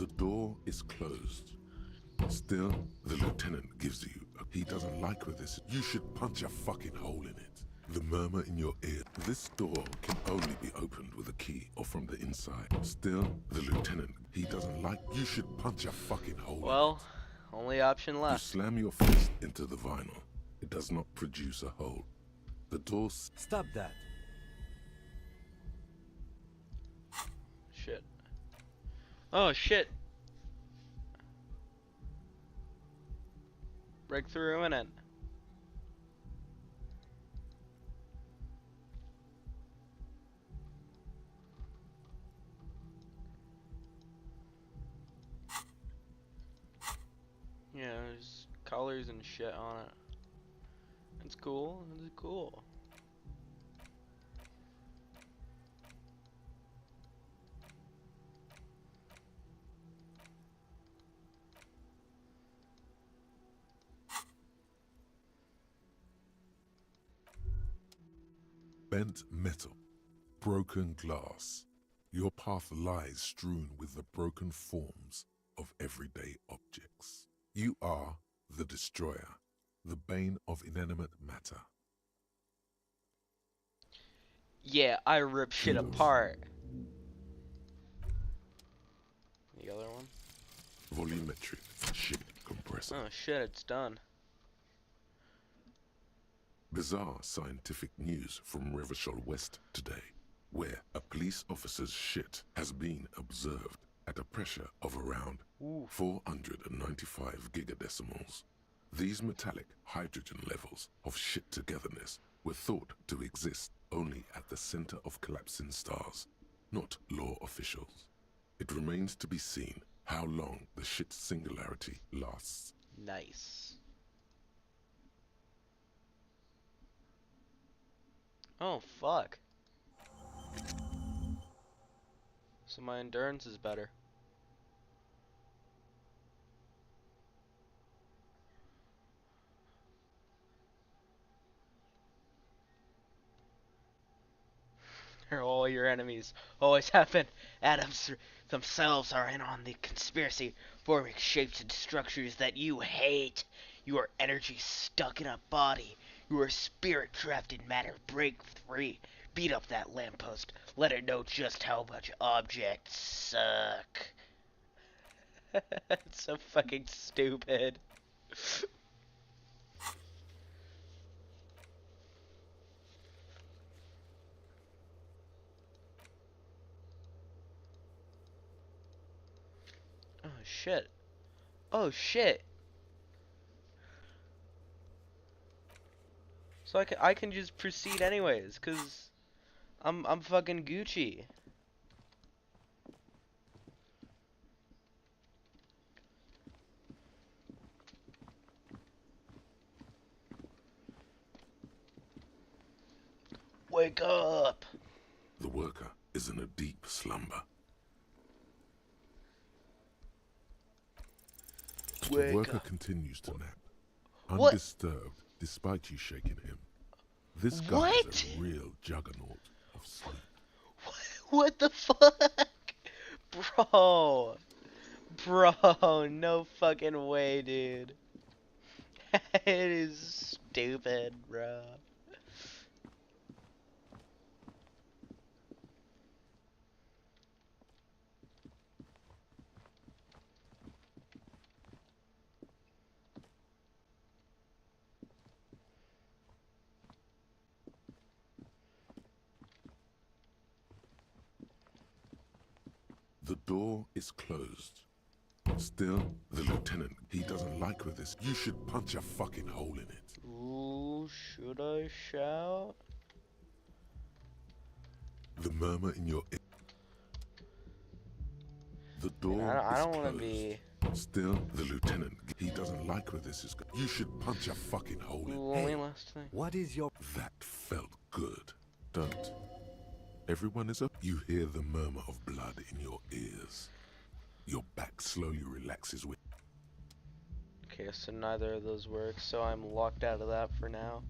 [SPEAKER 4] The door is closed. Still, the lieutenant gives you he doesn't like where this is. You should punch a fucking hole in it. The murmur in your ear. This door can only be opened with a key or from the inside. Still, the lieutenant, he doesn't like. You should punch a fucking hole
[SPEAKER 1] Well, only option
[SPEAKER 4] in it.
[SPEAKER 1] left.
[SPEAKER 4] You slam your fist into the vinyl. It does not produce a hole. The door...
[SPEAKER 8] Stop that.
[SPEAKER 1] Shit. Oh, shit. Breakthrough imminent. Yeah, there's colors and shit on it. It's cool. It's cool.
[SPEAKER 4] Bent metal, broken glass. Your path lies strewn with the broken forms of everyday objects. You are the destroyer, the bane of inanimate matter.
[SPEAKER 1] Yeah, I rip shit apart. The other one?
[SPEAKER 4] Volumetric ship compressor.
[SPEAKER 1] Oh shit, it's done.
[SPEAKER 4] Bizarre scientific news from Revachol West today, where a police officer's shit has been observed at a pressure of around 495 gigadecimals. These metallic hydrogen levels of shit togetherness were thought to exist only at the center of collapsing stars, not law officials. It remains to be seen how long the shit singularity lasts.
[SPEAKER 1] Nice. Oh, fuck. So my endurance is better. All your enemies always have been atoms themselves are in on the conspiracy, forming shapes and structures that you hate. You are energy stuck in a body. You are spirit trapped in matter. Break free. Beat up that lamppost. Let it know just how much objects suck. It's so fucking stupid. Oh shit. Oh shit. So I can just proceed anyways, cause I'm fucking Gucci. Wake up!
[SPEAKER 4] The worker is in a deep slumber. The worker continues to nap, undisturbed despite you shaking him. This guy is a real juggernaut of sleep.
[SPEAKER 1] What the fuck? Bro. Bro, no fucking way, dude. It is stupid, bro.
[SPEAKER 4] The door is closed. Still, the lieutenant, he doesn't like where this. You should punch a fucking hole in it.
[SPEAKER 1] Ooh, should I shout?
[SPEAKER 4] The murmur in your ear. The door
[SPEAKER 1] I
[SPEAKER 4] is
[SPEAKER 1] don't want to
[SPEAKER 4] closed.
[SPEAKER 1] be.
[SPEAKER 4] Still, the lieutenant, he doesn't like where this is going. You should punch a fucking hole in it.
[SPEAKER 1] Hey, last thing.
[SPEAKER 8] What is your...
[SPEAKER 4] That felt good. Don't. Everyone is up. You hear the murmur of blood in your ears. Your back slowly relaxes with...
[SPEAKER 1] Okay, so neither of those work, so I'm locked out of that for now.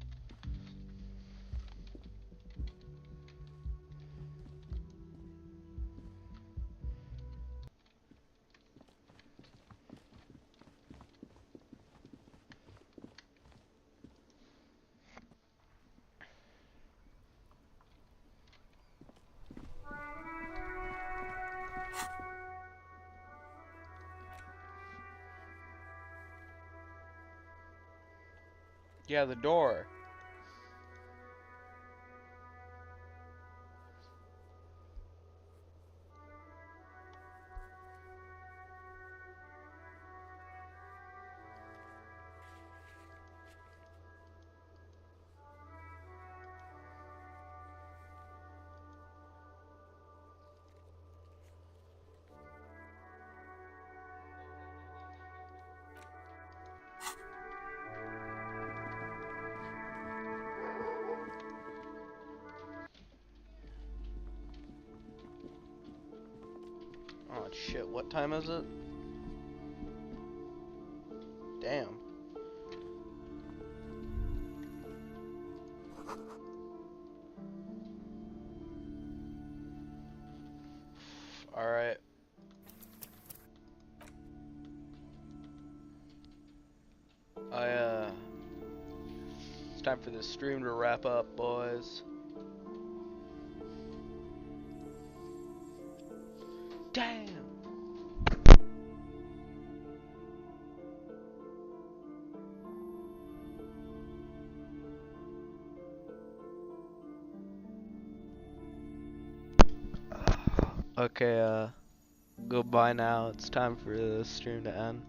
[SPEAKER 1] Yeah, the door. Oh shit, what time is it? Damn. Alright. It's time for this stream to wrap up, boys. Damn. Okay, goodbye now. It's time for the stream to end.